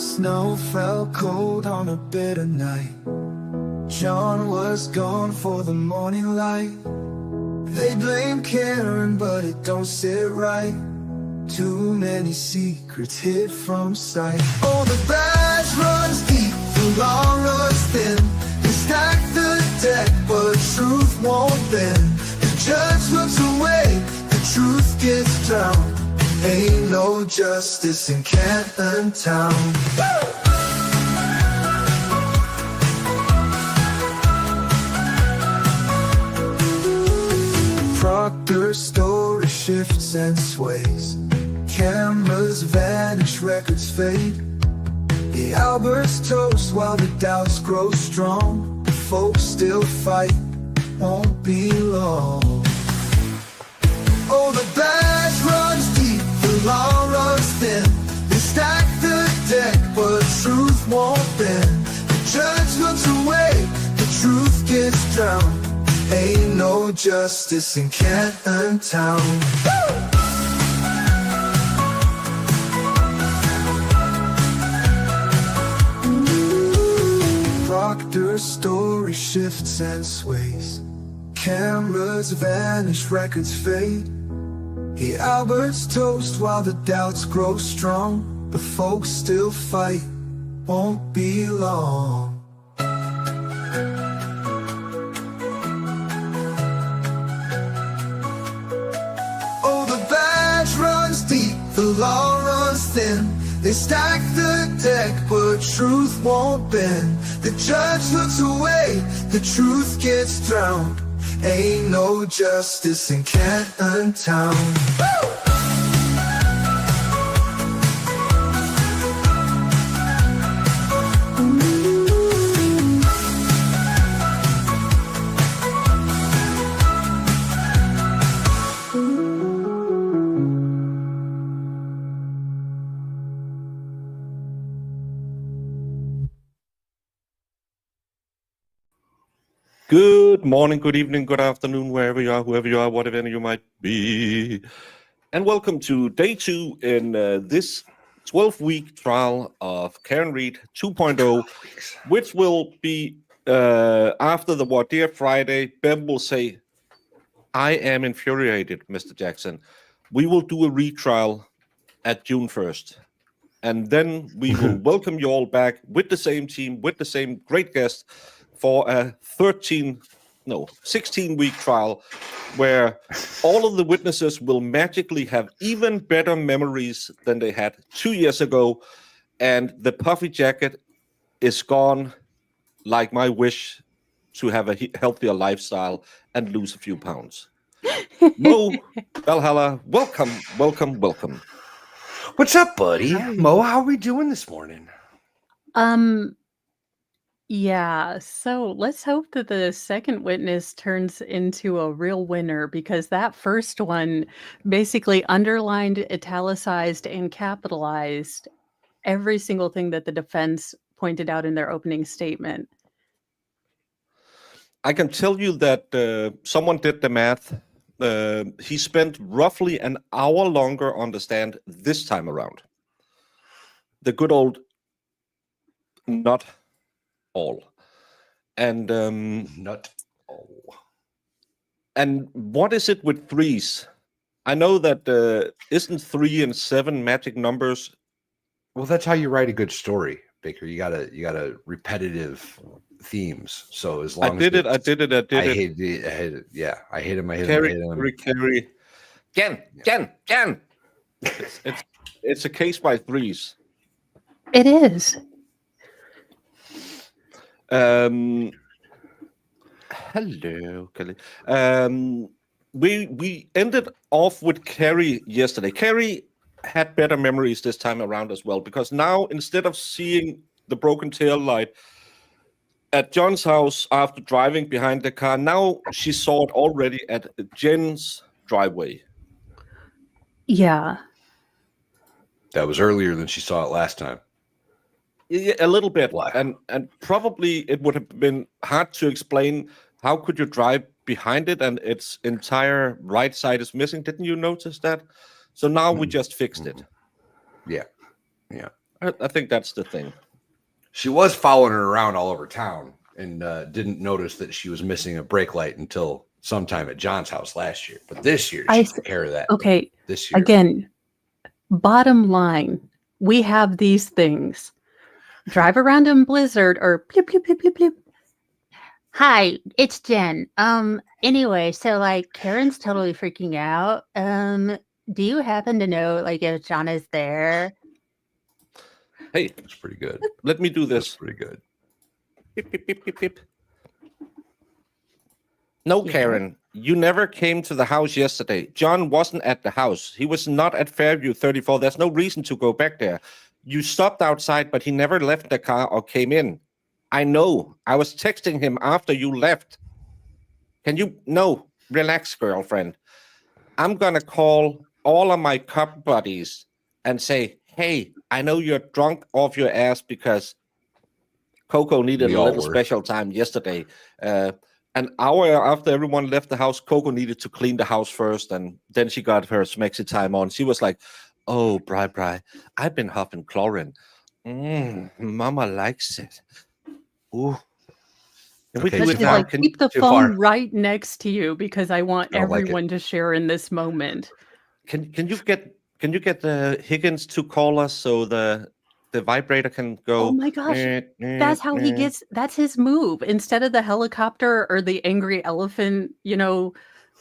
Snow fell cold on a bitter night. John was gone for the morning light. They blame Karen, but it don't sit right. Too many secrets hid from sight. Oh, the badge runs deep, the law runs thin. They stack the deck, but truth won't bend. The judge looks away, the truth gets drowned. Ain't no justice in Canton Town. Proctor's story shifts and sways. Cameras vanish, records fade. The Alberts toast while the doubts grow strong. The folks still fight, won't be long. Oh, the badge runs deep, the law runs thin. They stack the deck, but truth won't bend. The judge looks away, the truth gets drowned. Ain't no justice in Canton Town. Proctor's story shifts and sways. Cameras vanish, records fade. The Alberts toast while the doubts grow strong. The folks still fight, won't be long. Oh, the badge runs deep, the law runs thin. They stack the deck, but truth won't bend. The judge looks away, the truth gets drowned. Ain't no justice in Canton Town. Good morning, good evening, good afternoon, wherever you are, whoever you are, whatever you might be. And welcome to day 2 in this 12-week trial of Karen Read 2.0, which will be after the Voir Dire Friday. Bev will say, I am infuriated, Mr. Jackson. We will do a retrial at June 1st. And then we will welcome you all back with the same team, with the same great guests, for a 16-week trial where all of the witnesses will magically have even better memories than they had 2 years ago, and the puffy jacket is gone, like my wish to have a healthier lifestyle and lose a few pounds. Mo, Valhalla, welcome. What's up, buddy? Mo, how are we doing this morning? Yeah, so let's hope that the second witness turns into a real winner, because that first one basically underlined, italicized, and capitalized every single thing that the defense pointed out in their opening statement. I can tell you that someone did the math. He spent roughly an hour longer on the stand this time around. The good old not all. And Not all. And what is it with threes? I know that isn't 3 and 7 magic numbers? Well, that's how you write a good story, Baker. You gotta repetitive themes. So as long I did it. I hate it. Yeah, I hate him. Carry. Ken. It's a case by threes. It is. Hello, Kelly. We ended off with Carrie yesterday. Carrie had better memories this time around as well, because now instead of seeing the broken tail light at John's house after driving behind the car, now she saw it already at Jen's driveway. Yeah. That was earlier than she saw it last time. Yeah, a little bit. Wow. And probably it would have been hard to explain how could you drive behind it and its entire right side is missing. Didn't you notice that? So now we just fixed it. Yeah. I think that's the thing. She was following her around all over town and didn't notice that she was missing a brake light until sometime at John's house last year. But this year, she took care of that. Okay, This year. again, bottom line, we have these things. Drive around in blizzard or blip, blip, blip, blip, blip. Hi, it's Jen. Anyway, so like Karen's totally freaking out. Do you happen to know like if John is there? Hey, That's pretty good. let me do That's this. pretty good. Beep, beep, beep, beep, beep. No, Karen, you never came to the house yesterday. John wasn't at the house. He was not at Fairview 34. There's no reason to go back there. You stopped outside, but he never left the car or came in. I know. I was texting him after you left. Can you? No, relax, girlfriend. I'm going to call all of my cop buddies and say, hey, I know you're drunk off your ass because Coco needed We a all little were. special time yesterday. An hour after everyone left the house, Coco needed to clean the house first, and then she got her smexy time on. She was like, oh, Bri, I've been huffing chlorine. Mama likes it. Ooh. Can we Okay, do too it She's now? far. like, Can keep the Too phone far. right next to you because I want I don't like it. everyone to share in this moment. you get Higgins to call us so the vibrator can go? Oh my gosh, that's how he gets, that's his move. Instead of the helicopter or the angry elephant,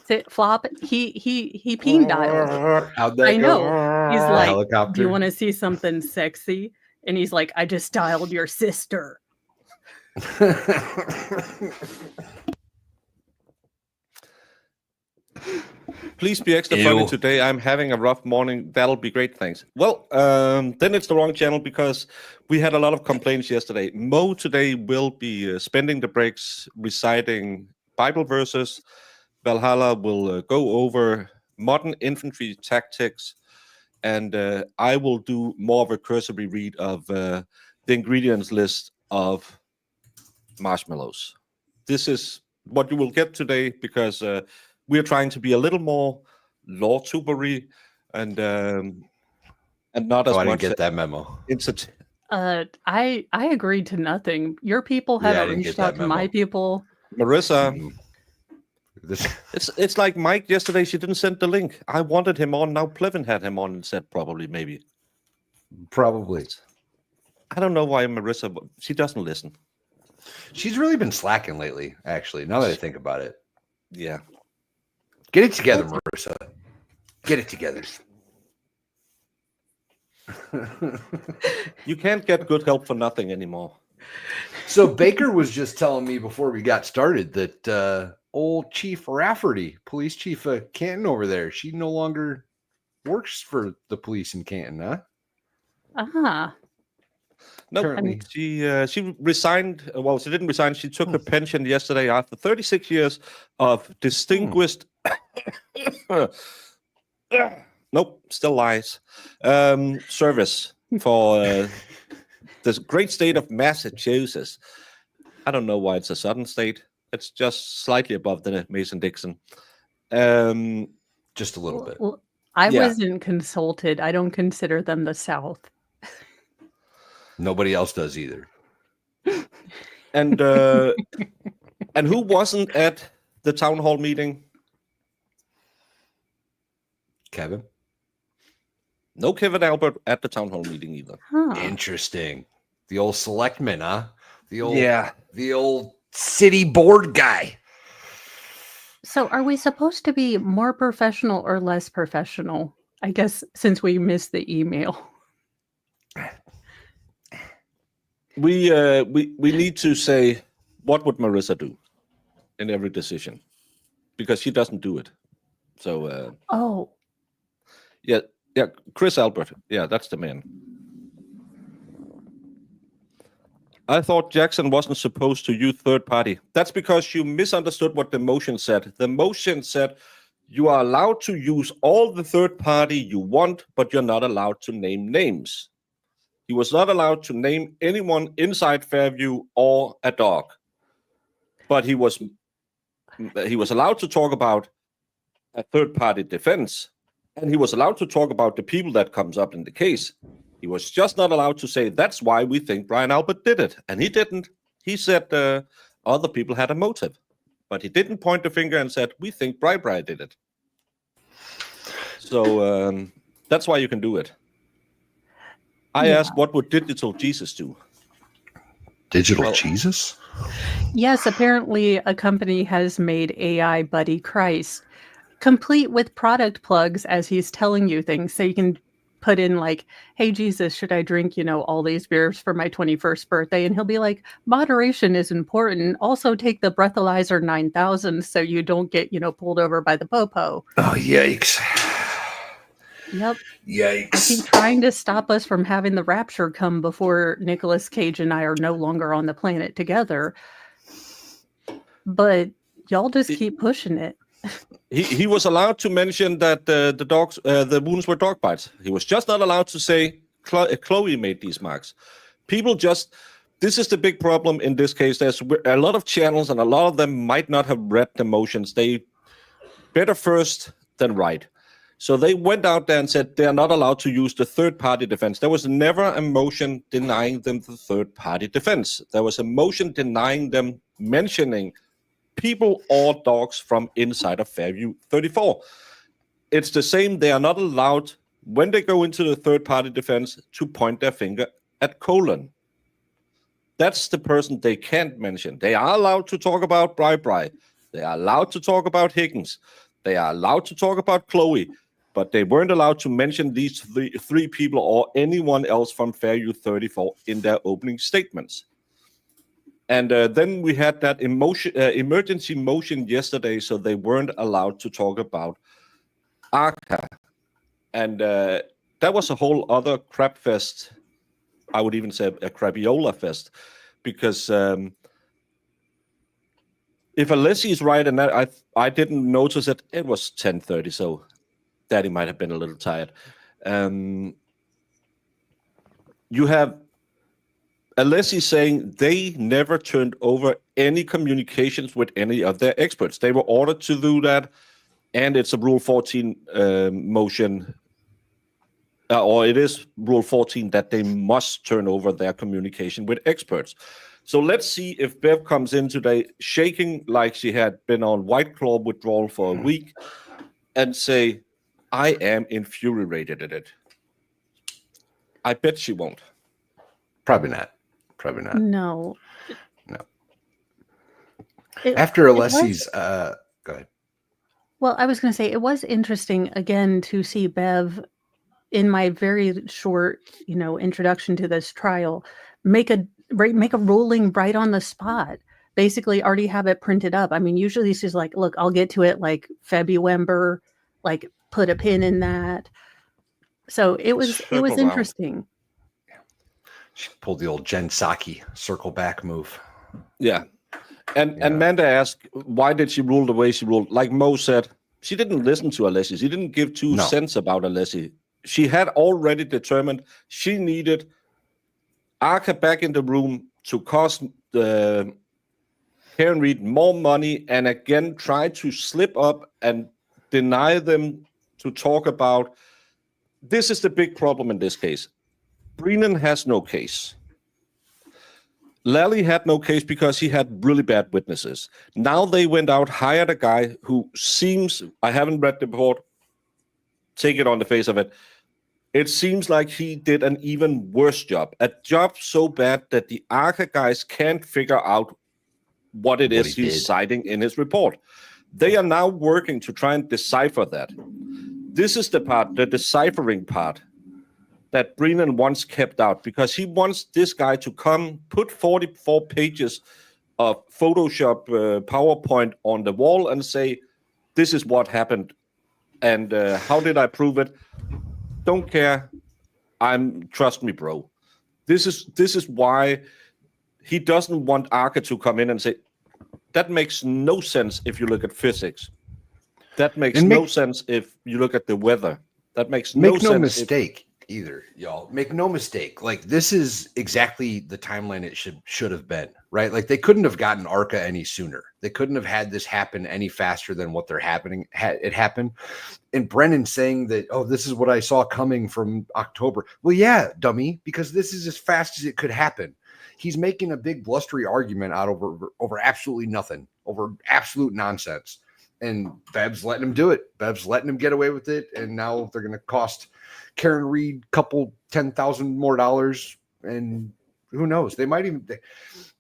sit flop, he peen dials. How'd that I go? know. He's The like, do helicopter. you want to see something sexy? And he's like, I just dialed your sister. Please be extra funny Ew. today. I'm having a rough morning. That'll be great. Thanks. Well, then it's the wrong channel because we had a lot of complaints yesterday. Mo today will be spending the breaks reciting Bible verses. Valhalla will go over modern infantry tactics. And I will do more of a cursory read of the ingredients list of marshmallows. This is what you will get today because we're trying to be a little more law tubery and not as Oh, I didn't much get that memo. I agreed to nothing. Your people Yeah, I haven't didn't get reached out that to my memo. people. Marissa. Mm. This, It's like Mike yesterday. She didn't send the link. I wanted him on. Now Plevin had him on instead. Probably, maybe. probably. I don't know why Marissa. She doesn't listen. She's really been slacking lately, actually, now that I think about it. Yeah. Get it together, Marissa. Get it together. You can't get good help for nothing anymore. So Baker was just telling me before we got started that old Chief Rafferty, police chief of Canton over there, she no longer works for the police in Canton, huh? Ah, No, Currently. she resigned. Well, she didn't resign. She took her pension yesterday after 36 years of distinguished. Nope, still lies. Service for this great state of Massachusetts. I don't know why it's a southern state. It's just slightly above the Mason-Dixon. Just a little bit. well, I Yeah. wasn't consulted. I don't consider them the South. Nobody else does either. And who wasn't at the town hall meeting? Kevin? No Kevin Albert at the town hall meeting either. Huh. Interesting. The old selectman, huh? The old city board guy. So are we supposed to be more professional or less professional? I guess since we missed the email. We need to say, what would Marissa do in every decision? Because she doesn't do it. So Oh, yeah, Chris Albert. Yeah, that's the man. I thought Jackson wasn't supposed to use third party. That's because you misunderstood what the motion said. The motion said you are allowed to use all the third party you want, but you're not allowed to name names. He was not allowed to name anyone inside Fairview or a dog. But he was allowed to talk about a third party defense, and he was allowed to talk about the people that comes up in the case. He was just not allowed to say, that's why we think Brian Albert did it. And he didn't. He said other people had a motive. But he didn't point the finger and said, we think Bri did it. So that's why you can do it. I asked, what would digital Jesus do? Digital Jesus? Yes, apparently a company has made AI Buddy Christ, complete with product plugs as he's telling you things. So you can put in like, hey, Jesus, should I drink, all these beers for my 21st birthday? And he'll be like, moderation is important. Also take the breathalyzer 9000 so you don't get, pulled over by the popo. Oh, yikes. Yep. Yikes. He's trying to stop us from having the rapture come before Nicolas Cage and I are no longer on the planet together. But y'all just keep pushing it. He was allowed to mention that the wounds were dog bites. He was just not allowed to say Chloe made these marks. People just, this is the big problem in this case. There's a lot of channels and a lot of them might not have read the motions. They better first than right. So they went out there and said they're not allowed to use the third-party defense. There was never a motion denying them the third-party defense. There was a motion denying them mentioning people or dogs from inside of Fairview 34. It's the same. They are not allowed, when they go into the third-party defense, to point their finger at Colin. That's the person they can't mention. They are allowed to talk about Bri. They are allowed to talk about Higgins. They are allowed to talk about Chloe. But they weren't allowed to mention these three people or anyone else from Fairview 34 in their opening statements. And then we had that emergency motion yesterday, so they weren't allowed to talk about ARCA. And that was a whole other crap fest. I would even say a crapiola fest. Because if Alessi is right, and I didn't notice it, it was 10:30, so Daddy might have been a little tired. You have Alessi saying they never turned over any communications with any of their experts. They were ordered to do that, and it's a Rule 14 motion, or it is Rule 14 that they must turn over their communication with experts. So let's see if Bev comes in today shaking like she had been on White Claw withdrawal for a week and say, I am infuriated at it. I bet she won't. Probably not. Probably not. No. After Alessi's, go ahead. Well, I was going to say, it was interesting, again, to see Bev, in my very short, introduction to this trial, make a ruling right on the spot. Basically, already have it printed up. I mean, usually she's like, look, I'll get to it like February, like put a pin in that. So it was interesting. She pulled the old Jen Psaki circle back move. Yeah. And Amanda asked, why did she rule the way she ruled? Like Mo said, she didn't listen to Alessi. She didn't give two cents about Alessi. She had already determined she needed Arca back in the room to cost Karen Reed more money and again try to slip up and deny them to talk about. This is the big problem in this case. Brennan has no case. Lally had no case because he had really bad witnesses. Now they went out, hired a guy who seems, I haven't read the report, take it on the face of it, it seems like he did an even worse job. A job so bad that the ARCA guys can't figure out what it is he's citing in his report. They are now working to try and decipher that. This is the part, the deciphering part, that Brennan once kept out because he wants this guy to come, put 44 pages of Photoshop PowerPoint on the wall and say, this is what happened. And how did I prove it? Don't care. Trust me, bro. This is why he doesn't want Arca to come in and say, that makes no sense if you look at physics. That makes no sense if you look at the weather. That makes no sense. Make no mistake. either, y'all. Make no mistake. Like, this is exactly the timeline it should have been, right? Like, they couldn't have gotten ARCA any sooner. They couldn't have had this happen any faster than what they're happening. It happened. And Brennan saying that, oh, this is what I saw coming from October. Well, yeah, dummy, because this is as fast as it could happen. He's making a big blustery argument out over absolutely nothing, over absolute nonsense. And Bev's letting him do it. Bev's letting him get away with it. And now they're going to cost Karen Reed $10,000 more. And who knows?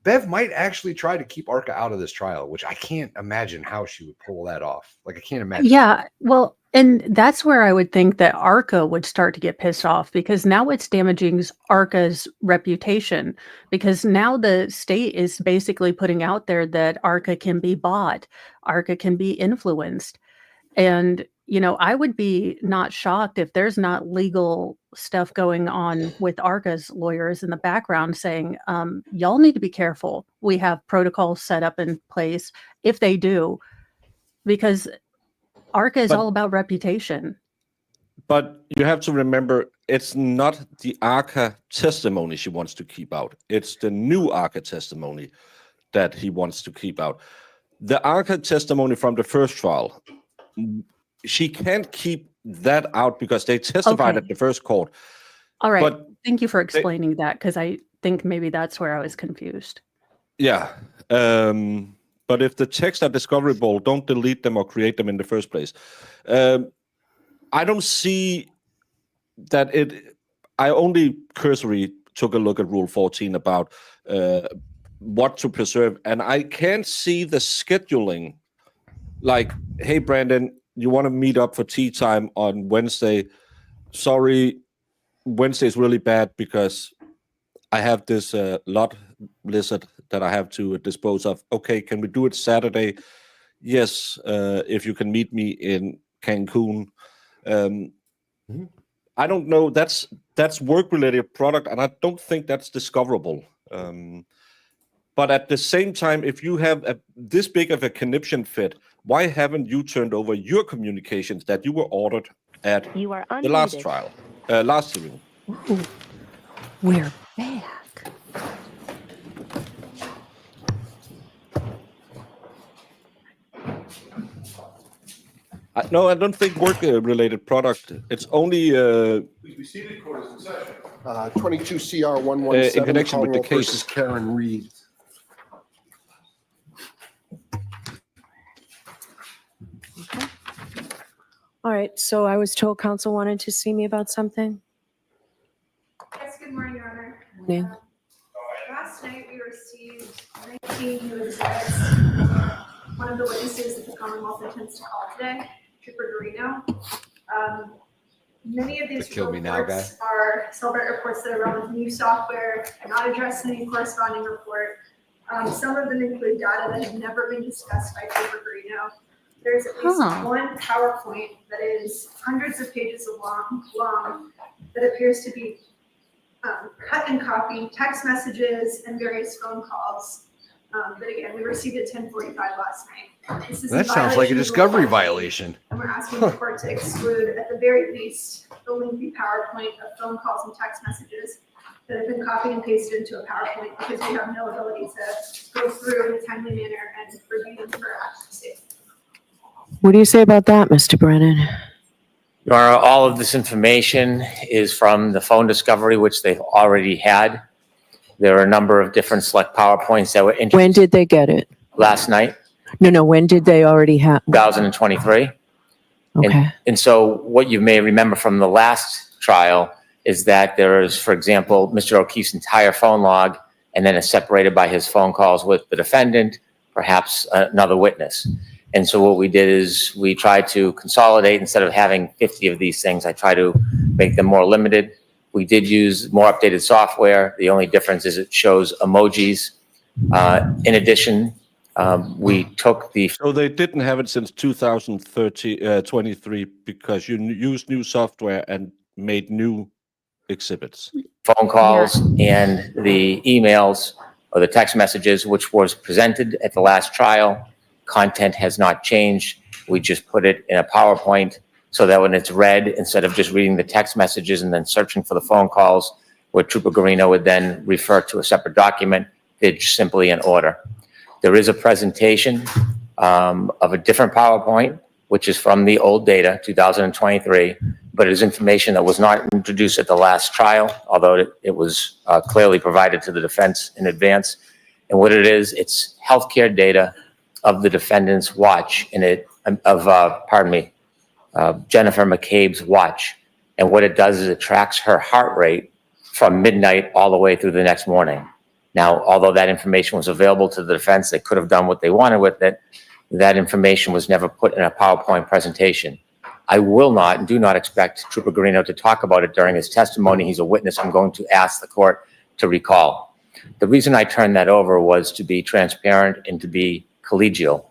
Bev might actually try to keep ARCA out of this trial, which I can't imagine how she would pull that off. Like, I can't imagine. Yeah, well, and that's where I would think that ARCA would start to get pissed off, because now it's damaging ARCA's reputation, because now the state is basically putting out there that ARCA can be bought, ARCA can be influenced. And, I would be not shocked if there's not legal stuff going on with ARCA's lawyers in the background saying, y'all need to be careful. We have protocols set up in place if they do, because ARCA is all about reputation. But you have to remember, it's not the ARCA testimony she wants to keep out. It's the new ARCA testimony that he wants to keep out. The ARCA testimony from the first trial, she can't keep that out because they testified at the first court. All right. But thank you for explaining that, because I think maybe that's where I was confused. Yeah. But if the texts are discoverable, don't delete them or create them in the first place. I don't see that I only cursory took a look at Rule 14 about what to preserve, and I can't see the scheduling. Like, hey, Brandon, you want to meet up for tea time on Wednesday? Sorry, Wednesday's really bad because I have this lot lizard that I have to dispose of. Okay, can we do it Saturday? Yes, if you can meet me in Cancun. I don't know. That's work-related product, and I don't think that's discoverable. But at the same time, if you have this big of a conniption fit, why haven't you turned over your communications that you were ordered at the last trial, last hearing? Ooh, we're back. No, I don't think work-related product. It's only We see the court is in session. 22 CR 117 in connection with the Commonwealth case. versus Karen Reed. All right, so I was told council wanted to see me about something. Yes, good morning, Your Honor. Morning. Last night we received 19 new exhibits. One of the witnesses that the Commonwealth intends to call today, Trooper Garino. Many of these Kill me now, reports are Celebrate reports that are run with new software and not addressed in any corresponding report. Some of them include data that have never been discussed by Trooper Garino. There's at least one PowerPoint that is hundreds of pages long that appears to be cut and copied text messages and various phone calls. But again, we received at 10:45 last night. This is That sounds like a discovery violation. And we're asking the court to exclude, at the very least, the lengthy PowerPoint of phone calls and text messages that have been copied and pasted into a PowerPoint, because we have no ability to go through in a timely manner and review them for accuracy. What do you say about that, Mr. Brennan? Your Honor, all of this information is from the phone discovery, which they've already had. There are a number of different select PowerPoints that were introduced. When did they get it? Last night, No, when did they already have? 2023. Okay. And so what you may remember from the last trial is that there is, for example, Mr. O'Keefe's entire phone log, and then it's separated by his phone calls with the defendant, perhaps another witness. And so what we did is we tried to consolidate. Instead of having 50 of these things, I try to make them more limited. We did use more updated software. The only difference is it shows emojis. In addition, we took the... So they didn't have it since 2023 because you used new software and made new exhibits. phone calls and the emails or the text messages, which was presented at the last trial. Content has not changed. We just put it in a PowerPoint so that when it's read, instead of just reading the text messages and then searching for the phone calls, where Trooper Garino would then refer to a separate document, it's simply an order. There is a presentation of a different PowerPoint, which is from the old data, 2023, but it is information that was not introduced at the last trial, although it was clearly provided to the defense in advance. And what it is, it's healthcare data of the defendant's watch Jennifer McCabe's watch. And what it does is it tracks her heart rate from midnight all the way through the next morning. Now, although that information was available to the defense, they could have done what they wanted with it. That information was never put in a PowerPoint presentation. I will not and do not expect Trooper Garino to talk about it during his testimony. He's a witness I'm going to ask the court to recall. The reason I turned that over was to be transparent and to be collegial.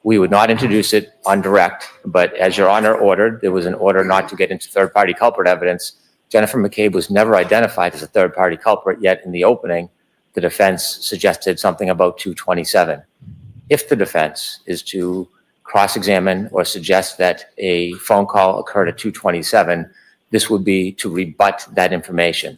We would not introduce it on direct, but as Your Honor ordered, there was an order not to get into third-party culprit evidence. Jennifer McCabe was never identified as a third-party culprit, yet in the opening, the defense suggested something about 227. If the defense is to cross-examine or suggest that a phone call occurred at 227, this would be to rebut that information.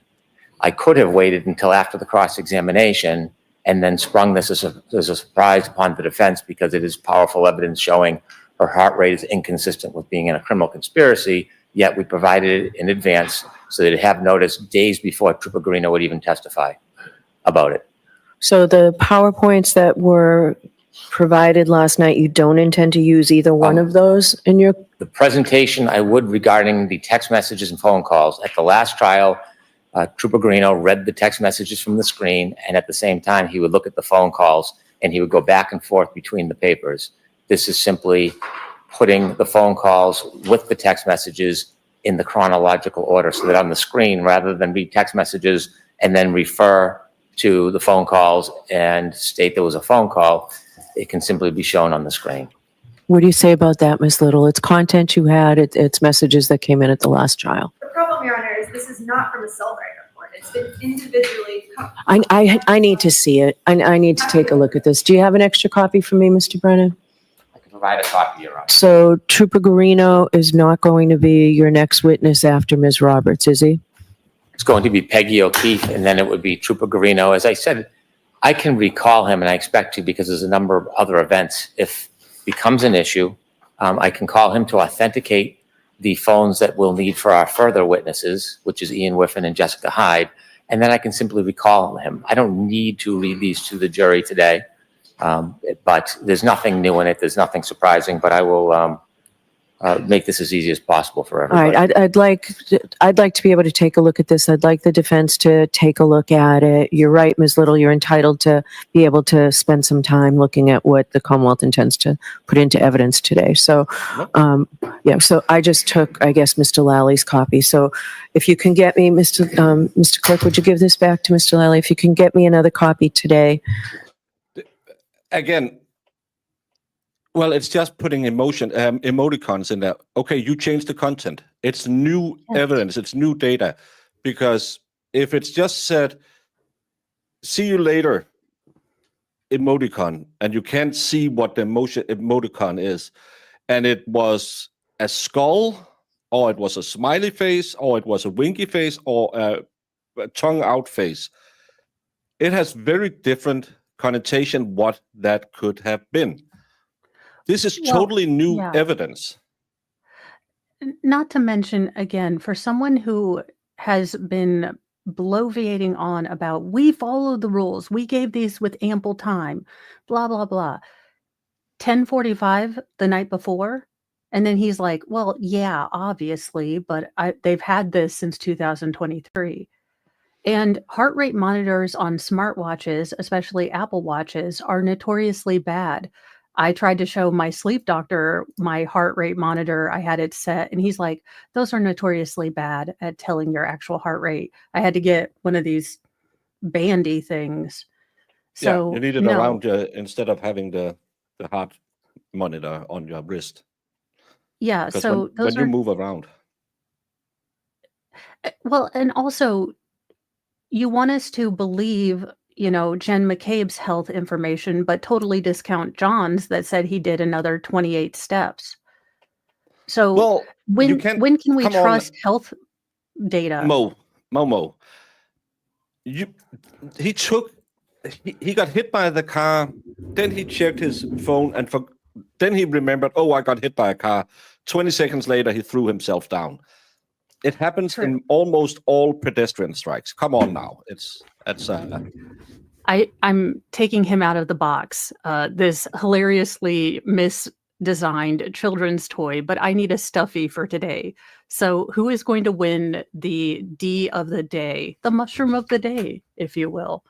I could have waited until after the cross-examination and then sprung this as a surprise upon the defense, because it is powerful evidence showing her heart rate is inconsistent with being in a criminal conspiracy, yet we provided it in advance so that it have notice days before Trooper Garino would even testify about it. So the PowerPoints that were provided last night, you don't intend to use either one of those in your? The presentation I would regarding the text messages and phone calls. At the last trial, Trooper Garino read the text messages from the screen, and at the same time, he would look at the phone calls and he would go back and forth between the papers. This is simply putting the phone calls with the text messages in the chronological order, so that on the screen, rather than read text messages and then refer to the phone calls and state there was a phone call, it can simply be shown on the screen. What do you say about that, Ms. Little? It's content you had, it's messages that came in at the last trial. The problem, Your Honor, is this is not from a Cellbrite report. It's been individually. I need to see it. I need to take a look at this. Do you have an extra copy for me, Mr. Brennan? I can provide a copy, Your Honor. So Trooper Garino is not going to be your next witness after Ms. Roberts, is he? It's going to be Peggy O'Keefe, and then it would be Trooper Garino. As I said, I can recall him, and I expect to, because there's a number of other events. If it becomes an issue, I can call him to authenticate the phones that we'll need for our further witnesses, which is Ian Whiffen and Jessica Hyde, and then I can simply recall him. I don't need to read these to the jury today, but there's nothing new in it. There's nothing surprising, but I will make this as easy as possible for All everybody. right, I'd like to be able to take a look at this. I'd like the defense to take a look at it. You're right, Ms. Little, you're entitled to be able to spend some time looking at what the Commonwealth intends to put into evidence today. So, yeah, so I just took, I guess, Mr. Lally's copy. So if you can get me, Mr. Clerk, would you give this back to Mr. Lally? If you can get me another copy today. Again, well, it's just putting emoticons in there. Okay, you change the content. It's new evidence. It's new data. Because if it's just said, see you later, emoticon, and you can't see what the emoticon is, and it was a skull, or it was a smiley face, or it was a winky face, or a tongue out face, it has very different connotation what that could have been. This is totally new evidence. Not to mention, again, for someone who has been bloviating on about, we followed the rules, we gave these with ample time, blah, blah, blah. 10:45 the night before, and then he's like, well, yeah, obviously, but they've had this since 2023. And heart rate monitors on smartwatches, especially Apple Watches, are notoriously bad. I tried to show my sleep doctor my heart rate monitor. I had it set, and he's like, those are notoriously bad at telling your actual heart rate. I had to get one of these bandy things. So yeah, you need it around instead of having the heart monitor on your wrist. Yeah, so when you move around. Well, and also, you want us to believe, Jen McCabe's health information, but totally discount John's that said he did another 28 steps. So Well, you when can't. when can we Come on, trust health data? Mo. You, he took. He got hit by the car. Then he checked his phone then he remembered. Oh, I got hit by a car. 20 seconds later, he threw himself down. It happens True. in almost all pedestrian strikes. Come on now. I'm taking him out of the box. This hilariously misdesigned children's toy, but I need a stuffy for today. So who is going to win the D of the day, the mushroom of the day, if you will?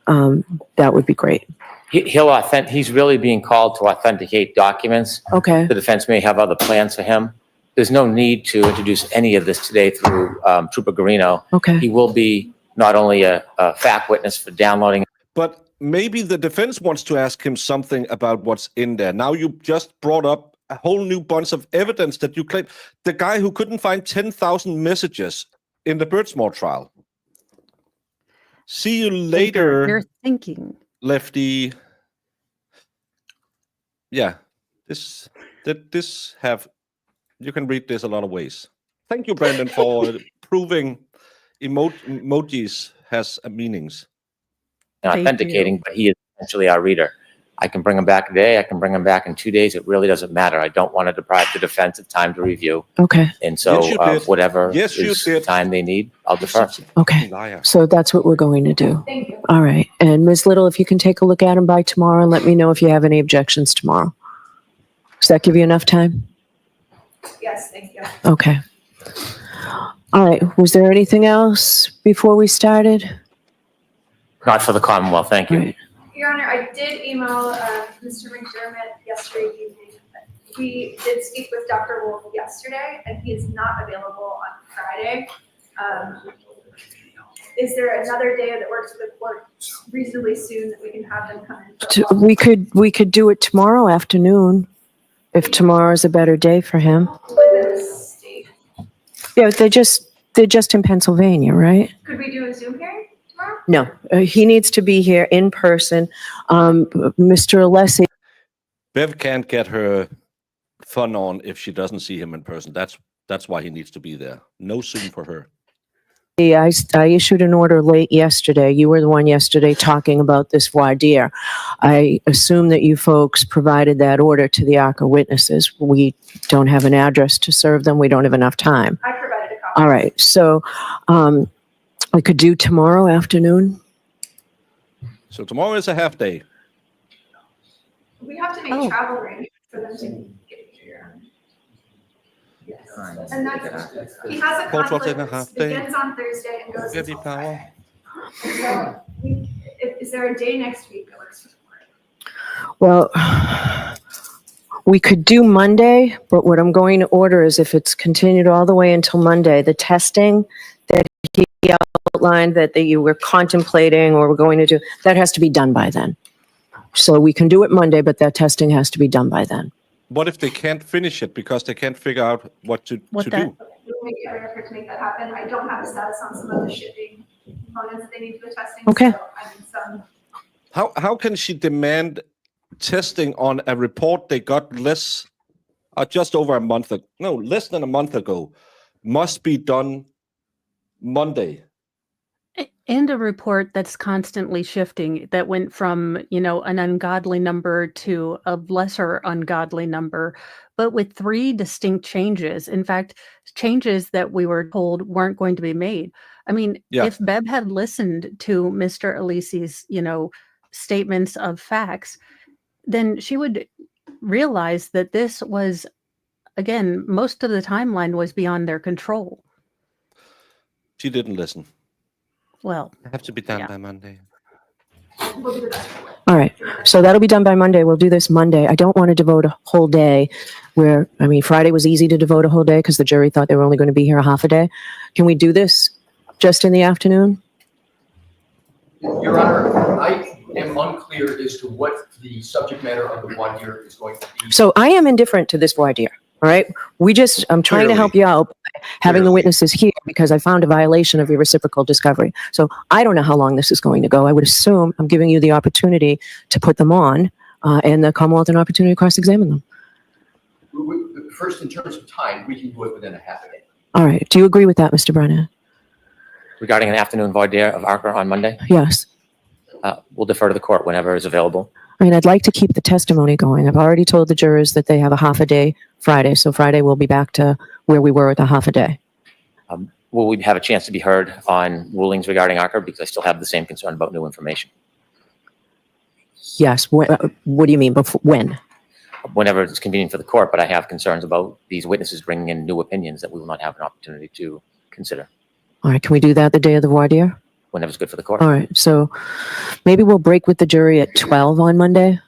That would be great. He's really being called to authenticate documents. Okay. The defense may have other plans for him. There's no need to introduce any of this today through Trooper Garino. Okay. He will be not only a fact witness for downloading. But maybe the defense wants to ask him something about what's in there. Now you just brought up a whole new bunch of evidence that you claim. The guy who couldn't find 10,000 messages in the Birdsmore trial. See you later. You're thinking. Lefty. Yeah, you can read this a lot of ways. Thank you, Brendan, for proving emojis has meanings. Authenticating, but he is essentially our reader. I can bring him back today. I can bring him back in 2 days. It really doesn't matter. I don't want to deprive the defense of time to review. Okay. And so Yes, you did. whatever Yes, you did. time they need, I'll defer. Okay. Liar. So that's what we're going to do. Thank you. All right. And Ms. Little, if you can take a look at him by tomorrow and let me know if you have any objections tomorrow. Does that give you enough time? Yes, thank you. Okay. All right. Was there anything else before we started? Not for the Commonwealth. Thank you. All right. Your Honor, I did email Mr. McDermott yesterday evening. We did speak with Dr. Wolf yesterday, and he is not available on Friday. Is there another day that works for the court reasonably soon that we can have them come in? We could do it tomorrow afternoon, if tomorrow is a better day for him. Within the state. Yeah, they're just in Pennsylvania, right? Could we do a Zoom hearing tomorrow? No, he needs to be here in person. Mr. Alessi. Bev can't get her fun on if she doesn't see him in person. That's why he needs to be there. No Zoom for her. I issued an order late yesterday. You were the one yesterday talking about this voir dire. I assume that you folks provided that order to the ARCA witnesses. We don't have an address to serve them. We don't have enough time. I provided a copy. All right. So we could do tomorrow afternoon. So tomorrow is a half day. We have to make travel arrangements for them to get here. Yes. And that's, he has a conflict that begins on Thursday and goes until Friday. So is there a day next week that works for the court? Well, we could do Monday, but what I'm going to order is if it's continued all the way until Monday, the testing that he outlined that you were contemplating or were going to do, that has to be done by then. So we can do it Monday, but that testing has to be done by then. What if they can't finish it because they can't figure out what to do? We'll make every effort to make that happen. I don't have a status on some of the shipping components that they need for the testing. Okay. So I mean, How can she demand testing on a report they got just over a month ago? No, less than a month ago. Must be done Monday. And a report that's constantly shifting, that went from, an ungodly number to a lesser ungodly number, but with 3 distinct changes. In fact, changes that we were told weren't going to be made. I mean, if Bev had listened to Mr. Alisi's, statements of facts, then she would realize that this was, again, most of the timeline was beyond their control. She didn't listen. Well, I have to be done by Monday. All right. So that'll be done by Monday. We'll do this Monday. I don't want to devote a whole day Friday was easy to devote a whole day because the jury thought they were only going to be here a half a day. Can we do this just in the afternoon? Your Honor, I am unclear as to what the subject matter of the voir dire is going to be. So I am indifferent to this voir dire. All right. I'm trying to help you out by having the witnesses here because I found a violation of your reciprocal discovery. So I don't know how long this is going to go. I would assume I'm giving you the opportunity to put them on and the Commonwealth an opportunity to cross-examine them. First, in terms of time, we can do it within a half a day. All right. Do you agree with that, Mr. Brennan? Regarding an afternoon voir dire of Archer on Monday, Yes. we'll defer to the court whenever is available. I mean, I'd like to keep the testimony going. I've already told the jurors that they have a half a day Friday, so Friday we'll be back to where we were with a half a day. Will we have a chance to be heard on rulings regarding Archer? Because I still have the same concern about new information. Yes. What do you mean? Before, when? Whenever it's convenient for the court, but I have concerns about these witnesses bringing in new opinions that we will not have an opportunity to consider. All right. Can we do that the day of the voir dire? Whenever it's good for the court. All right. So maybe we'll break with the jury at 12 on Monday.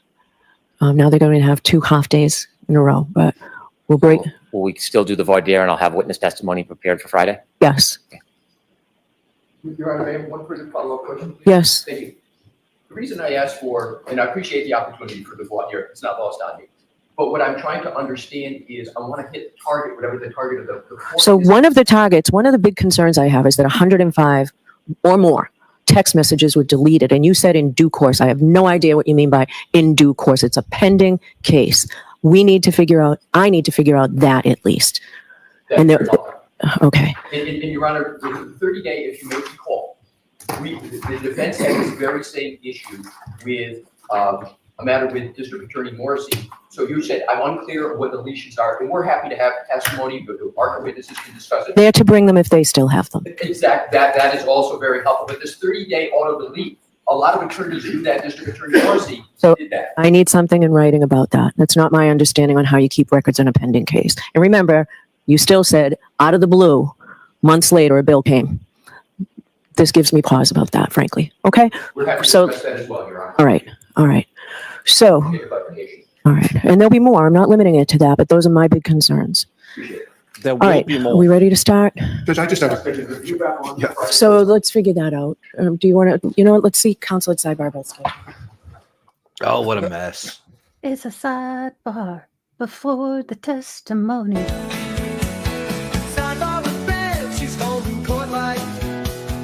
Now they're going to have 2 half days in a row, but we'll break. Will we still do the voir dire and I'll have witness testimony prepared for Friday? Yes. Your Honor, may I have one quick follow-up question? Yes. Thank you. The reason I asked for, and I appreciate the opportunity for the voir dire, it's not lost on me. But what I'm trying to understand is I want to hit the target, whatever the target of the court So is. one of the big concerns I have is that 105 or more text messages were deleted. And you said in due course. I have no idea what you mean by in due course. It's a pending case. I need to figure out that at least. That's And very helpful. Okay. And Your Honor, the 30-day, if you may recall, the defense had this very same issue with a matter with District Attorney Morrissey. So you said, I'm unclear what the deletions are, and we're happy to have testimony, but the Archer witnesses can discuss it. They're to bring them if they still have them. Exactly. That is also very helpful. But this 30-day auto delete, a lot of attorneys do that. District Attorney Morrissey So did that. I need something in writing about that. That's not my understanding on how you keep records in a pending case. And remember, you still said out of the blue, months later, a bill came. This gives me pause about that, frankly. Okay. We're happy to So- discuss that as well, Your Honor. All right. All right. So, Get your clarification. all right. And there'll be more. I'm not limiting it to that, but those are my big concerns. Appreciate it. There All will right. be Are more. we ready to start? Judge, I just have a, yeah. So let's figure that out. Do you want to, let's see counsel at sidebar about schedule. Oh, what a mess. It's a sidebar before the testimony. Sidebar with Bev, she's holding court light.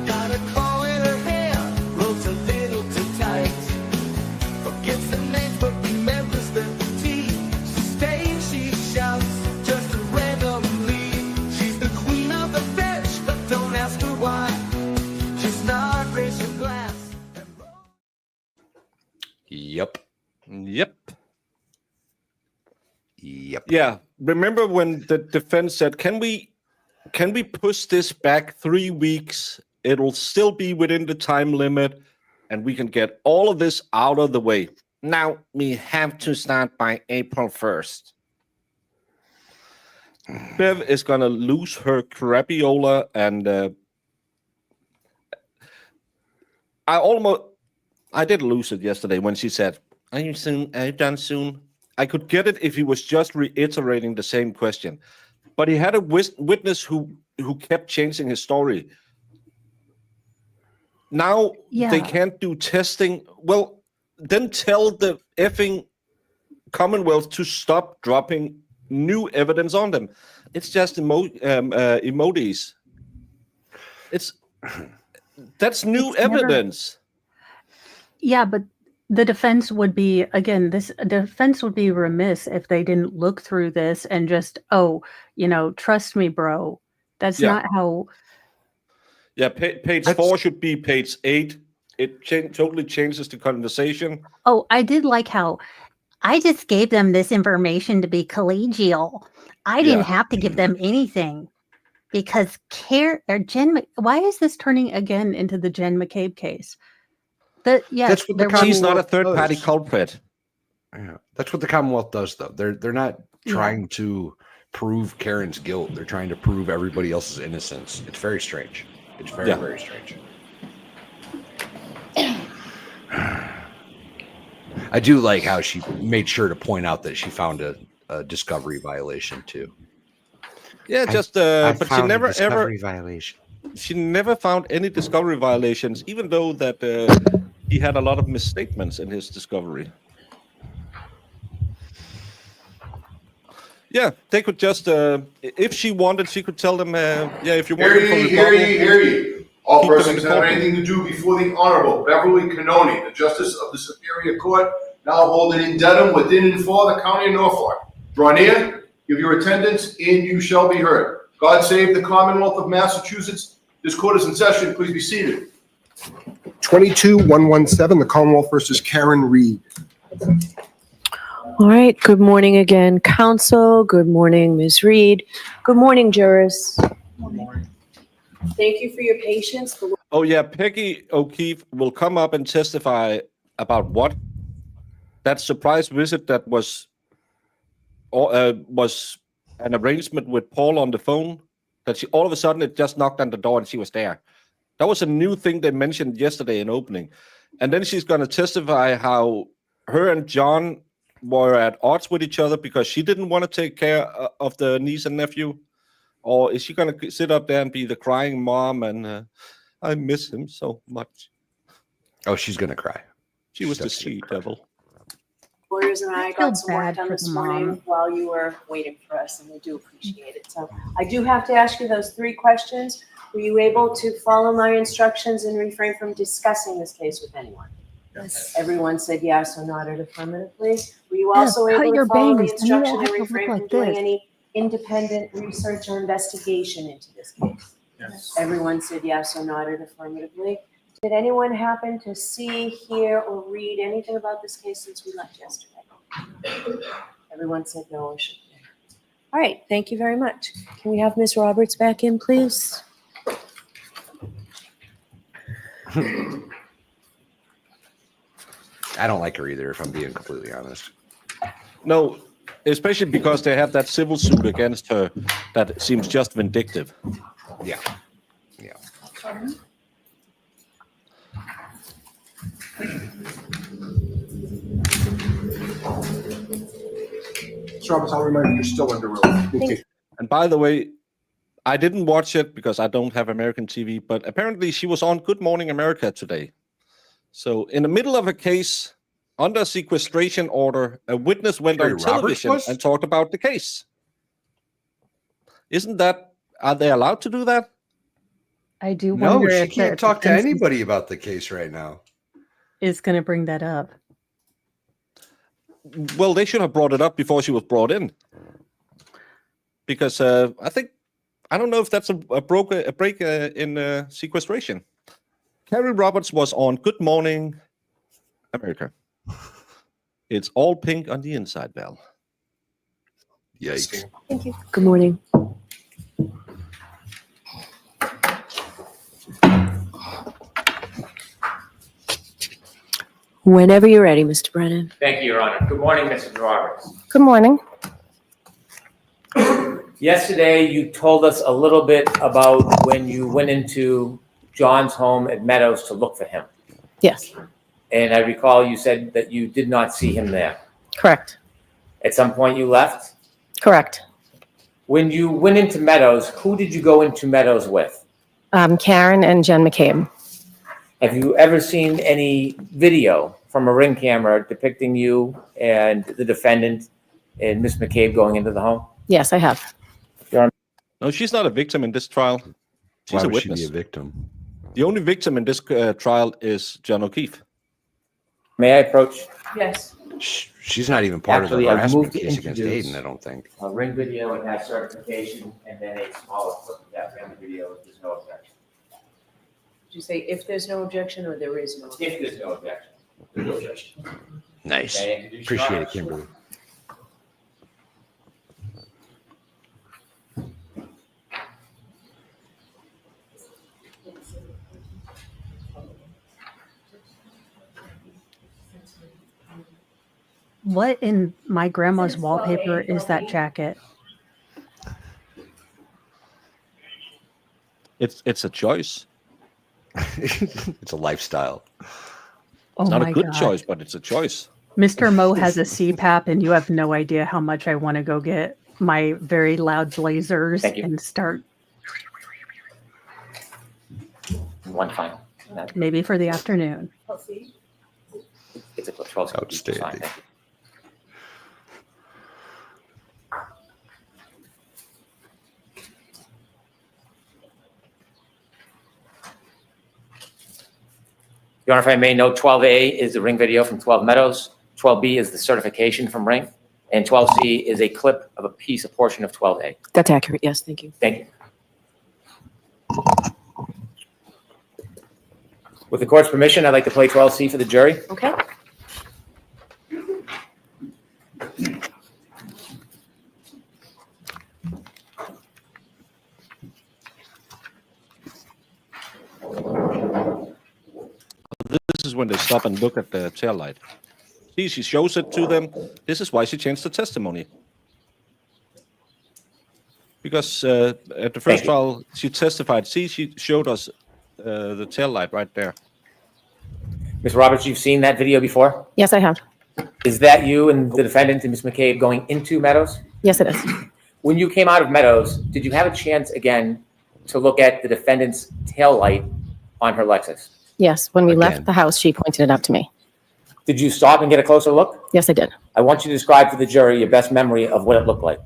Got a claw in her hair, ropes a little too tight. Forgets the names but remembers the T. She stays, she shouts, just randomly. She's the queen of the bench, but don't ask her why. She's not raising glass. Yep. Yep. Yep. Yeah. Remember when the defense said, can we push this back 3 weeks? It'll still be within the time limit and we can get all of this out of the way. Now we have to start by April 1st. Bev is going to lose her crapiola and I did lose it yesterday when she said, are you done soon? I could get it if he was just reiterating the same question. But he had a witness who kept changing his story. Now they can't do testing. Well, then tell the effing Commonwealth to stop dropping new evidence on them. It's just emojis. That's new evidence. Yeah, but the defense would be, again, defense would be remiss if they didn't look through this and just, trust me, bro. That's not how. Yeah, page 4 should be page 8. It totally changes the conversation. Oh, I did like how I just gave them this information to be collegial. I didn't have to give them anything because why is this turning again into the Jen McCabe case? That's what the She's not a Commonwealth third-party does. culprit. Yeah, that's what the Commonwealth does, though. They're not trying to prove Karen's guilt. They're trying to prove everybody else's innocence. It's very strange. It's very, very strange. I do like how she made sure to point out that she found a discovery violation too. Yeah, but she never ever violation. She never found any discovery violations, even though that he had a lot of misstatements in his discovery. Yeah, they could just, if she wanted, she could tell them, if you want to Hear ye. All persons have anything to do before the Honorable Beverly Cannoni, the Justice of the Superior Court, now holding in Dedham within and for the County of Norfolk. Draw near Give your attendance and you shall be heard. God save the Commonwealth of Massachusetts. This court is in session. Please be seated. 22-117, the Commonwealth versus Karen Reed. All right. Good morning again, counsel. Good morning, Ms. Reed. Good morning, jurors. Thank you for your patience. Oh yeah, Peggy O'Keefe will come up and testify about what that surprise visit that was an arrangement with Paul on the phone. That she all of a sudden it just knocked on the door and she was there. That was a new thing they mentioned yesterday in opening, and then she's going to testify how her and John were at odds with each other because she didn't want to take care of the niece and nephew. Or is she going to sit up there and be the crying mom and I miss him so much? Oh, she's going to cry. She was the she-devil. Lawyers and I feel got some work bad done for this the morning mom. while you were waiting for us, and we do appreciate it. So I do have to ask you those 3 questions. Were you able to follow my instructions and refrain from discussing this case with anyone? Yes. Everyone said yes or nodded affirmatively. Were you also cut able your to follow the bangs, then you instruction won't and have to look refrain from like doing this. any independent research or investigation into this case? Yes. Everyone said yes or nodded affirmatively. Did anyone happen to see, hear, or read anything about this case since we left yesterday? Everyone said no or shook their heads. All right, thank you very much. Can we have Ms. Roberts back in, please? I don't like her either, if I'm being completely honest. No, especially because they have that civil suit against her that seems just vindictive. Yeah. Yeah. Mr. Roberts, I'll remind you, you're still under oath. Okay. And by the way, I didn't watch it because I don't have American TV, but apparently she was on Good Morning America today. So in the middle of a case, under sequestration order, a witness went Terry on television Roberts was? and talked about the case. Are they allowed to do that? I do No, wonder she if can't the talk to defense anybody about the case right now. is going to bring that up. Well, they should have brought it up before she was brought in. Because I don't know if that's a break in sequestration. Carrie Roberts was on Good Morning America. It's all pink on the inside, Val. Yikes. Thank you. Good morning. Whenever you're ready, Mr. Brennan. Thank you, Your Honor. Good morning, Mrs. Roberts. Good morning. Yesterday, you told us a little bit about when you went into John's home at Meadows to look for him. Yes, And I recall you said that you did not see him there. correct, At some point, you left. correct. When you went into Meadows, who did you go into Meadows with? Karen and Jen McCabe. Have you ever seen any video from a Ring camera depicting you and the defendant and Miss McCabe going into the home? Yes, I have. No, she's not a victim in this trial. She's Why a would she witness. be a victim? The only victim in this trial is John O'Keefe. May I approach? Yes. She's not even part Actually, of I've the harassment moved to case against introduce- Hayden, I don't think. A Ring video, it has certification, and then a smaller clip of that Ring video, if there's no objection. Did you say if there's no objection or there is no? If there's no objection. There's no objection. Nice. May I introduce Your Appreciate Honor? it, Kimberly. What in my grandma's wallpaper is that jacket? It's a choice. It's a lifestyle. Oh It's not my a good God. choice, but it's a choice. Mr. Mo has a CPAP, and you have no idea how much I want to go get my very loud blazers Thank you. and start One final. maybe for the afternoon. It's a 12. Outstanding. Fine, thank you. Your Honor, if I may note, 12A is the Ring video from 12 Meadows. 12B is the certification from Ring. And 12C is a clip of a portion of 12A. That's accurate. Yes, thank you. Thank you. With the court's permission, I'd like to play 12C for the jury. Okay. This is when they stop and look at the tail light. See, she shows it to them. This is why she changed the testimony. Because at the first trial, she testified. See, she showed us the tail light right there. Ms. Roberts, you've seen that video before? Yes, I have. Is that you and the defendant and Ms. McCabe going into Meadows? Yes, it is. When you came out of Meadows, did you have a chance again to look at the defendant's tail light on her Lexus? Yes, when we Again. left the house, she pointed it out to me. Did you stop and get a closer look? Yes, I did. I want you to describe to the jury your best memory of what it looked like.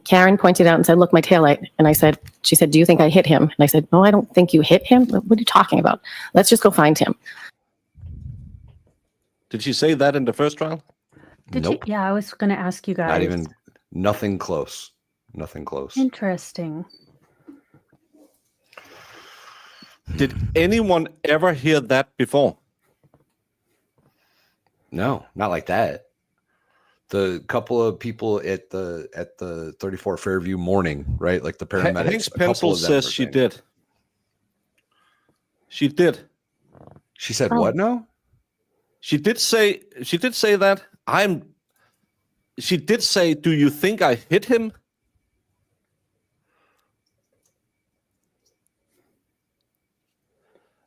Karen pointed out and said, look, my taillight. And she said, do you think I hit him? And I said, no, I don't think you hit him. What are you talking about? Let's just go find him. Did she say that in the first trial? Did Nope. you? Yeah, I was going to ask you guys. Not even, nothing close. Nothing close. Interesting. Did anyone ever hear that before? No, not like that. The couple of people at the 34 Fairview morning, right? Like the paramedics. Hank's a couple pencil of them says were she saying- did. She did. She said Oh. what now? She did say that. She did say, do you think I hit him?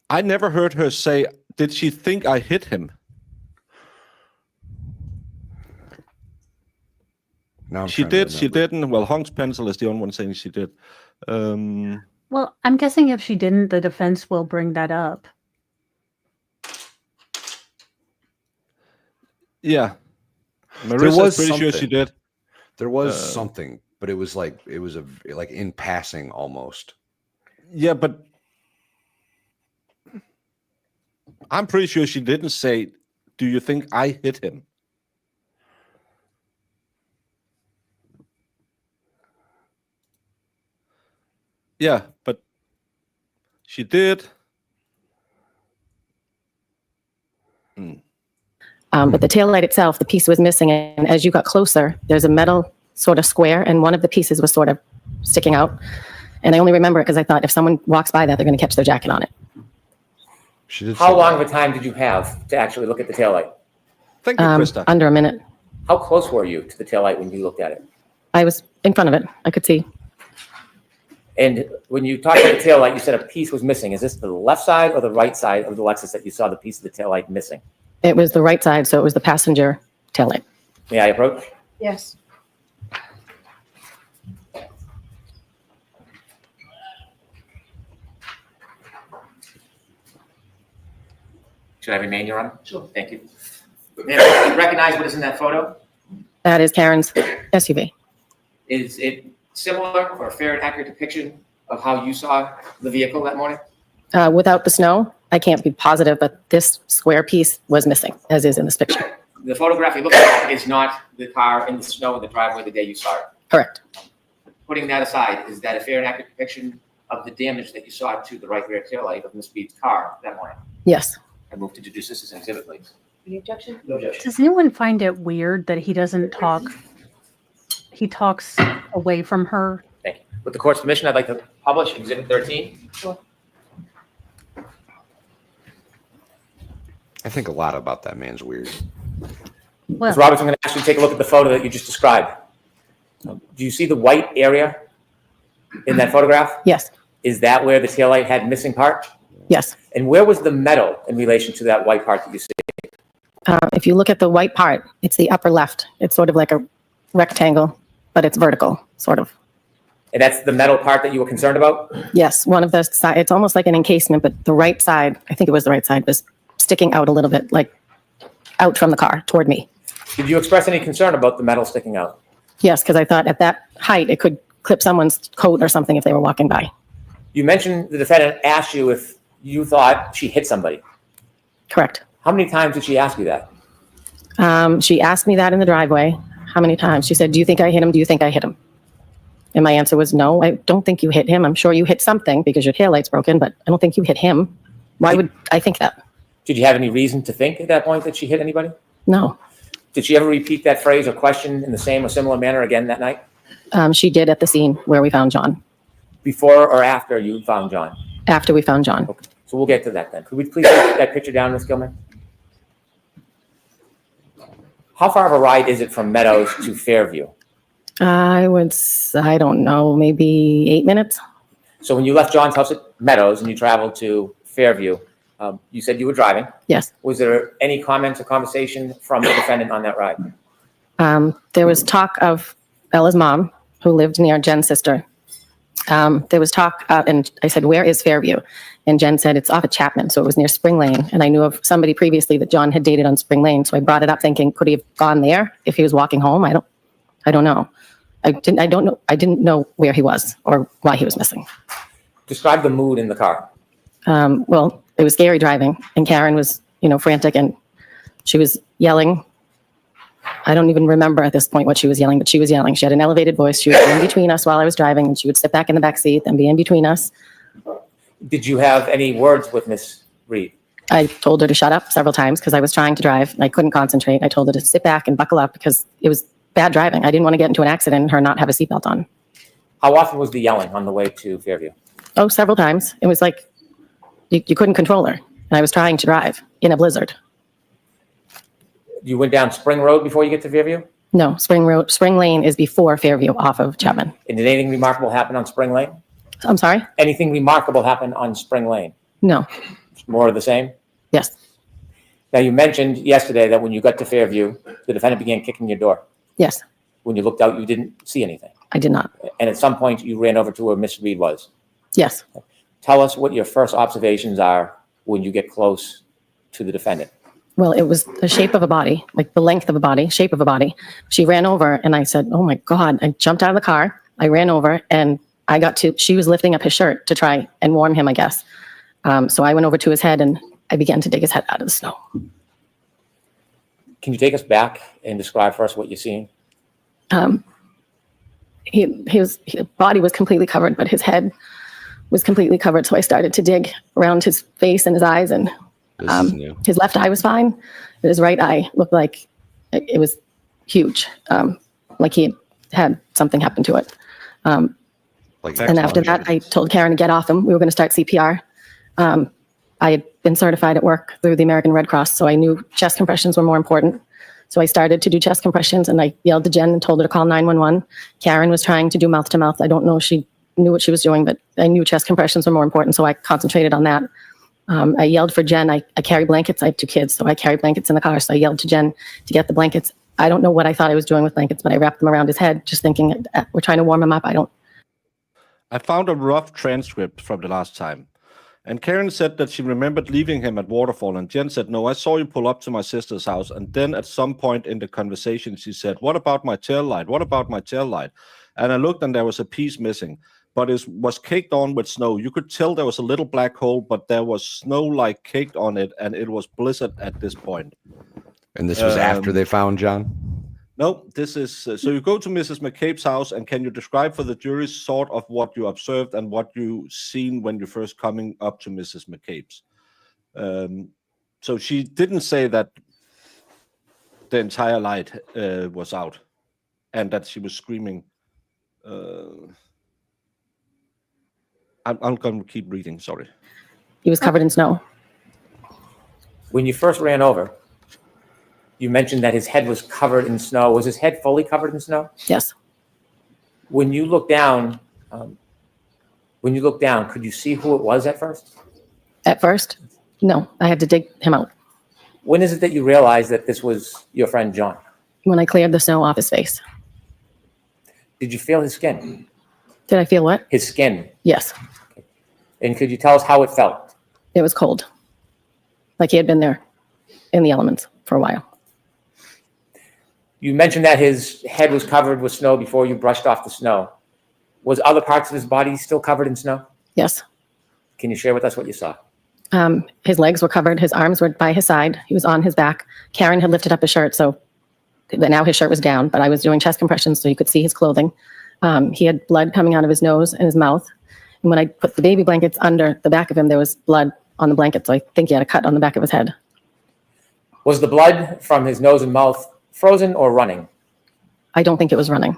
I never heard her say, did she think I hit him? Now I'm She trying to did, she remember. didn't. Well, Hank's pencil is the only one saying she did. Well, I'm guessing if she didn't, the defense will bring that up. Yeah. There Marissa's was pretty sure she something. did. There was something, but it was like in passing almost. Yeah, but I'm pretty sure she didn't say, do you think I hit him? Yeah, but she did. But the taillight itself, the piece was missing. And as you got closer, there's a metal sort of square, and one of the pieces was sort of sticking out. And I only remember it because I thought if someone walks by that, they're going to catch their jacket on it. She did. How say long that. of a time did you have to actually look at the taillight? Thank you, Krista. Under a minute. How close were you to the taillight when you looked at it? I was in front of it. I could see. And when you talked about the taillight, you said a piece was missing. Is this the left side or the right side of the Lexus that you saw the piece of the taillight missing? It was the right side, so it was the passenger taillight. May I approach? Yes. Should I remain, Your Honor? Sure. Thank you. May I recognize what is in that photo? That is Karen's SUV. Is it similar or a fair and accurate depiction of how you saw the vehicle that morning? Without the snow, I can't be positive, but this square piece was missing, as is in this picture. The photograph you looked at is not the car in the snow in the driveway the day you saw it. Correct. Putting that aside, is that a fair and accurate depiction of the damage that you saw to the right rear taillight of Ms. Bede's car that morning? Yes. I move to introduce this as an exhibit, please. Any objection? No objection. Does anyone find it weird that he doesn't talk? He talks away from her. Thank you. With the court's permission, I'd like to publish exhibit 13. Sure. I think a lot about that man's weird. Well, Ms. Roberts, I'm going to ask you to take a look at the photo that you just described. Do you see the white area in that photograph? Yes. Is that where the taillight had missing part? Yes. And where was the metal in relation to that white part that you see? If you look at the white part, it's the upper left. It's sort of like a rectangle, but it's vertical, sort of. And that's the metal part that you were concerned about? Yes, one of the side, it's almost like an encasement, but the right side, I think it was the right side, was sticking out a little bit, like out from the car toward me. Did you express any concern about the metal sticking out? Yes, because I thought at that height, it could clip someone's coat or something if they were walking by. You mentioned the defendant asked you if you thought she hit somebody. Correct. How many times did she ask you that? She asked me that in the driveway. how many times? She said, do you think I hit him? Do you think I hit him? And my answer was, no, I don't think you hit him. I'm sure you hit something because your taillight's broken, but I don't think you hit him. Why would I think that? Did you have any reason to think at that point that she hit anybody? No. Did she ever repeat that phrase or question in the same or similar manner again that night? She did at the scene where we found John. Before or after you found John? After we found John. Okay. So we'll get to that then. Could we please take that picture down, Ms. Gilman? How far of a ride is it from Meadows to Fairview? I don't know, maybe 8 minutes. So when you left John's house at Meadows and you traveled to Fairview, you said you were driving. Yes. Was there any comments or conversation from the defendant on that ride? There was talk of Bella's mom, who lived near Jen's sister. There was talk, and I said, where is Fairview? And Jen said, it's off at Chapman, so it was near Spring Lane. And I knew of somebody previously that John had dated on Spring Lane, so I brought it up thinking, could he have gone there if he was walking home? I don't know. I didn't know where he was or why he was missing. Describe the mood in the car. Well, it was scary driving, and Karen was, frantic, and she was yelling. I don't even remember at this point what she was yelling, but she was yelling. She had an elevated voice. She was in between us while I was driving, and she would sit back in the back seat and be in between us. Did you have any words with Miss Reed? I told her to shut up several times because I was trying to drive and I couldn't concentrate. I told her to sit back and buckle up because it was bad driving. I didn't want to get into an accident and her not have a seatbelt on. How often was the yelling on the way to Fairview? Oh, several times. It was like you couldn't control her. And I was trying to drive in a blizzard. You went down Spring Road before you get to Fairview? No, Spring Lane is before Fairview off of Chapman. And did anything remarkable happen on Spring Lane? I'm sorry? Anything remarkable happen on Spring Lane? No. More of the same? Yes. Now, you mentioned yesterday that when you got to Fairview, the defendant began kicking your door. Yes. When you looked out, you didn't see anything. I did not. And at some point, you ran over to where Miss Reed was. Yes. Tell us what your first observations are when you get close to the defendant. Well, it was the shape of a body, like the length of a body, shape of a body. She ran over and I said, oh my God. I jumped out of the car. I ran over and she was lifting up his shirt to try and warm him, I guess. So I went over to his head and I began to dig his head out of the snow. Can you take us back and describe for us what you're seeing? His body was completely covered, but his head was completely covered. So I started to dig around his face and his eyes, and his left eye was fine, but his right eye looked like it was huge, like he had something happen to it. And after that, I told Karen to get off him. We were going to start CPR. I had been certified at work through the American Red Cross, so I knew chest compressions were more important. So I started to do chest compressions, and I yelled to Jen and told her to call 911. Karen was trying to do mouth to mouth. I don't know if she knew what she was doing, but I knew chest compressions were more important, so I concentrated on that. I yelled for Jen. I carry blankets. I have 2 kids, so I carry blankets in the car. So I yelled to Jen to get the blankets. I don't know what I thought I was doing with blankets, but I wrapped them around his head, just thinking we're trying to warm him up. I found a rough transcript from the last time. And Karen said that she remembered leaving him at Waterfall, and Jen said, no, I saw you pull up to my sister's house. And then at some point in the conversation, she said, what about my tail light? What about my tail light? And I looked and there was a piece missing, but it was caked on with snow. You could tell there was a little black hole, but there was snow like caked on it, and it was blizzard at this point. And this was after they found John? No, this is, so you go to Mrs. McCabe's house, and can you describe for the jury sort of what you observed and what you seen when you first coming up to Mrs. McCabe's? So she didn't say that the entire light was out and that she was screaming. I'm going to keep reading, sorry. He was covered in snow. When you first ran over, you mentioned that his head was covered in snow. Was his head fully covered in snow? Yes. When you look down, could you see who it was at first? At first, no. I had to dig him out. When is it that you realized that this was your friend John? When I cleared the snow off his face. Did you feel his skin? Did I feel what? His skin. Yes. And could you tell us how it felt? It was cold. Like he had been there in the elements for a while. You mentioned that his head was covered with snow before you brushed off the snow. Was other parts of his body still covered in snow? Yes. Can you share with us what you saw? His legs were covered. His arms were by his side. He was on his back. Karen had lifted up his shirt, so Now his shirt was down, but I was doing chest compressions so you could see his clothing. He had blood coming out of his nose and his mouth. And when I put the baby blankets under the back of him, there was blood on the blanket. So I think he had a cut on the back of his head. Was the blood from his nose and mouth frozen or running? I don't think it was running.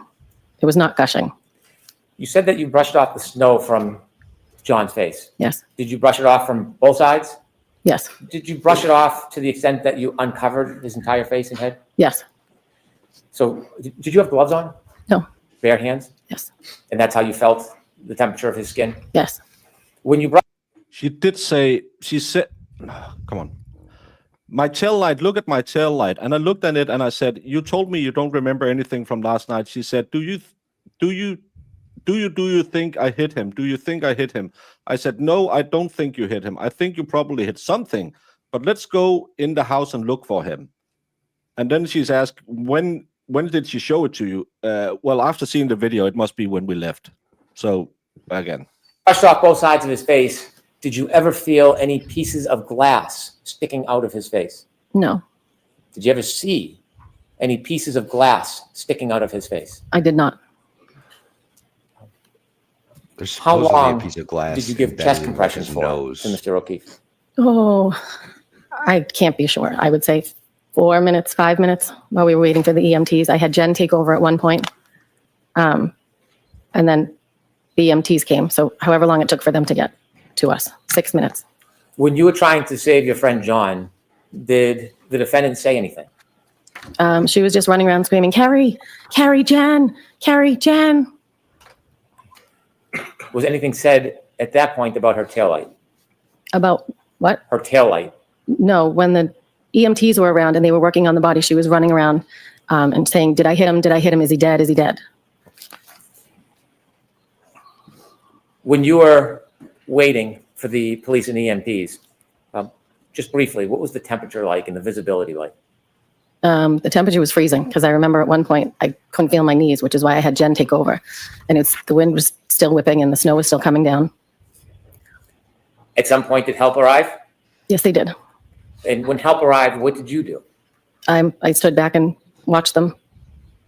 It was not gushing. You said that you brushed off the snow from John's face. Yes. Did you brush it off from both sides? Yes. Did you brush it off to the extent that you uncovered his entire face and head? Yes. So did you have gloves on? No. Bare hands? Yes. And that's how you felt the temperature of his skin? Yes. When you brushed. She said, come on. My tail light, look at my tail light. And I looked at it and I said, you told me you don't remember anything from last night. She said, do you think I hit him? Do you think I hit him? I said, no, I don't think you hit him. I think you probably hit something, but let's go in the house and look for him. And then she's asked, when did she show it to you? Well, after seeing the video, it must be when we left. So again. Brushed off both sides of his face. Did you ever feel any pieces of glass sticking out of his face? No. Did you ever see any pieces of glass sticking out of his face? I did not. There's How supposedly long a piece of glass did you give embedded chest in compressions his for nose. to Mr. O'Keefe? Oh, I can't be sure. I would say 4 minutes, 5 minutes while we were waiting for the EMTs. I had Jen take over at one point. And then the EMTs came. So however long it took for them to get to us, 6 minutes. When you were trying to save your friend John, did the defendant say anything? She was just running around screaming, Carrie, Jen, Carrie, Jen. Was anything said at that point about her taillight? About what? Her taillight. No, when the EMTs were around and they were working on the body, she was running around and saying, did I hit him? Did I hit him? Is he dead? Is he dead? When you were waiting for the police and EMTs, just briefly, what was the temperature like and the visibility like? The temperature was freezing because I remember at one point I couldn't feel my knees, which is why I had Jen take over. And the wind was still whipping and the snow was still coming down. At some point, did help arrive? Yes, they did. And when help arrived, what did you do? I stood back and watched them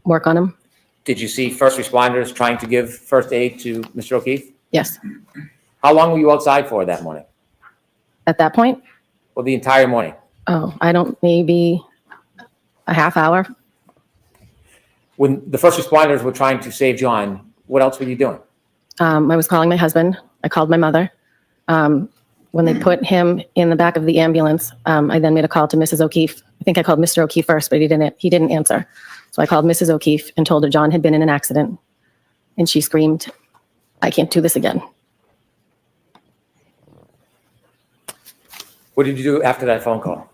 work on him. Did you see first responders trying to give first aid to Mr. O'Keefe? Yes. How long were you outside for that morning? At that point? Well, the entire morning. Oh, maybe a half hour. When the first responders were trying to save John, what else were you doing? I was calling my husband. I called my mother. When they put him in the back of the ambulance, I then made a call to Mrs. O'Keefe. I think I called Mr. O'Keefe first, but he didn't answer. So I called Mrs. O'Keefe and told her John had been in an accident. And she screamed, I can't do this again. What did you do after that phone call?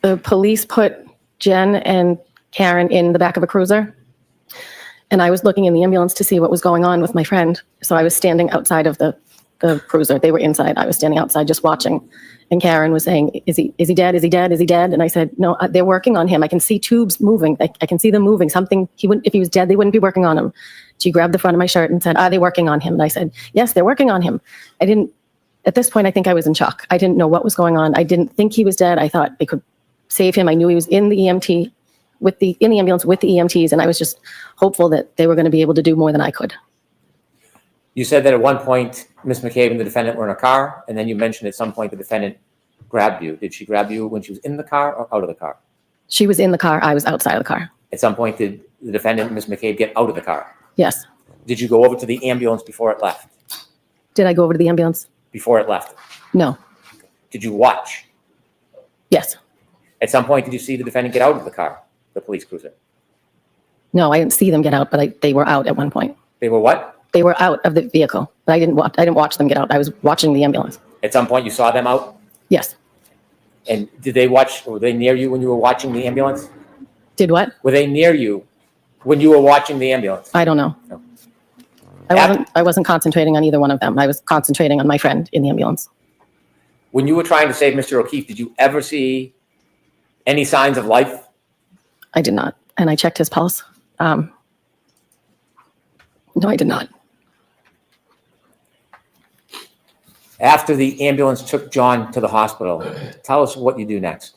The police put Jen and Karen in the back of a cruiser. And I was looking in the ambulance to see what was going on with my friend. So I was standing outside of the cruiser. They were inside. I was standing outside just watching. And Karen was saying, is he dead? Is he dead? Is he dead? And I said, no, they're working on him. I can see tubes moving. I can see them moving. If he was dead, they wouldn't be working on him. She grabbed the front of my shirt and said, are they working on him? And I said, yes, they're working on him. At this point, I think I was in shock. I didn't know what was going on. I didn't think he was dead. I thought they could save him. I knew he was in the ambulance with the EMTs. And I was just hopeful that they were going to be able to do more than I could. You said that at one point, Ms. McCabe and the defendant were in a car, and then you mentioned at some point the defendant grabbed you. Did she grab you when she was in the car or out of the car? She was in the car. I was outside of the car. At some point, did the defendant, Ms. McCabe, get out of the car? Yes. Did you go over to the ambulance before it left? Did I go over to the ambulance? Before it left? No. Did you watch? Yes. At some point, did you see the defendant get out of the car, the police cruiser? No, I didn't see them get out, but they were out at one point. They were what? They were out of the vehicle, but I didn't watch them get out. I was watching the ambulance. At some point, you saw them out? Yes. And were they near you when you were watching the ambulance? Did what? Were they near you when you were watching the ambulance? I don't know. No. I wasn't concentrating on either one of them. I was concentrating on my friend in the ambulance. When you were trying to save Mr. O'Keefe, did you ever see any signs of life? I did not. And I checked his pulse. No, I did not. After the ambulance took John to the hospital, tell us what you do next.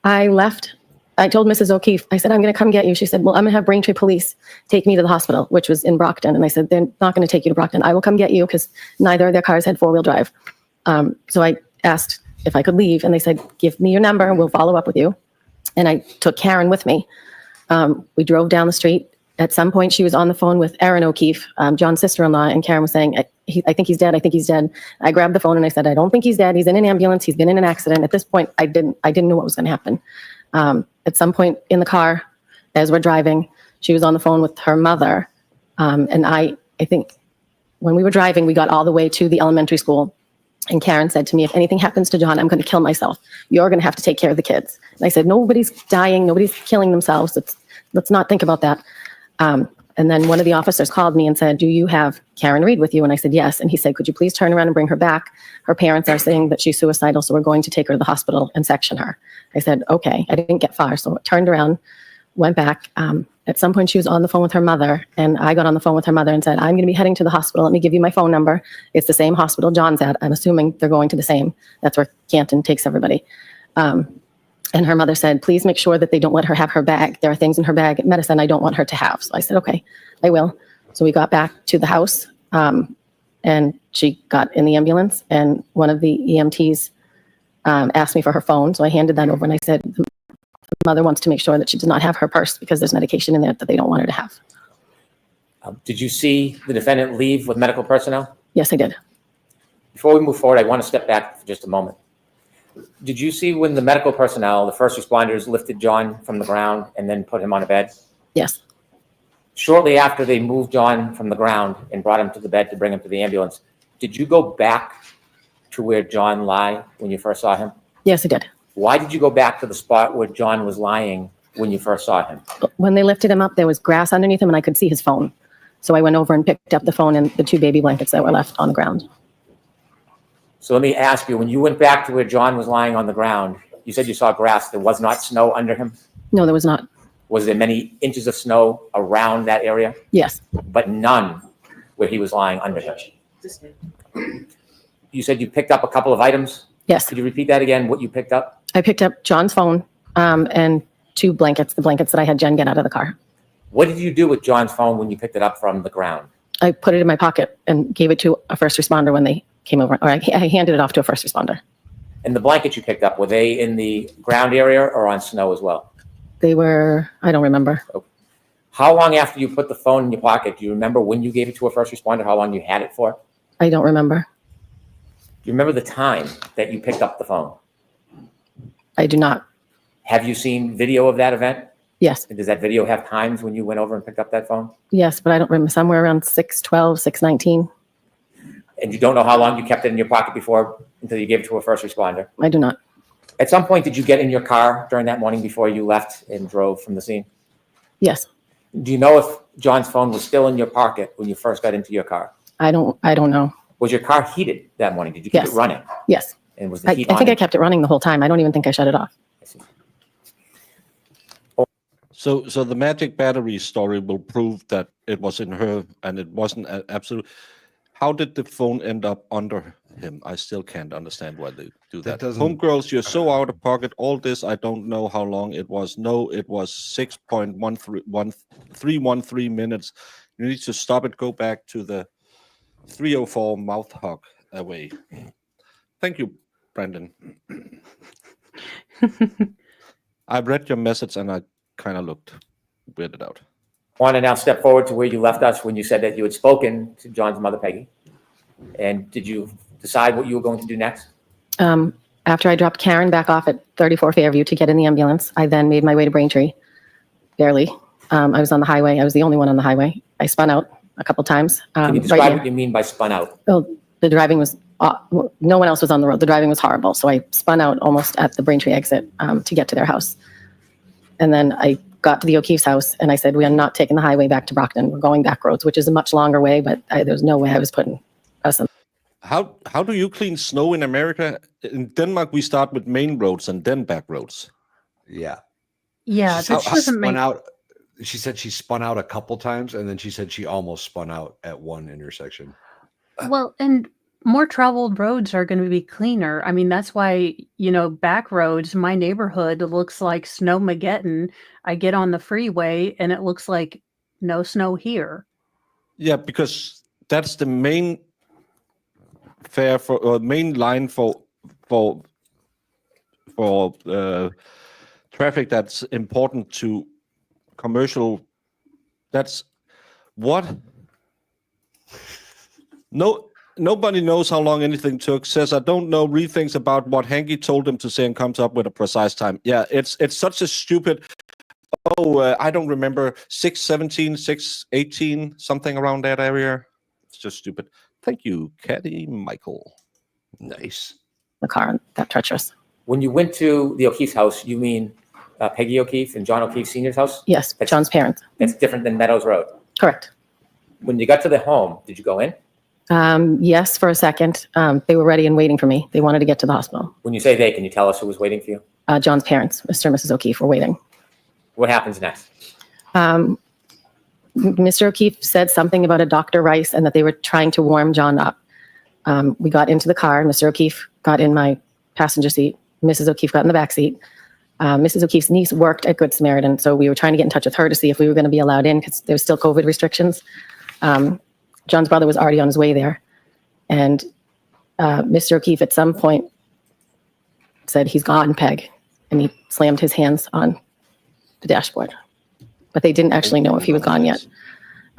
I left. I told Mrs. O'Keefe, I said, I'm going to come get you. She said, well, I'm going to have Braintree police take me to the hospital, which was in Brockton. And I said, they're not going to take you to Brockton. I will come get you because neither of their cars had four-wheel drive. So I asked if I could leave, and they said, give me your number and we'll follow up with you. And I took Karen with me. We drove down the street. At some point, she was on the phone with Erin O'Keefe, John's sister-in-law, and Karen was saying, I think he's dead. I think he's dead. I grabbed the phone and I said, I don't think he's dead. He's in an ambulance. He's been in an accident. At this point, I didn't know what was going to happen. At some point in the car, as we're driving, she was on the phone with her mother. And I think when we were driving, we got all the way to the elementary school. And Karen said to me, if anything happens to John, I'm going to kill myself. You're going to have to take care of the kids. And I said, nobody's dying. Nobody's killing themselves. Let's not think about that. And then one of the officers called me and said, do you have Karen Reed with you? And I said, yes. And he said, could you please turn around and bring her back? Her parents are saying that she's suicidal, so we're going to take her to the hospital and section her. I said, okay. I didn't get far, so I turned around, went back. At some point, she was on the phone with her mother, and I got on the phone with her mother and said, I'm going to be heading to the hospital. Let me give you my phone number. It's the same hospital John's at. I'm assuming they're going to the same. That's where Canton takes everybody. And her mother said, please make sure that they don't let her have her bag. There are things in her bag, medicine I don't want her to have. So I said, okay, I will. So we got back to the house, and she got in the ambulance, and one of the EMTs asked me for her phone. So I handed that over, and I said, the mother wants to make sure that she does not have her purse because there's medication in there that they don't want her to have. Did you see the defendant leave with medical personnel? Yes, I did. Before we move forward, I want to step back for just a moment. Did you see when the medical personnel, the first responders, lifted John from the ground and then put him on a bed? Yes. Shortly after they moved John from the ground and brought him to the bed to bring him to the ambulance, did you go back to where John lay when you first saw him? Yes, I did. Why did you go back to the spot where John was lying when you first saw him? When they lifted him up, there was grass underneath him, and I could see his phone. So I went over and picked up the phone and the 2 baby blankets that were left on the ground. So let me ask you, when you went back to where John was lying on the ground, you said you saw grass. There was not snow under him? No, there was not. Was there many inches of snow around that area? Yes. But none where he was lying under him? You said you picked up a couple of items? Yes. Could you repeat that again, what you picked up? I picked up John's phone and 2 blankets, the blankets that I had Jen get out of the car. What did you do with John's phone when you picked it up from the ground? I put it in my pocket and gave it to a first responder when they came over, or I handed it off to a first responder. And the blankets you picked up, were they in the ground area or on snow as well? They were, I don't remember. Okay. How long after you put the phone in your pocket, do you remember when you gave it to a first responder, how long you had it for? I don't remember. Do you remember the time that you picked up the phone? I do not. Have you seen video of that event? Yes. Does that video have times when you went over and picked up that phone? Yes, but I don't remember. Somewhere around 6:12, 6:19. And you don't know how long you kept it in your pocket before until you gave it to a first responder? I do not. At some point, did you get in your car during that morning before you left and drove from the scene? Yes. Do you know if John's phone was still in your pocket when you first got into your car? I don't know. Was your car heated that morning? Did you keep Yes. it running? Yes. And was the heat I on think it? I kept it running the whole time. I don't even think I shut it off. So the magic battery story will prove that it was in her and it wasn't absolute. How did the phone end up under him? I still can't understand why they do that. Homegirls, you're so out of pocket. All this, I don't know how long it was. No, it was 6.313 minutes. You need to stop it. Go back to the 304 mouth hug away. Thank you, Brendan. I read your message and I kind of looked weirded out. I want to now step forward to where you left us when you said that you had spoken to John's mother, Peggy. And did you decide what you were going to do next? After I dropped Karen back off at 34 Fairview to get in the ambulance, I then made my way to Braintree. Barely. I was on the highway. I was the only one on the highway. I spun out a couple times. Can you describe what you mean by spun out? Well, the driving was, no one else was on the road. The driving was horrible. So I spun out almost at the Braintree exit to get to their house. And then I got to the O'Keefe's house and I said, we are not taking the highway back to Brockton. We're going back roads, which is a much longer way, but there was no way I was putting us in. How do you clean snow in America? In Denmark, we start with main roads and then back roads. Yeah. Yeah, She that said she doesn't make spun out. She said she spun out a couple times, and then she said she almost spun out at one intersection. well, and more traveled roads are going to be cleaner. I mean, that's why, back roads, my neighborhood looks like Snowmageddon. I get on the freeway and it looks like no snow here. Yeah, because that's the main main line for traffic that's important to commercial. That's what. Nobody knows how long anything took. Says, I don't know, rethinks about what Hanky told him to say and comes up with a precise time. Yeah, it's such a stupid, I don't remember, 6:17, 6:18, something around that area. It's just stupid. Thank you, Caddy Michael. Nice. The car, that treacherous. When you went to the O'Keefe's house, you mean Peggy O'Keefe and John O'Keefe Sr.'s house? Yes, John's parents. That's different than Meadows Road. Correct. When you got to the home, did you go in? Yes, for a second. They were ready and waiting for me. They wanted to get to the hospital. When you say they, can you tell us who was waiting for you? John's parents, Mr. and Mrs. O'Keefe, were waiting. What happens next? Mr. O'Keefe said something about a Dr. Rice and that they were trying to warm John up. We got into the car. Mr. O'Keefe got in my passenger seat. Mrs. O'Keefe got in the back seat. Mrs. O'Keefe's niece worked at Good Samaritan, so we were trying to get in touch with her to see if we were going to be allowed in because there was still COVID restrictions. John's brother was already on his way there. And Mr. O'Keefe at some point said, he's gone, Peg. And he slammed his hands on the dashboard. But they didn't actually know if he was gone yet.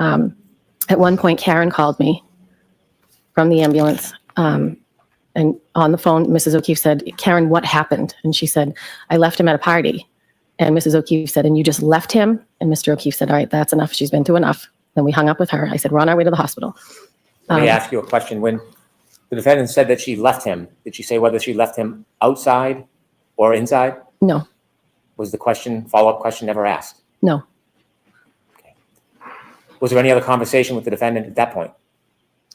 At one point, Karen called me from the ambulance. And on the phone, Mrs. O'Keefe said, Karen, what happened? And she said, I left him at a party. And Mrs. O'Keefe said, and you just left him? And Mr. O'Keefe said, all right, that's enough. She's been through enough. Then we hung up with her. I said, we're on our way to the hospital. Let me ask you a question. When the defendant said that she left him, did she say whether she left him outside or inside? No. Was the follow-up question never asked? No. Okay. Was there any other conversation with the defendant at that point?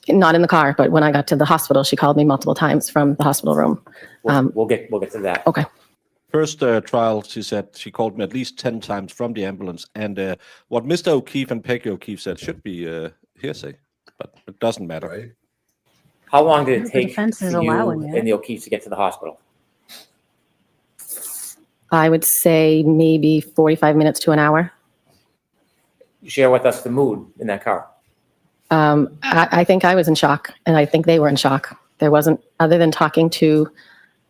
Not in the car, but when I got to the hospital, she called me multiple times from the hospital room. We'll get to that. Okay. First trial, she said she called me at least 10 times from the ambulance. And what Mr. O'Keefe and Peggy O'Keefe said should be hearsay, but it doesn't matter. Right. How long did it The take defense for is you allowing it. and the O'Keefes to get to the hospital? I would say maybe 45 minutes to an hour. Share with us the mood in that car. I think I was in shock, and I think they were in shock. There wasn't, other than talking to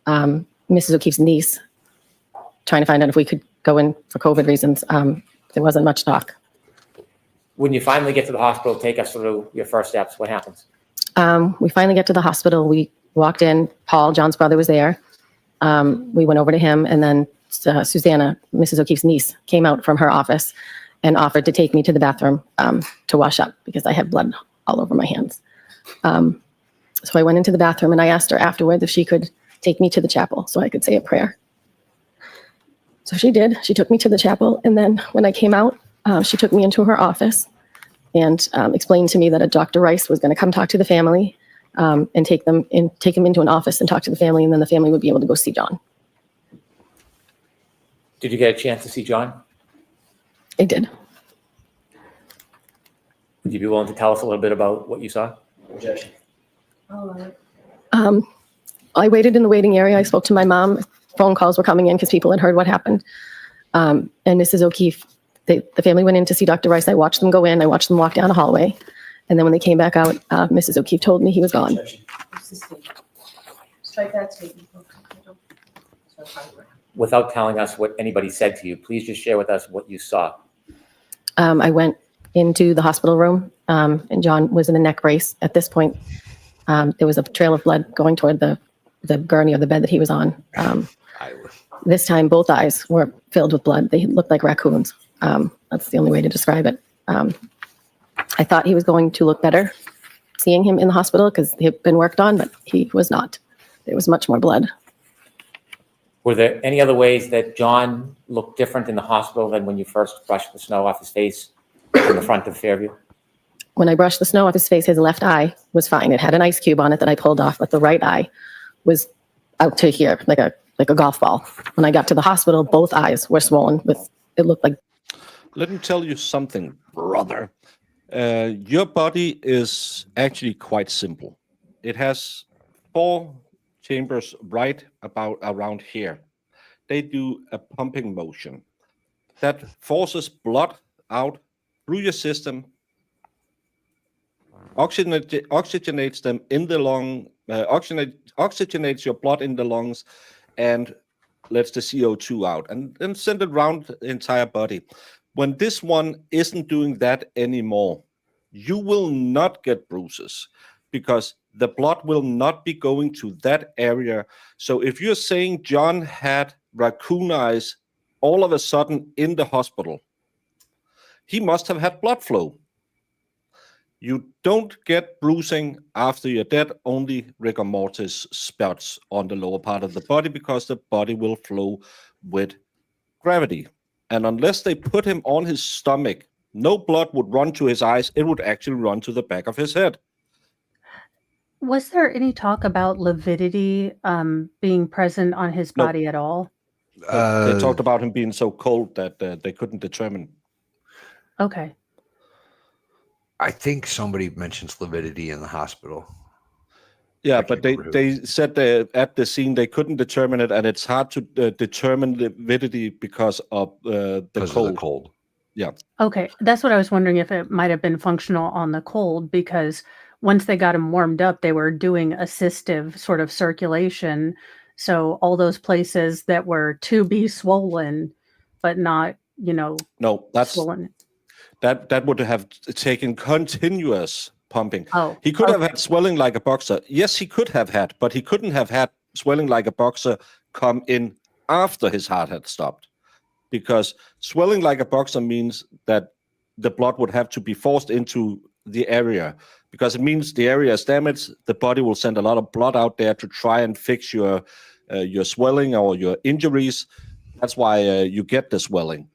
Mrs. O'Keefe's niece, trying to find out if we could go in for COVID reasons, there wasn't much talk. When you finally get to the hospital, take us through your first steps. What happens? We finally get to the hospital. We walked in. Paul, John's brother, was there. We went over to him, and then Susanna, Mrs. O'Keefe's niece, came out from her office and offered to take me to the bathroom to wash up because I had blood all over my hands. So I went into the bathroom and I asked her afterward if she could take me to the chapel so I could say a prayer. So she did. She took me to the chapel. And then when I came out, she took me into her office and explained to me that a Dr. Rice was going to come talk to the family and take them into an office and talk to the family. And then the family would be able to go see John. Did you get a chance to see John? I did. Would you be willing to tell us a little bit about what you saw? I waited in the waiting area. I spoke to my mom. Phone calls were coming in because people had heard what happened. And Mrs. O'Keefe, the family went in to see Dr. Rice. I watched them go in. I watched them walk down a hallway. And then when they came back out, Mrs. O'Keefe told me he was gone. Strike that statement. Without telling us what anybody said to you, please just share with us what you saw. I went into the hospital room, and John was in a neck brace. At this point, there was a trail of blood going toward the gurney or the bed that he was on. This time, both eyes were filled with blood. They looked like raccoons. That's the only way to describe it. I thought he was going to look better seeing him in the hospital because he had been worked on, but he was not. There was much more blood. Were there any other ways that John looked different in the hospital than when you first brushed the snow off his face in the front of Fairview? When I brushed the snow off his face, his left eye was fine. It had an ice cube on it that I pulled off, but the right eye was out to here, like a golf ball. When I got to the hospital, both eyes were swollen it looked like. Let me tell you something, brother. Your body is actually quite simple. it has 4 chambers right about around here. They do a pumping motion that forces blood out through your system, oxygenates them in the lung, oxygenates your blood in the lungs, and lets the CO2 out, and then send it around the entire body. When this one isn't doing that anymore, you will not get bruises because the blood will not be going to that area. So if you're saying John had raccoon eyes all of a sudden in the hospital, he must have had blood flow. You don't get bruising after you're dead, only rigor mortis spots on the lower part of the body because the body will flow with gravity. And unless they put him on his stomach, no blood would run to his eyes. It would actually run to the back of his head. Was there any talk about lividity being present on his No. body at all? They talked about him being so cold that they couldn't determine. Okay. I think somebody mentions lividity in the hospital. Yeah, I but can't remember who. they said at the scene they couldn't determine it, and it's hard to determine lividity because of the cold. Yeah. Okay, that's what I was wondering, if it might have been functional on the cold, because once they got him warmed up, they were doing assistive sort of circulation. So all those places that were to be swollen, but not, No, that's swollen. that would have taken continuous pumping. Oh, He could have had swelling like a boxer. Yes, he could have had, but he couldn't have had swelling like a boxer come in after his heart had stopped. Because swelling like a boxer means that the blood would have to be forced into the area, because it means the area is damaged. The body will send a lot of blood out there to try and fix your swelling or your injuries. That's why you get the swelling.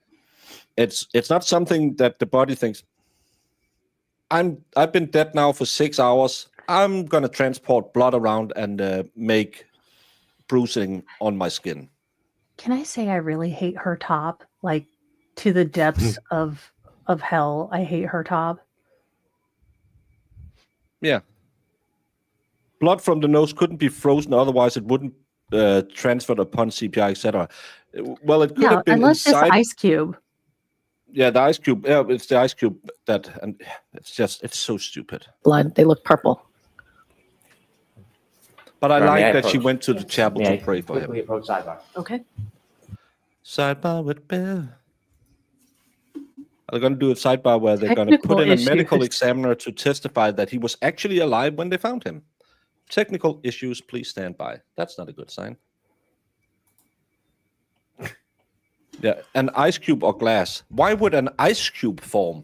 It's not something that the body thinks, I've been dead now for 6 hours. I'm gonna transport blood around and make bruising on my skin. Can I say I really hate her top? Like, to the depths of hell, I hate her top. Yeah. Blood from the nose couldn't be frozen, otherwise it wouldn't transfer upon CPI, etc. Well, it could have been unless inside. this ice cube. Yeah, the ice cube. Yeah, it's the ice cube and it's so stupid. Blood, they look purple. But I Right, may like I that she approach? went to the chapel May I to pray for quickly him. approach sidebar? Okay. Sidebar with Bill. They're going to do a sidebar where they're going to put Technical in a medical issues. examiner to testify that he was actually alive when they found him. Technical issues, please stand by. That's not a good sign. Yeah, an ice cube or glass. Why would an ice cube form?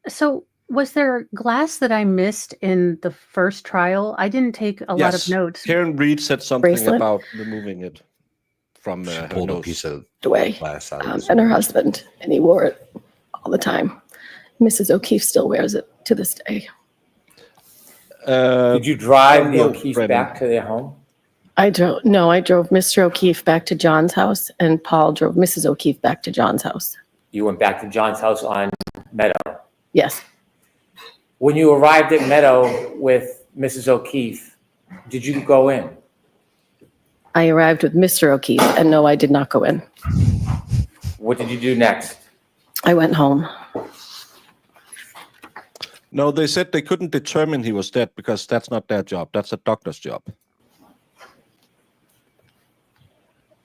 So, was there glass that I missed in the first trial? I didn't take a lot of notes. Karen Reed said something Bracelet? about removing it from She her pulled a nose. piece of Away. glass out of his And her nose. husband, and he wore it all the time. Mrs. O'Keefe still wears it to this day. Did you drive the no, O'Keefe Brennan. back to their home? I drove Mr. O'Keefe back to John's house, and Paul drove Mrs. O'Keefe back to John's house. You went back to John's house on Meadow. Yes, When you arrived at Meadow with Mrs. O'Keefe, did you go in? I arrived with Mr. O'Keefe, and no, I did not go in. What did you do next? I went home. No, they said they couldn't determine he was dead because that's not their job. That's a doctor's job.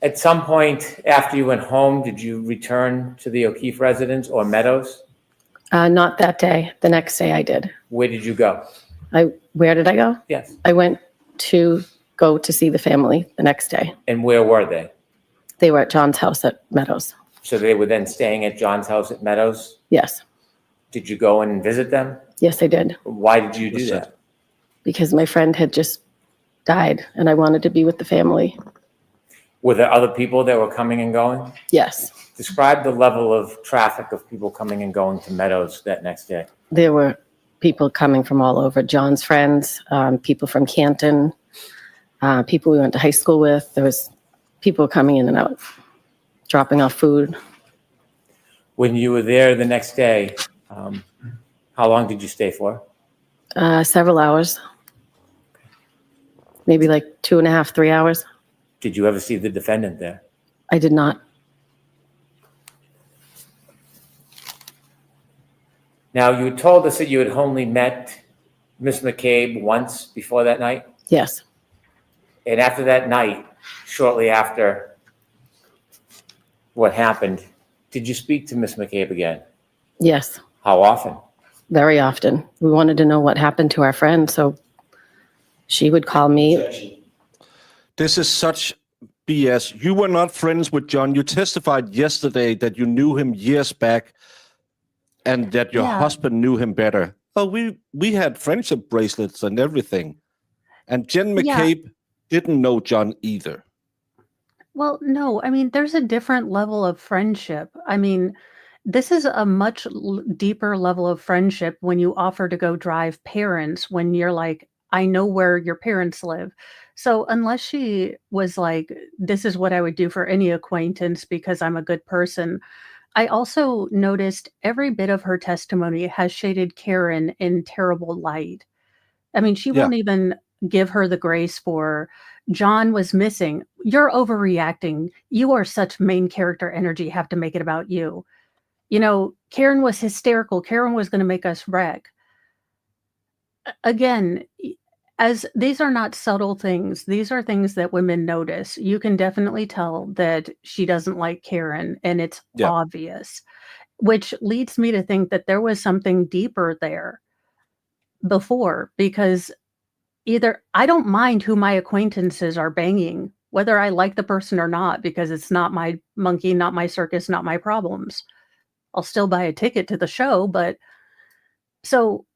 At some point after you went home, did you return to the O'Keefe residence or Meadows? Not that day. The next day I did. Where did you go? Where did I go? Yes. I went to go to see the family the next day. And where were they? They were at John's house at Meadows. So they were then staying at John's house at Meadows? Yes. Did you go in and visit them? Yes, I did. Why did you do that? Because my friend had just died and I wanted to be with the family. Were there other people that were coming and going? Yes. Describe the level of traffic of people coming and going to Meadows that next day. There were people coming from all over. John's friends, people from Canton, people we went to high school with. There was people coming in and out, dropping off food. When you were there the next day, how long did you stay for? Several hours. maybe like 2.5, 3 hours. Did you ever see the defendant there? I did not. Now, you told us that you had only met Miss McCabe once before that night? Yes. And after that night, shortly after what happened, did you speak to Miss McCabe again? Yes. How often? Very often. We wanted to know what happened to our friend, so she would call me. This is such BS. You were not friends with John. You testified yesterday that you knew him years back and that your husband knew him better. Oh, we had friendship bracelets and everything. And Jen McCabe didn't know John either. Well, no, I mean, there's a different level of friendship. I mean, this is a much deeper level of friendship when you offer to go drive parents, when you're like, I know where your parents live. So unless she was like, this is what I would do for any acquaintance because I'm a good person. I also noticed every bit of her testimony has shaded Karen in terrible light. I mean, she won't even give her the grace for John was missing. You're overreacting. You are such main character energy. Have to make it about you. You know, Karen was hysterical. Karen was going to make us wreck. Again, as these are not subtle things. These are things that women notice. You can definitely tell that she doesn't like Karen, and it's obvious, which leads me to think that there was something deeper there before, because either I don't mind who my acquaintances are banging, whether I like the person or not, because it's not my monkey, not my circus, not my problems. I'll still buy a ticket to the show, but so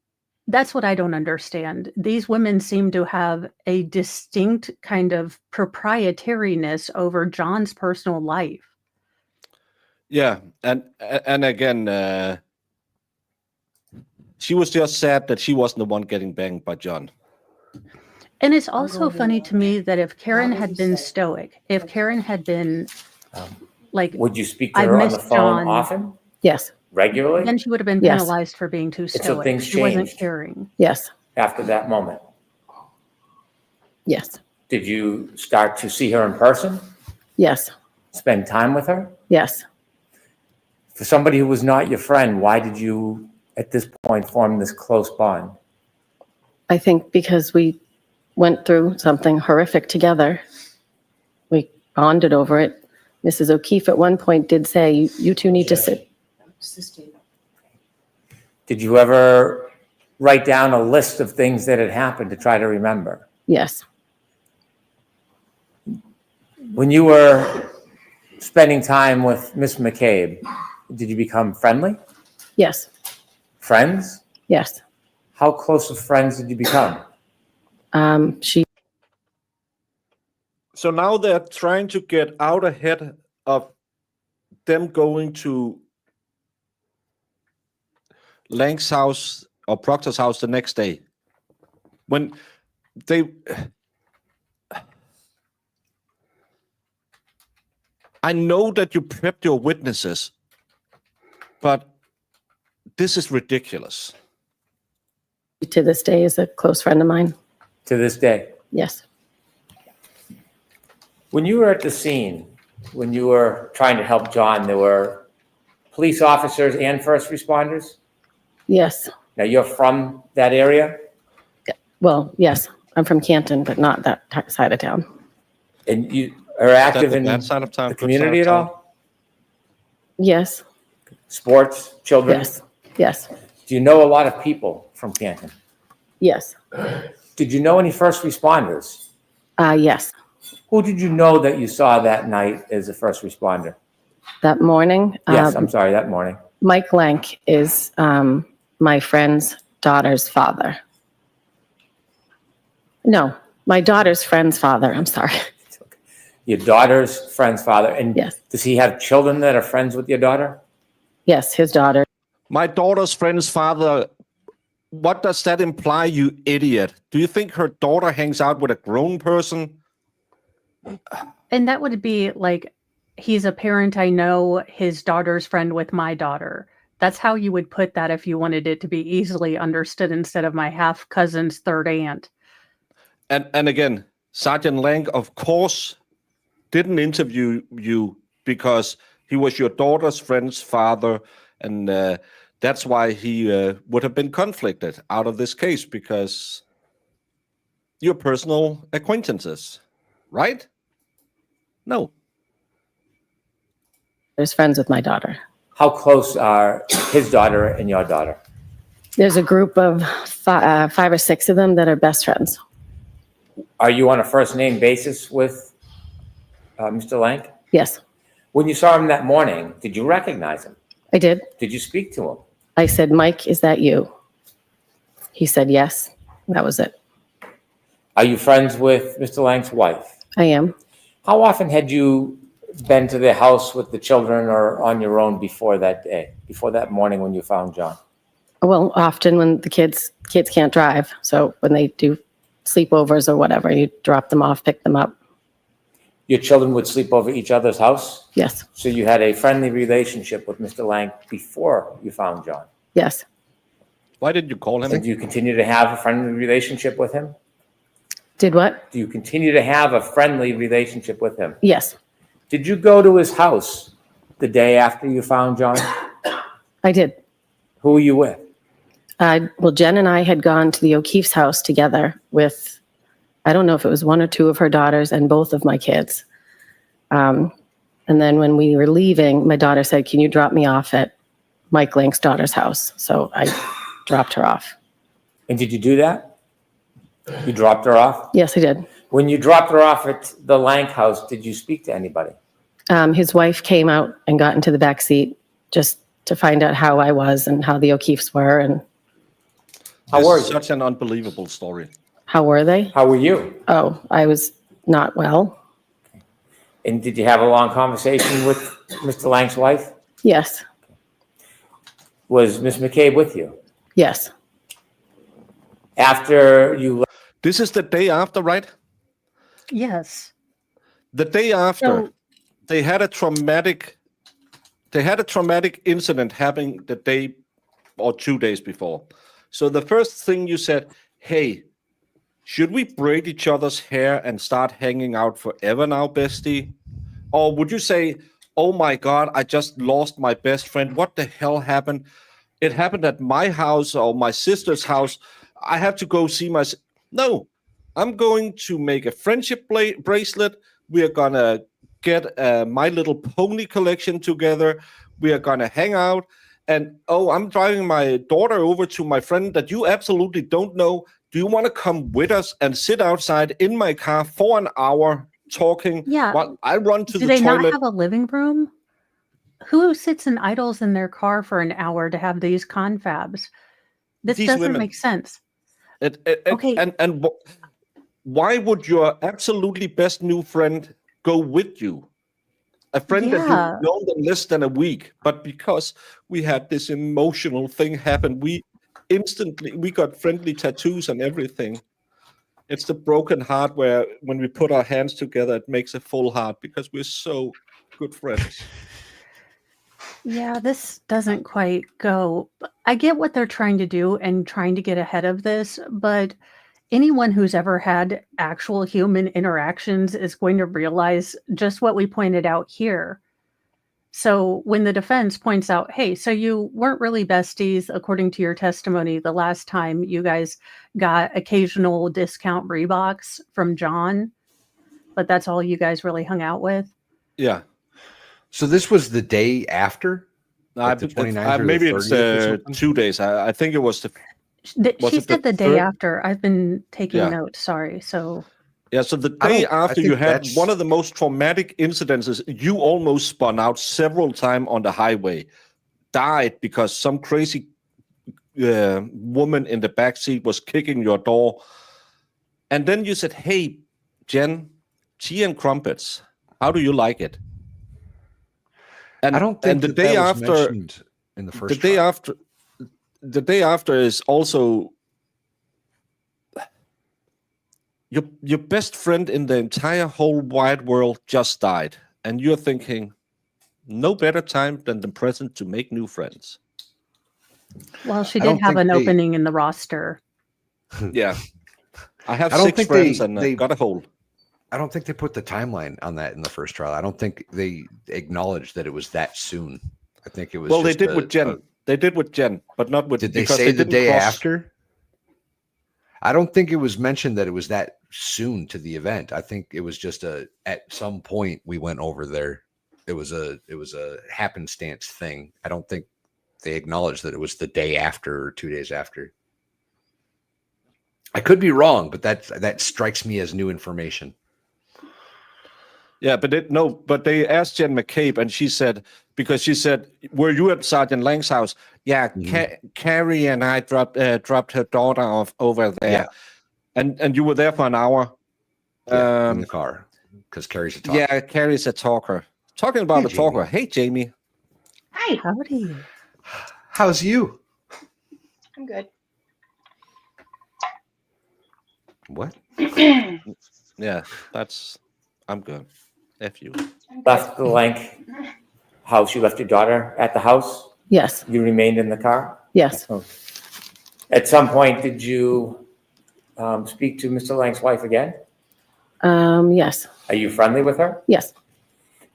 that's what I don't understand. These women seem to have a distinct kind of proprietariness over John's personal life. Yeah, and again, she was just sad that she wasn't the one getting banged by John. And it's also funny to me that if Karen had been stoic, if Karen had been like, would you speak to her on the phone often? Yes. Regularly? Then she would have been penalized for being too stoic. So things she wasn't changed. caring. Yes. After that moment? Yes. Did you start to see her in person? Yes. Spend time with her? Yes. For somebody who was not your friend, why did you, at this point, form this close bond? I think because we went through something horrific together. We bonded over it. Mrs. O'Keefe at one point did say, you two need to sit. Did you ever write down a list of things that had happened to try to remember? Yes. When you were spending time with Miss McCabe, did you become friendly? Yes. Friends? Yes. How close of friends did you become? So now they're trying to get out ahead of them going to Lang's house or Proctor's house the next day. When they... I know that you prepped your witnesses, but this is ridiculous. To this day is a close friend of mine. To this day? Yes. When you were at the scene, when you were trying to help John, there were police officers and first responders? Yes. Now, you're from that area? Well, yes. I'm from Canton, but not that side of town. And you are active in that side of town, the community at all? Yes. Sports, children? Yes. Yes. Do you know a lot of people from Canton? Yes. Did you know any first responders? Yes. Who did you know that you saw that night as a first responder? That morning? Yes, I'm sorry, that morning. Mike Lank is my friend's daughter's father. No, my daughter's friend's father. I'm sorry. Your daughter's friend's father. And yes. Does he have children that are friends with your daughter? Yes, his daughter. My daughter's friend's father. What does that imply, you idiot? Do you think her daughter hangs out with a grown person? And that would be like, he's a parent I know, his daughter's friend with my daughter. That's how you would put that if you wanted it to be easily understood instead of my half cousin's third aunt. And again, Sergeant Lang, of course, didn't interview you because he was your daughter's friend's father, and that's why he would have been conflicted out of this case, because you're personal acquaintances, right? No. There's friends with my daughter. How close are his daughter and your daughter? There's a group of 5 or 6 of them that are best friends. Are you on a first name basis with Mr. Lang? Yes, When you saw him that morning, did you recognize him? I did. Did you speak to him? I said, Mike, is that you? He said, yes. That was it. Are you friends with Mr. Lang's wife? I am. How often had you been to their house with the children or on your own before that day, before that morning when you found John? Well, often when the kids can't drive. So when they do sleepovers or whatever, you drop them off, pick them up. Your children would sleep over each other's house? Yes. So you had a friendly relationship with Mr. Lang before you found John? Yes. Why did you call him? And do you continue to have a friendly relationship with him? Did what? Do you continue to have a friendly relationship with him? Yes, Did you go to his house the day after you found John? I did. Who were you with? Well, Jen and I had gone to the O'Keefe's house together with, I don't know if it was 1 or 2 of her daughters and both of my kids. And then when we were leaving, my daughter said, can you drop me off at Mike Lang's daughter's house? So I dropped her off. And did you do that? You dropped her off? Yes, I did. When you dropped her off at the Lang house, did you speak to anybody? His wife came out and got into the back seat just to find out how I was and how the O'Keefes were and How were you? Such an unbelievable story. how were they? How were you? Oh, I was not well. And did you have a long conversation with Mr. Lang's wife? Yes, Was Miss McCabe with you? yes, After you This is the day after, right? Yes. The day after, So- they had a traumatic incident happening the day or 2 days before. So the first thing you said, hey, should we braid each other's hair and start hanging out forever now, bestie? Or would you say, oh my God, I just lost my best friend. What the hell happened? It happened at my house or my sister's house. I have to go see my... No, I'm going to make a friendship bracelet. We are going to get a My Little Pony collection together. We are going to hang out. And, oh, I'm driving my daughter over to my friend that you absolutely don't know. Do you want to come with us and sit outside in my car for an hour talking Yeah. while I run to Do the they toilet? not have a living room? Who sits and idles in their car for an hour to have these confabs? This These doesn't women. make sense. Okay. And why would your absolutely best new friend go with you? A friend that Yeah. you've known them less than a week, but because we had this emotional thing happen, we got friendly tattoos and everything. It's the broken heart where when we put our hands together, it makes a full heart because we're so good friends. Yeah, this doesn't quite go. I get what they're trying to do and trying to get ahead of this, but anyone who's ever had actual human interactions is going to realize just what we pointed out here. So when the defense points out, hey, so you weren't really besties, according to your testimony, the last time you guys got occasional discount Reeboks from John, but that's all you guys really hung out with? Yeah. So this was the day after? Like the It's- 29th or maybe the it's 30th or something? 2 days. I think it was the Was She it the said the day third? after. I've been taking Yeah. notes, sorry. So Yeah, so the I day don't- I after you think had that's- one of the most traumatic incidences, you almost spun out several times on the highway, died because some crazy woman in the back seat was kicking your door. And then you said, hey, Jen, tea and crumpets, how do you like it? And, I don't think and the that day that was after, mentioned in the first the day after is also your best friend in the entire whole wide world just died, and you're thinking, no better time than the present to make new friends. well, she I did don't have think an they- opening in the roster. Yeah, I have I don't 6 think friends they- and they- got a hole. I don't think they put the timeline on that in the first trial. I don't think they acknowledged that it was that soon. I think it was. Well, they just did with Jen. They did with Jen, but not with. Did they because say the didn't day cross- after? I don't think it was mentioned that it was that soon to the event. I think it was just at some point we went over there. It was a happenstance thing. I don't think they acknowledged that it was the day after or 2 days after. I could be wrong, but that strikes me as new information. Yeah, but they asked Jen McCabe, and she said, because she said, "Were you at Sergeant Lang's house?" Yeah, Carrie and I dropped her daughter off over there, and you were there for an hour. In the car, because Carrie's a talker. Yeah, Carrie's a talker. Talking about a talker. Hey, Jamie. Hi, howdy. How's you? I'm good. What? Yeah, I'm good. F you. Left the Lank house. You left your daughter at the house. Yes. You remained in the car. Yes. Oh. At some point, did you speak to Mr. Lang's wife again? Yes. Are you friendly with her? Yes.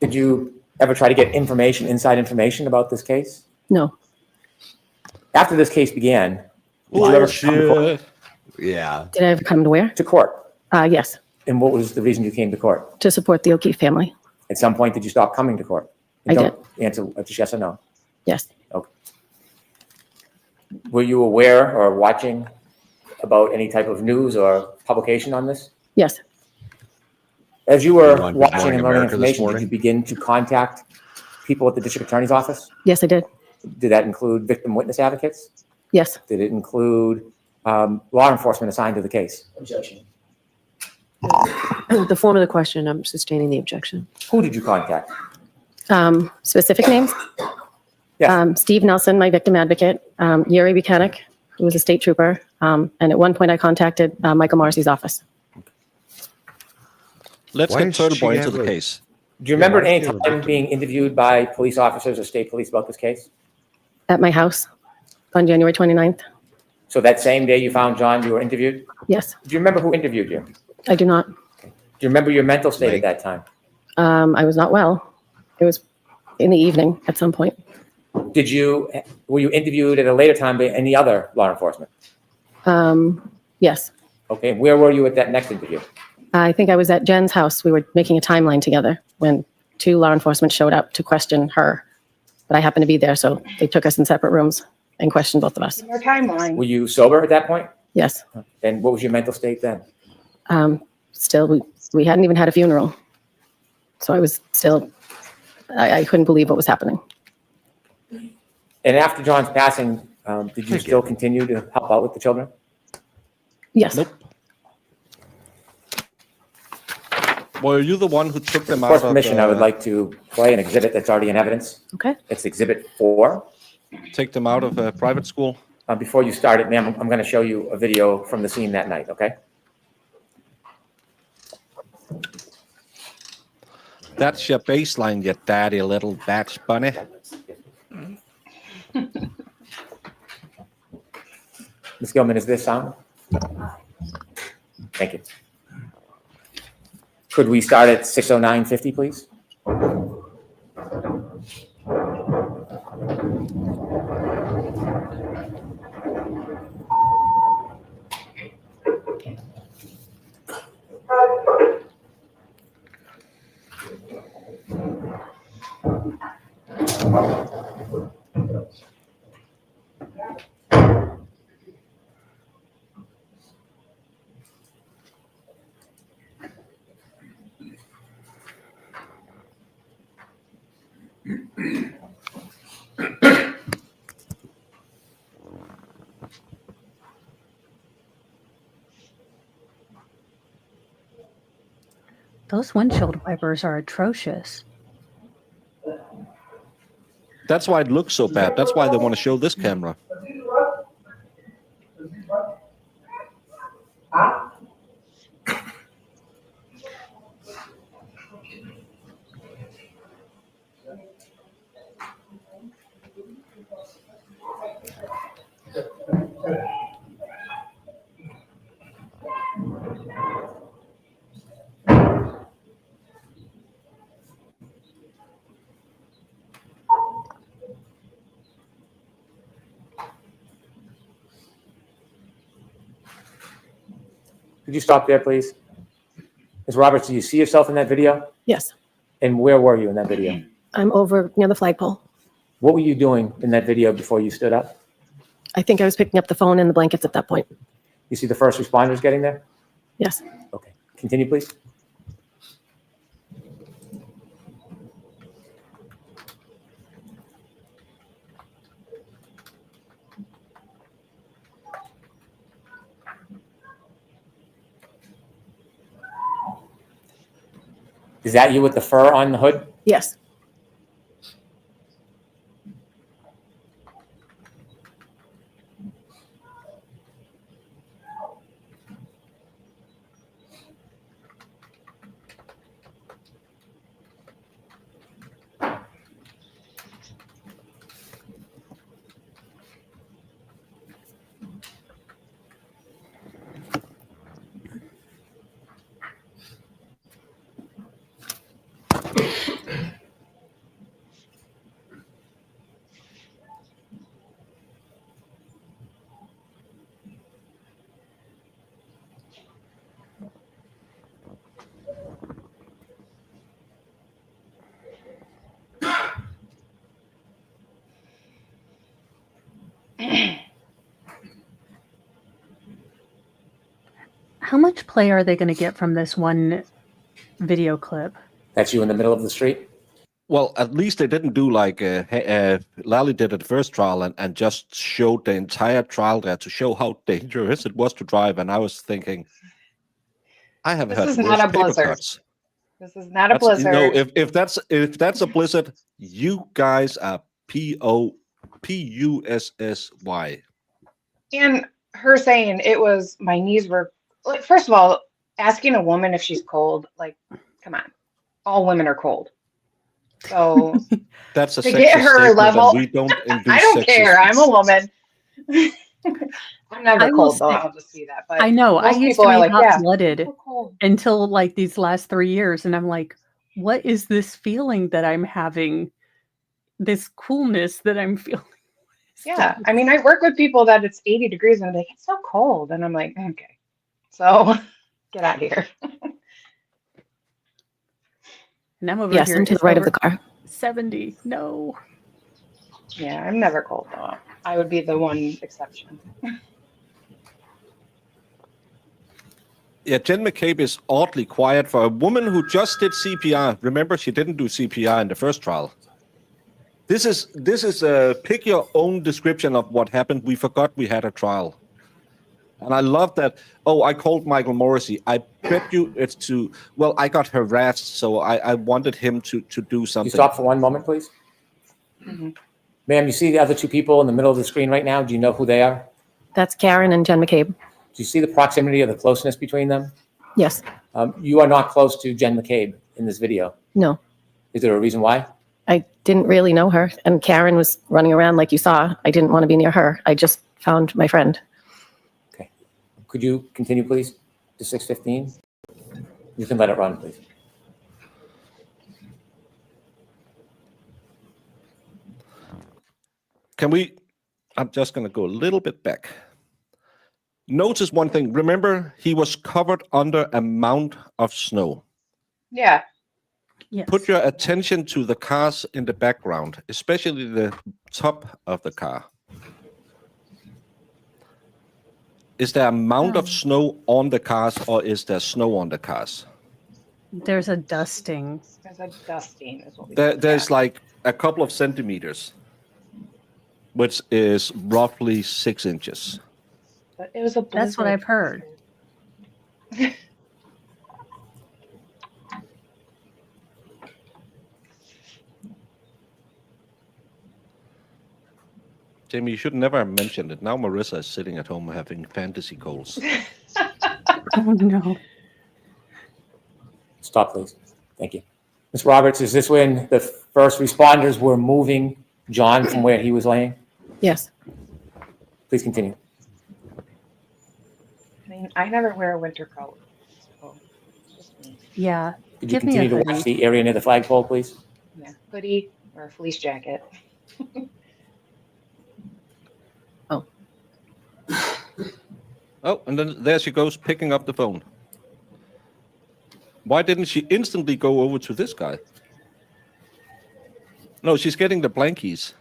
Did you ever try to get inside information about this case? No. After this case began, did you ever come to court? Yeah. Did I ever come to where? To court. Yes. And what was the reason you came to court? To support the O'Keefe family. At some point, did you stop coming to court? I did. Answer just yes or no. Yes. Okay. Were you aware or watching about any type of news or publication on this? Yes. As you You were on Good watching Morning and learning America this information, did morning? you begin to contact people at the district attorney's office? Yes, I did. Did that include victim witness advocates? Yes. Did it include law enforcement assigned to the case? Objection. The form of the question, I'm sustaining the objection. Who did you contact? Specific names? Yes. Steve Nelson, my victim advocate, Yuri Buchanan, who was a state trooper, and at one point I contacted Michael Marcy's office. Let's Why get does Turtle she Boy into have the a- case. Do you remember at why any did you have a time victim? being interviewed by police officers or state police about this case? At my house on January 29th. So that same day you found John, you were interviewed? Yes. Do you remember who interviewed you? I do not. Do you remember your mental state at that time? I was not well. It was in the evening at some point. Were you interviewed at a later time by any other law enforcement? Yes. Okay, where were you at that next interview? I think I was at Jen's house. We were making a timeline together when 2 law enforcement showed up to question her. But I happened to be there, so they took us in separate rooms and questioned both of us. Your timeline. Were you sober at that point? Yes. And what was your mental state then? Still, we hadn't even had a funeral. So I was still, I couldn't believe what was happening. And after John's passing, did you still continue to help out with the children? Yes. Nope. Were you the one who took them With out court's of permission, I would like to play an exhibit that's already in evidence. Okay. It's Exhibit 4. take them out of private school? Before you start it, ma'am, I'm going to show you a video from the scene that night, okay? That's your baseline, you daddy little batch bunny. Ms. Gilman, is this sound? Thank you. Could we start at 6:09:50, please? Those windshield wipers are atrocious. That's why it looks so bad. That's why they want to show this camera. you stop there, please? Ms. Roberts, do you see yourself in that video? Yes, And where were you in that video? I'm over near the flagpole. What were you doing in that video before you stood up? I think I was picking up the phone and the blankets at that point. You see the first responders getting there? Yes. Okay. Continue, please. Is that you with the fur on the hood? Yes. How much play are they going to get from this one video clip? That's you in the middle of the street? Well, at least they didn't do like Lally did at the first trial and just showed the entire trial there to show how dangerous it was to drive. And I was thinking, I have This had is worse not a paper blizzard. cuts. This is not a That's- blizzard. No, if that's a blizzard, you guys are PUSSY. And her saying it was, my knees were, like, first of all, asking a woman if she's cold, like, come on. All women are cold. So That's a to get sexist her statement, level, and we don't induce I don't care. I'm a sexism. woman. I'm never I will cold though. say- I'll just see that. But I know. I most used people to are be like, yeah, hot-blooded we're cold. until like these last 3 years, and I'm like, what is this feeling that I'm having? This coolness that I'm feeling. Yeah. I mean, I work with people that it's 80 degrees and they're like, it's so cold. And I'm like, okay. So get out of here. And I'm over Yes, here. I'm to the it's right of over the car. 70. No. Yeah, I'm never cold though. I would be the one exception. Yeah, Jen McCabe is oddly quiet for a woman who just did CPR. Remember, she didn't do CPR in the first trial. This is pick your own description of what happened. We forgot we had a trial. And I love that. Oh, I called Michael Morrissey. I bet you it's to, well, I got harassed, so I wanted him to do Can something. you stop for one moment, please? Mm-hmm. Ma'am, you see the other two people in the middle of the screen right now? Do you know who they are? That's Karen and Jen McCabe. Do you see the proximity or the closeness between them? Yes. You are not close to Jen McCabe in this video. No, Is there a reason why? I didn't really know her. And Karen was running around like you saw. I didn't want to be near her. I just found my friend. Okay. Could you continue, please, to 6:15? You can let it run, please. Can we, I'm just going to go a little bit back. Notice one thing. Remember, he was covered under a mound of snow. Yeah. Yes. Put your attention to the cars in the background, especially the top of the car. Is there a mound of snow on the cars, or is there snow on the cars? There's a dusting. There's a dusting is what we There's like a couple of centimeters, which is roughly 6 inches. But it was a blizzard. That's what I've heard. Jamie, you should never have mentioned it. Now Marissa is sitting at home having fantasy goals. Oh, no. Stop, please. Thank you. Ms. Roberts, is this when the first responders were moving John from where he was laying? Yes. Please continue. I mean, I never wear a winter coat. So it's just me. Yeah. Could you Give me a continue to watch hoodie. the area near the flagpole, please? Yeah. Hoodie or a fleece jacket. Oh, and then there she goes picking up the phone. Why didn't she instantly go over to this guy? No, she's getting the blankies.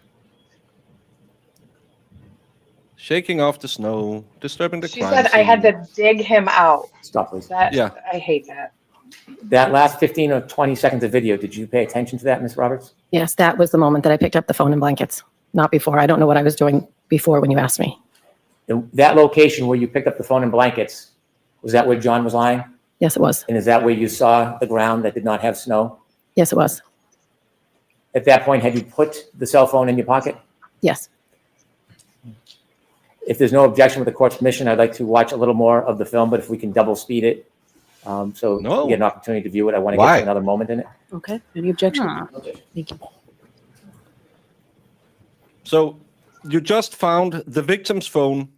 Shaking off the snow, disturbing the She crime said I had scene. to dig him out. Stop, please. That, Yeah. I hate that. That last 15 or 20 seconds of video, did you pay attention to that, Ms. Roberts? Yes, that was the moment that I picked up the phone and blankets, not before. I don't know what I was doing before when you asked me. That location where you picked up the phone and blankets, was that where John was lying? Yes, it was. And is that where you saw the ground that did not have snow? Yes, it was. At that point, had you put the cell phone in your pocket? Yes. If there's no objection with the court's permission, I'd like to watch a little more of the film, but if we can double speed it, so No. we get an opportunity to view it. I want to get Why? to another moment in it. Okay. Any objection? Huh. Thank you. So you just found the victim's phone.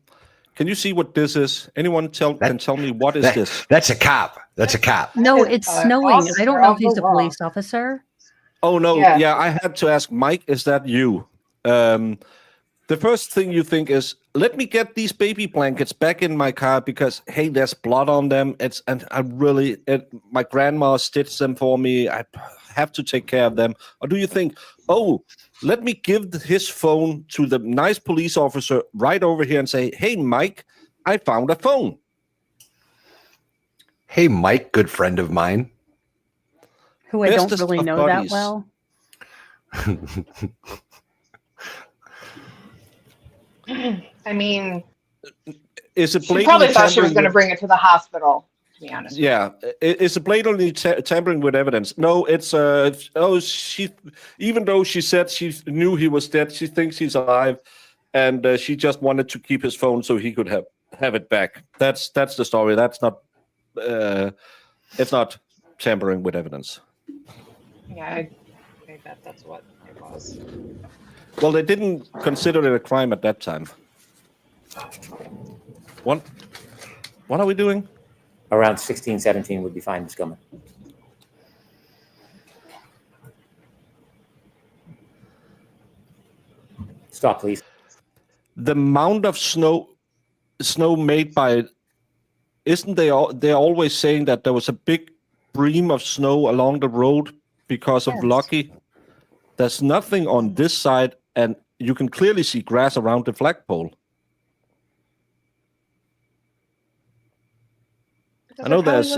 Can you see what this is? Anyone can tell me what is this? That's a cop. That's a cop. No, That is, it's snowing. I officer don't know of if he's the a law. police officer. Oh no, Yeah. yeah, I had to ask Mike, is that you? The first thing you think is, let me get these baby blankets back in my car because hey, there's blood on them. My grandma stitched them for me. I have to take care of them. Or do you think, oh, let me give his phone to the nice police officer right over here and say, hey, Mike, I found a phone. Hey, Mike, good friend of mine. Who I don't Bestest really of know buddies. that well. I mean, Is it she blatantly probably thought she was tampering going to with- bring it to the hospital, to be honest. Yeah, is it blatantly tampering with evidence? No, it's she. Even though she said she knew he was dead, she thinks he's alive, and she just wanted to keep his phone so he could have it back. That's the story. That's not. It's not tampering with evidence. Yeah, I bet that's what it was. Well, they didn't consider it a crime at that time. What are we doing? Around 16, 17 would be fine, Ms. Gilman. Stop, please. The amount of snow made by, isn't they're always saying that there was a big bream of snow along the road because of Lucky? There's nothing on this side, and you can clearly see grass around the flagpole. I know there's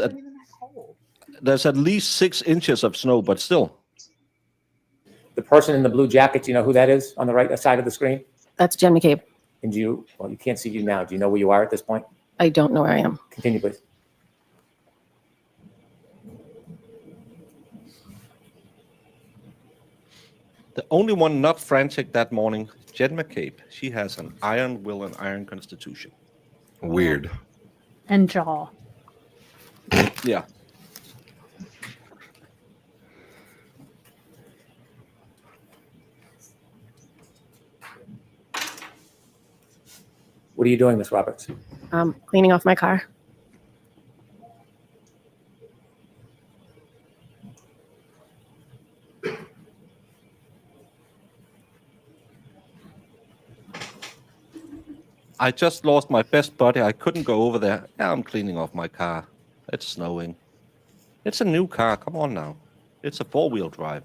at least 6 inches of snow, but still. The person in the blue jacket, do you know who that is on the right side of the screen? That's Jen McCabe. And you can't see you now. Do you know where you are at this point? I don't know where I am. Continue, please. The only one not frantic that morning, Jen McCabe. She has an iron will and iron constitution. Weird. And jaw. Yeah. What are you doing, Ms. Roberts? Cleaning off my car. I just lost my best buddy. I couldn't go over there. Yeah, I'm cleaning off my car. It's snowing. It's a new car. Come on now. It's a 4-wheel drive.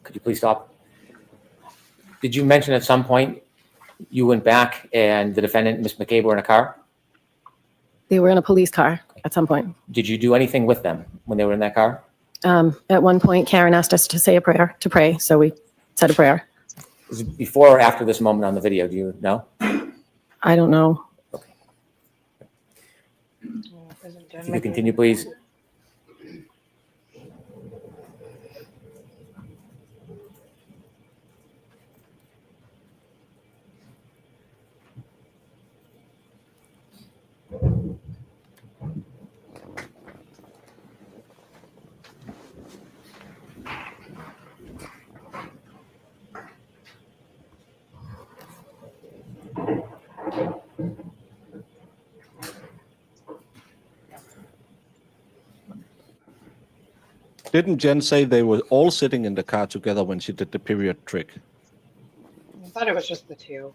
Could you please stop? Did you mention at some point you went back and the defendant, Ms. McCabe, were in a car? They were in a police car at some point. Did you do anything with them when they were in that car? At one point, Karen asked us to say a prayer, to pray. So we said a prayer. Was it before or after this moment on the video? Do you know? I don't know. If you could continue, please. Didn't Jen say they were all sitting in the car together when she did the period trick? I thought it was just the two.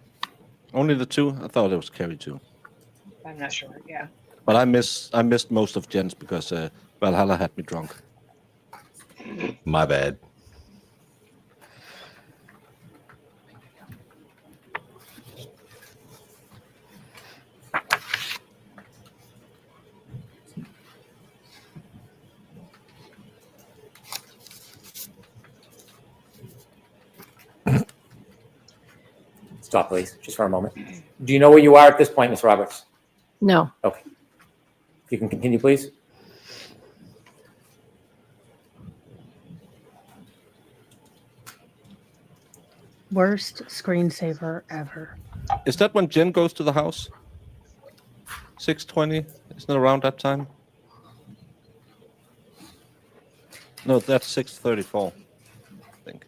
Only the two? I thought it was Carrie too. I'm not sure. Yeah. But I missed most of Jen's because Valhalla had me drunk. My bad. Stop, please, just for a moment. Do you know where you are at this point, Ms. Roberts? No. Okay. If you can continue, please. Worst screensaver ever. Is that when Jen goes to the house? 6:20? Isn't it around that time? No, that's 6:34, I think.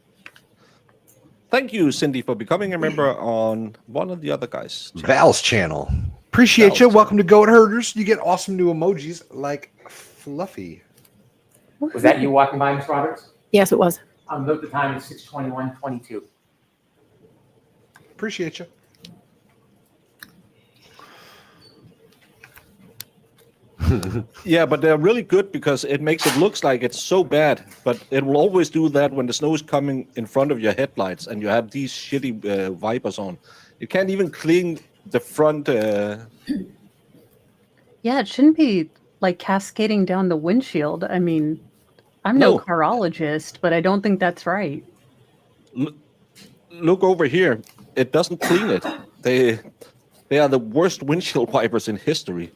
Thank you, Cindy, for becoming a member on one of the other guys' channel. Val's channel. Appreciate Val's you. channel. Welcome to Goat Herders. You get awesome new emojis like Fluffy. Was that you walking by, Ms. Roberts? Yes, it was. Note the time is 6:21:22. Appreciate you. Yeah, but they're really good because it makes it looks like it's so bad, but it will always do that when the snow is coming in front of your headlights and you have these shitty wipers on. You can't even clean the front. Yeah, it shouldn't be like cascading down the windshield. I mean, I'm no No. carologist, but I don't think that's right. Look over here. It doesn't clean it. They are the worst windshield wipers in history.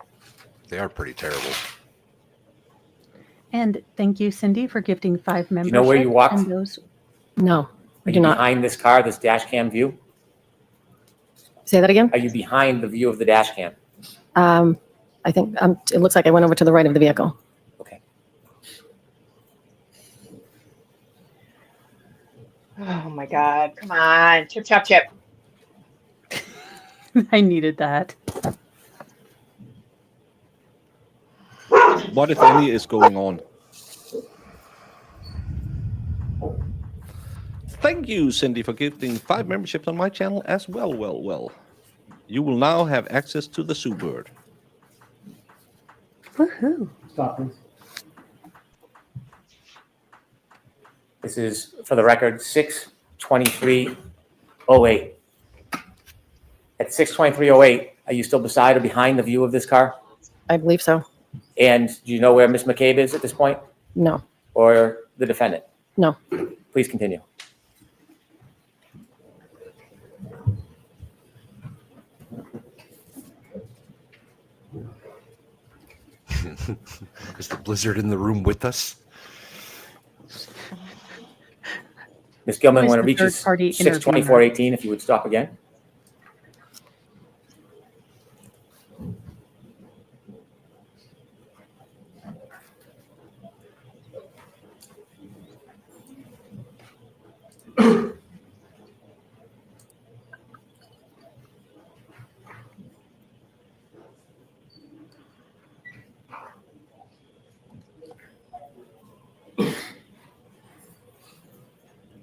They are pretty terrible. And thank you, Cindy, for gifting 5 membership. you know where you walked? and those... No, Are I you do not. behind this car, this dash cam view? Say that again? Are you behind the view of the dash cam? I think it looks like I went over to the right of the vehicle. Okay. Oh my God. Come on. Chip, chop, chip. I needed that. What, if any, is going on? Thank you, Cindy, for gifting 5 memberships on my channel as well. Well. You will now have access to the Sue Bird. Woohoo. Stop, please. This is, for the record, 6:23:08. At 6:23:08, are you still beside or behind the view of this car? I believe so. And do you know where Ms. McCabe is at this point? No. Or the defendant? No. Please continue. Is the blizzard in the room with us? Ms. Gilman, Where's when it the reaches third-party 6:24:18, if you would stop again.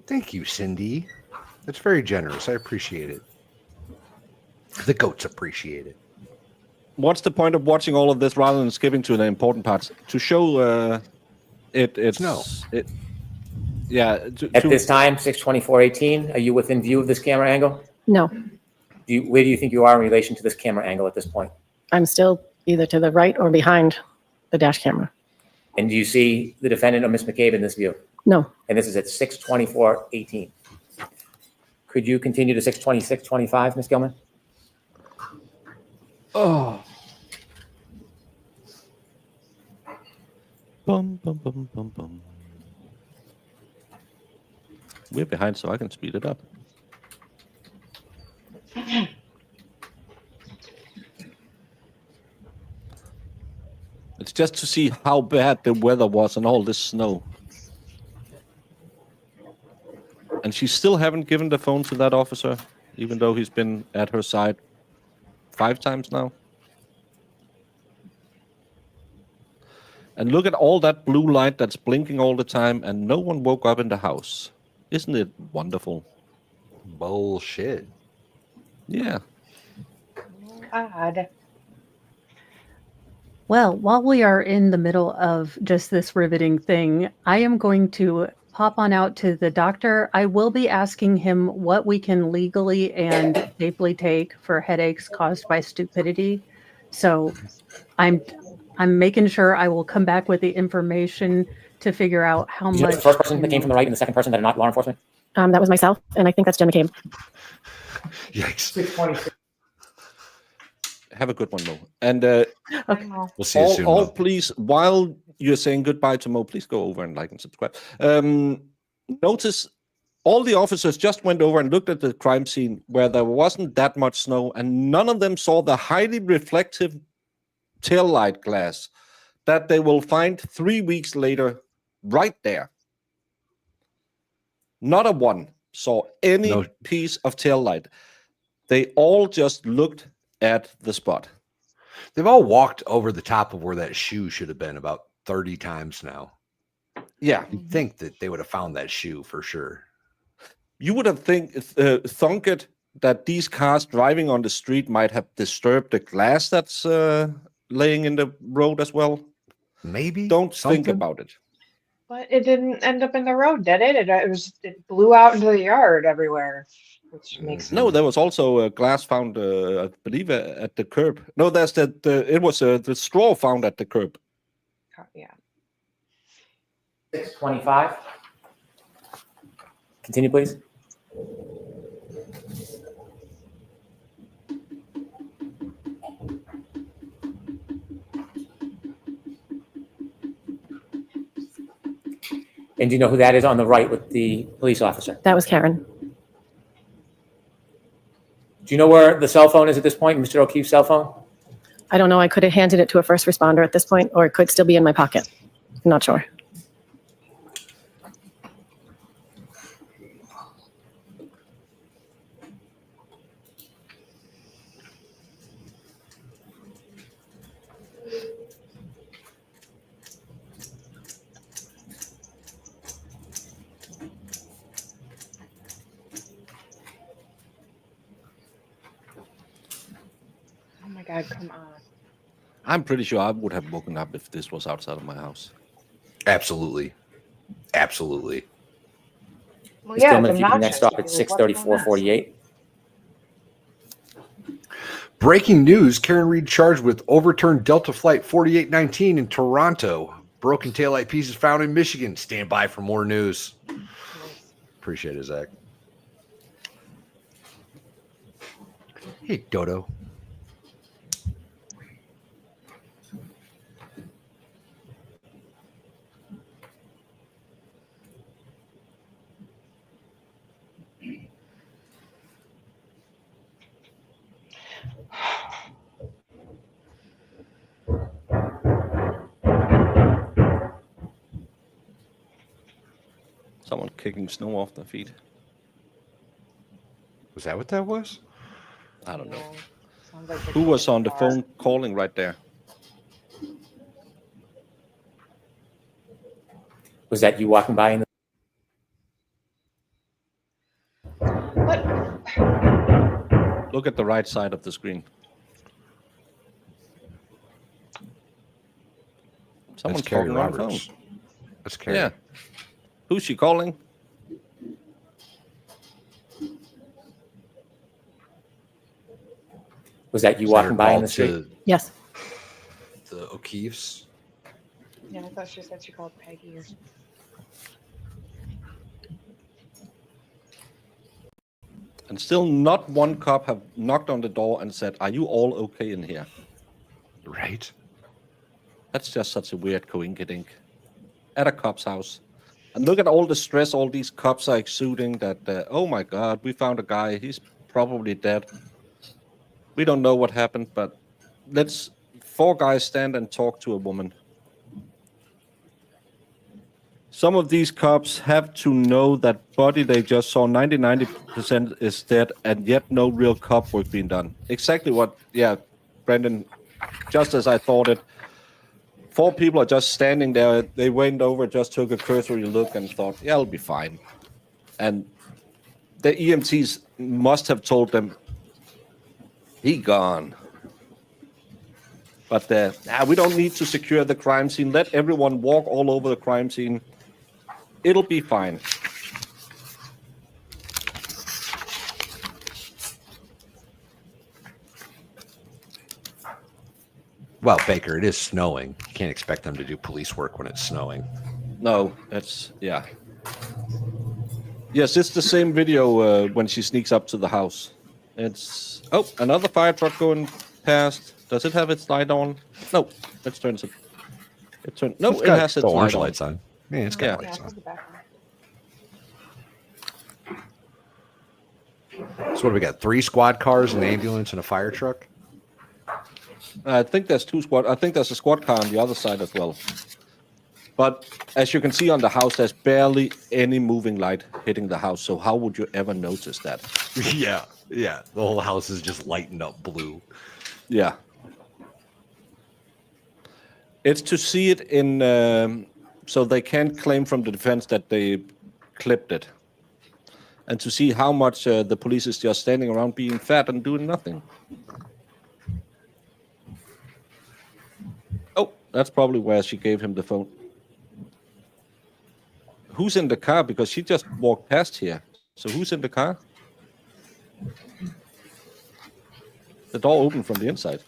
Thank you, Cindy. That's very generous. I appreciate it. The goats appreciate it. What's the point of watching all of this rather than skipping to the important parts? To show it's No. Yeah. At this time, 6:24:18, are you within view of this camera angle? No. Where do you think you are in relation to this camera angle at this point? I'm still either to the right or behind the dash camera. And do you see the defendant or Ms. McCabe in this view? No. And this is at 6:24:18. Could you continue to 6:26:25, Ms. Gilman? Oh. Bum, bum, bum, bum, bum. We're behind, so I can speed it up. It's just to see how bad the weather was and all this snow. And she still haven't given the phone to that officer, even though he's been at her side 5 times now. And look at all that blue light that's blinking all the time, and no one woke up in the house. Isn't it wonderful? Bullshit. Yeah. Odd. Well, while we are in the middle of just this riveting thing, I am going to pop on out to the doctor. I will be asking him what we can legally and safely take for headaches caused by stupidity. So I'm making sure I will come back with the information to figure out how Did you know much. the first person that came from the right and the second person that are not law enforcement? That was myself, and I think that's Jen McCabe. Yikes. 626. Have a good one, Mo. And We'll see you soon, all Mo. please, while you're saying goodbye to Mo, please go over and like and subscribe. Notice all the officers just went over and looked at the crime scene where there wasn't that much snow, and none of them saw the highly reflective taillight glass that they will find 3 weeks later right there. Not a one saw any piece of taillight. They all just looked at the spot. They've all walked over the top of where that shoe should have been about 30 times now. Yeah. You'd think that they would have found that shoe for sure. You would have thunk it that these cars driving on the street might have disturbed the glass that's laying in the road as well. Maybe. Don't think about it. But it didn't end up in the road, did it? It blew out into the yard everywhere, which makes No, there was also a glass found, I believe, at the curb. No, that's that. It was the straw found at the curb. Yeah. 625. Continue, please. And do you know who that is on the right with the police officer? That was Karen. Do you know where the cell phone is at this point, Mr. O'Keefe's cell phone? I don't know. I could have handed it to a first responder at this point, or it could still be in my pocket. I'm not sure. Oh my God, come on. I'm pretty sure I would have woken up if this was outside of my house. Absolutely. Absolutely. Well, Mr. yeah, Tillman, it's if you can next stop obnoxious. at What's going on? 63448. Breaking news, Karen Reed charged with overturned Delta Flight 4819 in Toronto. Broken taillight pieces found in Michigan. Stand by for more news. Appreciate it, Zach. Hey, Dodo. Someone kicking snow off their feet. Was that what that was? I don't know. Sounds like Who was on the phone calling right there? Was that you walking by in the Look at the right side of the screen. Someone's That's Carrie talking on the Roberts. phone. That's Carrie. Yeah. Who's she calling? Was that you Is that her walking by in call the street? to Yes. The O'Keefe's. Yeah, I thought she said she called Peggy or something. And still not one cop have knocked on the door and said, "Are you all okay in here?" Right. That's just such a weird coincidence. At a cop's house. And look at all the stress all these cops are exuding that, oh my God, we found a guy. He's probably dead. We don't know what happened, but let's 4 guys stand and talk to a woman. Some of these cops have to know that body they just saw 90% is dead, and yet no real cop work being done. Exactly what, yeah, Brendan, just as I thought it. 4 people are just standing there. They went over, just took a cursory look and thought, yeah, it'll be fine. And the EMTs must have told them, he gone. But we don't need to secure the crime scene. Let everyone walk all over the crime scene. It'll be fine. Well, Baker, it is snowing. You can't expect them to do police work when it's snowing. No, yeah. Yes, it's the same video when she sneaks up to the house. It's another fire truck going past. Does it have its light on? No, let's turn it. No, it has its orange light lights on. Yeah, it's got lights on. So what do we got? 3 squad cars, an ambulance, and a fire truck? I think there's 2 squad. I think there's a squad car on the other side as well. But as you can see on the house, there's barely any moving light hitting the house. So how would you ever notice that? Yeah. The whole house is just lighting up blue. Yeah. It's to see it in, so they can't claim from the defense that they clipped it. And to see how much the police is just standing around being fat and doing nothing. Oh, that's probably where she gave him the phone. Who's in the car? Because she just walked past here. So who's in the car? The door opened from the inside.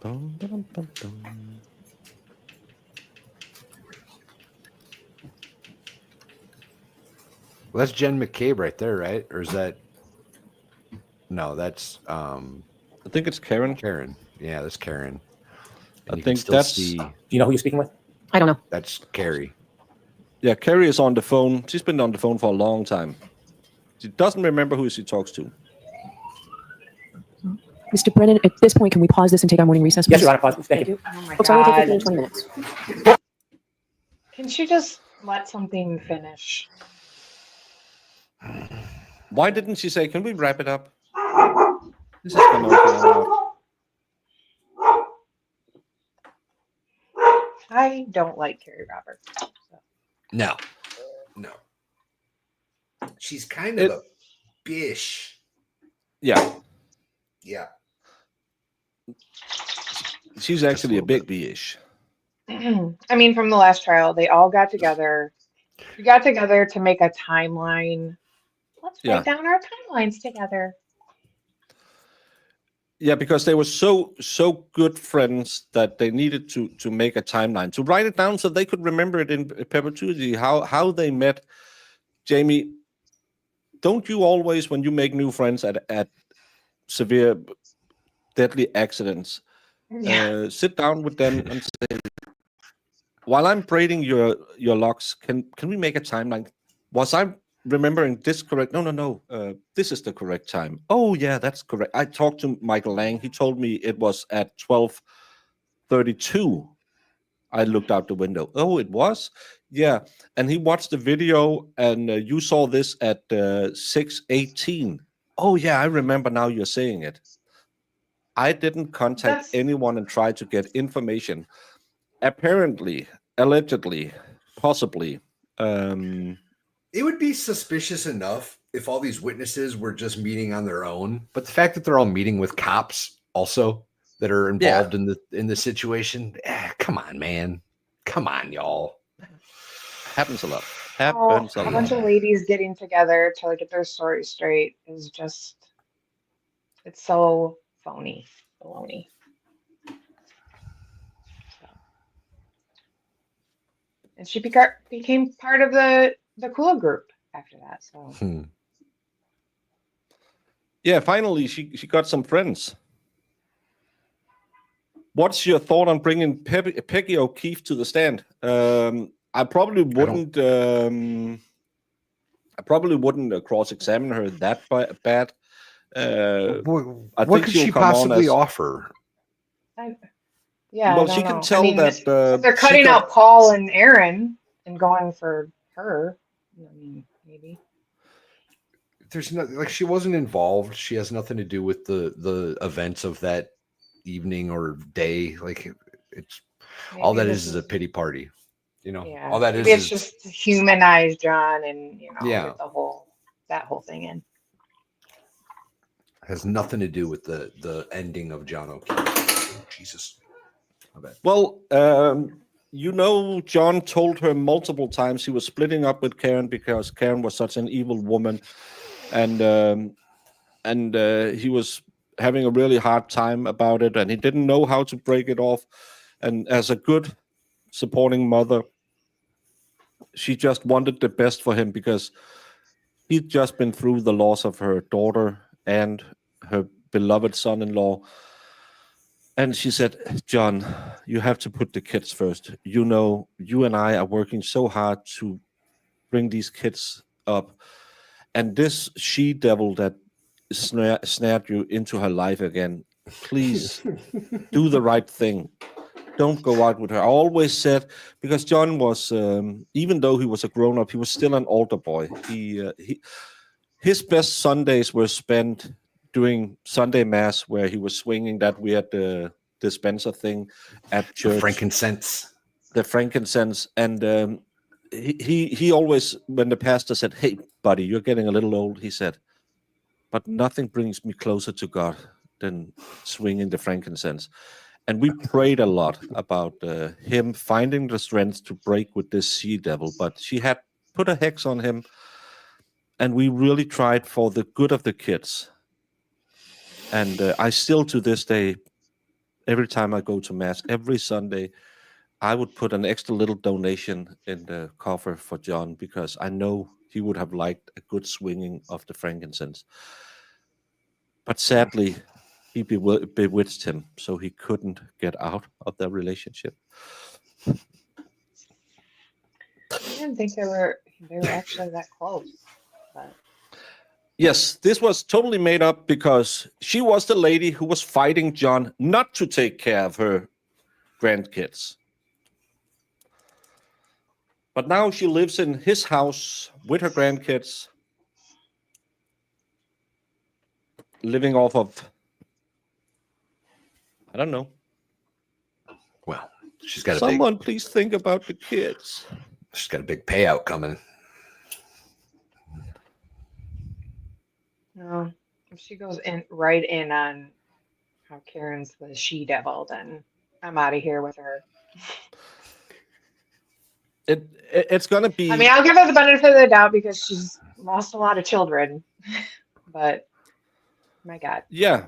Bum, bum, bum, bum. Well, that's Jen McCabe right there, right? Or is that... No, that's... I think it's Karen. Karen. Yeah, that's Karen. And I think that's... Do you know who you're speaking with? I don't know. That's Carrie. Yeah, Carrie is on the phone. She's been on the phone for a long time. She doesn't remember who she talks to. Mr. Brennan, at this point, can we pause this and take our morning recess? Yes, please? Your Honor, pause. Thank you. Oh my Folks, I will take God. 15 to 20 minutes. Can she just let something finish? Why didn't she say, can we wrap it up? This is going on. I don't like Carrie Roberts. So. No. She's kind of a bish. Yeah. Yeah. She's actually a big B-ish. I mean, from the last trial, they all got together. We got together to make a timeline. Let's write down our timelines together. Yeah, because they were so good friends that they needed to make a timeline, to write it down so they could remember it in perpetuity, how they met. Jamie, don't you always, when you make new friends at severe, deadly accidents, sit down with them and say, while I'm braiding your locks, can we make a timeline? Was I remembering this correct? No. This is the correct time. Oh, yeah, that's correct. I talked to Michael Lang. He told me it was at 12:32. I looked out the window. Oh, it was? Yeah. And he watched the video, and you saw this at 6:18. Oh, yeah, I remember now you're saying it. I didn't contact anyone and try to get information. Apparently, allegedly, possibly. It would be suspicious enough if all these witnesses were just meeting on their own, but the fact that they're all meeting with cops also that are involved in the situation, come on, man. Come on, y'all. Happens a lot. A bunch of ladies getting together to get their story straight is just, it's so phony. Baloney. So. And she became part of the Kula group after that. So yeah, finally she got some friends. What's your thought on bringing Peggy O'Keefe to the stand? I probably wouldn't. I probably wouldn't cross-examine her that bad. What could she possibly offer? Well, she can tell that they're cutting out Paul and Aaron and going for her. I mean, maybe. there's no, like, she wasn't involved. She has nothing to do with the events of that evening or day. Like, it's all Maybe that this is a pity party. You know, Yeah, all that maybe is it's just to humanize John and, Yeah. get that whole thing in. has nothing to do with the ending of John O'Keefe. Jesus. I bet. Well, John told her multiple times he was splitting up with Karen because Karen was such an evil woman, and he was having a really hard time about it, and he didn't know how to break it off. And as a good supporting mother, she just wanted the best for him because he'd just been through the loss of her daughter and her beloved son-in-law. And she said, John, you have to put the kids first. You and I are working so hard to bring these kids up. And this she-devil that snared you into her life again, please do the right thing. Don't go out with her. I always said, because John was, even though he was a grown-up, he was still an altar boy. His best Sundays were spent doing Sunday Mass, where he was swinging that weird dispenser thing at church. The frankincense. And he always, when the pastor said, hey, buddy, you're getting a little old, he said, but nothing brings me closer to God than swinging the frankincense. And we prayed a lot about him finding the strength to break with this she-devil, but she had put a hex on him, and we really tried for the good of the kids. And I still, to this day, every time I go to Mass, every Sunday, I would put an extra little donation in the coffer for John, because I know he would have liked a good swinging of the frankincense. But sadly, he bewitched him, so he couldn't get out of their relationship. I didn't think they were actually that close. But Yes, this was totally made up because she was the lady who was fighting John not to take care of her grandkids. But now she lives in his house with her grandkids, living off of, I don't know. Well, she's got Someone please think about the kids. She's got a big payout coming. no, if she goes right in on how Karen's the she-devil, then I'm out of here with her. It's gonna be. I mean, I'll give her the benefit of the doubt because she's lost a lot of children, but my God. Yeah,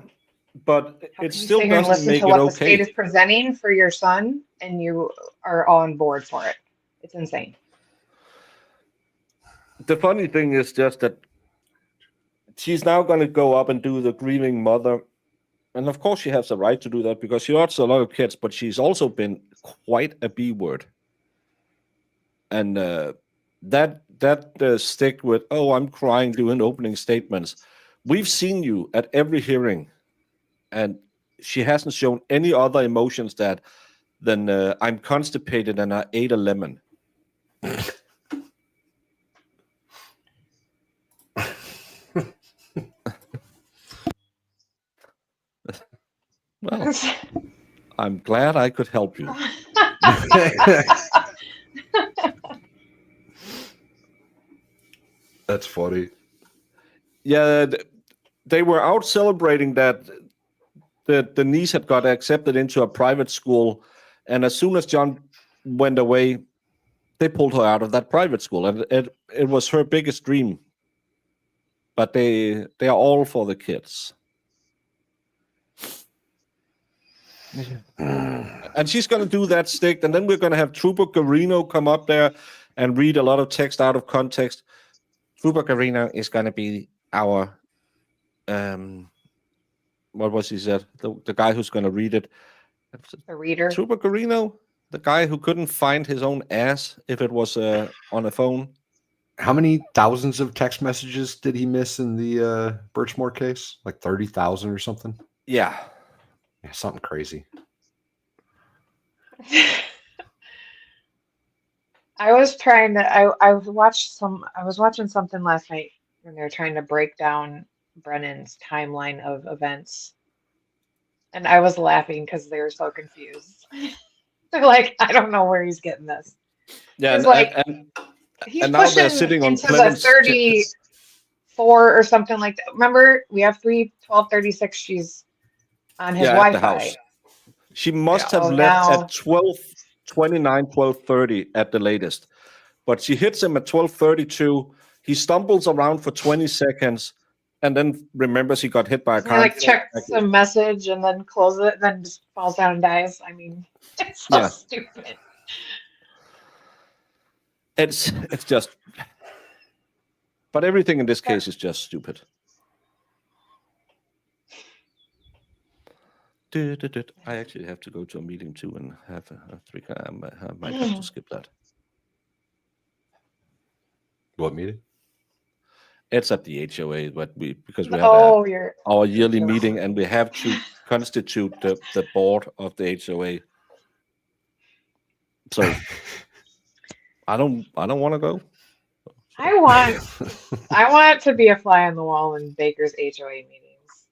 but it still Sit here and doesn't listen make to it what the state okay. is presenting for your son, and you are on board for it. It's insane. The funny thing is just that she's now going to go up and do the grieving mother. And of course, she has the right to do that because she lost a lot of kids, but she's also been quite a B word. And that stick with, oh, I'm crying doing opening statements. We've seen you at every hearing, and she hasn't shown any other emotions than I'm constipated and I ate a lemon. Well, I'm glad I could help you. That's funny. Yeah, they were out celebrating that the niece had got accepted into a private school, and as soon as John went away, they pulled her out of that private school, and it was her biggest dream. But they are all for the kids. And she's going to do that stick, and then we're going to have Trooper Garino come up there and read a lot of text out of context. Trooper Garino is going to be our, what was he said? The guy who's going to read it. The reader. Trooper Garino, the guy who couldn't find his own ass if it was on a phone. How many thousands of text messages did he miss in the Birchmore case? Like 30,000 or something? Yeah, something crazy. I was trying to. I was watching something last night when they're trying to break down Brennan's timeline of events. And I was laughing because they were so confused. They're like, I don't know where he's getting this. Yeah, It's like he's and now they're pushing sitting on into the Clemens. 34 or something like that. Remember, we have 12:36. She's on his at Wi-Fi. the house. She must have Oh, left now- at 12:29, 12:30 at the latest. But she hits him at 12:32. He stumbles around for 20 seconds and then remembers he got hit by a He car. like checks a message and then closes it, then just falls down and dies. I mean, it's so stupid. It's just, but everything in this case is just stupid. I actually have to go to a meeting too and have a 3. I might have to skip that. What meeting? It's at the HOA, but because we have our yearly meeting and we have to constitute the board of the HOA. So I don't want to go. I want to be a fly on the wall in Baker's HOA meetings.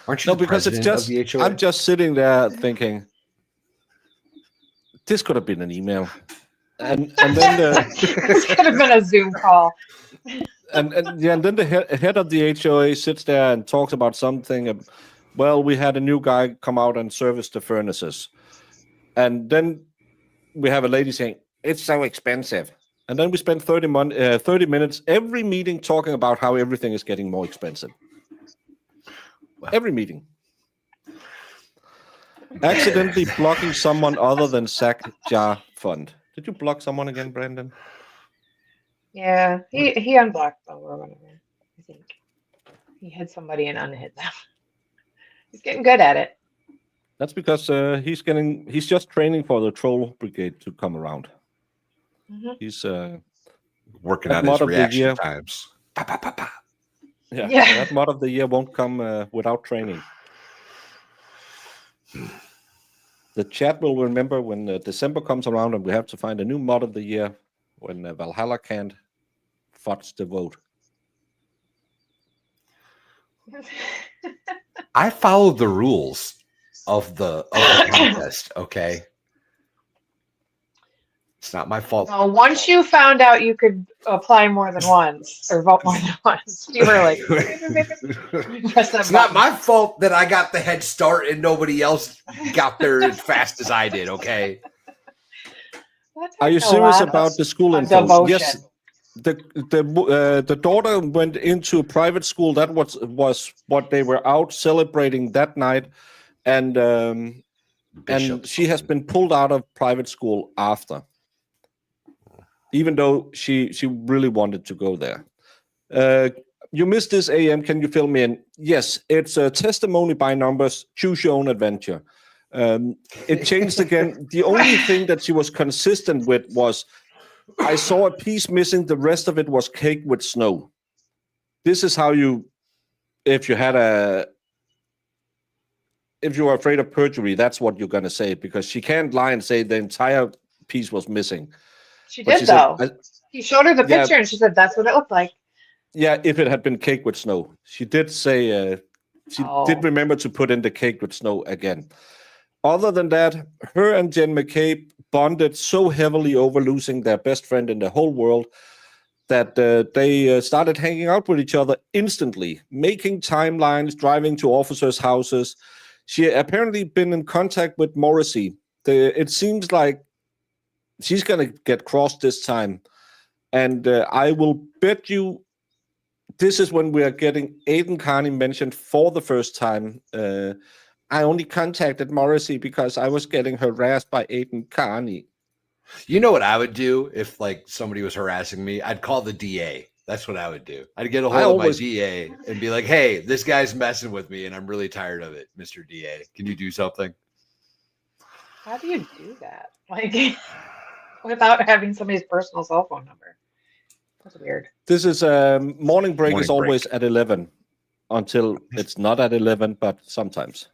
Aren't you because it's just of the HOA? I'm just sitting there thinking this could have been an email, and then this could have been a Zoom call. And then the head of the HOA sits there and talks about something. Well, we had a new guy come out and service the furnaces, and then we have a lady saying it's so expensive, and then we spend 30 minutes every meeting talking about how everything is getting more expensive. Every meeting. Accidentally blocking someone other than Sack Jar Fund. Did you block someone again, Brandon? Yeah, he unblocked them or whatever. I think he hit somebody and unhit them. He's getting good at it. That's because he's just training for the troll brigade to come around. Mm-hmm. He's working on his reaction times. Pa, pa, pa, pa. Yeah, that mod of the year won't come without training. The chat will remember when December comes around and we have to find a new mod of the year when Valhalla can't fudge the vote. I followed the rules of the contest, okay? It's not my fault. Well, once you found out you could apply more than once or vote more than once, you were like, press that it's not my fault that I got the head start and nobody else got there as fast as I did, okay? Are you serious about the school info? Devotion. Yes. The daughter went into private school. That was what they were out celebrating that night, and she has been pulled out of private school after, even though she really wanted to go there. You missed this, AM. Can you fill me in? Yes, it's a testimony by numbers. Choose your own adventure. It changed again. The only thing that she was consistent with was, I saw a piece missing. The rest of it was caked with snow. This is how if you were afraid of perjury, that's what you're going to say, because she can't lie and say the entire piece was missing. She did, though. He showed her the picture and she said that's what it looked like. Yeah, if it had been caked with snow. She did say, she did remember to put in the cake with snow again. Other than that, her and Jen McCabe bonded so heavily over losing their best friend in the whole world that they started hanging out with each other instantly, making timelines, driving to officers' houses. She apparently been in contact with Morrissey. It seems like she's going to get crossed this time. And I will bet you this is when we are getting Aiden Carney mentioned for the first time. I only contacted Morrissey because I was getting harassed by Aiden Carney. You know what I would do if like somebody was harassing me? I'd call the DA. That's what I would do. I'd get a hold of my DA and be like, hey, this guy's messing with me and I'm really tired of it, Mr. DA. Can you do something? How do you do that? Like, without having somebody's personal cell phone number? That's weird. This is morning break is always at 11 until it's not at 11, but sometimes.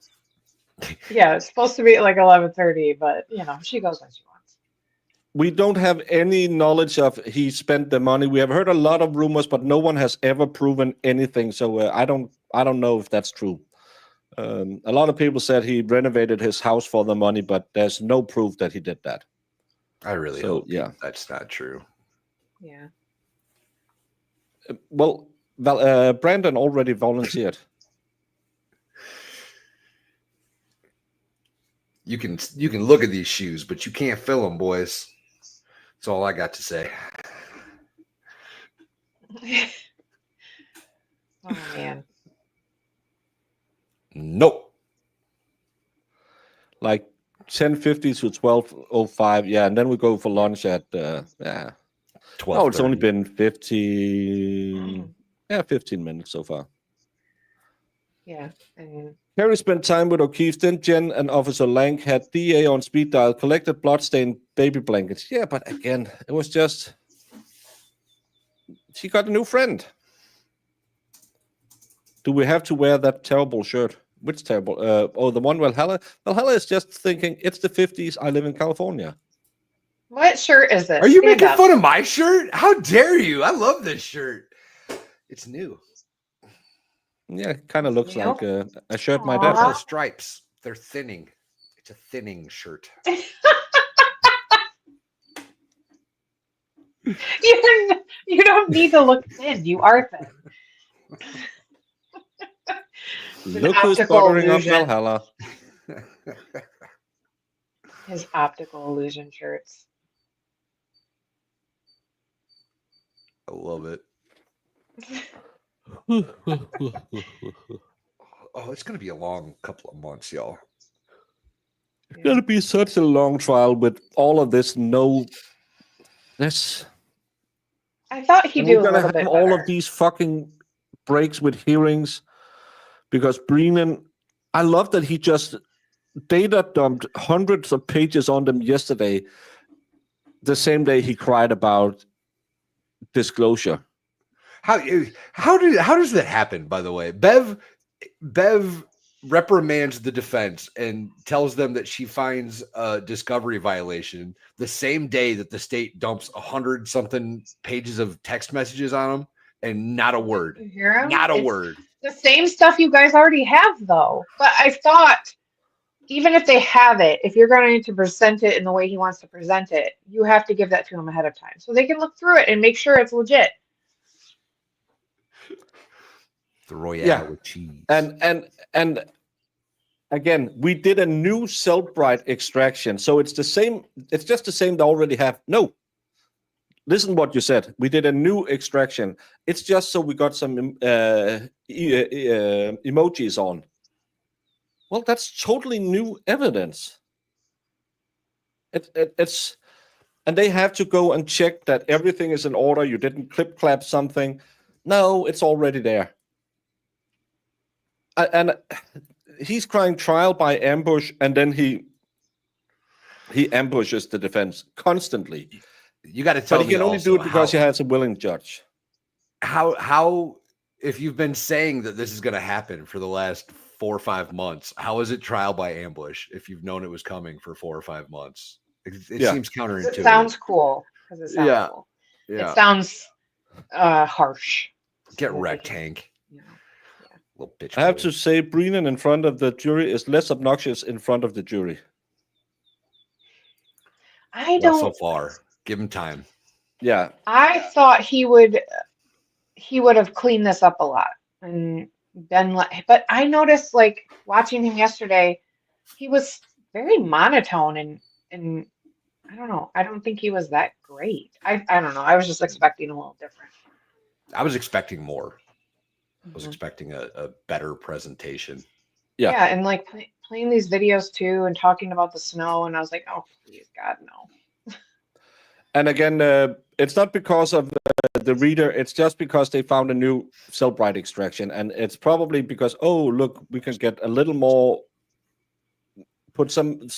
Yeah, it's supposed to be at like 11:30, but you know, she goes when she wants. We don't have any knowledge of he spent the money. We have heard a lot of rumors, but no one has ever proven anything. So I don't know if that's true. A lot of people said he renovated his house for the money, but there's no proof that he did that. I really hope that's not true. Yeah. Well, Brandon already volunteered. You can look at these shoes, but you can't fill them, boys. That's all I got to say. Oh man. Nope. Like 10:50 to 12:05. Yeah, and then we go for lunch at 12. Oh, it's only been 15 minutes so far. Yeah. And Harry spent time with O'Keefe. Then Jen and Officer Lank had DA on speed dial, collected bloodstained baby blankets. Yeah, but again, it was just she got a new friend. Do we have to wear that terrible shirt? Which terrible? The one Valhalla. Valhalla is just thinking it's the 50s. I live in California. what shirt is this? Are you Stand making up. fun of my shirt? How dare you? I love this shirt. It's new. Yeah, it kind of looks Yeah. like a shirt my dad That's the has. stripes. They're thinning. It's a thinning shirt. You don't need to look thin. You are thin. It's an Look who's optical buttering up illusion. Valhalla. His optical illusion shirts. I love it. Oh, it's going to be a long couple of months, y'all. It's going to be such a long trial with all of this. I thought he'd And do we're a gonna little bit have all better. of these fucking breaks with hearings because Brennan, I love that he just data dumped hundreds of pages on them yesterday, the same day he cried about disclosure. How does that happen, by the way? Bev reprimands the defense and tells them that she finds a discovery violation the same day that the state dumps 100-something pages of text messages on them, and not a word. You hear him? Not a It's word. The same stuff you guys already have, though. But I thought, even if they have it, if you're going to present it in the way he wants to present it, you have to give that to him ahead of time so they can look through it and make sure it's legit. The Royale with cheese. And again, we did a new Cellbrite extraction, so it's the same. It's just the same they already have. No, listen what you said. We did a new extraction. It's just so we got some emojis on. Well, that's totally new evidence. It's and they have to go and check that everything is in order. You didn't clip clap something. No, it's already there. And he's crying trial by ambush, and then he ambushes the defense constantly. You got to tell me. But he can only do it because he has a willing judge. How if you've been saying that this is going to happen for the last 4 or 5 months, how is it trial by ambush if you've known it was coming for 4 or 5 months? It seems counterintuitive. It sounds cool. It sounds cool. Yeah. It sounds harsh. Get wrecked, Hank. Little bitch. I have to say, Brennan in front of the jury is less obnoxious in front of the jury. I don't. So far, give him time. Yeah. I thought he would have cleaned this up a lot and then but I noticed, like, watching him yesterday, he was very monotone and I don't know. I don't think he was that great. I don't know. I was just expecting a little different. I was expecting more. I was expecting a better presentation. Yeah, and like playing these videos too and talking about the snow, and I was like, oh, please, God, no. And again, it's not because of the reader. It's just because they found a new Cellbrite extraction. And it's probably because, oh, look, we can get a little more, put some.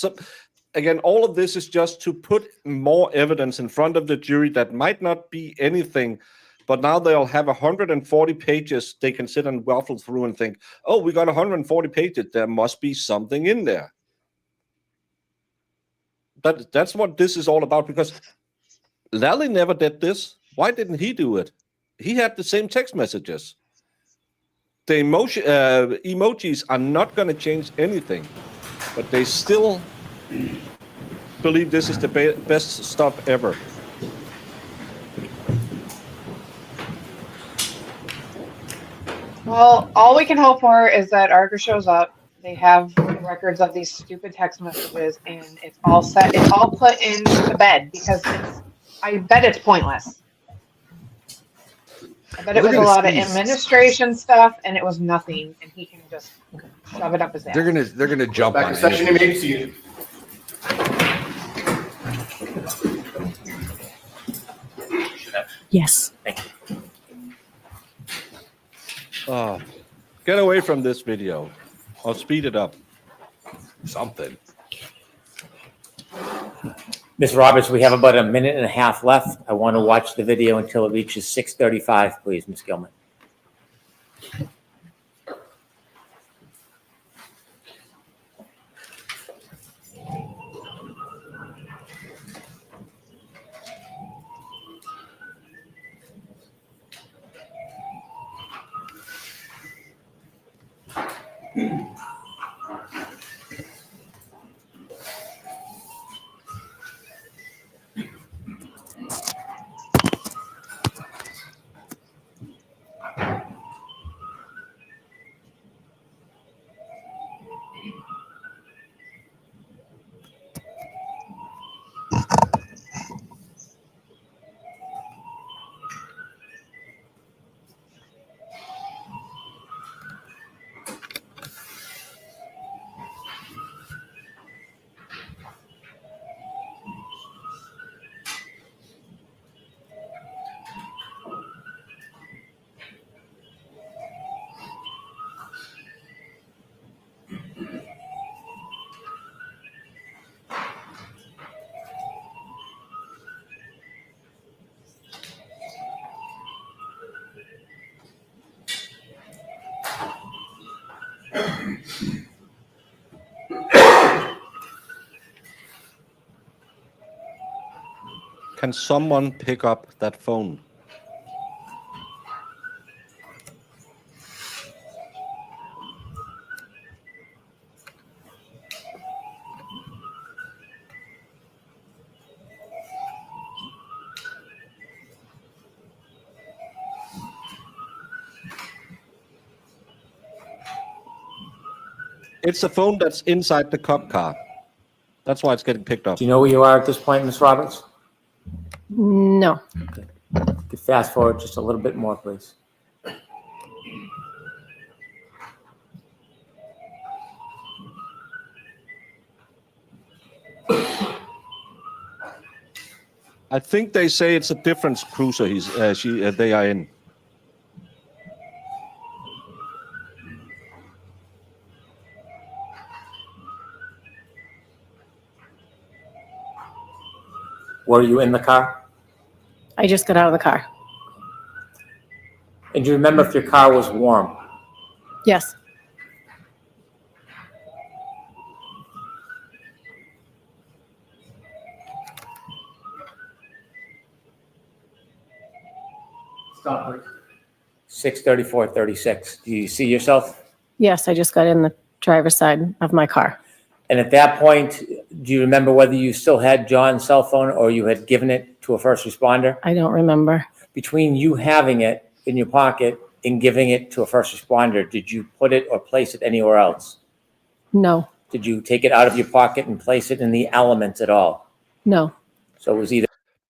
Again, all of this is just to put more evidence in front of the jury that might not be anything. But now they'll have 140 pages they can sit and waffle through and think, oh, we got 140 pages. There must be something in there. That's what this is all about, because Lally never did this. Why didn't he do it? He had the same text messages. The emojis are not going to change anything, but they still believe this is the best stuff ever. Well, all we can hope for is that Archer shows up. They have records of these stupid text messages, and it's all set. It's all put into bed because I bet it's pointless. I bet it was a lot of administration stuff, and it was nothing, and he can just shove it up his ass. They're gonna jump Back on in session, it. you may be seated. Yes. Thank you. Oh, get away from this video. I'll speed it up. Something. Ms. Roberts, we have about a minute and a half left. I want to watch the video until it reaches 6:35, please, Ms. Gilman. Can someone pick up that phone? It's a phone that's inside the cop car. That's why it's getting picked up. Do you know where you are at this point, Ms. Roberts? No. Could fast forward just a little bit more, please. I think they say it's a different cruiser they are in. Were you in the car? I just got out of the car. And do you remember if your car was warm? Yes. Stop, please. 6:34:36. Do you see yourself? Yes, I just got in the driver's side of my car. And at that point, do you remember whether you still had John's cell phone or you had given it to a first responder? I don't remember. Between you having it in your pocket and giving it to a first responder, did you put it or place it anywhere else? No. Did you take it out of your pocket and place it in the element at all? No. So it was either.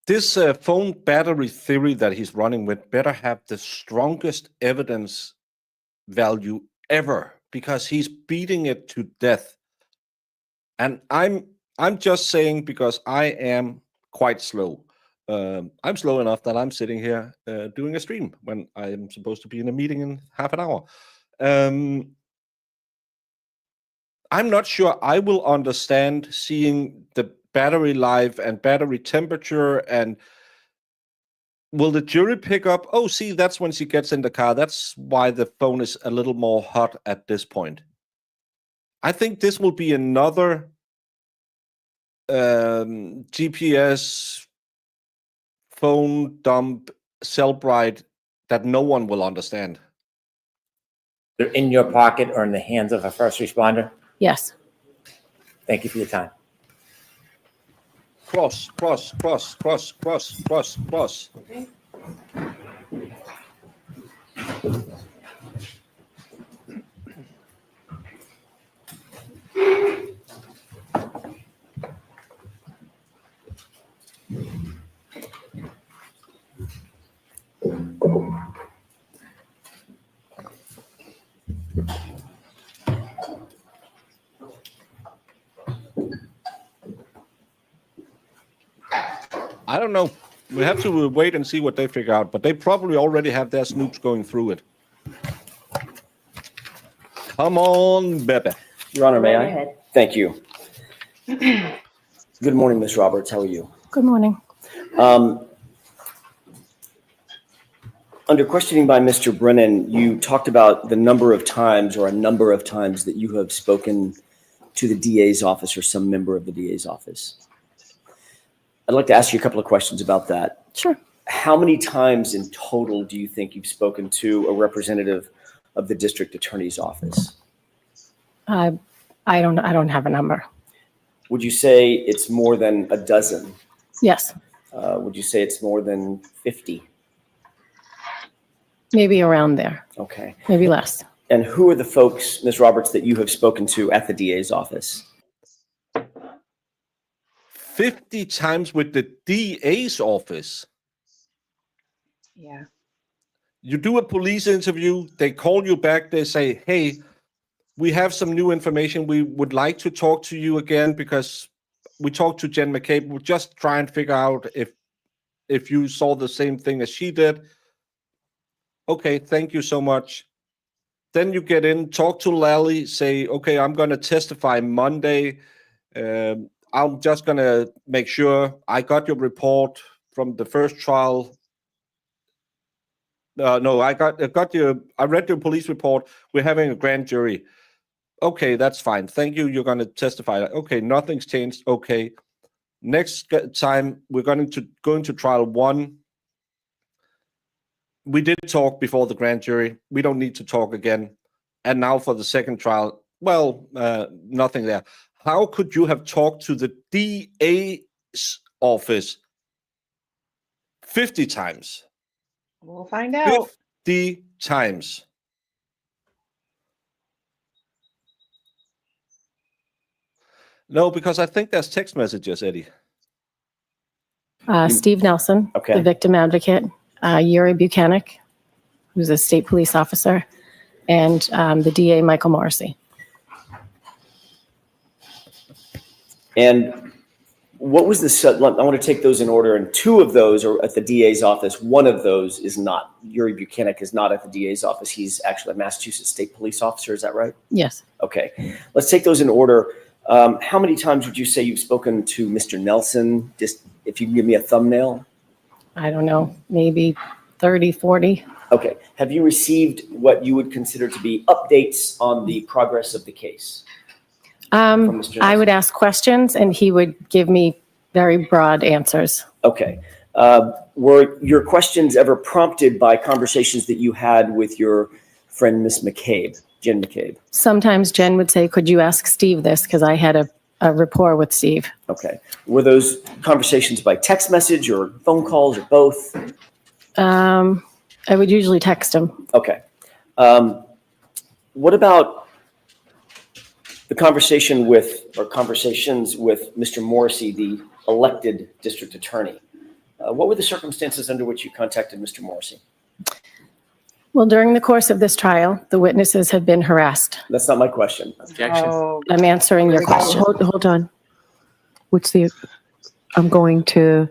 This phone battery theory that he's running with better have the strongest evidence value ever, because he's beating it to death. And I'm just saying, because I am quite slow. I'm slow enough that I'm sitting here doing a stream when I'm supposed to be in a meeting in half an hour. I'm not sure I will understand seeing the battery life and battery temperature, and will the jury pick up, oh, see, that's when she gets in the car. That's why the phone is a little more hot at this point. I think this will be another GPS, phone dump, Cellbrite that no one will understand? They're in your pocket or in the hands of a first responder? Yes. Thank you for your time. Cross. I don't know. We have to wait and see what they figure out, but they probably already have their snoops going through it. Come on, Bebe. Your Honor, may Go right I? ahead. Thank you. Good morning, Ms. Roberts. How are you? Good morning. Under questioning by Mr. Brennan, you talked about the number of times or a number of times that you have spoken to the DA's office or some member of the DA's office. I'd like to ask you a couple of questions about that. Sure. How many times in total do you think you've spoken to a representative of the district attorney's office? I don't have a number. Would you say it's more than a dozen? Yes. Would you say it's more than 50? Maybe around there. Okay. Maybe less. And who are the folks, Ms. Roberts, that you have spoken to at the DA's office? 50 times with the DA's office. Yeah. You do a police interview, they call you back, they say, hey, we have some new information. We would like to talk to you again because we talked to Jen McCabe. We'll just try and figure out if you saw the same thing as she did. Okay, thank you so much. Then you get in, talk to Lally, say, okay, I'm going to testify Monday. I'm just going to make sure I got your report from the first trial. No, I read your police report. We're having a grand jury. Okay, that's fine. Thank you. You're going to testify. Okay, nothing's changed. Okay. Next time, we're going to trial 1. We did talk before the grand jury. We don't need to talk again. And now for the second trial, well, nothing there. How could you have talked to the DA's office 50 times? We'll find out. 50 times. No, because I think there's text messages, Eddie. Steve Nelson, Okay. the victim advocate, Yuri Buchanan, who's a state police officer, and the DA, Michael Morrissey. And what was the, I want to take those in order, and 2 of those are at the DA's office. 1 of those is not. Yuri Buchanan is not at the DA's office. He's actually a Massachusetts state police officer. Is that right? Yes. Okay. Let's take those in order. How many times would you say you've spoken to Mr. Nelson? Just if you can give me a thumbnail. I don't know, maybe 30, 40. Okay. Have you received what you would consider to be updates on the progress of the case? From Mr. I would Nelson? ask questions and he would give me very broad answers. Okay. Were your questions ever prompted by conversations that you had with your friend, Miss McCabe, Jen McCabe? Sometimes Jen would say, could you ask Steve this? Because I had a rapport with Steve. Okay. Were those conversations by text message or phone calls or both? I would usually text him. Okay. What about the conversations with Mr. Morrissey, the elected district attorney? What were the circumstances under which you contacted Mr. Morrissey? Well, during the course of this trial, the witnesses have been harassed. That's not my question. Objection. Oh, I'm answering your question. Hold on. I'm going to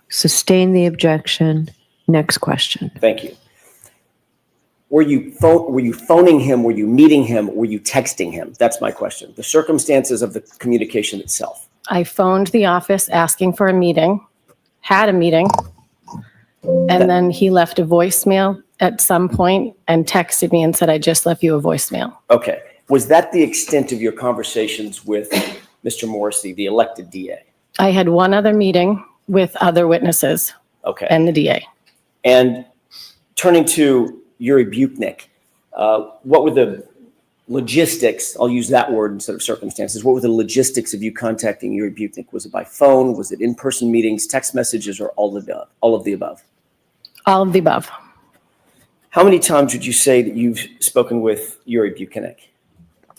sustain the objection. Next question. Thank you. Were you phoning him? Were you meeting him? Were you texting him? That's my question. The circumstances of the communication itself. I phoned the office asking for a meeting, had a meeting, and then he left a voicemail at some point and texted me and said, I just left you a voicemail. Okay. Was that the extent of your conversations with Mr. Morrissey, the elected DA? I had one other meeting with other witnesses Okay. and the DA. And turning to Yuri Buknik, what were the logistics? I'll use that word instead of circumstances. What were the logistics of you contacting Yuri Buknik? Was it by phone? Was it in-person meetings, text messages, or all of the above? All of the above. How many times would you say that you've spoken with Yuri Buknik?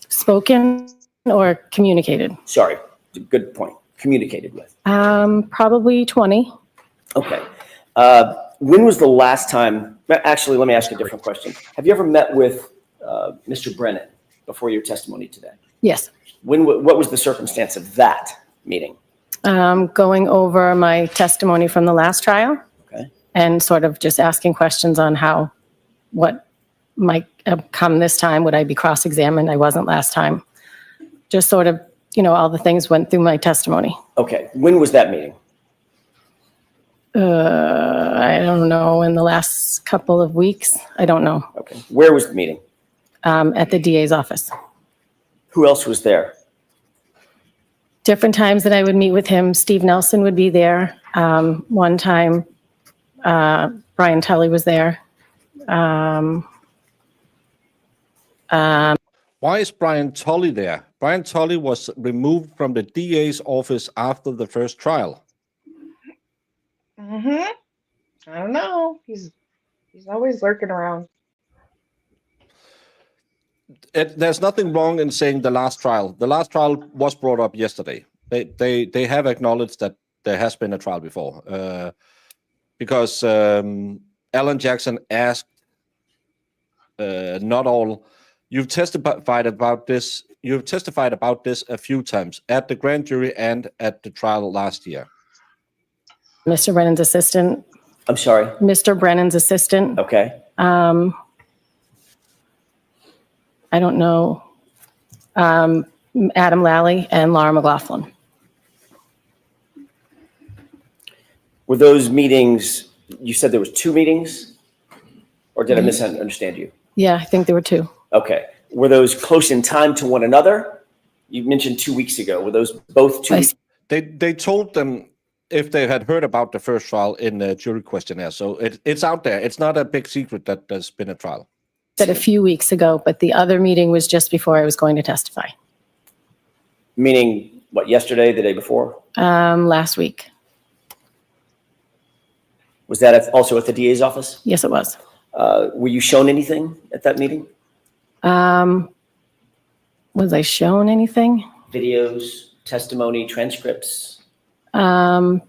Spoken or communicated? Sorry, good point. Communicated with. Probably 20. Okay. When was the last time? Actually, let me ask you a different question. Have you ever met with Mr. Brennan before your testimony today? Yes. What was the circumstance of that meeting? Going over my testimony from the last trial. Okay. And sort of just asking questions on what might come this time. Would I be cross-examined? I wasn't last time. Just sort of, all the things went through my testimony. Okay. When was that meeting? I don't know, in the last couple of weeks. I don't know. Okay. Where was the meeting? At the DA's office. Who else was there? Different times that I would meet with him, Steve Nelson would be there. One time, Brian Tully was there. Why is Brian Tully there? Brian Tully was removed from the DA's office after the first trial. I don't know. He's always lurking around. There's nothing wrong in saying the last trial. The last trial was brought up yesterday. They have acknowledged that there has been a trial before, because Alan Jackson asked, not all. You've testified about this. You've testified about this a few times at the grand jury and at the trial last year. Mr. Brennan's assistant. I'm sorry? Mr. Brennan's assistant. Okay. I don't know. Adam Lally and Laura McLaughlin. Were those meetings, you said there was 2 meetings? Or did I misunderstand you? Yeah, I think there were 2. Okay. Were those close in time to one another? You mentioned 2 weeks ago. Were those both 2 weeks? They told them if they had heard about the first trial in the jury questionnaire. So it's out there. It's not a big secret that there's been a trial. Said a few weeks ago, but the other meeting was just before I was going to testify. Meaning, what, yesterday, the day before? Last week. Was that also at the DA's office? Yes, it was. Were you shown anything at that meeting? Was I shown anything? Videos, testimony, transcripts? No.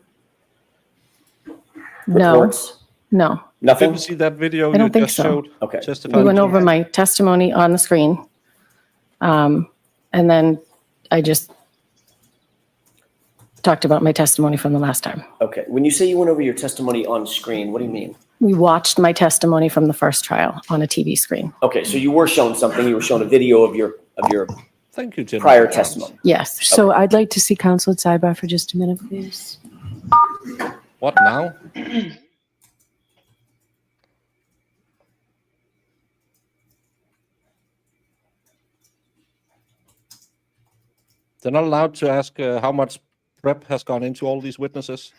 Reports? No. Nothing? Didn't see that video I don't you think just so. showed? Okay. We went over my testimony on the screen. And then I just talked about my testimony from the last time. Okay. When you say you went over your testimony on screen, what do you mean? We watched my testimony from the first trial on a TV screen. Okay, so you were shown something. You were shown a video of your Thank you, Jen. prior testimony. Yes. So I'd like to see counsel at sidebar for just a minute, please. What now? They're not allowed to ask how much prep has gone into all these witnesses?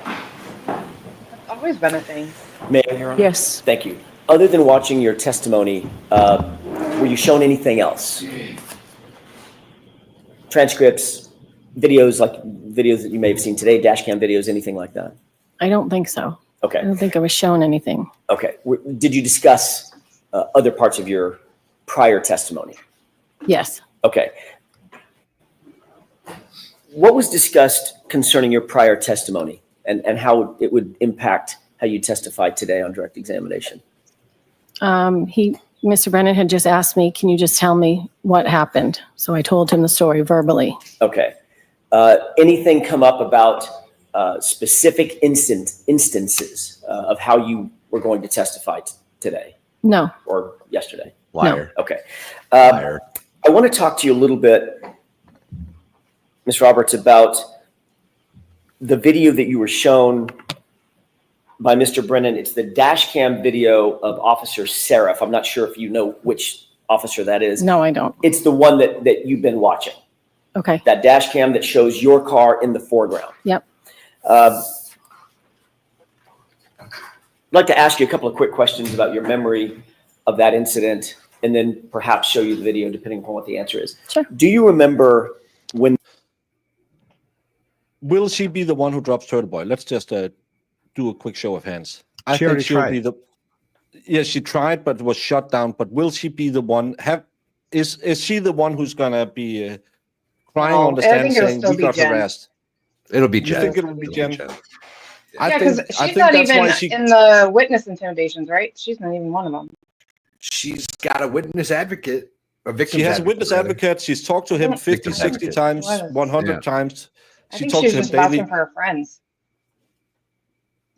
That's always been a thing. Mayor? Yes. Thank you. Other than watching your testimony, were you shown anything else? Transcripts, videos that you may have seen today, dash cam videos, anything like that? I don't think so. Okay. I don't think I was shown anything. Okay. Did you discuss other parts of your prior testimony? Yes. Okay. What was discussed concerning your prior testimony and how it would impact how you testified today on direct examination? Mr. Brennan had just asked me, can you just tell me what happened? So I told him the story verbally. Okay. Anything come up about specific instances of how you were going to testify today No. or yesterday? Liar. Okay. Liar. I want to talk to you a little bit, Ms. Roberts, about the video that you were shown by Mr. Brennan. It's the dash cam video of Officer Seraph. I'm not sure if you know which officer that is. No, I don't. It's the one that you've been watching. Okay. That dash cam that shows your car in the foreground. Yep. I'd like to ask you a couple of quick questions about your memory of that incident, and then perhaps show you the video depending upon what the answer is. Sure. Do you remember when? Will she be the one who drops Turtle Boy? Let's just do a quick show of hands. I She think already she'll tried. be the. Yeah, she tried, but was shut down. But will she be the one? Is she the one who's gonna be crying No, on the I stand think it'll saying still we be got Jen. harassed? It'll be You Jen. think it will be Jen? Yeah, because she's not even in the witness intimidations, right? She's not even one of them. She's got a witness advocate, a victim. She has a witness advocate. She's talked to him 50, 60 times, She was. 100 times. I She think talks she's to him just daily. vouching for her friends.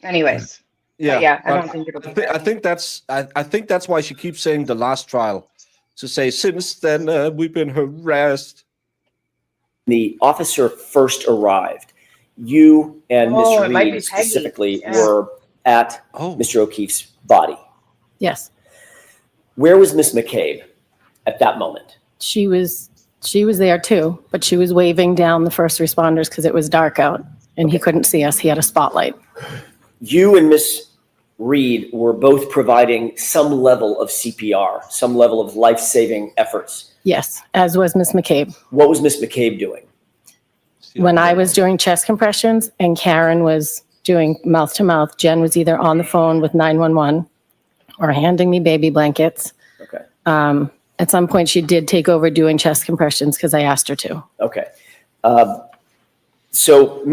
Anyways. Yeah, But yeah, I but don't think it'll be I think that's why she keeps saying the last trial, to say since then we've been harassed. The officer first arrived, you and Oh, Miss it might be Reed Peggy. specifically Yeah. were at Mr. O'Keefe's body. Yes. Where was Miss McCabe at that moment? She was there too, but she was waving down the first responders because it was dark out and he couldn't see us. He had a spotlight. You and Miss Reed were both providing some level of CPR, some level of life-saving efforts. Yes, as was Miss McCabe. What was Miss McCabe doing? When I was doing chest compressions and Karen was doing mouth to mouth, Jen was either on the phone with 911 or handing me baby blankets. Okay. At some point, she did take over doing chest compressions because I asked her to. Okay. So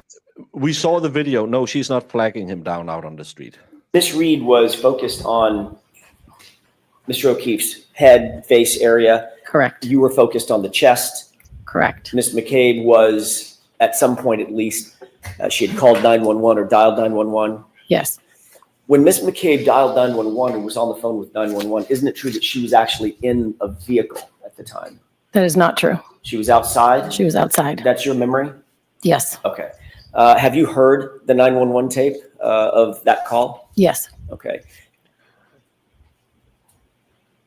we saw the video. No, she's not flagging him down out on the street. Miss Reed was focused on Mr. O'Keefe's head, face area. Correct. You were focused on the chest. Correct. Miss McCabe was, at some point at least, she had called 911 or dialed 911. Yes. When Miss McCabe dialed 911 and was on the phone with 911, isn't it true that she was actually in a vehicle at the time? That is not true. She was outside? She was outside. That's your memory? Yes. Okay. Have you heard the 911 tape of that call? Yes. Okay.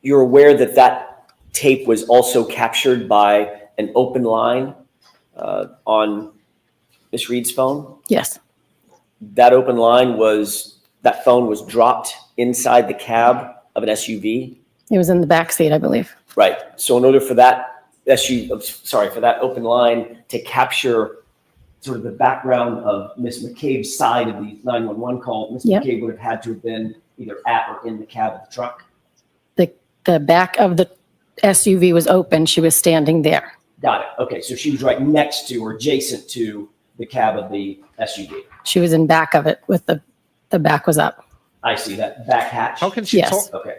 You're aware that that tape was also captured by an open line on Miss Reed's phone? Yes. That open line that phone was dropped inside the cab of an SUV? It was in the back seat, I believe. Right. So in order for that for that open line to capture sort of the background of Miss McCabe's side of the 911 call, Miss Yep. McCabe would have had to have been either at or in the cab of the truck. The back of the SUV was open. She was standing there. Got it. Okay. So she was right next to or adjacent to the cab of the SUV. She was in back of it with the back was up. I see that back hatch. How can she Yes. talk? Okay.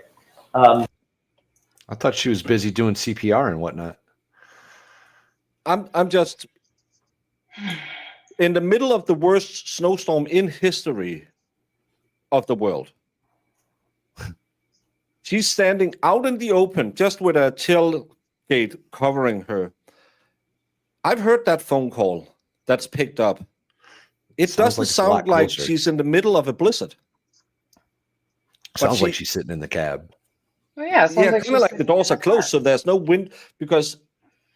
I thought she was busy doing CPR and whatnot. I'm just in the middle of the worst snowstorm in history of the world. She's standing out in the open, just with a tailgate covering her. I've heard that phone call that's picked up. It Sounds doesn't like it's a lot sound like closer. she's in the middle of a blizzard. Sounds she- like she's sitting in the cab. Oh yeah, it sounds Yeah, like kind of like the doors are closed, so there's no wind. Because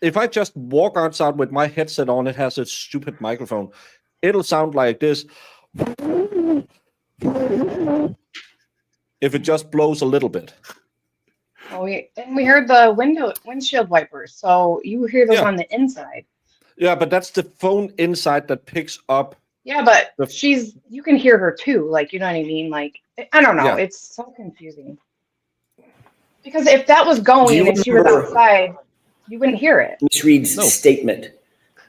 if I just walk outside with my headset on, it has a stupid microphone. It'll sound like this. If it just blows a little bit. Oh, and we heard the windshield wipers, so you hear those Yeah. on the inside. Yeah, but that's the phone inside that picks up. Yeah, but The- you can hear her too. Like, you know what I mean? Like, I don't know. Yeah. It's so confusing. Because if that was going and she was remember- outside, you wouldn't hear it. Miss Reed's statement,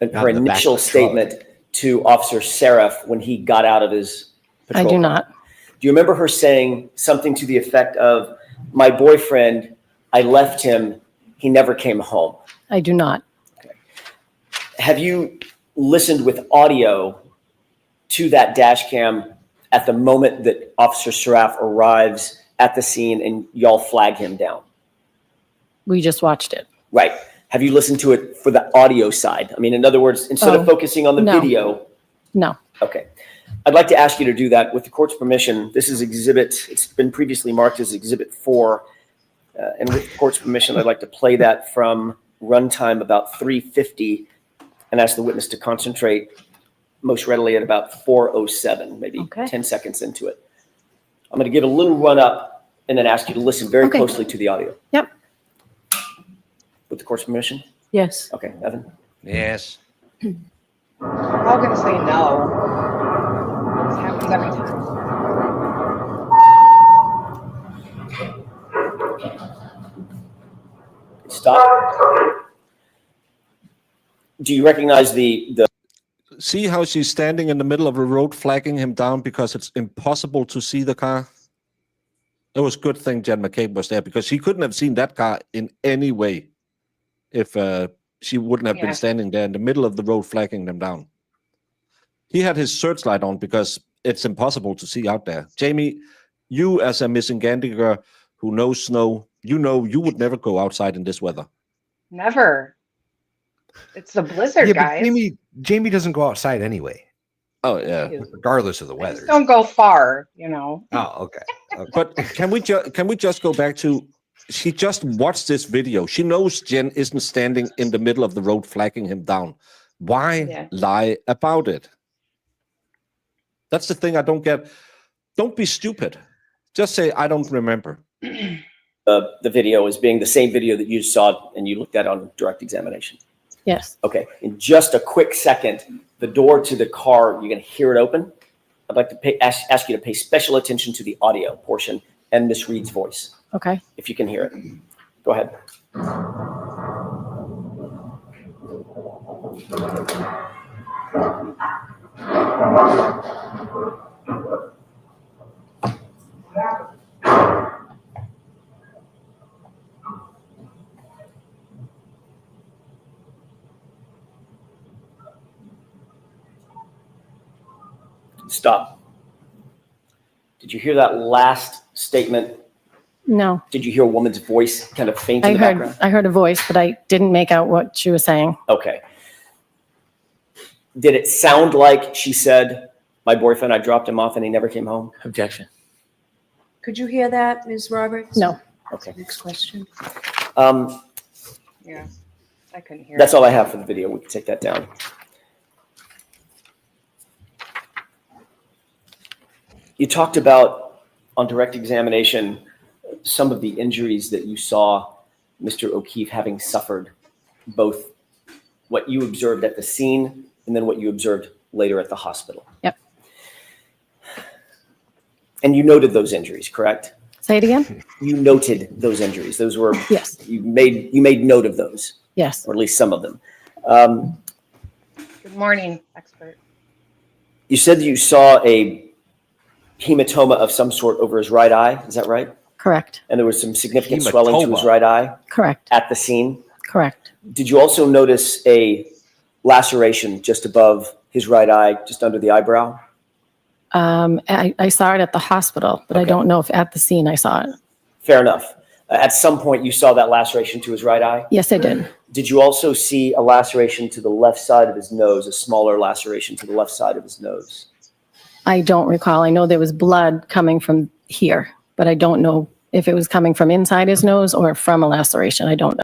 Not her in the back of initial the truck. statement to Officer Seraph when he got out of his I patrol do car. not. Do you remember her saying something to the effect of, "My boyfriend, I left him, he never came home"? I do not. Have you listened with audio to that dash cam at the moment that Officer Seraph arrives at the scene and y'all flag him down? We just watched it. Right. Have you listened to it for the audio side? I mean, in other words, instead of focusing on the no. video. No. Okay. I'd like to ask you to do that with the court's permission. This is it's been previously marked as Exhibit 4. And with the court's permission, I'd like to play that from runtime about 3:50 and ask the witness to concentrate most readily at about 4:07, maybe Okay. 10 seconds into it. I'm going to give a little run up and then ask you to listen very Okay. closely to the audio. Yep. With the court's permission? Yes. Okay, Evan? Yes. We're all gonna say no. This happens every time. Stop. Do you recognize the See how she's standing in the middle of the road flagging him down because it's impossible to see the car? It was a good thing Jen McCabe was there because she couldn't have seen that car in any way if she wouldn't have Yeah. been standing there in the middle of the road flagging them down. He had his searchlight on because it's impossible to see out there. Jamie, you as a missing Gandhi girl who knows snow, you know you would never go outside in this weather. Never. It's a blizzard, Yeah, but guys. Jamie doesn't go outside anyway, Oh yeah. regardless of the I weather. just don't go far, you know. Oh, okay. But can we just go back to she just watched this video. She knows Jen isn't standing in the middle of the road flagging him down. Why Yeah. lie about it? That's the thing I don't get. Don't be stupid. Just say I don't remember. the video as being the same video that you saw and you looked at on direct examination? Yes. Okay, in just a quick second, the door to the car, you're going to hear it open. I'd like to ask you to pay special attention to the audio portion and Miss Reed's voice, Okay. if you can hear it. Go ahead. Stop. Did you hear that last statement? No. Did you hear a woman's voice kind of faint in the background? I heard a voice, but I didn't make out what she was saying. Okay. Did it sound like she said, my boyfriend, I dropped him off and he never came home? Objection. Could you hear that, Ms. Roberts? No. Okay. Next question. Yeah. I couldn't hear That's it. all I have for the video. We can take that down. You talked about, on direct examination, some of the injuries that you saw Mr. O'Keefe having suffered, both what you observed at the scene and then what you observed later at the hospital. Yep. And you noted those injuries, correct? Say it again? You noted those injuries. Those were, Yes. you made note of those, Yes. or at least some of them. Good morning, expert. You said that you saw a hematoma of some sort over his right eye. Is that right? Correct. And there was some significant swelling to his right eye Correct. at the scene. Correct. Did you also notice a laceration just above his right eye, just under the eyebrow? I saw it at the hospital, but I Okay. don't know if at the scene I saw it. Fair enough. At some point, you saw that laceration to his right eye? Yes, I did. Did you also see a laceration to the left side of his nose, a smaller laceration to the left side of his nose? I don't recall. I know there was blood coming from here, but I don't know if it was coming from inside his nose or from a laceration. I don't know.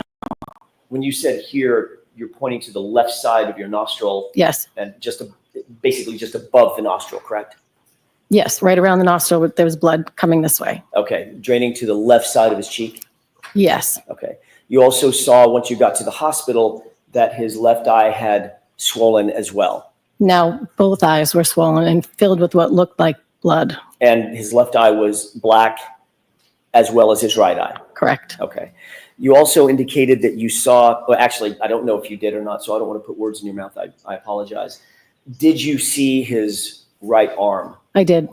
When you said here, you're pointing to the left side of your nostril Yes. and basically just above the nostril, correct? Yes, right around the nostril, there was blood coming this way. Okay, draining to the left side of his cheek? Yes. Okay. You also saw, once you got to the hospital, that his left eye had swollen as well. Now, both eyes were swollen and filled with what looked like blood. And his left eye was black as well as his right eye. Correct. Okay. You also indicated that you saw, well, actually, I don't know if you did or not, so I don't want to put words in your mouth. I apologize. Did you see his right arm? I did.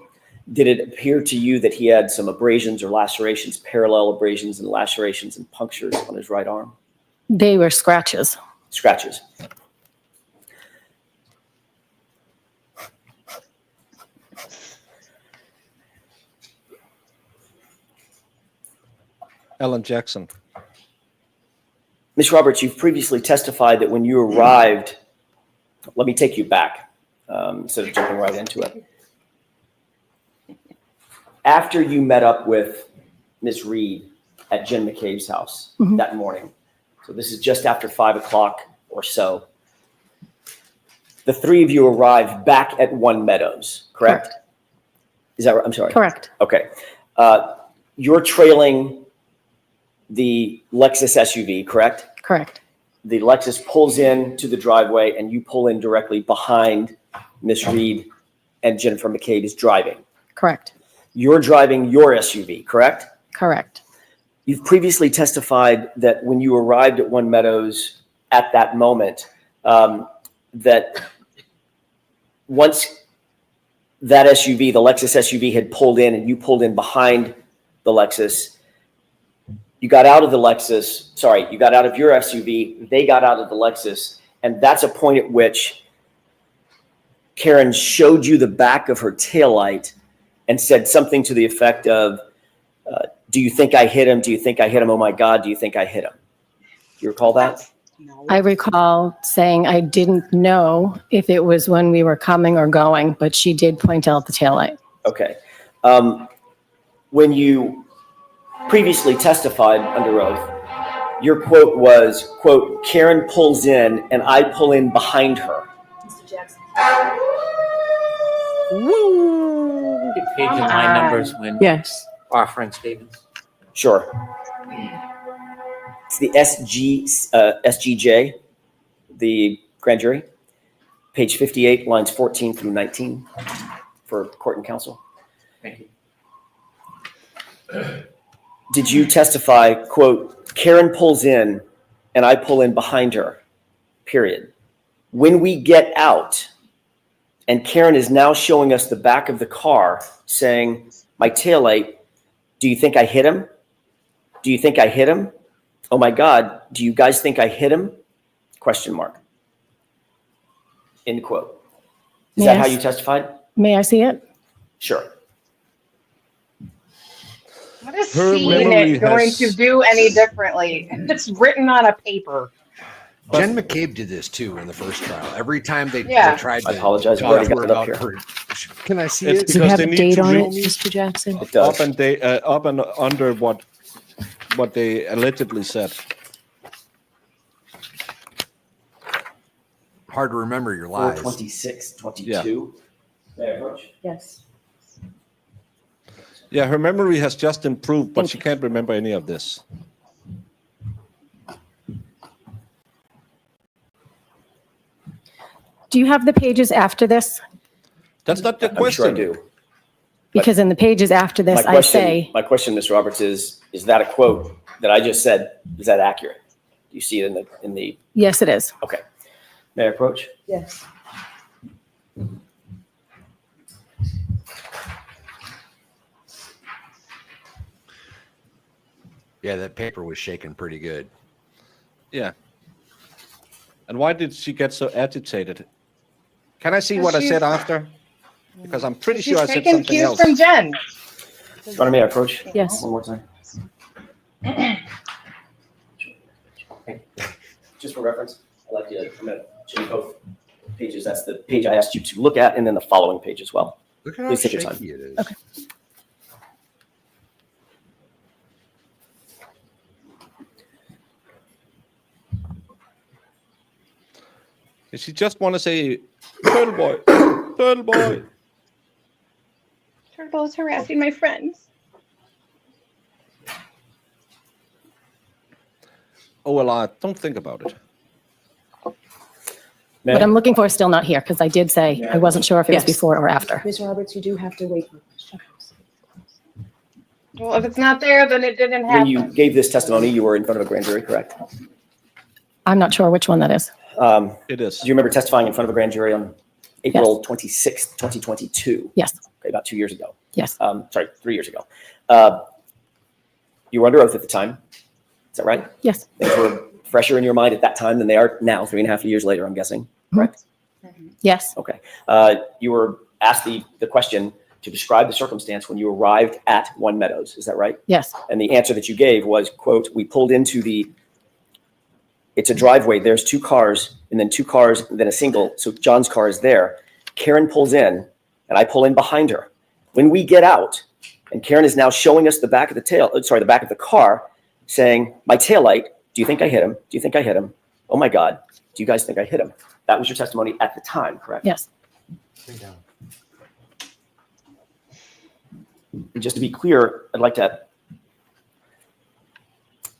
Did it appear to you that he had some abrasions or lacerations, parallel abrasions and lacerations and punctures on his right arm? They were scratches. Scratches. Ellen Jackson. Ms. Roberts, you've previously testified that when you arrived, let me take you back instead of jumping right into it. After you met up with Ms. Reed at Jen McCabe's house that morning, so this is just after 5 o'clock or so, The three of you arrive back at One Meadows, correct? Is that right? I'm sorry. Correct. Okay. You're trailing the Lexus SUV, correct? Correct. The Lexus pulls in to the driveway and you pull in directly behind Miss Reed and Jennifer McCabe is driving. Correct. You're driving your SUV, correct? Correct. You've previously testified that when you arrived at One Meadows at that moment, that once that SUV, the Lexus SUV, had pulled in and you pulled in behind the Lexus, you got out of the Lexus, sorry, you got out of your SUV, they got out of the Lexus, and that's a point at which Karen showed you the back of her taillight and said something to the effect of, do you think I hit him? Do you think I hit him? Oh my God, do you think I hit him? Do you recall that? I recall saying I didn't know if it was when we were coming or going, but she did point out the taillight. Okay. When you previously testified under oath, your quote was, quote, Karen pulls in and I pull in behind her. Mr. Jackson. Woo! Get page and line numbers when Yes. offering statements. Sure. It's the SGJ, the grand jury, page 58, lines 14 through 19 for court and counsel. Thank you. Did you testify, quote, Karen pulls in and I pull in behind her, period. When we get out and Karen is now showing us the back of the car saying, my taillight, do you think I hit him? Do you think I hit him? Oh my God, do you guys think I hit him? Question mark. End quote. Is that how you testified? May I see it? Sure. What is Her seeing memory it going has- to do any differently? It's written on a paper. Jen McCabe did this too in the first trial. Every time they Yeah. tried to I apologize, I've talk already to got her it up about here. her. Can I see It's it? Does it because have they a need date to on read it, Mr. Jackson? It does. up and under what they allegedly said. Hard to remember your lies. 426, 22. May I approach? Yes. Yeah, her memory has just improved, but she can't remember any of this. Do you have the pages after this? That's not the I'm question. sure I do. Because in the pages after this, I say, My question, Ms. Roberts, is that a quote that I just said, is that accurate? Do you see it in the, yes, it is. okay. May I approach? Yes. Yeah, that paper was shaking pretty good. Yeah. And why did she get so agitated? Can I see what I said after? Because I'm pretty sure I said taking something cues else. from Jen. Pardon me, I approach? Yes. One more time. Just for reference, I'd like you to, I'm going to change both pages. That's the page I asked you to look at, and then the following page as well. Look at how Please take your shaky time. it is. Okay. Does she just want to say, turtle boy, turtle boy? Turtle is harassing my friends. Oh, well, don't think about it. What I'm looking for is still not here because I did say I wasn't sure if it was Yes. before or after. Ms. Roberts, you do have to wait for questions. Well, if it's not there, then it didn't When happen. you gave this testimony, you were in front of a grand jury, correct? I'm not sure which one that is. It is. Do you remember testifying in front of a grand jury on April 26th, 2022? Yes. Okay, about 2 years ago. Yes. Sorry, 3 years ago. You were under oath at the time. Is that right? Yes. Things were fresher in your mind at that time than they are now, 3.5 years later, I'm guessing. Correct? Yes. Okay. You were asked the question to describe the circumstance when you arrived at One Meadows. Is that right? Yes. And the answer that you gave was, quote, we pulled into it's a driveway. There's 2 cars and then 2 cars, and then a single. So John's car is there. Karen pulls in and I pull in behind her. When we get out and Karen is now showing us the back of the back of the car saying, my taillight, do you think I hit him? Do you think I hit him? Oh my God. Do you guys think I hit him? That was your testimony at the time, correct? Yes. And just to be clear, I'd like to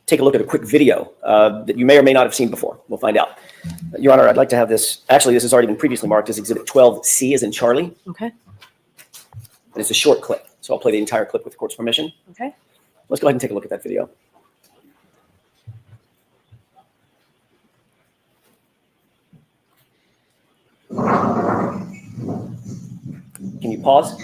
take a look at a quick video that you may or may not have seen before. We'll find out. Your Honor, I'd like to have this. Actually, this has already been previously marked as Exhibit 12C as in Charlie. Okay. And it's a short clip. So I'll play the entire clip with the court's permission. Okay. Let's go ahead and take a look at that video. Can you pause?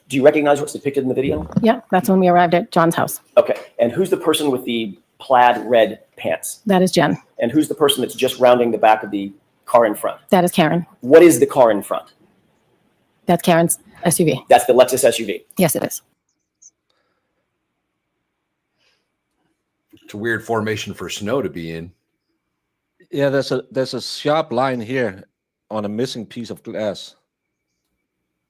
Do you recognize what's depicted in the video? Yeah, that's when we arrived at John's house. Okay. And who's the person with the plaid red pants? That is Jen. And who's the person that's just rounding the back of the car in front? That is Karen. What is the car in front? That's Karen's SUV. That's the Lexus SUV. Yes, it is. It's a weird formation for snow to be in. Yeah, there's a sharp line here on a missing piece of glass.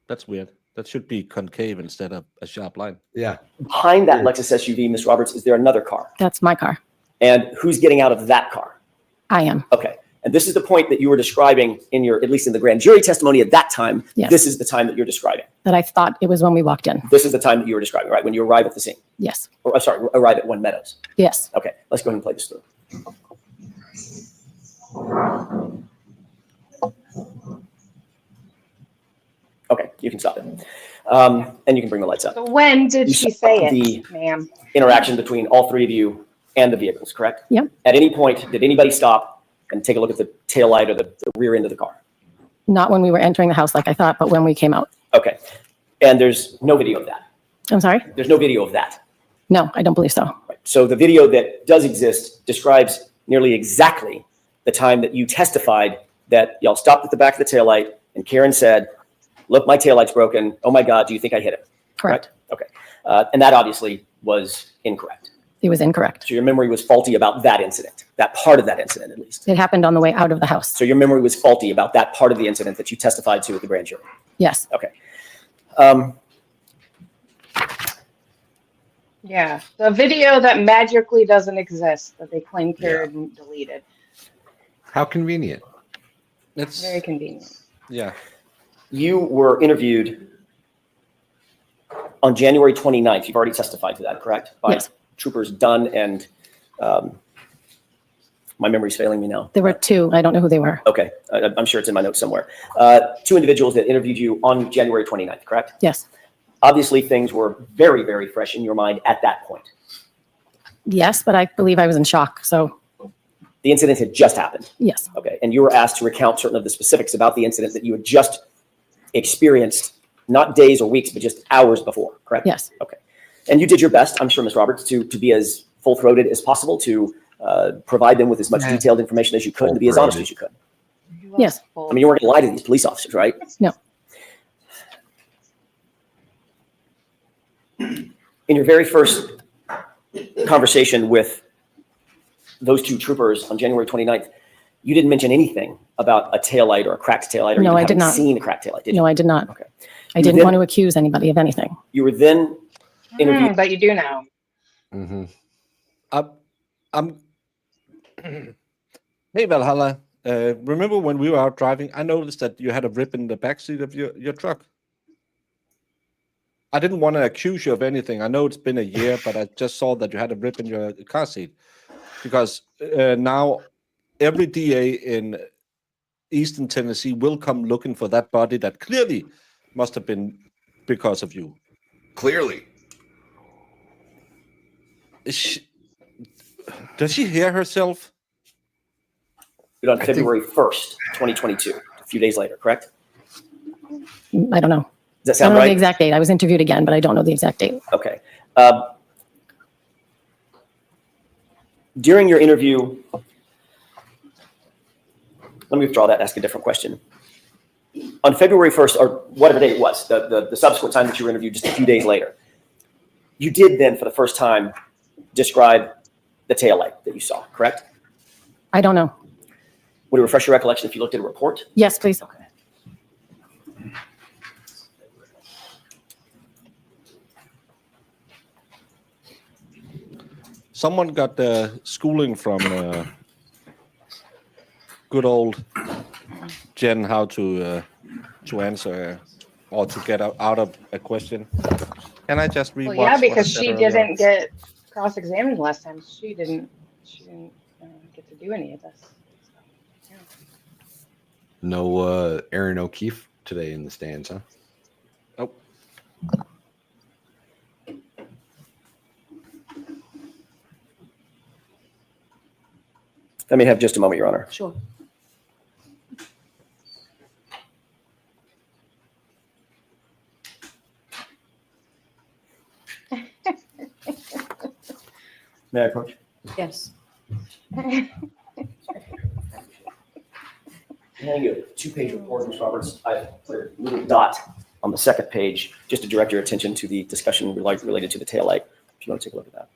That's weird. That should be concave instead of a sharp line. Yeah. Behind that Lexus SUV, Ms. Roberts, is there another car? That's my car. And who's getting out of that car? I am. Okay. And this is the point that you were describing in your, at least in the grand jury testimony at that time. Yes. This is the time that you're describing. That I thought it was when we walked in. This is the time that you were describing, right? When you arrive at the scene. Yes. Or, sorry, arrive at One Meadows. Yes. Okay. Let's go ahead and play this through. Okay. You can stop it. And you can bring the lights up. So when did You she saw say the it, ma'am? interaction between all three of you and the vehicles, correct? Yep. At any point, did anybody stop and take a look at the taillight or the rear end of the car? Not when we were entering the house like I thought, but when we came out. Okay. And there's no video of that. I'm sorry? There's no video of that. No, I don't believe so. Right. So the video that does exist describes nearly exactly the time that you testified that y'all stopped at the back of the taillight and Karen said, look, my taillight's broken. Oh my God, do you think I hit it? Correct. Right? Okay. And that obviously was incorrect. It was incorrect. So your memory was faulty about that incident, that part of that incident at least. It happened on the way out of the house. So your memory was faulty about that part of the incident that you testified to at the grand jury. Yes. Okay. Yeah, the video that magically doesn't exist that they claim Karen deleted. How convenient. It's Very convenient. yeah. You were interviewed on January 29th. You've already testified to that, correct? By Yes. Troopers Dunn and my memory's failing me now. There were two. I don't know who they were. Okay. I'm sure it's in my notes somewhere. Two individuals that interviewed you on January 29th, correct? Yes. Obviously, things were very, very fresh in your mind at that point. Yes, but I believe I was in shock. So The incident had just happened. yes. Okay. And you were asked to recount certain of the specifics about the incident that you had just experienced, not days or weeks, but just hours before, correct? Yes. Okay. And you did your best, I'm sure, Ms. Roberts, to be as full-throated as possible, to provide them with as much detailed information as you could, and to be as honest as you could. Yes. I mean, you weren't going to lie to these police officers, right? No. In your very first conversation with those two troopers on January 29th, you didn't mention anything about a taillight or a cracked taillight, or No, you I did haven't not. seen a cracked taillight, did you? No, I did not. Okay. I didn't want to accuse anybody of anything. You were then interviewed. But you do now. Mm-hmm. Hey, Valhalla. Remember when we were out driving? I noticed that you had a rip in the backseat of your truck. I didn't want to accuse you of anything. I know it's been a year, but I just saw that you had a rip in your car seat. Because now every DA in Eastern Tennessee will come looking for that body that clearly must have been because of you. Clearly. Does she hear herself? On February 1st, 2022, a few days later, correct? I don't know. Does that I sound don't know right? the exact date. I was interviewed again, but I don't know the exact date. Okay. During your interview, let me withdraw that and ask a different question. On February 1st, or whatever day it was, the subsequent time that you were interviewed just a few days later, you did then, for the first time, describe the taillight that you saw, correct? I don't know. Would it refresh your recollection if you looked at a report? Yes, please. Okay. Someone got schooling from good old Jen how to answer or to get out of a question. Can I just rewatch? Well, yeah, what I because said she earlier? didn't get cross-examined last time. She didn't get to do any of this. So, yeah. No Aaron O'Keefe today in the stands, huh? Oh. Let me have just a moment, Your Honor. Sure. May I approach? Yes. Hang you a 2-page report, Ms. Roberts. I put a little dot on the second page just to direct your attention to the discussion related to the taillight. If you want to take a look at that.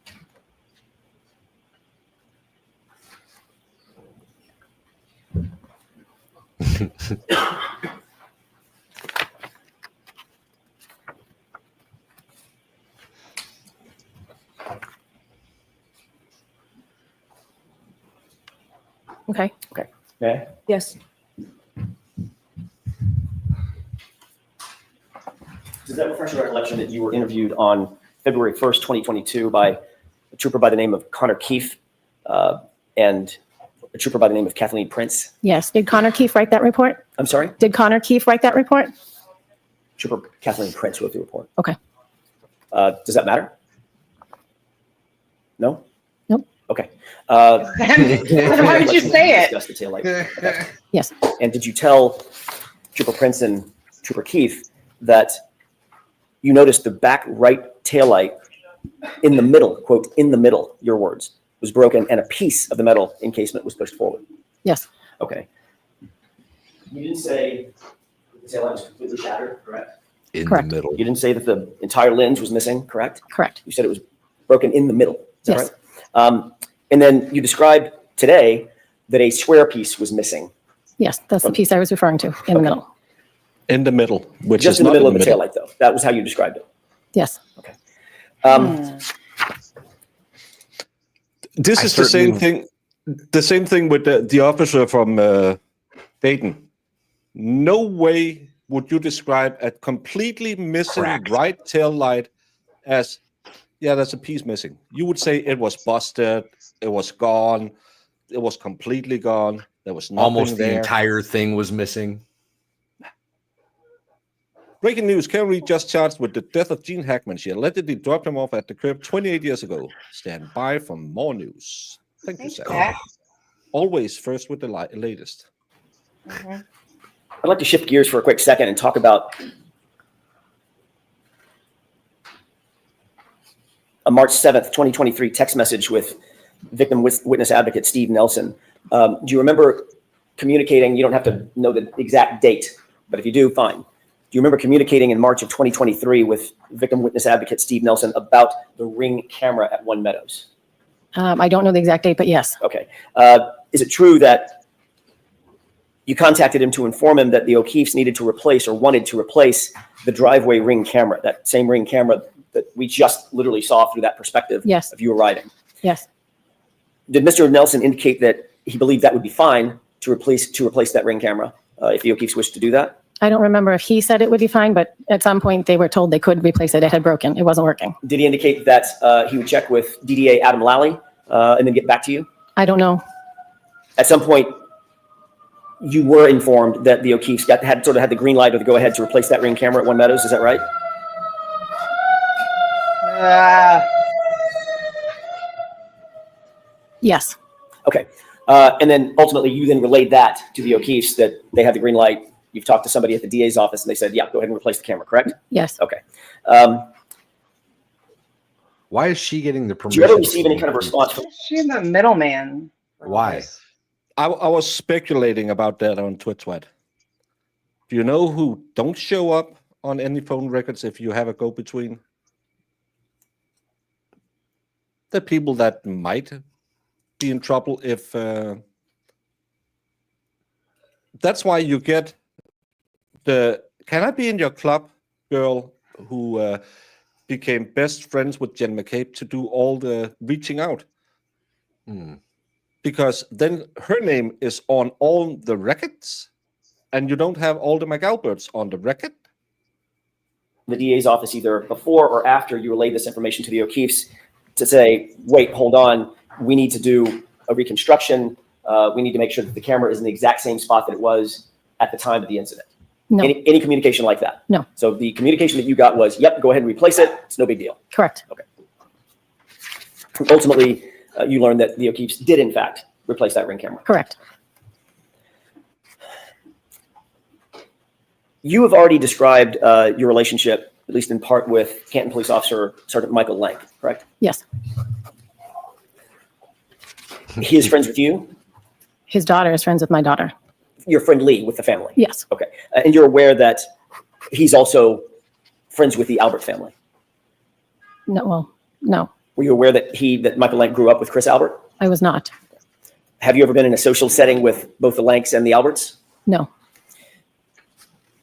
Okay. Okay. May I? Yes. Does that refresh your recollection that you were interviewed on February 1st, 2022 by a trooper by the name of Connor Keefe and a trooper by the name of Kathleen Prince? Yes. Did Connor Keefe write that report? I'm sorry? Did Connor Keefe write that report? Trooper Kathleen Prince wrote the report. Okay. Does that matter? No? Nope. Okay. Why would you say it? Discuss the taillight. Yes. And did you tell Trooper Prince and Trooper Keefe that you noticed the back right taillight in the middle, quote, in the middle, your words, was broken and a piece of the metal encasement was pushed forward? Yes. Okay. You didn't say the taillight was completely shattered, correct? In Correct. the middle. You didn't say that the entire lens was missing, correct? Correct. You said it was broken in the middle. Is that Yes. right? And then you described today that a square piece was missing. Yes. That's the piece I was referring to in the middle. In the middle, which Just is in the not middle of the taillight, though. That was how you described it. Yes. Okay. This I is the same certainly- thing. The same thing with the officer from Dayton. No way would you describe a completely missing Cracked. right tail light as, yeah, there's a piece missing. You would say it was busted, it was gone, it was completely gone. There was nothing Almost the there. entire thing was missing. Breaking news, Karen Reed just charged with the death of Gene Hackman. She allegedly dropped him off at the crib 28 years ago. Stand by for more news. Thank you, Sarah. Zach. Always first with the latest. Mhm. I'd like to shift gears for a quick second and talk about a March 7th, 2023 text message with victim witness advocate Steve Nelson. Do you remember communicating? You don't have to know the exact date, but if you do, fine. Do you remember communicating in March of 2023 with victim witness advocate Steve Nelson about the Ring camera at One Meadows? I don't know the exact date, but yes. Okay. Is it true that you contacted him to inform him that the O'Keefes needed to replace or wanted to replace the driveway Ring camera, that same Ring camera that we just literally saw through that perspective Yes. of you arriving? Yes. Did Mr. Nelson indicate that he believed that would be fine to replace that Ring camera if the O'Keefes wished to do that? I don't remember if he said it would be fine, but at some point they were told they could replace it. It had broken. It wasn't working. Did he indicate that he would check with DDA Adam Lally and then get back to you? I don't know. At some point, you were informed that the O'Keefes had the green light or the go-ahead to replace that Ring camera at One Meadows. Is that right? Yes. Okay. And then ultimately, you then relayed that to the O'Keefes that they had the green light. You've talked to somebody at the DA's office, and they said, yeah, go ahead and replace the camera, correct? Yes. Okay. Why is she getting the Do permission? you ever receive any kind of response from She's the middleman. Why? I was speculating about that on Twitter. Do you know who don't show up on any phone records if you have a go-between? The people that might be in trouble if... That's why you get the "Can I be in your club?" girl who became best friends with Jen McCabe to do all the reaching out. Because then her name is on all the records and you don't have Alder McAlberts on the record? The DA's office, either before or after you relayed this information to the O'Keefes, to say, wait, hold on, we need to do a reconstruction. We need to make sure that the camera is in the exact same spot that it was at the time of the incident. No. Any communication like that? No. So the communication that you got was, yep, go ahead and replace it. It's no big deal. Correct. Okay. Ultimately, you learned that the O'Keefes did, in fact, replace that Ring camera. Correct. You have already described your relationship, at least in part, with Canton Police Officer Sergeant Michael Lank, correct? Yes. He is friends with you? His daughter is friends with my daughter. Your friend Lee with the family? Yes. Okay. And you're aware that he's also friends with the Albert family? No, well, no, Were you aware that Michael Lank grew up with Chris Albert? I was not. Have you ever been in a social setting with both the Lanks and the Alberts? No.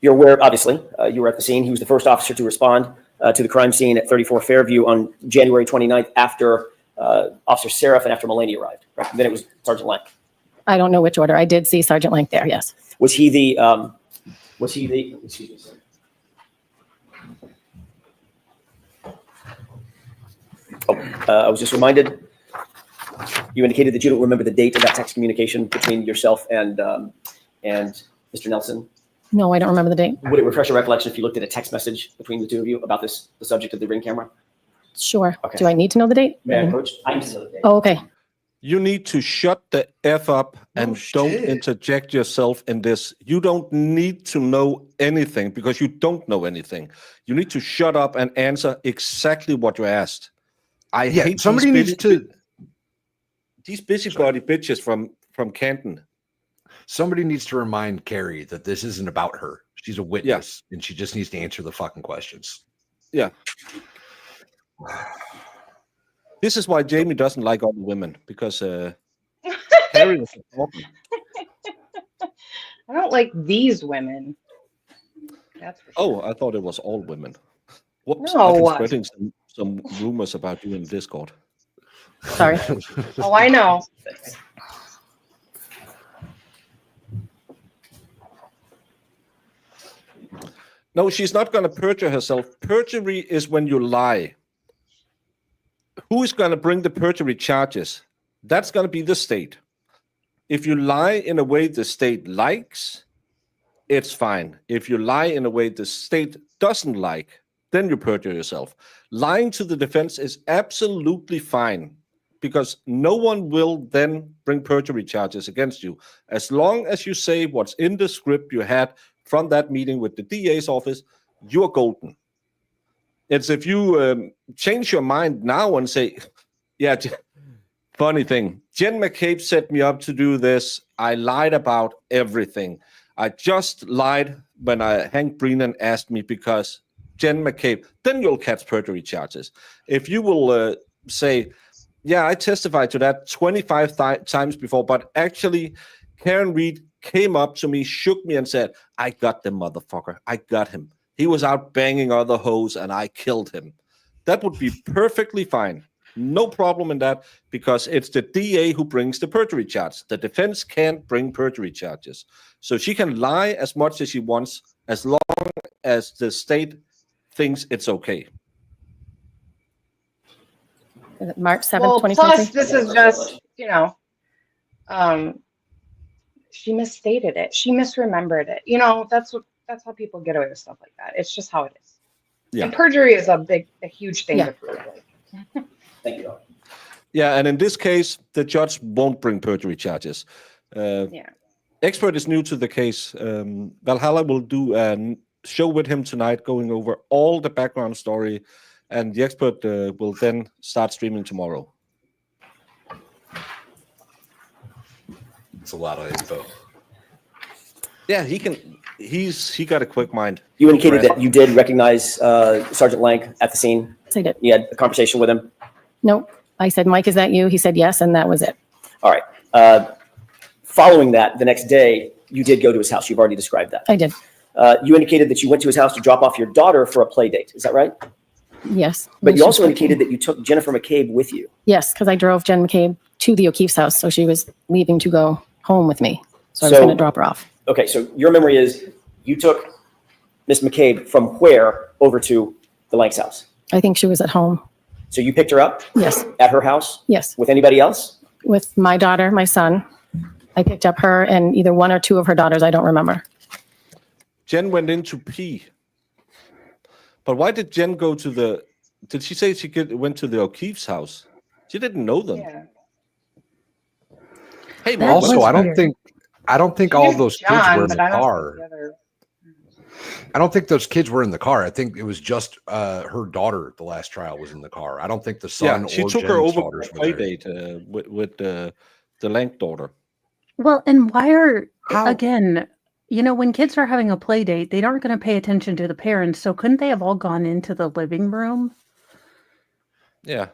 You're aware, obviously, you were at the scene. He was the first officer to respond to the crime scene at 34 Fairview on January 29th after Officer Seraph and after Mulaney arrived. Right? Then it was Sergeant Lank. I don't know which order. I did see Sergeant Lank there, yes. Was he the, excuse me, sir. Oh, I was just reminded, you indicated that you don't remember the date of that text communication between yourself and Mr. Nelson. No, I don't remember the date. Would it refresh your recollection if you looked at a text message between the two of you about the subject of the Ring camera? Sure. Okay. Do I need to know the date? May I approach? I need to know the date. Oh, okay. You need to shut the F up and don't interject yourself in this. You don't need to know anything because you don't know anything. You need to shut up and answer exactly what you asked. I hate somebody needs to. These busybody bitches from Canton. Somebody needs to remind Carrie that this isn't about her. She's a witness, and she just needs to answer the fucking questions. Yeah. This is why Jamie doesn't like all the women, because Carrie was important. I don't like these women. That's for sure. Oh, I thought it was all women. Whoops, No. I've been spreading some rumors about you in Discord. Sorry. Oh, I know. No, she's not going to perjure herself. Perjury is when you lie. Who is going to bring the perjury charges? That's going to be the state. If you lie in a way the state likes, it's fine. If you lie in a way the state doesn't like, then you perjure yourself. Lying to the defense is absolutely fine because no one will then bring perjury charges against you. As long as you say what's in the script you had from that meeting with the DA's office, you're golden. It's if you change your mind now and say, yeah, funny thing, Jen McCabe set me up to do this. I lied about everything. I just lied when Hank Brennan asked me because Jen McCabe, then you'll catch perjury charges. If you will say, yeah, I testified to that 25 times before, but actually Karen Reed came up to me, shook me and said, I got the motherfucker. I got him. He was out banging other hoes and I killed him. That would be perfectly fine. No problem in that because it's the DA who brings the perjury charge. The defense can't bring perjury charges. So she can lie as much as she wants as long as the state thinks it's okay. Is it March 7th, Well, 2023? plus this is just, she misstated it. She misremembered it. That's how people get away with stuff like that. It's just how it is. Yeah. And perjury is a huge thing to prove. Thank you. Yeah, and in this case, the judge won't bring perjury charges. Expert is new to the case. Valhalla will do a show with him tonight, going over all the background story, and the expert will then start streaming tomorrow. It's a lot of info. Yeah, he got a quick mind. You indicated that you did recognize Sergeant Lank at the scene. Yes, I did. You had a conversation with him. No, I said, Mike, is that you? He said yes, and that was it. All right. Following that, the next day, you did go to his house. You've already described that. I did. You indicated that you went to his house to drop off your daughter for a play date. Is that right? Yes. But you also indicated that you took Jennifer McCabe with you. Yes, because I drove Jen McCabe to the O'Keefe's house, so she was leaving to go home with me. So I was going to drop her off. Okay, so your memory is you took Miss McCabe from where over to the Lanks house? I think she was at home. So you picked her up Yes, at her house yes. with anybody else? With my daughter, my son. I picked up her and either one or two of her daughters. I don't remember. Jen went in to pee. But why did Jen go to the... Did she say went to the O'Keefe's house? She didn't know them. Yeah. Hey, That man, Also, was I don't weird. think She all knew those kids John, were in but the I don't think car. the other- I don't think those kids were in the car. I think it was just her daughter. The last trial was in the car. I don't think the son Yeah, she or took her Jen's over daughters for a were play there. date with the Lank daughter. Well, and why are, How- again, when kids are having a play date, they aren't going to pay attention to the parents. So couldn't they have all gone into the living room? Yeah.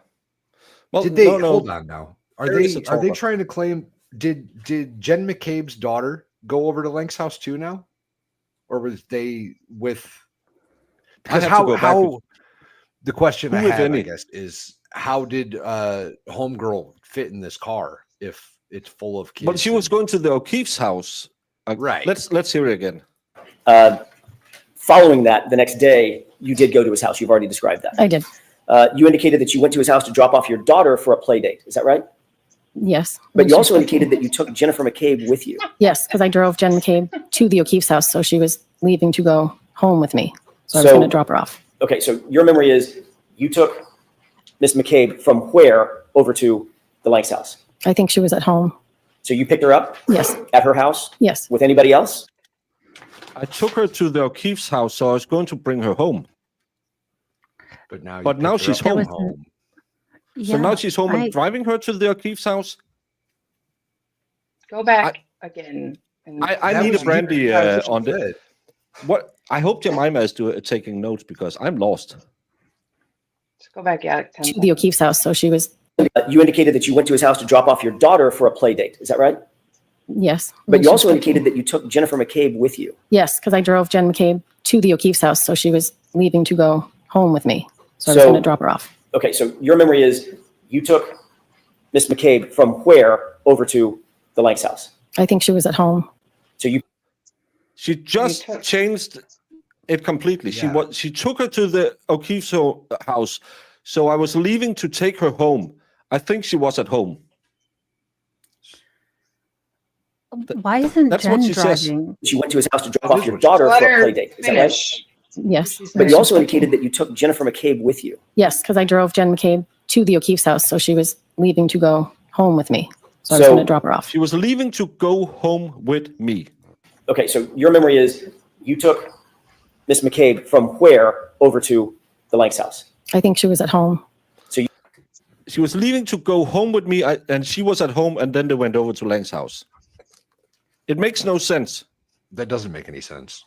Well, Did they no. hold on now? Are There is a they talker. trying to claim? Did Jen McCabe's daughter go over to Lank's house too now, or was they with? Because have to go back how the question I Who, if have, I any? guess, is how did homegirl fit in this car if it's full of kids? But she was going to the O'Keefe's house. Right. Let's hear it again. Following that, the next day, you did go to his house. You've already described that. I did. You indicated that you went to his house to drop off your daughter for a play date. Is that right? Yes. But you also indicated that you took Jennifer McCabe with you. Yes, because I drove Jen McCabe to the O'Keefe's house, so she was leaving to go home with me. So I was So- going to drop her off. Okay, so your memory is you took Miss McCabe from where over to the Lanks house? I think she was at home. So you picked her up Yes, at her house yes. with anybody else? I took her to the O'Keefe's house, so I was going to bring her home. But now, But now she's There home. was So now she's home I- and driving her to the O'Keefe's house. Go back again. and- I That need a was brandy what she on the. said. What I hope Jemima is taking notes because I'm lost. Just go back, yeah. 10 To the seconds. O'Keefe's house, so she was, You indicated that you went to his house to drop off your daughter for a play date. Is that right? yes. But you also indicated that you took Jennifer McCabe with you. Yes, because I drove Jen McCabe to the O'Keefe's house, so she was leaving to go home with me. So I was So- going to drop her off. Okay, so your memory is you took Miss McCabe from where over to the Lanks house? I think she was at home. So you She just took- changed it completely. Yeah. She took her to the O'Keefe's house, so I was leaving to take her home. I think she was at home. Why isn't That's what Jen she says. driving? She went to his house to drop That off is your what she daughter Let for a her play date. Is that right? finish. Yes, But you also indicated that you took Jennifer McCabe with you. yes, because I drove Jen McCabe to the O'Keefe's house, so she was leaving to go home with me. So I was So- going to drop her off. She was leaving to go home with me. Okay, so your memory is you took Miss McCabe from where over to the Lanks house? I think she was at home. She was leaving to go home with me, and she was at home, and then they went over to Lang's house. It makes no sense. That doesn't make any sense.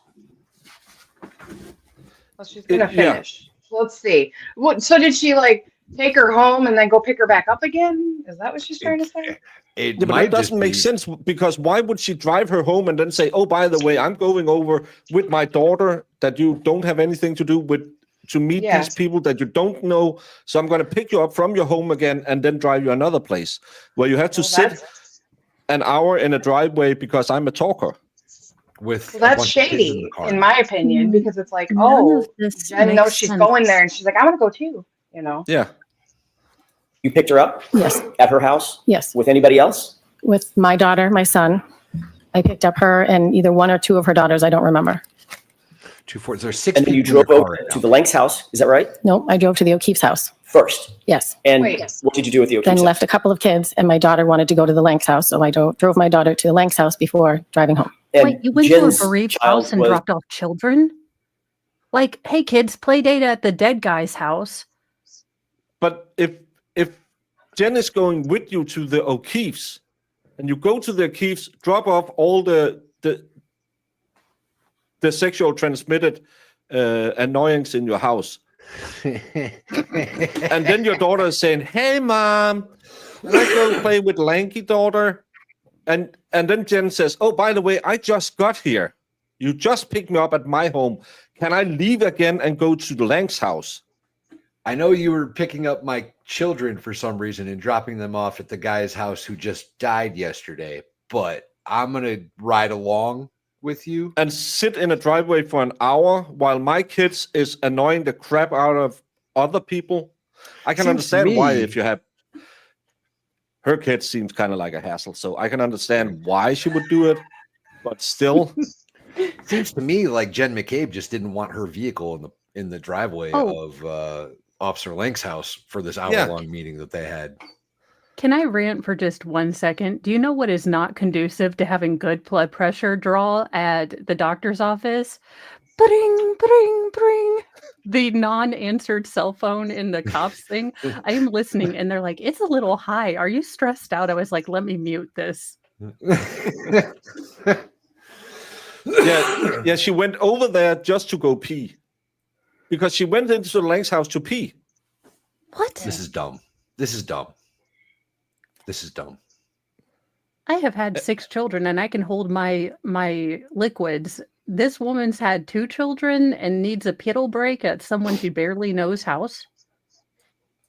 Well, she's gonna Yeah. finish. Let's see. What? So did she like take her home and then go pick her back up again? Is that what she's trying to say? It Yeah, but might that just doesn't make be- sense because why would she drive her home and then say, "Oh, by the way, I'm going over with my daughter that you don't have anything to do with to meet Yeah. these people that you don't know. So I'm going to pick you up from your home again and then drive you another place where you have to Well, sit that's- an hour in a driveway because I'm a talker." with Well, a that's bunch of kids shady, the car. in my opinion, because it's like, None oh, of this Jen knows makes she's sense. going there, and she's like, I want to go too. You know. Yeah. You picked her up Yes, at her house yes. with anybody else? With my daughter, my son. I picked up her and either one or two of her daughters. I don't remember. 2-4. There's 6 And then you people in drove the car over right to now. the Lanks house. Is that right? No, I drove to the O'Keefe's house. First. Yes. And Wait. what did you do with the Then O'Keefe's house? left a couple of kids, and my daughter wanted to go to the Lanks house, so I drove my daughter to the Lanks house before driving home. And Wait, you went Jen's to a bereaved child house and was- dropped off children? Like, hey kids, play date at the dead guy's house. But if Jen is going with you to the O'Keefe's and you go to the O'Keefe's, drop off all the sexual transmitted annoyance in your house, and then your daughter is saying, "Hey, mom, can I go play with Lanky daughter?" And then Jen says, "Oh, by the way, I just got here. You just picked me up at my home. Can I leave again and go to the Lank's house?" I know you were picking up my children for some reason and dropping them off at the guy's house who just died yesterday, but I'm going to ride along with you and sit in a driveway for an hour while my kids is annoying the crap out of other people. I can Seems to understand why me- if you have her kids seems kind of like a hassle, so I can understand why she would do it, but still. Seems to me like Jen McCabe just didn't want her vehicle in the driveway of Officer Lank's house for this hour-long meeting that they had. Can I rant for just 1 second? Do you know what is not conducive to having good blood pressure draw at the doctor's office? Bring, bring, bring. The non-answered cell phone in the cops thing. I am listening and they're like, it's a little high. Are you stressed out? I was like, let me mute this. Yeah, she went over there just to go pee. Because she went into Lank's house to pee. What? This is dumb. This is dumb. This is dumb. I have had 6 children and I can hold my liquids. This woman's had 2 children and needs a piddle break at someone she barely knows house.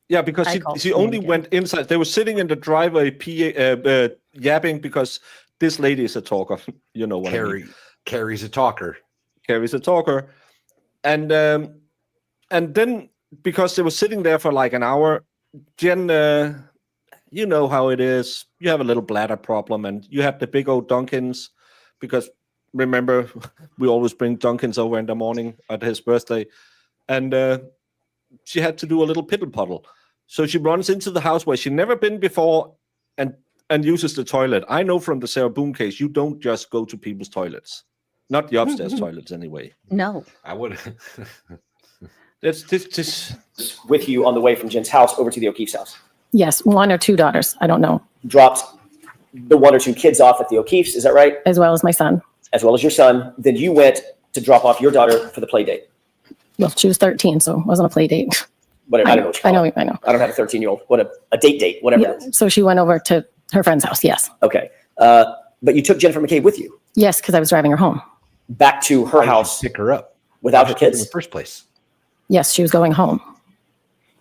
Yeah, because she only went inside. They were sitting in the driveway yapping because this lady is a talker. You know what I mean. Carrie's a talker. Carrie's a talker. And then because they were sitting there for like an hour, Jen, you know how it is. You have a little bladder problem and you have the big old Dunkins because remember, we always bring Dunkins over in the morning at his birthday. And she had to do a little piddle puddle. So she runs into the house where she'd never been before and uses the toilet. I know from the Sarah Boone case, you don't just go to people's toilets. Not the upstairs toilets, anyway. No. I would. This with you on the way from Jen's house over to the O'Keefe's house. Yes, 1 or 2 daughters. I don't know. Dropped the 1 or 2 kids off at the O'Keefe's. Is that right? As well as my son. As well as your son. Then you went to drop off your daughter for the play date. Well, she was 13, so it wasn't a play date. Whatever. I don't know what you call it. I know. I don't have a 13-year-old. What a date, whatever it is. So she went over to her friend's house. Yes. Okay. But you took Jennifer McCabe with you. Yes, because I was driving her home. Back to her house. Pick her up without her kids in the first place. Yes, she was going home.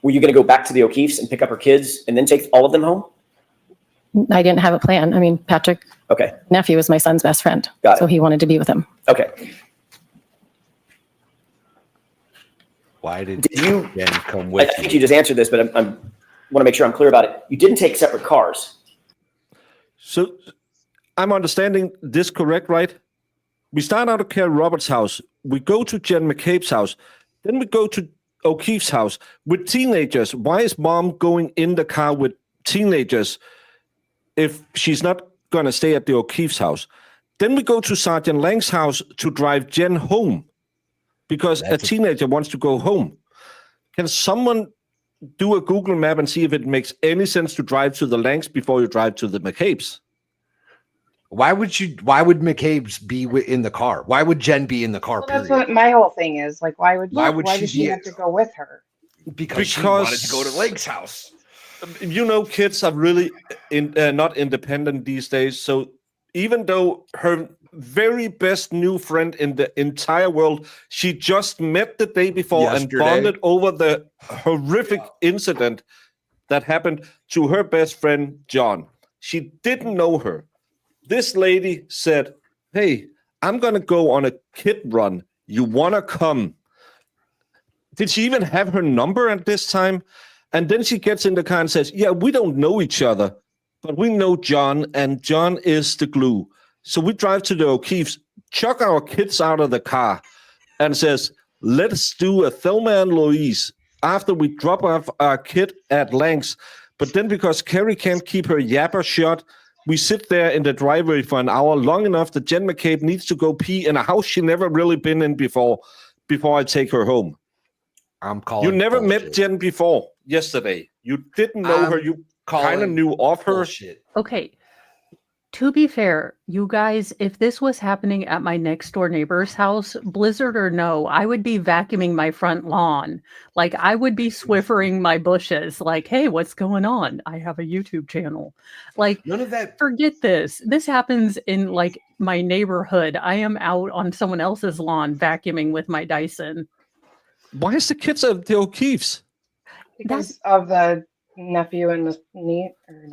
Were you going to go back to the O'Keefe's and pick up her kids and then take all of them home? I didn't have a plan. I mean, Patrick, nephew, was my son's best friend. Got it. So he wanted to be with him. Okay. Why did you Jen come with I think you just answered this, but I want to make sure I'm clear about it. You didn't take separate cars. So I'm understanding this correct, right? We start out at Carrie Roberts' house. We go to Jen McCabe's house. Then we go to O'Keefe's house with teenagers. Why is mom going in the car with teenagers if she's not going to stay at the O'Keefe's house? Then we go to Sergeant Lang's house to drive Jen home because a teenager wants to go home. Can someone do a Google map and see if it makes any sense to drive to the Langs before you drive to the McCabe's? Why would McCabe's be in the car? Why would Jen be in the car? Well, that's what my whole thing is. Like, why did she be have to go with her? Because she wanted to go to Lake's house. You know, kids are really not independent these days. So even though her very best new friend in the entire world, she just met the day before and bonded over the horrific incident that happened to her best friend, John. She didn't know her. This lady said, hey, I'm going to go on a kid run. You want to come? Did she even have her number at this time? And then she gets in the car and says, yeah, we don't know each other, but we know John, and John is the glue. So we drive to the O'Keefe's, chuck our kids out of the car, and says, let's do a Thelma and Louise after we drop off our kid at Langs. But then because Carrie can't keep her yapper shut, we sit there in the driveway for an hour, long enough that Jen McCabe needs to go pee in a house she never really been in before I take her home. I'm calling. You never met Jen before yesterday. You didn't know her. You kind of knew of her. Bullshit. Okay. To be fair, you guys, if this was happening at my next door neighbor's house, blizzard or no, I would be vacuuming my front lawn. Like, I would be Swiffering my bushes. Like, hey, what's going on? I have a YouTube channel. Like, none of that. Forget this. This happens in like my neighborhood. I am out on someone else's lawn vacuuming with my Dyson. Why is the kids at the O'Keefe's? Because of the nephew and the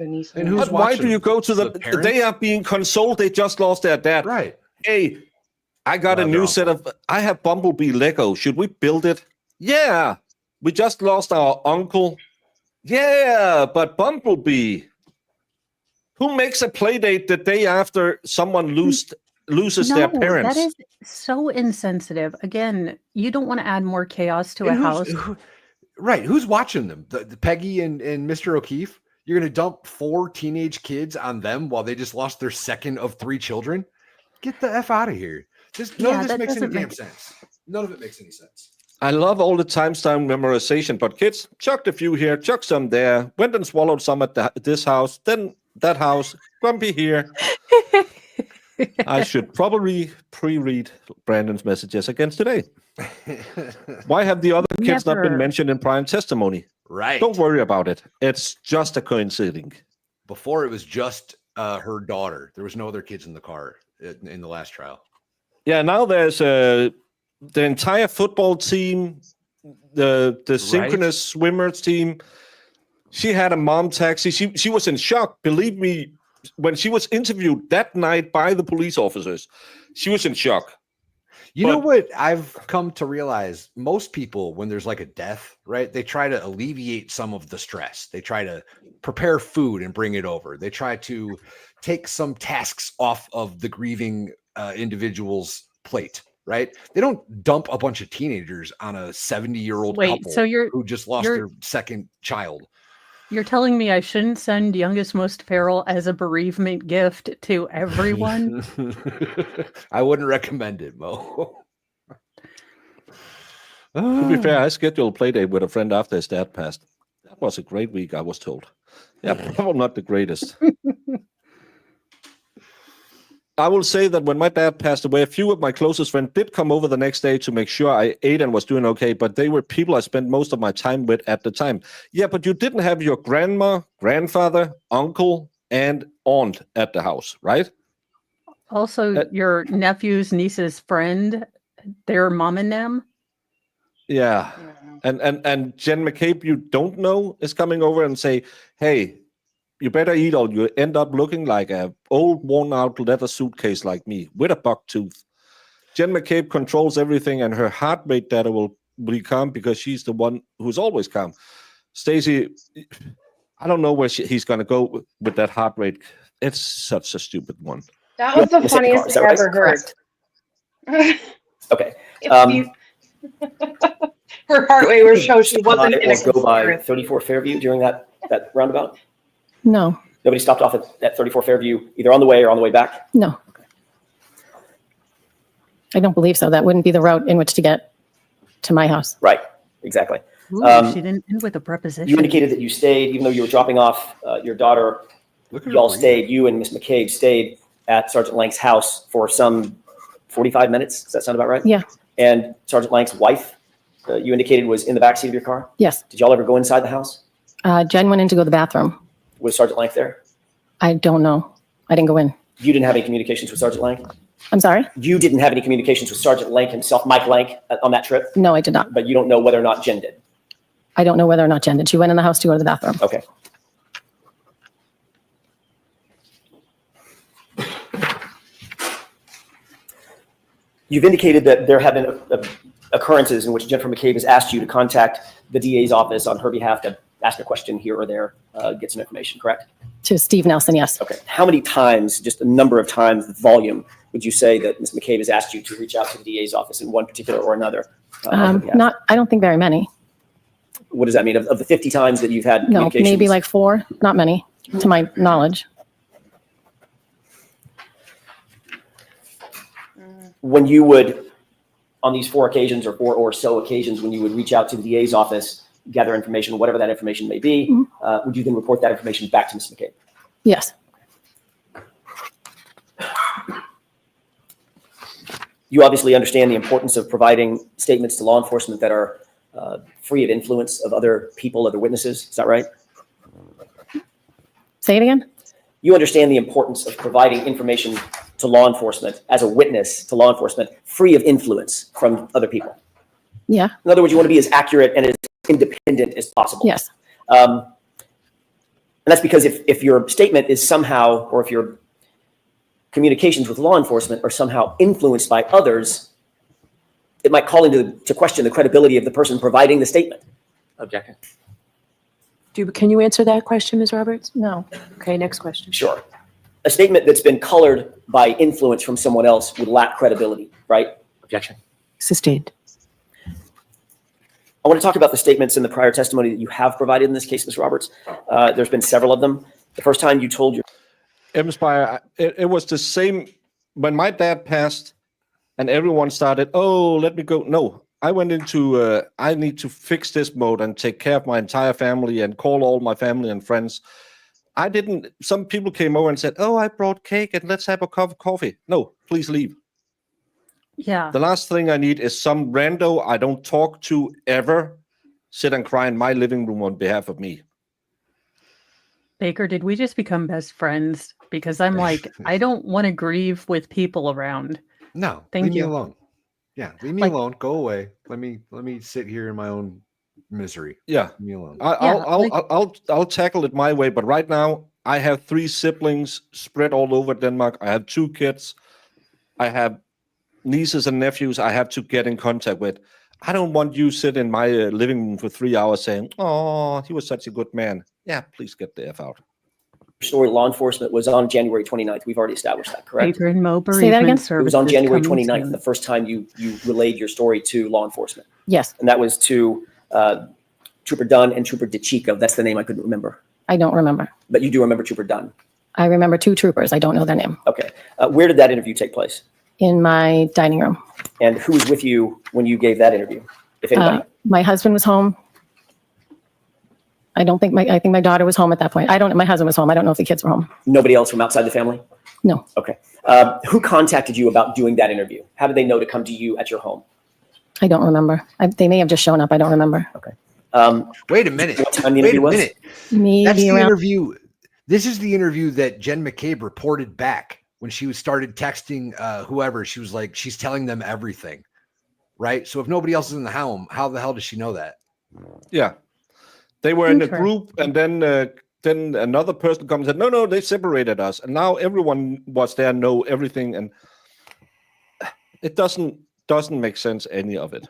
niece. And who's why do you go to the they are being consoled? They just lost their dad. Right. Hey, I got a new set of. I have Bumblebee Lego. Should we build it? Yeah. We just lost our uncle. Yeah, but Bumblebee. Who makes a play date the day after someone loses their parents? That is so insensitive. Again, you don't want to add more chaos to a house. Right. Who's watching them? The Peggy and Mr. O'Keefe? You're going to dump 4 teenage kids on them while they just lost their second of 3 children? Get the F out of here. None of this makes any damn sense. None of it makes any sense. I love all the timestamp memorization, but kids, chucked a few here, chucked some there, went and swallowed some at this house, then that house, grumpy here. I should probably pre-read Brandon's messages again today. Why have the other kids not been mentioned in prime testimony? Right. Don't worry about it. It's just a coincidence. Before it was just her daughter. There was no other kids in the car in the last trial. Yeah, now there's the entire football team, the synchronous swimmers team. She had a mom taxi. She was in shock. Believe me, when she was interviewed that night by the police officers, she was in shock. You know what I've come to realize? Most people, when there's like a death, right, they try to alleviate some of the stress. They try to prepare food and bring it over. They try to take some tasks off of the grieving individual's plate, right? They don't dump a bunch of teenagers on a 70-year-old couple who just lost their second child. You're telling me I shouldn't send Youngest Most Feral as a bereavement gift to everyone? I wouldn't recommend it, Mo. To be fair, I scheduled a play date with a friend after his dad passed. That was a great week, I was told. Yeah, probably not the greatest. I will say that when my dad passed away, a few of my closest friends did come over the next day to make sure I ate and was doing okay, but they were people I spent most of my time with at the time. Yeah, but you didn't have your grandma, grandfather, uncle, and aunt at the house, right? Also, your nephew's niece's friend, their mom and them. Yeah. And Jen McCabe, you don't know, is coming over and say, hey, you better eat or you end up looking like a old worn-out leather suitcase like me with a buck tooth. Jen McCabe controls everything, and her heart rate data will be calm because she's the one who's always calm. Stacey, I don't know where he's going to go with that heart rate. It's such a stupid one. That was the funniest thing I ever heard. Okay. Her heart rate would show she wasn't in a go by 34 Fairview during that roundabout? No. Nobody stopped off at 34 Fairview, either on the way or on the way back? No. Okay. I don't believe so. That wouldn't be the route in which to get to my house. Right. Exactly. Ooh, she didn't end with a preposition. You indicated that you stayed, even though you were dropping off your daughter. You and Miss McCabe stayed at Sergeant Lang's house for some 45 minutes. Does that sound about right? Yeah. And Sergeant Lang's wife, you indicated, was in the backseat of your car? Yes. Did y'all ever go inside the house? Jen went in to go to the bathroom. Was Sergeant Lang there? I don't know. I didn't go in. You didn't have any communications with Sergeant Lang? I'm sorry? You didn't have any communications with Sergeant Lang himself, Mike Lang, on that trip? No, I did not. But you don't know whether or not Jen did? I don't know whether or not Jen did. She went in the house to go to the bathroom. Okay. You've indicated that there have been occurrences in which Jennifer McCabe has asked you to contact the DA's office on her behalf to ask a question here or there, get some information, correct? To Steve Nelson, yes. Okay. How many times, just a number of times, the volume, would you say that Ms. McCabe has asked you to reach out to the DA's office in one particular or another? I don't think very many. What does that mean? Of the 50 times that you've had No, communications? maybe like 4, not many, to my knowledge. When you would, on these 4 occasions or 4 or so occasions, when you would reach out to the DA's office, gather information, whatever that information may be, would you then report that information back to Ms. McCabe? Yes. You obviously understand the importance of providing statements to law enforcement that are free of influence of other people, other witnesses. Is that right? Say it again? You understand the importance of providing information to law enforcement as a witness to law enforcement, free of influence from other people. Yeah. In other words, you want to be as accurate and as independent as possible. Yes. And that's because if your statement is somehow, or if your communications with law enforcement are somehow influenced by others, it might call into question the credibility of the person providing the statement. Objection. Can you answer that question, Ms. Roberts? No. Okay, next question. Sure. A statement that's been colored by influence from someone else would lack credibility, right? Objection. Sustained. I want to talk about the statements in the prior testimony that you have provided in this case, Ms. Roberts. There's been several of them. The first time you told your... Spire, it was the same when my dad passed and everyone started, oh, let me go. No, I went into, I need to fix this mode and take care of my entire family and call all my family and friends. I didn't, some people came over and said, oh, I brought cake and let's have a cup of coffee. No, please leave. Yeah. The last thing I need is some rando I don't talk to ever sit and cry in my living room on behalf of me. Baker, did we just become best friends? Because I'm like, I don't want to grieve with people around. No, Thank leave you. me alone. Yeah, leave me alone. Go away. Let me sit here in my own misery. Yeah, leave me alone. I'll tackle it my way. But right now, I have 3 siblings spread all over Denmark. I have 2 kids. I have nieces and nephews I have to get in contact with. I don't want you sit in my living room for 3 hours saying, oh, he was such a good man. Yeah, please get the F out. Story law enforcement was on January 29th. We've already established that, correct? Baker and Mo Say that again? It was on January 29th, soon. the first time you relayed your story to law enforcement. Yes. And that was to Trooper Dunn and Trooper DeChico. That's the name I couldn't remember. I don't remember. But you do remember Trooper Dunn. I remember 2 troopers. I don't know their name. Okay. Where did that interview take place? In my dining room. And who was with you when you gave that interview, if anybody? My husband was home. I think my daughter was home at that point. My husband was home. I don't know if the kids were home. Nobody else from outside the family? No. Okay. Who contacted you about doing that interview? How did they know to come to you at your home? I don't remember. They may have just shown up. I don't remember. Okay. Wait a minute. What time the interview was? Maybe That's the around interview. This is the interview that Jen McCabe reported back when she started texting whoever. She was like, she's telling them everything, right? So if nobody else is in the home, how the hell does she know that? Yeah. They were in a group, and then another person comes and said, no, they separated us. And now everyone was there, know everything. And it doesn't make sense, any of it.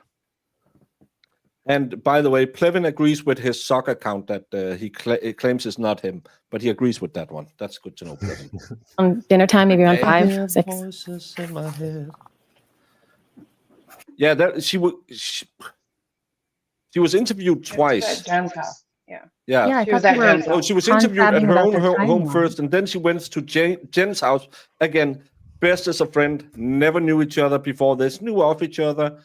And by the way, Plevin agrees with his sock account that he claims is not him, but he agrees with that one. That's good to know, Plevin. Dinner time, maybe around 5, 6. Voices in my head. Yeah, she was interviewed twice. Jen's house. Yeah. Yeah. She was at Jen's house. Oh, she was interviewed at her own home first, and then she went to Jen's house again. Best as a friend, never knew each other before this, knew of each other.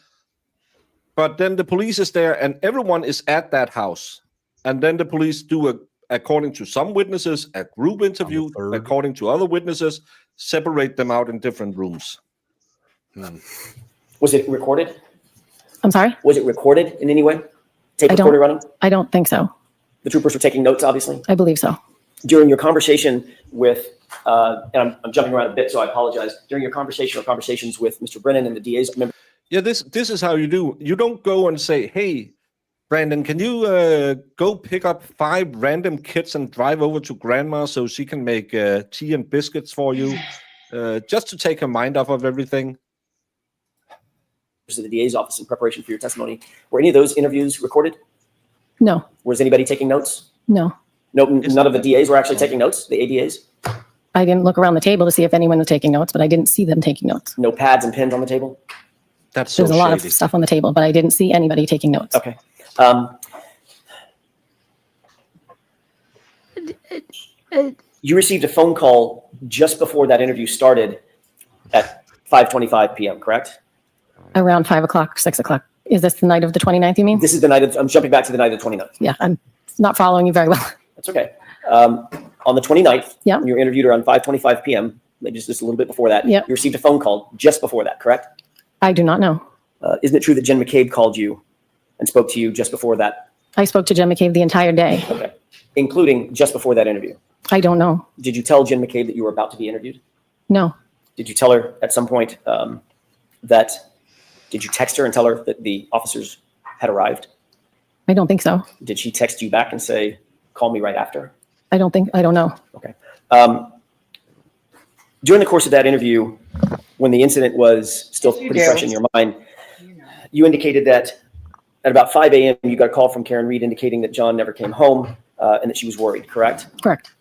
But then the police is there, and everyone is at that house. And then the police do, according to some witnesses, a group interview. According to other witnesses, separate them out in different rooms. Was it recorded? I'm sorry? Was it recorded in any way? Tape recorder running? I don't think so. The troopers were taking notes, obviously? I believe so. During your conversation with, and I'm jumping around a bit, so I apologize. During your conversation or conversations with Mr. Brennan and the DA's member. Yeah, this is how you do. You don't go and say, hey, Brandon, can you go pick up 5 random kids and drive over to grandma so she can make tea and biscuits for you, just to take her mind off of everything? To the DA's office in preparation for your testimony. Were any of those interviews recorded? No. Was anybody taking notes? No. No, none of the DAs were actually taking notes, the ADAs? I didn't look around the table to see if anyone was taking notes, but I didn't see them taking notes. No pads and pens on the table? That's so There's a lot of stuff on the table, but I didn't see anybody taking notes. Okay. You received a phone call just before that interview started at 5:25 p.m., correct? Around 5 o'clock, 6 o'clock. Is this the night of the 29th, you mean? This is the night of, I'm jumping back to the night of the 29th. Yeah, I'm not following you very well. That's okay. On the 29th, yeah. You were interviewed around 5:25 p.m., maybe just a little bit before that. Yeah. You received a phone call just before that, correct? I do not know. Isn't it true that Jen McCabe called you and spoke to you just before that? I spoke to Jen McCabe the entire day. Okay. Including just before that interview? I don't know. Did you tell Jen McCabe that you were about to be interviewed? No. Did you tell her at some point did you text her and tell her that the officers had arrived? I don't think so. Did she text you back and say, call me right after? I don't know. Okay. During the course of that interview, when the incident was still Yes, you pretty do. fresh in your mind, you indicated that at about 5 a.m. you got a call from Karen Reed indicating that John never came home and that she was worried, correct? Correct.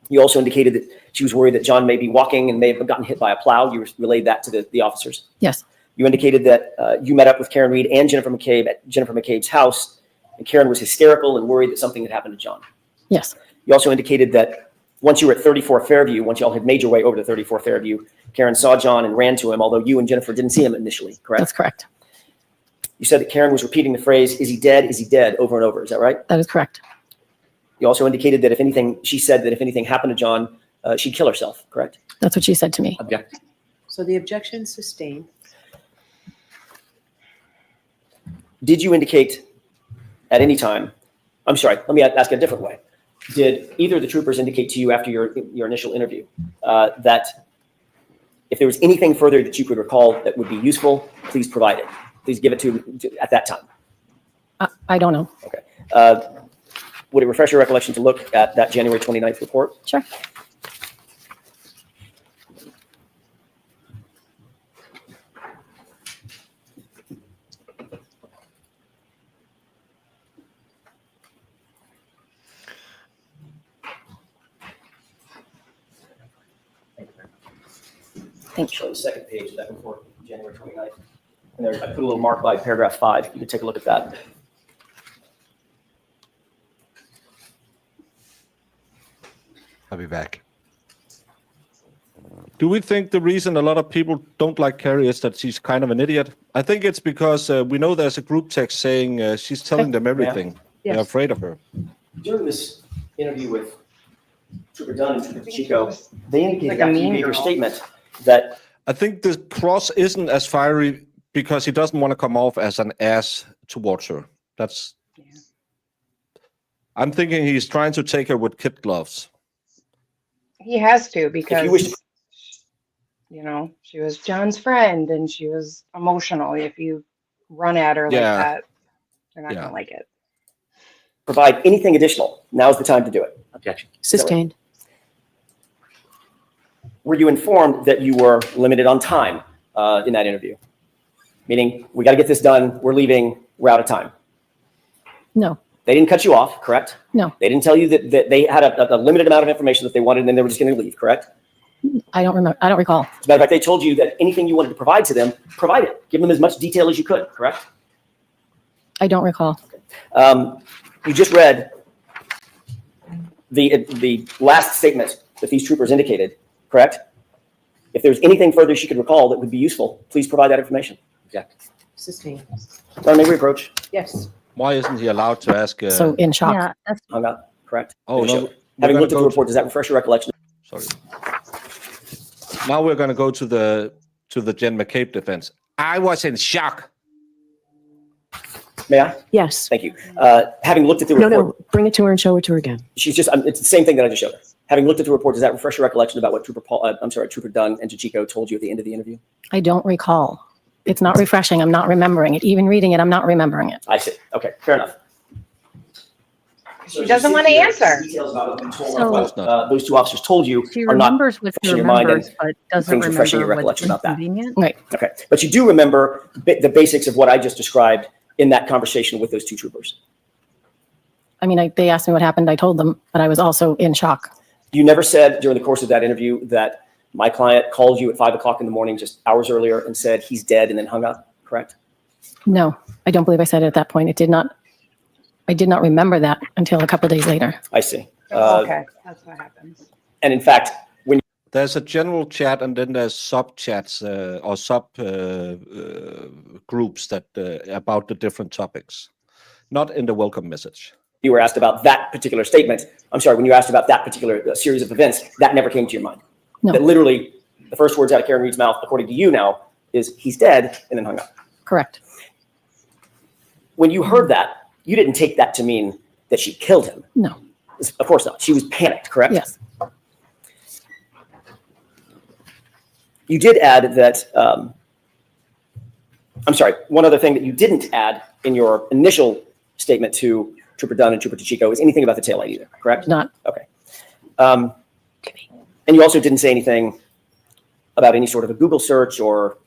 You also indicated that she was worried that John may be walking and may have gotten hit by a plow. You relayed that to the officers. Yes. You indicated that you met up with Karen Reed and Jennifer McCabe at Jennifer McCabe's house, and Karen was hysterical and worried that something had happened to John. Yes. You also indicated that once you were at 34 Fairview, once y'all had made your way over to 34 Fairview, Karen saw John and ran to him, although you and Jennifer didn't see him initially, correct? That's correct. You said that Karen was repeating the phrase, "Is he dead? Is he dead?" over and over. Is that right? That is correct. You also indicated that she said that if anything happened to John, she'd kill herself, correct? That's what she said to me. Object. So the objection is sustained. Did you indicate at any time, I'm sorry, let me ask it a different way. Did either of the troopers indicate to you after your initial interview that if there was anything further that you could recall that would be useful, please provide it? Please give it to at that time. I don't know. Okay. Would it refresh your recollection to look at that January 29th report? Sure. Thank you. Show the second page of that report, January 29th. And there, I put a little mark by paragraph 5. You can take a look at that. I'll be back. Do we think the reason a lot of people don't like Carrie is that she's kind of an idiot? I think it's because we know there's a group text saying she's telling them everything. Yeah. They're afraid of her. During this interview with Trooper Dunn and Trooper Chico, they indicated Like a after you mean gave your girl. statement that I think the cross isn't as fiery because he doesn't want to come off as an ass towards her. That's. I'm thinking he's trying to take her with kid gloves. He has to if you because, wish to she was John's friend and she was emotional. If you run at her like Yeah. that, they're not Yeah. going to like it. provide anything additional, now's the time to do it. Objection. Sustained. Were you informed that you were limited on time in that interview? Meaning, we got to get this done, we're leaving, we're out of time. No. They didn't cut you off, correct? No. They didn't tell you that they had a limited amount of information that they wanted and then they were just going to leave, correct? I don't remember. I don't recall. As a matter of fact, they told you that anything you wanted to provide to them, provide it. Give them as much detail as you could, correct? I don't recall. You just read the last statement that these troopers indicated, correct? If there's anything further she could recall that would be useful, please provide that information. Object. Sustained. Or maybe reproach. Yes. Why isn't he allowed to ask? So in shock. Yeah, that's Hung up, correct? Oh, Maybe no. she'll- we're Having gonna looked at the go report, does that refresh your recollection? Sorry. Now we're going to go to the Jen McCabe defense. I was in shock. May I? Yes. Thank you. Having looked at the No, report, no, bring it to her and show it to her again. she's just, it's the same thing that I just showed her. Having looked at the report, does that refresh your recollection about what Trooper Dunn and Chico told you at the end of the interview? I don't recall. It's not refreshing. I'm not remembering it. Even reading it, I'm not remembering it. I see. Okay, fair enough. She doesn't want to answer. Details about what you told So- what, those two officers told you she are not remembers what she fresh in your mind remembers, and but doesn't things refreshing your remember what's recollection about that. inconvenient. Right. okay. But you do remember the basics of what I just described in that conversation with those two troopers. I mean, they asked me what happened. I told them, but I was also in shock. You never said during the course of that interview that my client called you at 5 o'clock in the morning, just hours earlier, and said he's dead and then hung up, correct? No, I don't believe I said it at that point. I did not remember that until a couple of days later. I see. Okay, that's what happens. And in fact, when There's a general chat and then there's sub chats or sub groups that about the different topics, not in the welcome message. you were asked about that particular statement, I'm sorry, when you asked about that particular series of events, that never came to your mind. No. That literally the first words out of Karen Reed's mouth, according to you now, is he's dead and then hung up. Correct. When you heard that, you didn't take that to mean that she killed him. No. Of course not. She was panicked, correct? Yes. You did add that, I'm sorry, one other thing that you didn't add in your initial statement to Trooper Dunn and Trooper Chico is anything about the taillight either, correct? Not. Okay. And you also didn't say anything about any sort of a Google search or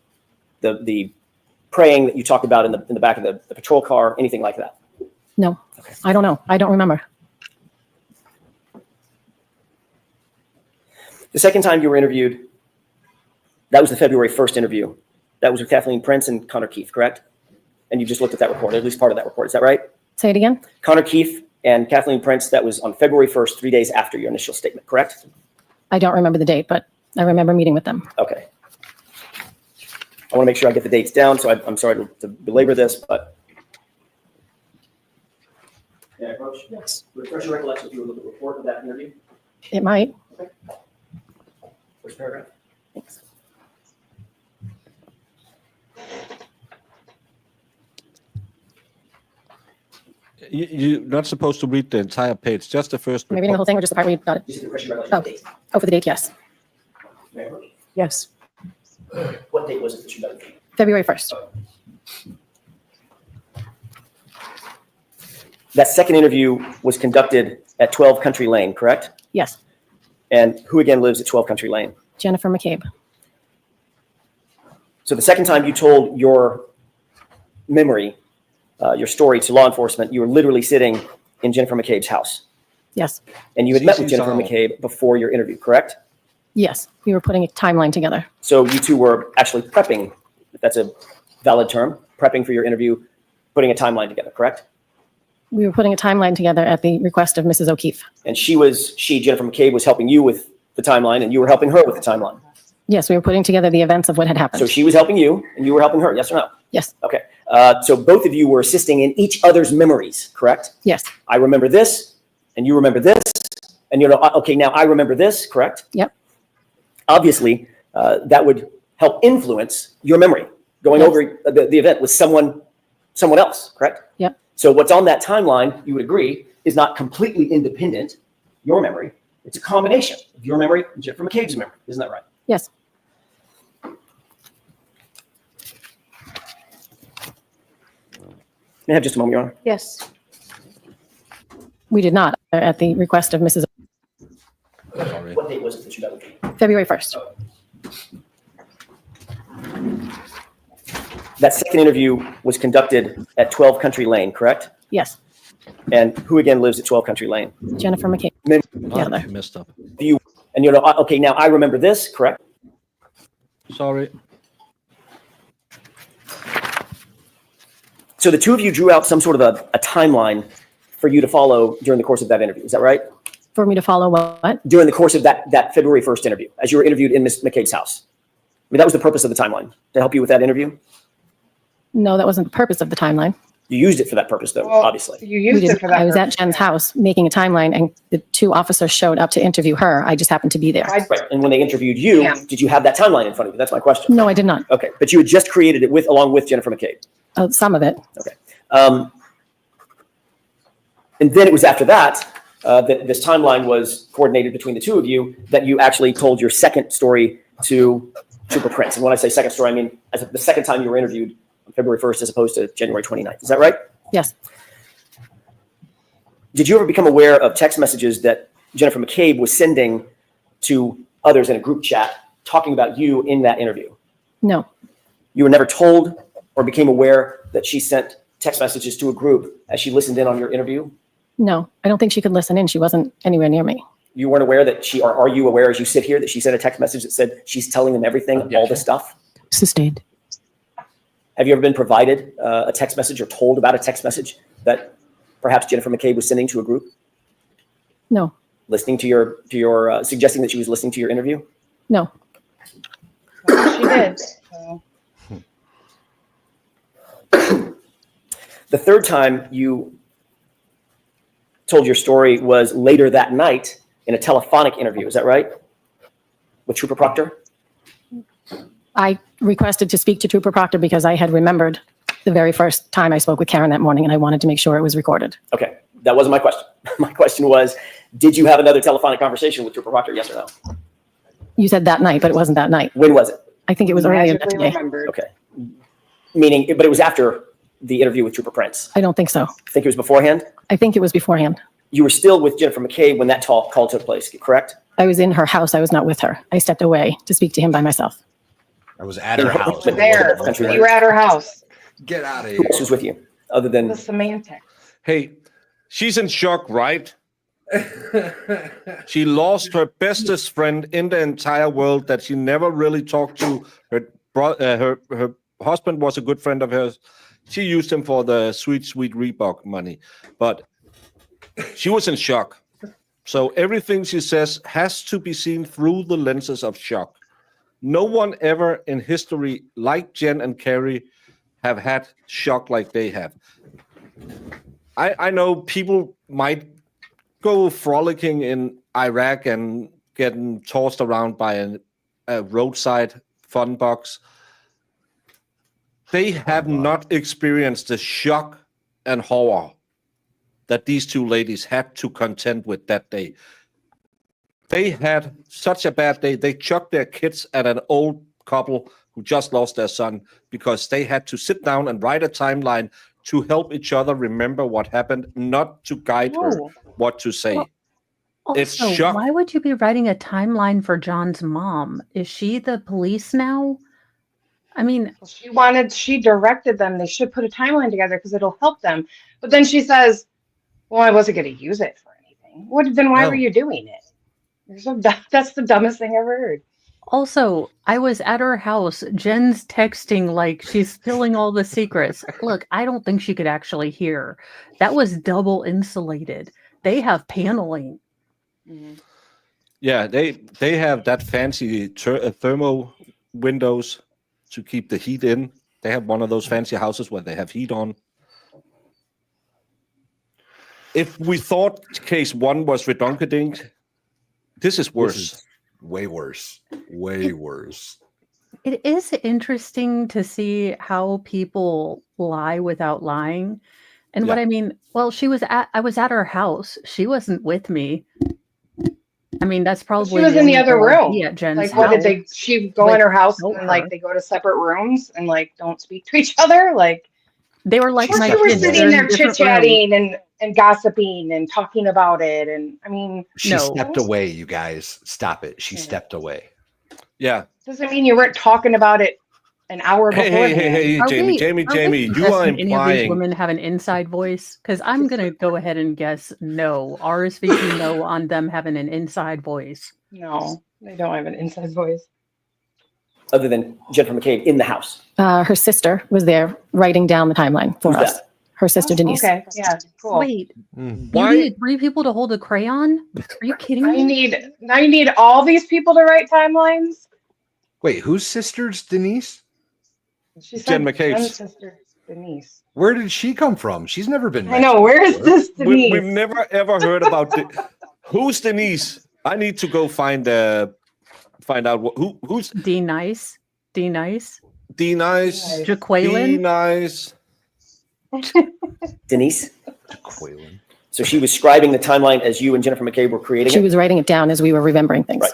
the praying that you talked about in the back of the patrol car, anything like that? No, I don't know. I don't remember. The second time you were interviewed, that was the February 1st interview. That was with Kathleen Prince and Connor Keith, correct? And you just looked at that report, at least part of that report. Is that right? Say it again. Connor Keith and Kathleen Prince, that was on February 1st, 3 days after your initial statement, correct? I don't remember the date, but I remember meeting with them. Okay. I want to make sure I get the dates down, so I'm sorry to belabor this, but. Yeah, Coach? Yes. Refresh your recollection if you would look at the report of that interview. It might. Okay. First paragraph. Thanks. You're not supposed to read the entire page, just the first Am I reading the whole thing or just the part where you got it? Just refresh your recollection of the date. Oh, for the date, yes. Yes. What date was it that you got it? February 1st. That second interview was conducted at 12 Country Lane, correct? Yes. And who again lives at 12 Country Lane? Jennifer McCabe. So the second time you told your memory, your story to law enforcement, you were literally sitting in Jennifer McCabe's house. Yes. And you had met with Jennifer McCabe before your interview, correct? Yes. We were putting a timeline together. So you two were actually prepping, if that's a valid term, prepping for your interview, putting a timeline together, correct? We were putting a timeline together at the request of Mrs. O'Keefe. And Jennifer McCabe, was helping you with the timeline, and you were helping her with the timeline. Yes, we were putting together the events of what had happened. So she was helping you, and you were helping her, yes or no? Yes. Okay. So both of you were assisting in each other's memories, correct? Yes. I remember this, and you remember this, and you know, okay, now I remember this, correct? Yep. Obviously, that would help influence your memory, going over the event with someone else, correct? Yep. So what's on that timeline, you would agree, is not completely independent, your memory. It's a combination of your memory and Jennifer McCabe's memory. Isn't that right? Yes. May I have just a moment, Your Honor? Yes. We did not at the request of Mrs. What date was it that you got with me? February 1st. That second interview was conducted at 12 Country Lane, correct? Yes. And who again lives at 12 Country Lane? Jennifer McCabe. I messed up. And you know, okay, now I remember this, correct? Sorry. So the two of you drew out some sort of a timeline for you to follow during the course of that interview. Is that right? For me to follow what? During the course of that February 1st interview, as you were interviewed in Ms. McCabe's house. I mean, that was the purpose of the timeline, to help you with that interview? No, that wasn't the purpose of the timeline. You used it for that purpose, though, Well, obviously. You used it for that. I was at purpose, Jen's yeah. house making a timeline, and the two officers showed up to interview her. I just happened to be there. Right. And when they interviewed you, Yeah. did you have that timeline in front of you? That's my question. No, I did not. Okay, but you had just created it along with Jennifer McCabe. Some of it. Okay. And then it was after that that this timeline was coordinated between the two of you, that you actually told your second story to Trooper Prince. And when I say second story, I mean as the second time you were interviewed on February 1st as opposed to January 29th. Is that right? Yes. Did you ever become aware of text messages that Jennifer McCabe was sending to others in a group chat talking about you in that interview? No. You were never told or became aware that she sent text messages to a group as she listened in on your interview? No, I don't think she could listen in. She wasn't anywhere near me. You weren't aware that or are you aware as you sit here that she sent a text message that said she's telling them everything, all the stuff? Sustained. Have you ever been provided a text message or told about a text message that perhaps Jennifer McCabe was sending to a group? No. Listening to your suggesting that she was listening to your interview? No. She did. So. The third time you told your story was later that night in a telephonic interview. Is that right? With Trooper Proctor? I requested to speak to Trooper Proctor because I had remembered the very first time I spoke with Karen that morning, and I wanted to make sure it was recorded. Okay, that wasn't my question. My question was, did you have another telephonic conversation with Trooper Proctor, yes or no? You said that night, but it wasn't that night. When was it? I think it was earlier that Magically day. remembered. Okay. Meaning, but it was after the interview with Trooper Prince. I don't think so. I think it was beforehand? I think it was beforehand. You were still with Jennifer McCabe when that call took place, correct? I was in her house. I was not with her. I stepped away to speak to him by myself. I was at her house. There. You were at her house. Get out of Who here. else was with you, other than The semantics. Hey, she's in shock, right? She lost her bestest friend in the entire world that she never really talked to. Her husband was a good friend of hers. She used him for the sweet Reebok money, but she was in shock. So everything she says has to be seen through the lenses of shock. No one ever in history, like Jen and Carrie, have had shock like they have. I know people might go frolicking in Iraq and getting tossed around by a roadside fun box. They have not experienced the shock and horror that these two ladies had to contend with that day. They had such a bad day. They chucked their kids at an old couple who just lost their son because they had to sit down and write a timeline to help each other remember what happened, not to guide her what to say. It's Also, shock. why would you be writing a timeline for John's mom? Is she the police now? I mean, She directed them. They should put a timeline together because it'll help them. But then she says, well, I wasn't going to use it for anything. Then why were you doing it? You're so dumb. That's the dumbest thing I've ever heard. also, I was at her house. Jen's texting like she's spilling all the secrets. Look, I don't think she could actually hear. That was double insulated. They have paneling. Yeah, they have that fancy thermo windows to keep the heat in. They have one of those fancy houses where they have heat on. If we thought case one was redundant, this is worse. This is way worse. Way worse. It is interesting to see how people lie without lying. And what I mean, well, I was at her house. She wasn't with me. I mean, that's probably She was in the other room. Yeah, Jen's like, what house. did she go in her house and like they go to separate rooms and like don't speak to each other? Like they were like, my kids, sitting they're in there different chit-chatting and gossiping and talking about it. And I mean, She stepped away, you guys. Stop it. She stepped away. Yeah. Doesn't mean you weren't talking about it an hour before. Hey, Jamie, you are Any of these implying. women have an inside voice? Because I'm going to go ahead and guess no. RSVP no on them having an inside voice. No, they don't have an inside voice. other than Jennifer McCabe in the house? Her sister was there writing down the timeline for us. Her sister Denise. Okay, yeah, cool. Wait, you needed 3 people to hold a crayon? Are you kidding me? I need all these people to write timelines. Wait, whose sister's Denise? She said Jen McCabe's. Jen's sister Denise. Where did she come from? She's never been. I know. Where is this Denise? We've never ever heard about who's Denise. I need to go find out who's D Nice. Jaqueline. Jaqueline. Nice. Denise? So she was scribing the timeline as you and Jennifer McCabe were creating She it? was writing it down as we were remembering things.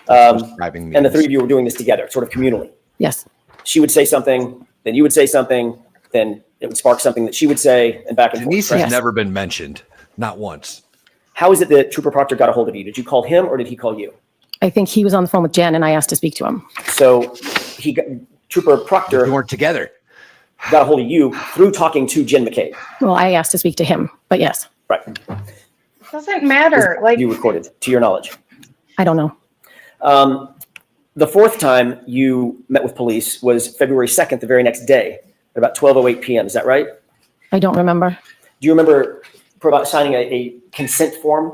Right. And the three of you were doing this together, sort of communally. Yes. She would say something, then you would say something, then it would spark something that she would say, and back and Denise forth. has never been mentioned, not once. How is it that Trooper Proctor got a hold of you? Did you call him or did he call you? I think he was on the phone with Jen and I asked to speak to him. So Trooper Proctor. You weren't together. Got a hold of you through talking to Jen McCabe. Well, I asked to speak to him, but yes. Right. It doesn't matter. Like You recorded, to your knowledge. I don't know. The fourth time you met with police was February 2nd, the very next day, at about 12:08 p.m. Is that right? I don't remember. Do you remember signing a consent form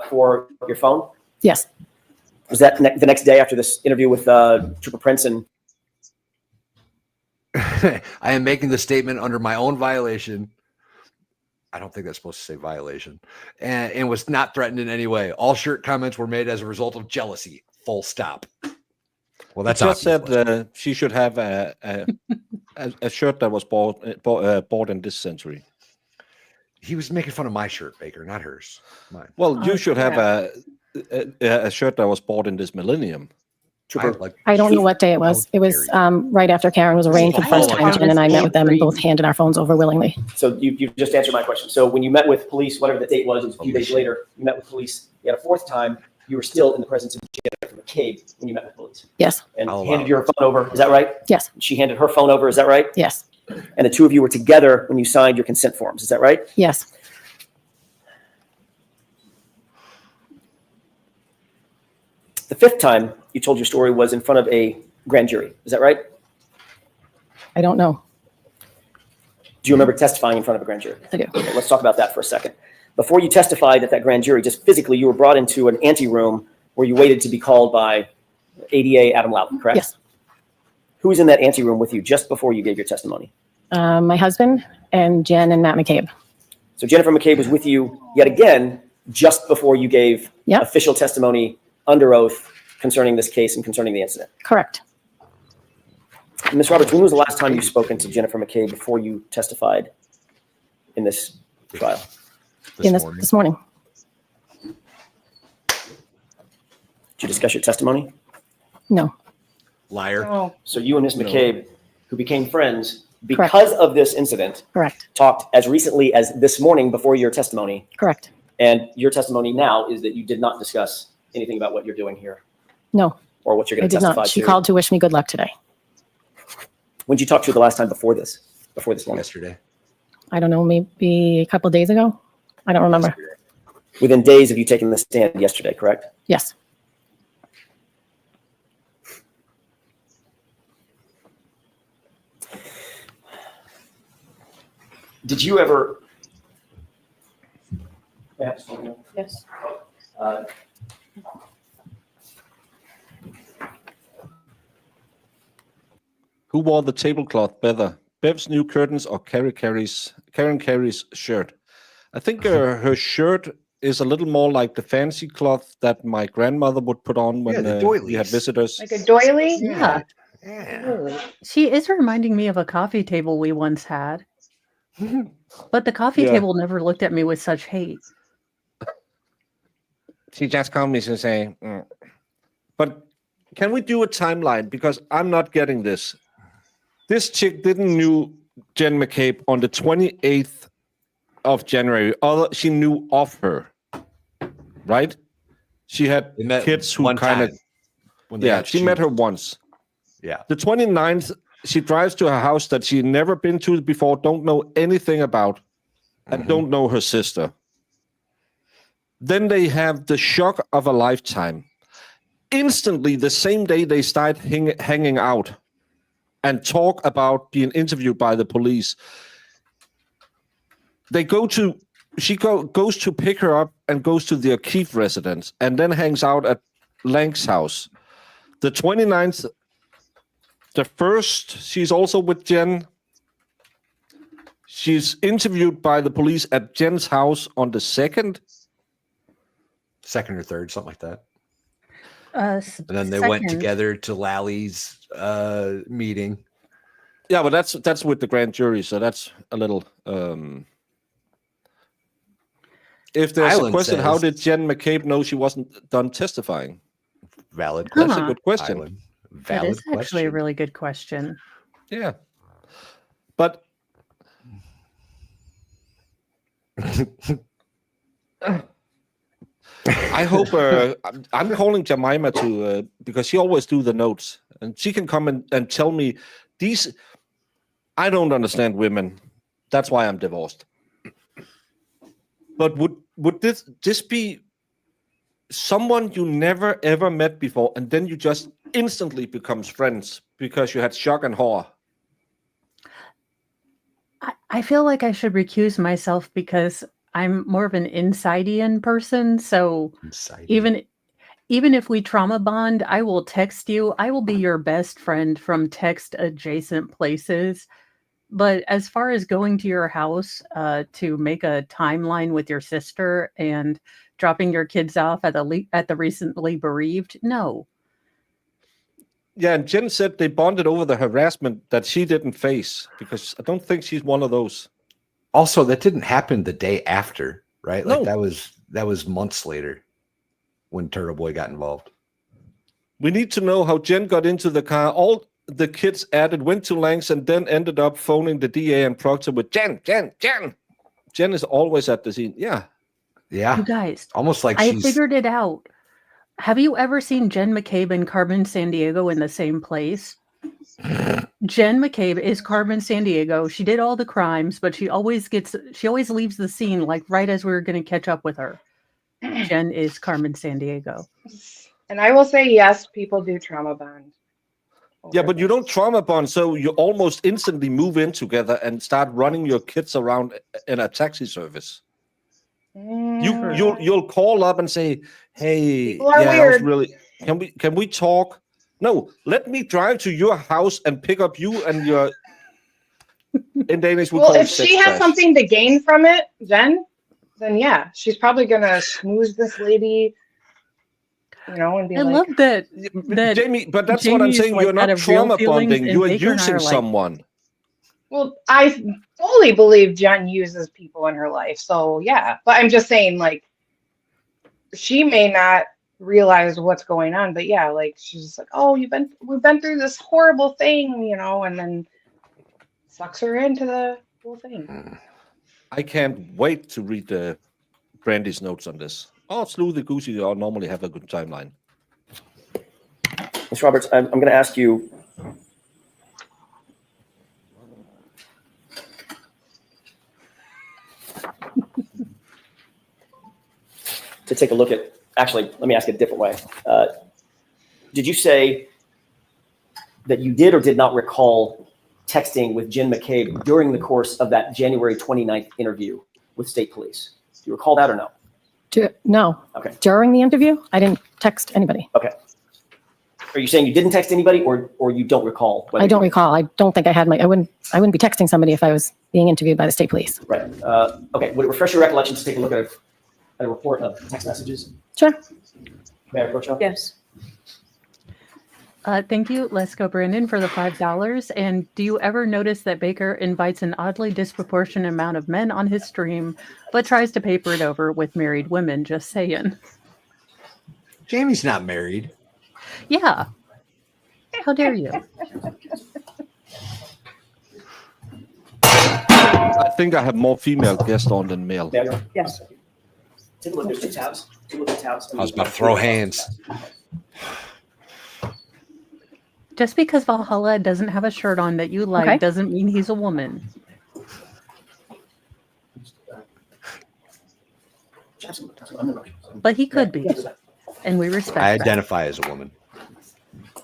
for your phone? Yes. Was that the next day after this interview with Trooper Prince? And I am making the statement under my own violation. I don't think that's supposed to say violation. And was not threatened in any way. All shirt comments were made as a result of jealousy. Full stop. Well, that's just said she should have a shirt that was bought in this century. He was making fun of my shirt, Baker, not hers. Mine. Well, you should have a shirt that was bought in this millennium. I don't know what day it was. It was right after Karen was arraigned for the first time. Jen and I met with them and both handed our phones over willingly. So you just answered my question. So when you met with police, whatever the date was, it was a few days later, you met with police. You had a fourth time. you were still in the presence of Jennifer McCabe when you met with police. Yes. And I'll handed allow your phone over. Is that right? Yes. She handed her phone over. Is that right? Yes. And the two of you were together when you signed your consent forms. Is that right? Yes. The fifth time you told your story was in front of a grand jury. Is that right? I don't know. Do you remember testifying in front of a grand jury? I do. Okay, let's talk about that for a second. Before you testified at that grand jury, just physically, you were brought into an anteroom where you waited to be called by ADA Adam Lally, correct? Yes. Who was in that anteroom with you just before you gave your testimony? My husband and Jen and Matt McCabe. So Jennifer McCabe was with you yet again just before you gave official testimony under oath concerning this case and concerning the incident. Correct. Ms. Roberts, when was the last time you spoken to Jennifer McCabe before you testified in this trial? This morning. Did you discuss your testimony? No. Liar. So you and Ms. McCabe, who became friends because Correct. of this incident, Correct. talked as recently as this morning before your testimony. Correct. And your testimony now is that you did not discuss anything about what you're doing here No. or what you're I going to did testify not. She to. called to wish me good luck today. When did you talk to her the last time before this one? Yesterday. I don't know, maybe a couple days ago. I don't remember. Within days of you taking the stand yesterday, correct? Yes. Did you ever? Yes. Who wore the tablecloth better, Bev's new curtains or Karen Carey's shirt? I think her shirt is a little more like the fancy cloth that my grandmother would put on when we had visitors. Like a doily? Yeah. Yeah. She is reminding me of a coffee table we once had. But the coffee Yeah. table never looked at me with such hate. She just called me to say, But can we do a timeline? Because I'm not getting this. This chick didn't knew Jen McCabe on the 28th of January. Although she knew of her, right? She had They met kids who one kind of, time when they yeah, had she met shoes. her once. Yeah. The 29th, she drives to her house that she'd never been to before, don't know anything about, and don't know her sister. Then they have the shock of a lifetime. Instantly, the same day they start hanging out and talk about being interviewed by the police, they go to, goes to pick her up and goes to the O'Keefe residence and then hangs out at Lank's house. The 29th, the 1st, she's also with Jen. She's interviewed by the police at Jen's house on the 2nd. 2nd or 3rd, something like that. And And then they went together to Lally's meeting. Yeah, but that's with the grand jury, so that's a little. If there's Island a question, how says- did Jen McCabe know she wasn't done testifying? Valid That's question. a good question. Island. That Valid is actually a really good question. Yeah, but I hope I'm calling Jemima to because she always do the notes, and she can come and tell me these. I don't understand women. That's why I'm divorced. But would this be someone you never ever met before, and then you just instantly becomes friends because you had shock and horror? I feel like I should recuse myself because I'm more of an insidian person. So even if we trauma bond, I will text you. I will be your best friend from text adjacent places. But as far as going to your house to make a timeline with your sister and dropping your kids off at the recently bereaved, no. Yeah, and Jen said they bonded over the harassment that she didn't face because I don't think she's one of those. Also, that didn't happen the day after, right? Like No. that was months later when Turtle Boy got involved. We need to know how Jen got into the car. All the kids added, went to Langs, and then ended up phoning the DA and Proctor with Jen. Jen is always at the scene. Yeah. Yeah. You guys, Almost like I she's figured it out. Have you ever seen Jen McCabe and Carmen Sandiego in the same place? Jen McCabe is Carmen Sandiego. She did all the crimes, but she always leaves the scene like right as we were going to catch up with her. Jen is Carmen Sandiego. And I will say, yes, people do trauma bond. Yeah, but you don't trauma bond, so you almost instantly move in together and start running your kids around in a taxi service. You'll call up and say, "Hey, People are yeah, I was weird. really can we talk? No, let me drive to your house and pick up you and your." In Danish, we Well, call it if sex she has crash. something to gain from it, then yeah, she's probably gonna schmooze this lady, and be I like, love that Jamie, but that's what I'm Jamie's, saying. like, You're out not of real trauma feelings, bonding. and You are Baker and I using are like, someone. well, I fully believe Jen uses people in her life, so yeah. But I'm just saying, like, she may not realize what's going on, but yeah, like she's just like, oh, we've been through this horrible thing, and then sucks her into the whole thing. I can't wait to read Brandy's notes on this. Oh, Slew the Goosey, you all normally have a good timeline. Ms. Roberts, I'm going to ask you. To take a look at, actually, let me ask it a different way. Did you say that you did or did not recall texting with Jen McCabe during the course of that January 29th interview with state police? Do you recall that or no? No. Okay. During the interview, I didn't text anybody. Okay. Are you saying you didn't text anybody or you don't recall? I don't recall. I don't think I had I wouldn't be texting somebody if I was being interviewed by the state police. Right. Okay. Would it refresh your recollection to take a look at a report of text messages? Sure. May I approach you? Yes. Thank you. Let's go, Brennan, for the $5. And do you ever notice that Baker invites an oddly disproportionate amount of men on his stream, but tries to paper it over with married women? Just saying. Jamie's not married. Yeah. How dare you? I think I have more female guests on than male. Yes. Take a look. There's two tabs. Take a look at tabs. I was about to throw hands. Just because Valhalla doesn't have a shirt on that you like doesn't mean he's a woman. But he could be. And we respect I that. identify as a woman.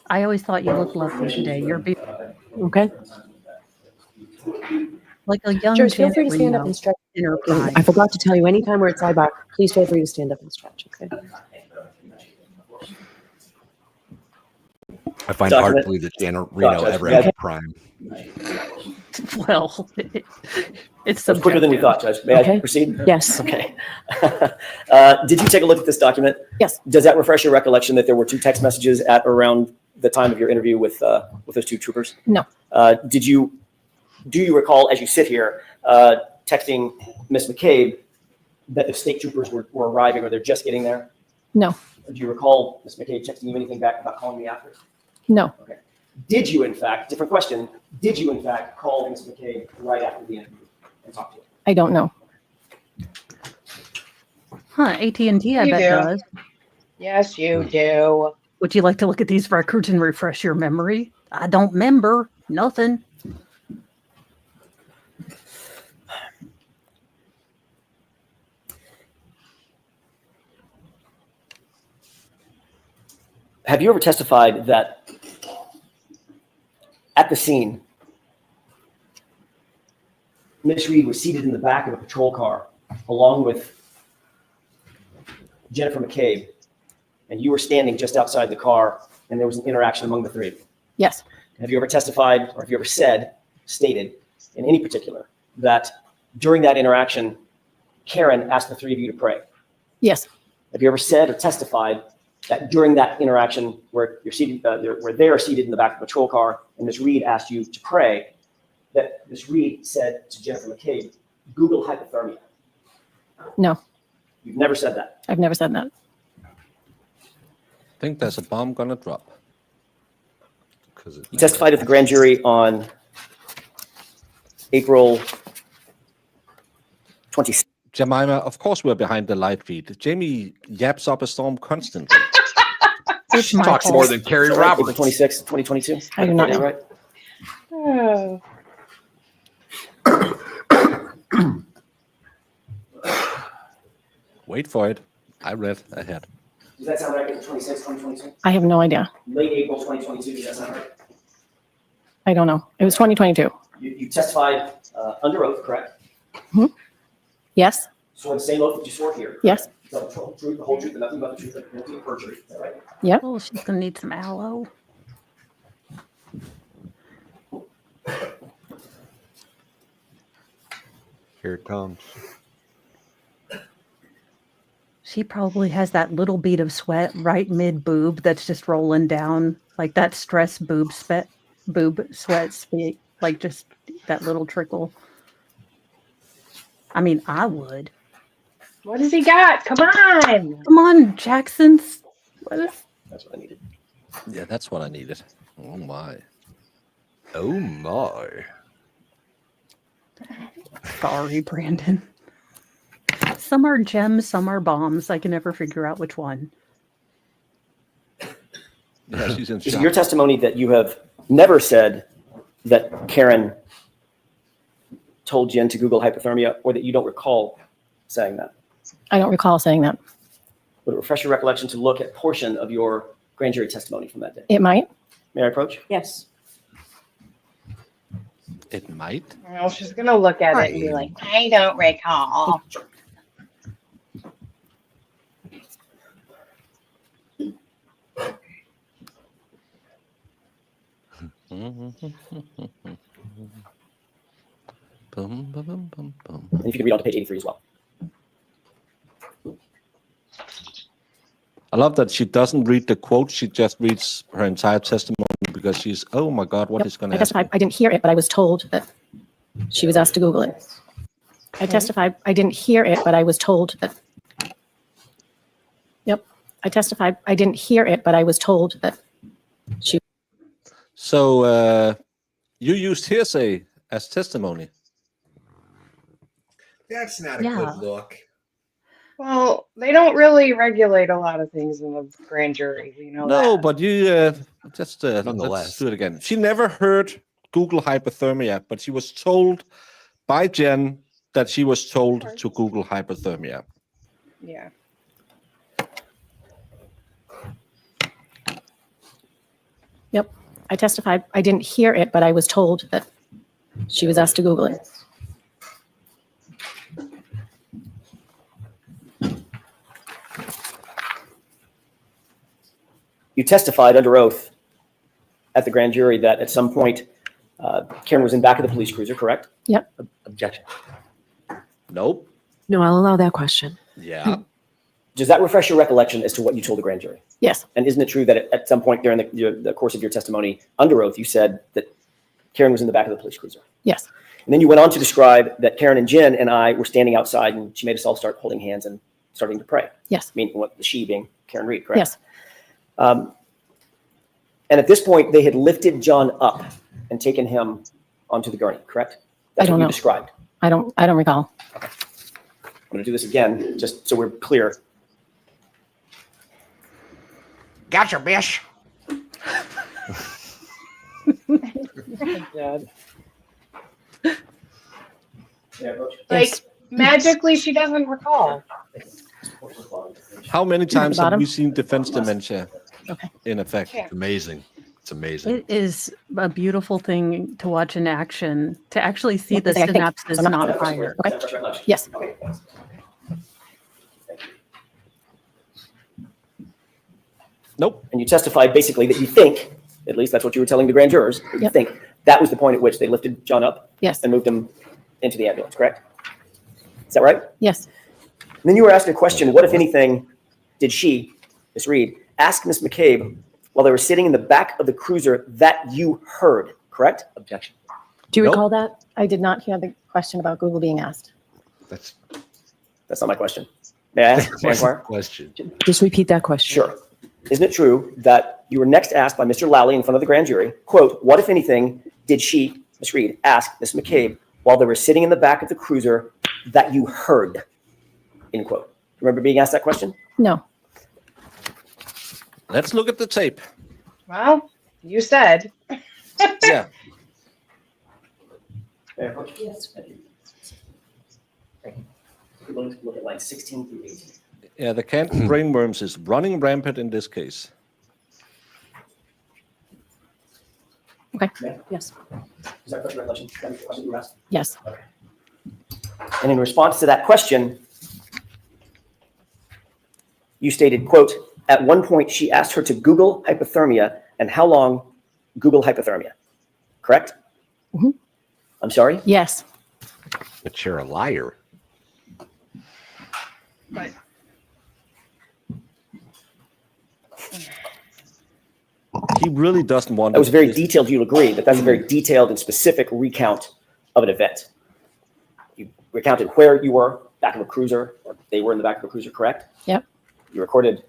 I always thought you looked lovely today. You're beautiful. Okay. Like a young George, feel free to stand up and stretch. I forgot to tell you, anytime we're at sidebar, please feel free to stand up and stretch, okay? I find it hard to believe that Dan Reno ever had a prime. Well, it's quicker than we thought, Judge. May I proceed? Yes. Okay. Did you take a look at this document? Yes. Does that refresh your recollection that there were two text messages at around the time of your interview with those two troopers? No. Do you recall, as you sit here, texting Ms. McCabe that the state troopers were arriving or they're just getting there? No. Do you recall Ms. McCabe texting you anything back about calling me after? No. Okay. Did you, in fact, different question, did you, in fact, call Ms. McCabe right after the interview and talk to her? I don't know. Huh, AT&T, I You bet do. does. Yes, you do. Would you like to look at these records and refresh your memory? I don't remember nothing. Have you ever testified that at the scene, Ms. Reed was seated in the back of a patrol car along with Jennifer McCabe, and you were standing just outside the car, and there was an interaction among the three of you? Yes. Have you ever testified, or have you ever stated in any particular, that during that interaction, Karen asked the three of you to pray? Yes. Have you ever said or testified that during that interaction where you're seated, where they are seated in the back of the patrol car, and Ms. Reed asked you to pray, that Ms. Reed said to Jennifer McCabe, Google hypothermia? No. You've never said that? I've never said that. I think there's a bomb gonna drop. You testified at the grand jury on April 26th. Jemima, of course we're behind the light feed. Jamie yaps up a storm constantly. It's She my talks fault. more than Carrie Is that right? Roberts. April 26, 2022? I do not know. Right? Oh. Wait for it. I read ahead. Does that sound right? April 26, 2022? I have no idea. Late April 2022, does that sound right? I don't know. It was 2022. You testified under oath, correct? Yes. Swore the same oath that you swore here. Yes. The whole truth, and nothing but the truth, and guilty of perjury. Is that right? Yep. Oh, she's gonna need some aloe. Here it comes. She probably has that little bead of sweat right mid boob that's just rolling down, like that stress boob sweat, like just that little trickle. I mean, I would. What has he got? Come on. Come on, Jackson's. That's what I needed. Yeah, that's what I needed. Oh my. Oh my. Sorry, Brandon. Some are gems, some are bombs. I can never figure out which one. Yeah, she's in Is it shock. your testimony that you have never said that Karen told Jen to Google hypothermia, or that you don't recall saying that? I don't recall saying that. Would it refresh your recollection to look at a portion of your grand jury testimony from that day? It might. May I approach? Yes. It might. Well, she's gonna look at it and be like, I don't recall. Bum, bum, bum, bum, bum. And if you can read on to page 83 as well. I love that she doesn't read the quote. She just reads her entire testimony because she's, oh my God, what is going I to happen? testified. I didn't hear it, but I was told that she was asked to Google it. I testified. I didn't hear it, but I was told that. Yep. I testified. I didn't hear it, but I was told that she. So you used hearsay as testimony. That's not a Yeah. good look. Well, they don't really regulate a lot of things in the grand jury. You know No, that. but you just Nonetheless. let's do it again. She never heard Google hypothermia, but she was told by Jen that she was told to Google hypothermia. Yeah. Yep. I testified. I didn't hear it, but I was told that she was asked to Google it. You testified under oath at the grand jury that at some point Karen was in back of the police cruiser, correct? Yep. Objection. Nope. No, I'll allow that question. Yeah. Does that refresh your recollection as to what you told the grand jury? Yes. And isn't it true that at some point during the course of your testimony under oath, you said that Karen was in the back of the police cruiser? Yes. And then you went on to describe that Karen and Jen and I were standing outside and she made us all start holding hands and starting to pray. Yes. Meaning what the she being Karen Reed, correct? Yes. And at this point, they had lifted John up and taken him onto the gurney, correct? That's I don't what you know. described. I don't recall. I'm going to do this again, just so we're clear. Gotcha, bish. Dad. Yeah, Like Yes. magically, she doesn't recall. How many times have bottom? we seen defense dementia Okay. in effect? Yeah. Amazing. It's amazing. It is a beautiful thing to watch in action, to actually see the I think- synapses I'm not- not fire. Okay. Yes. Okay. Nope. And you testified basically that you think, at least that's what you were telling the grand jurors, that you Yep. think that was the point at which they lifted John up Yes. and moved him into the ambulance, correct? Is that right? Yes. And then you were asked a question, what, if anything, did she, Ms. Reed, ask Ms. McCabe while they were sitting in the back of the cruiser that you heard, correct? Objection. Do you Nope. recall that? I did not hear the question about Google being asked. That's That's not my question. May I ask? May I what's the inquire? question. Just repeat that question. Sure. Isn't it true that you were next asked by Mr. Lally in front of the grand jury, quote, what, if anything, did she, Ms. Reed, ask Ms. McCabe while they were sitting in the back of the cruiser that you heard, end quote? Remember being asked that question? No. Let's look at the tape. Well, you said. Yeah. Yes. We're going to look at lines 16 through 18. Yeah, the Canton brainworms is running rampant in this case. Okay. Yes. Is that correct recollection? That was the question you asked? Yes. Okay. And in response to that question, you stated, quote, at one point she asked her to Google hypothermia and how long Google hypothermia. Correct? Mm-hmm. I'm sorry? Yes. But you're a liar. But He really doesn't want That was very this- detailed, you'll agree, that that's a very detailed and specific recount of an event. You recounted where you were, back of a cruiser, or they were in the back of a cruiser, correct? Yep. You recorded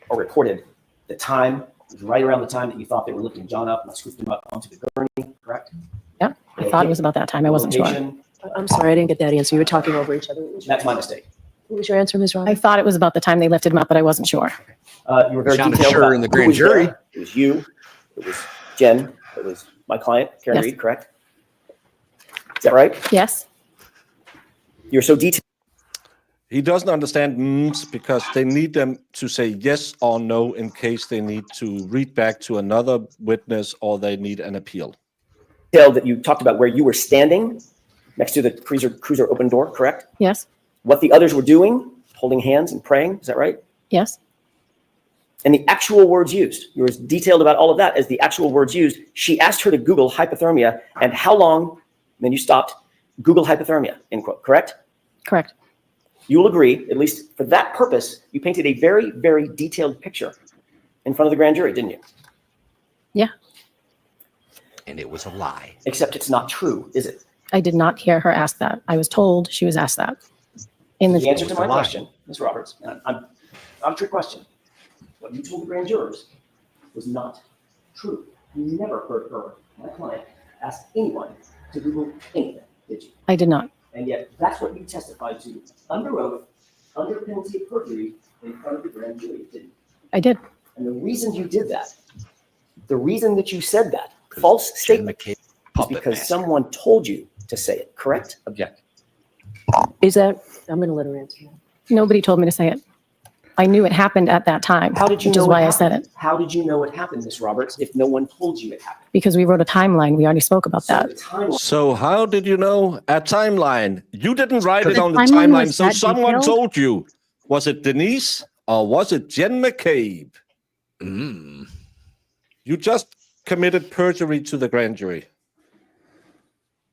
or reported the time, it was right around the time that you thought they were lifting John up and scooping him up onto the gurney, correct? Yep. I thought it was about that time. I wasn't sure. Location, I'm sorry, I didn't get that answer. You were talking over each other. That's my mistake. What was your answer, Ms. I Roberts? thought it was about the time they lifted him up, but I wasn't sure. You were very Sounded detailed sure about in the who grand was there. jury. It was you, it was Jen, it was my client, Karen Yes. Reed, correct? Is that right? Yes. You're so detailed. He doesn't understand because they need them to say yes or no in case they need to read back to another witness or they need an appeal. That you talked about where you were standing next to the cruiser open door, correct? Yes. What the others were doing, holding hands and praying, is that right? Yes. And the actual words used, you were as detailed about all of that as the actual words used. She asked her to Google hypothermia and how long, then you stopped, Google hypothermia, end quote, correct? Correct. You will agree, at least for that purpose, you painted a very, very detailed picture in front of the grand jury, didn't you? Yeah. And it was a lie. Except it's not true, is it? I did not hear her ask that. I was told she was asked that. In The answer to my It's a lie. question, Ms. Roberts, and I'm not a trick question. What you told the grand jurors was not true. You never heard her, my client, ask anyone to Google anything, did you? I did not. And yet that's what you testified to under oath, under penalty of perjury in front of the grand jury, didn't you? I did. And the reason you did that, the reason that you said that false statement is because someone told you to say it, correct? Object. Is that, I'm going to let her answer. Nobody told me to say it. I knew it happened at that time. How did you which know is it why I happened? said it. How did you know it happened, Ms. Roberts, if no one told you it happened? Because we wrote a timeline. We already spoke about So that. the timeline, So how did you know a timeline? You didn't write it The on the timeline timeline, was so that someone detailed? told you. Was it Denise or was it Jen McCabe? You just committed perjury to the grand jury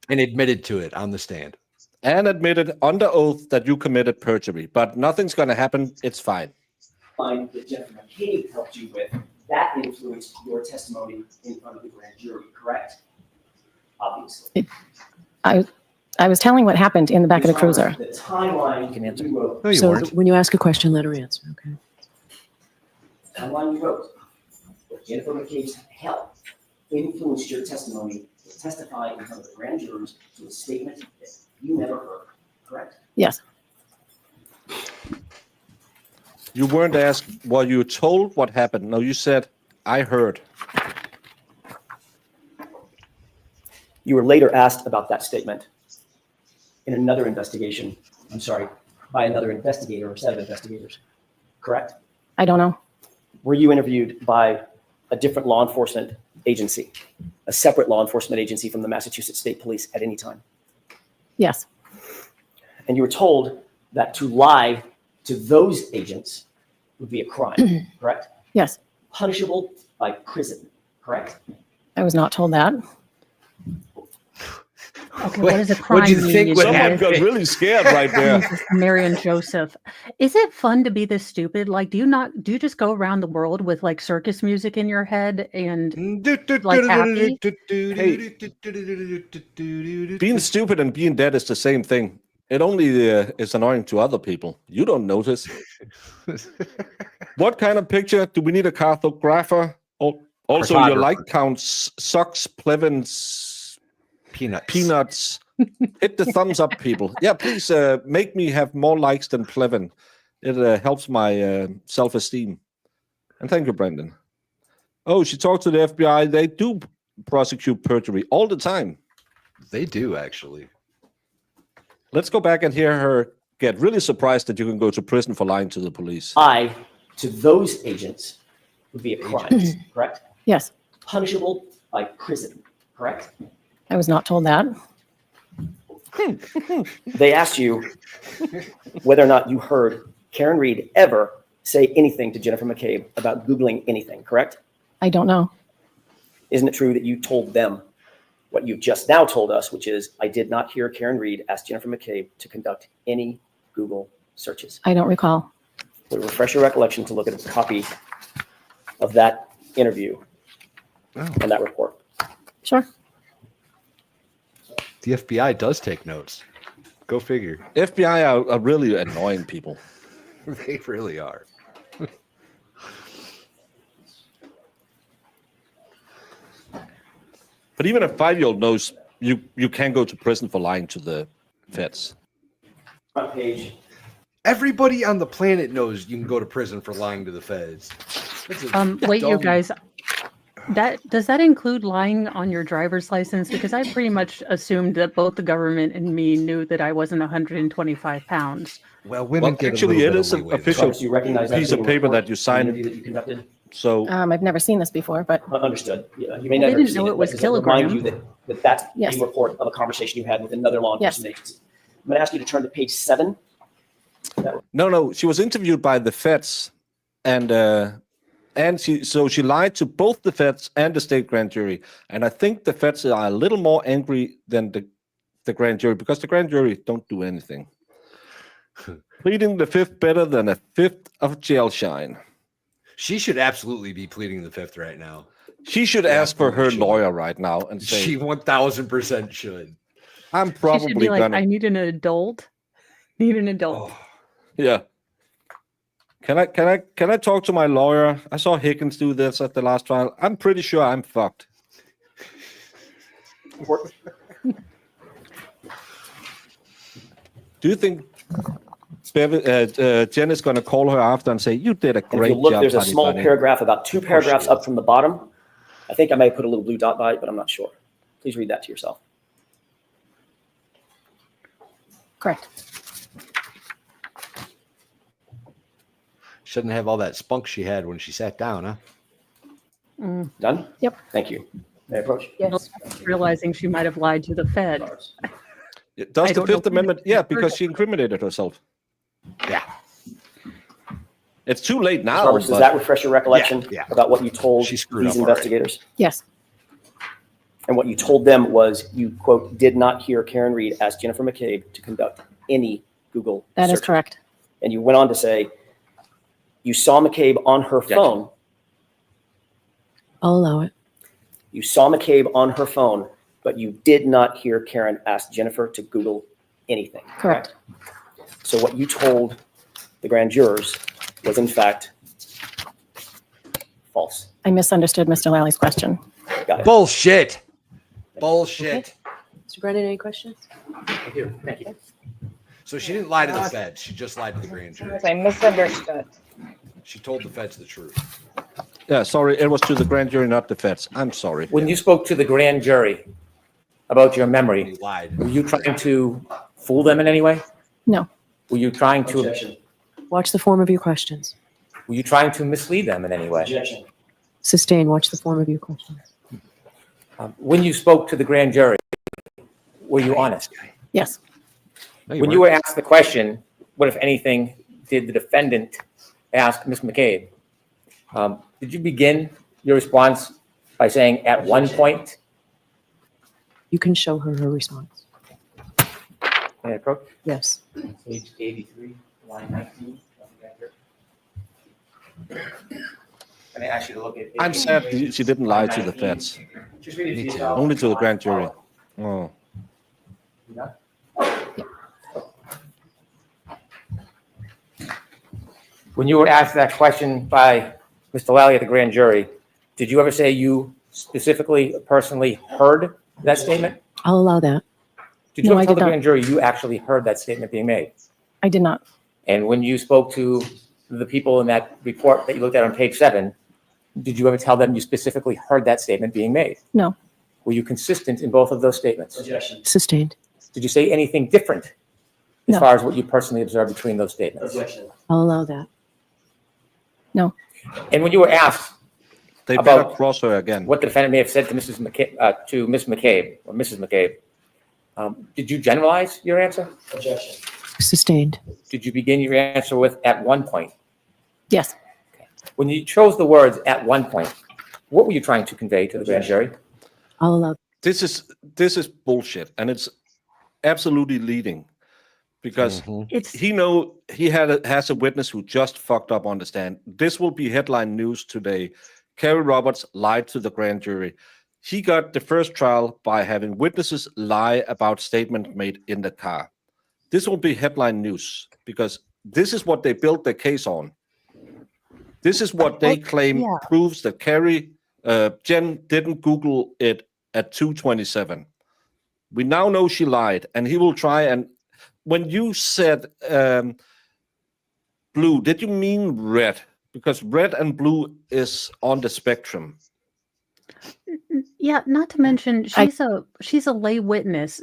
And admitted to it on the stand. and admitted under oath that you committed perjury, but nothing's going to happen. It's fine. that Jeff McCabe helped you with, that influenced your testimony in front of the grand jury, correct? Obviously. I was telling what happened in the back of the Ms. cruiser. Roberts, The timeline you wrote, No, you So weren't. when you ask a question, let her answer, okay? the timeline you wrote, with Jennifer McCabe's help, influenced your testimony to testify in front of the grand jurors to a statement that you never heard, correct? Yes. You weren't asked, were you told what happened? No, you said, I heard. You were later asked about that statement in another investigation, I'm sorry, by another investigator or set of investigators, correct? I don't know. Were you interviewed by a different law enforcement agency, a separate law enforcement agency from the Massachusetts State Police at any time? Yes. And you were told that to lie to those agents would be a crime, correct? Yes. Punishable by prison, correct? I was not told that. Okay, what does a What'd you crime think mean? would Someone happen? got really scared right there. Jesus, Mary and Joseph. Is it fun to be this stupid? Like, do you just go around the world with like circus music in your head and like happy? Being stupid and being dead is the same thing. It only is annoying to other people. You don't notice. What kind of picture? Do we need a cartographer? Oh, also, your Cartographer. like counts sucks, Plevins, peanuts. Hit the thumbs up, people. Yeah, please make me have more likes than Plevin. It helps my self-esteem. And thank you, Brendan. Oh, she talked to the FBI. They do prosecute perjury all the time. They do, actually. Let's go back and hear her get really surprised that you can go to prison for lying to the police. I, to those agents, would be a crime, correct? Yes, Punishable by prison, correct? I was not told that. They asked you whether or not you heard Karen Reed ever say anything to Jennifer McCabe about Googling anything, correct? I don't know. Isn't it true that you told them what you've just now told us, which is, I did not hear Karen Reed ask Jennifer McCabe to conduct any Google searches? I don't recall. Would refresh your recollection to look at a copy of that interview and that report. Sure. The FBI does take notes. Go figure. FBI are really annoying people. They really are. But even a 5-year-old knows you can go to prison for lying to the feds. Front page. Everybody on the planet knows you can go to prison for lying to the feds. Wait, you guys. Does that include lying on your driver's license? Because I pretty much assumed that both the government and me knew that I wasn't 125 pounds. Well, women get actually, it is an leeway. official You recognize that piece of being paper report, that you sign. interview that you conducted? So I've never seen this before, but Understood. Yeah, you may I never didn't have seen know it was but does that remind kilogram. you that that's Yes. a report of a conversation you had with another law enforcement agency. I'm going to ask you to turn to page 7. no, she was interviewed by the feds, and she lied to both the feds and the state grand jury. And I think the feds are a little more angry than the grand jury, because the grand jury don't do anything. Pleading the fifth better than a fifth of jail shine. She should absolutely be pleading the fifth right now. She should ask for her lawyer right now and say, She 1000% should. I'm She should probably be like, gonna. I need an adult. Need an adult. Yeah. Can I talk to my lawyer? I saw Higgins do this at the last trial. I'm pretty sure I'm fucked. Do you think Jen is going to call her after and say, you did a And if great you look, job, there's a honey small bunny." paragraph, about 2 paragraphs up from the bottom. I think I may put a little blue dot by it, but I'm not sure. Please read that to yourself. correct. Shouldn't have all that spunk she had when she sat down, huh? Done? Yep. Thank you. May I approach? Yes. Realizing she might have lied to the Fed. Does I the don't know Fifth who Amendment? the Yeah, first- because she incriminated herself. Yeah. It's too late Ms. now. Roberts, does but- that refresh your recollection Yeah. about what you told She screwed these up already. investigators? Yes. And what you told them was you, quote, did not hear Karen Reed ask Jennifer McCabe to conduct any Google That is searches. correct. And you went on to say you saw McCabe on her phone. I'll allow it. You saw McCabe on her phone, but you did not hear Karen ask Jennifer to Google anything. Correct. So what you told the grand jurors was in fact false. I misunderstood Mr. Lally's question. Got it. Bullshit. Bullshit. Mr. Brennan, any questions? Thank you. Thank you. So she didn't lie to the feds. She just lied to the grand jury. I misunderstood. She told the feds the truth. Yeah, sorry, it was to the grand jury, not the feds. I'm sorry. When you spoke to the grand jury about your He memory, lied. were you trying to fool them in any way? No. Were you trying to, Objection. Watch the form of your questions. were you trying to mislead them in any way? Objection. Sustain. Watch the form of your questions. When you spoke to the grand jury, were you honest? Yes. No, When you were asked the question, what, if anything, did the defendant ask Ms. McCabe? Did you begin your response by saying, at one point? You can show her her response. May I approach? Yes. Page 83, line 19. Can I ask you to look at? I'm sad she didn't lie to the feds, Just read it to Me too. yourself. only to the grand jury. Oh. When you were asked that question by Mr. Lally at the grand jury, did you ever say you specifically, personally heard that statement? I'll allow that. Did you No, ever I tell did the not. grand jury you actually heard that statement being made? I did not. And when you spoke to the people in that report that you looked at on page 7, did you ever tell them you specifically heard that statement being made? No. Were you consistent in both of those statements? Objection. Sustained. Did you say anything different as No. far as what you personally observed between those statements? Objection. I'll allow that. No. And when you were asked They about better cross her again. what the defendant may have said to Mrs. McCabe or Mrs. McCabe, did you generalize your answer? Objection. Sustained. Did you begin your answer with "at one point"? Yes. When you chose the words "at one point," what were you trying to convey to the grand jury? I'll allow. This is bullshit, and it's absolutely leading, because he has a witness who just fucked up on the stand. This will be headline news today. Kerry Roberts lied to the grand jury. He got the first trial by having witnesses lie about statements made in the car. This will be headline news because this is what they built their case on. This is what they claim proves that Jen didn't Google it at 2:27. We now know she lied, and he will try. And when you said blue, did you mean red? Because red and blue is on the spectrum. Yeah, not to mention she's a lay witness.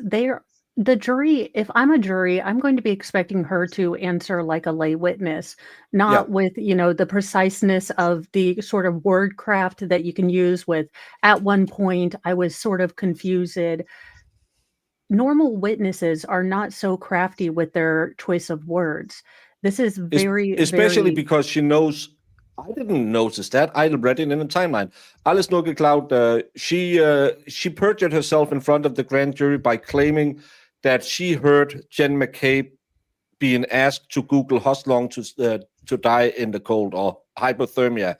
The jury, if I'm a jury, I'm going to be expecting her to answer like a lay witness, not with, the preciseness of the sort of word craft that you can use with "at one point I was sort of confused." Normal witnesses are not so crafty with their choice of words. This is especially because she knows. I didn't notice that. I read it in the timeline. Alice Nogge-Cloud, she perjured herself in front of the grand jury by claiming that she heard Jen McCabe being asked to Google how long to die in the cold or hypothermia.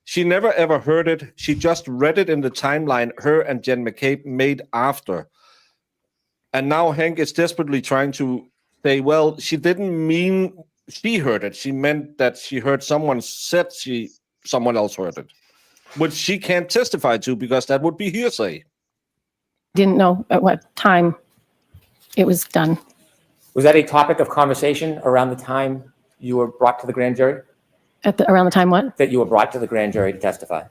She never ever heard it. She just read it in the timeline her and Jen McCabe made after. And now Hank is desperately trying to say, well, she didn't mean she heard it. She meant that she heard someone said someone else heard it, which she can't testify to because that would be hearsay. Didn't know at what time it was done. Was that a topic of conversation around the time you were brought to the grand jury? Around the time what? That you were brought to the grand jury to testify.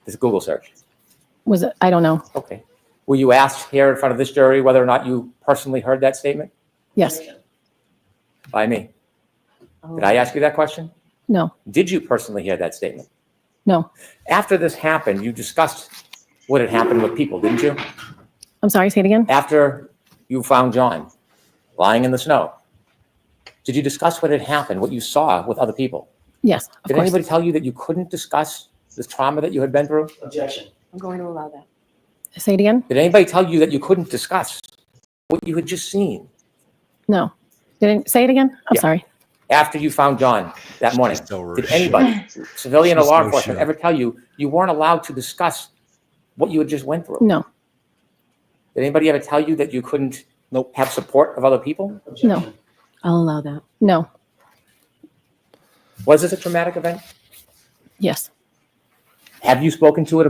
This Google search. Was it? I don't know. Okay. Were you asked here in front of this jury whether or not you personally heard that statement? Yes. By me. Did I ask you that question? No. Did you personally hear that statement? No. After this happened, you discussed what had happened with people, didn't you? I'm sorry, say it again. After you found John lying in the snow, did you discuss what had happened, what you saw with other people? Yes, of Did course. anybody tell you that you couldn't discuss this trauma that you had been through? Objection. I'm going to allow that. Say it again. Did anybody tell you that you couldn't discuss what you had just seen? No. Didn't say it again. I'm sorry. After you found John that morning, did anybody, civilian or law enforcement, ever tell you you weren't allowed to discuss what you had just went through? No. Did anybody ever tell you that you couldn't have support of other people? No. I'll allow that. No. Was this a traumatic event? Yes. Have you spoken to it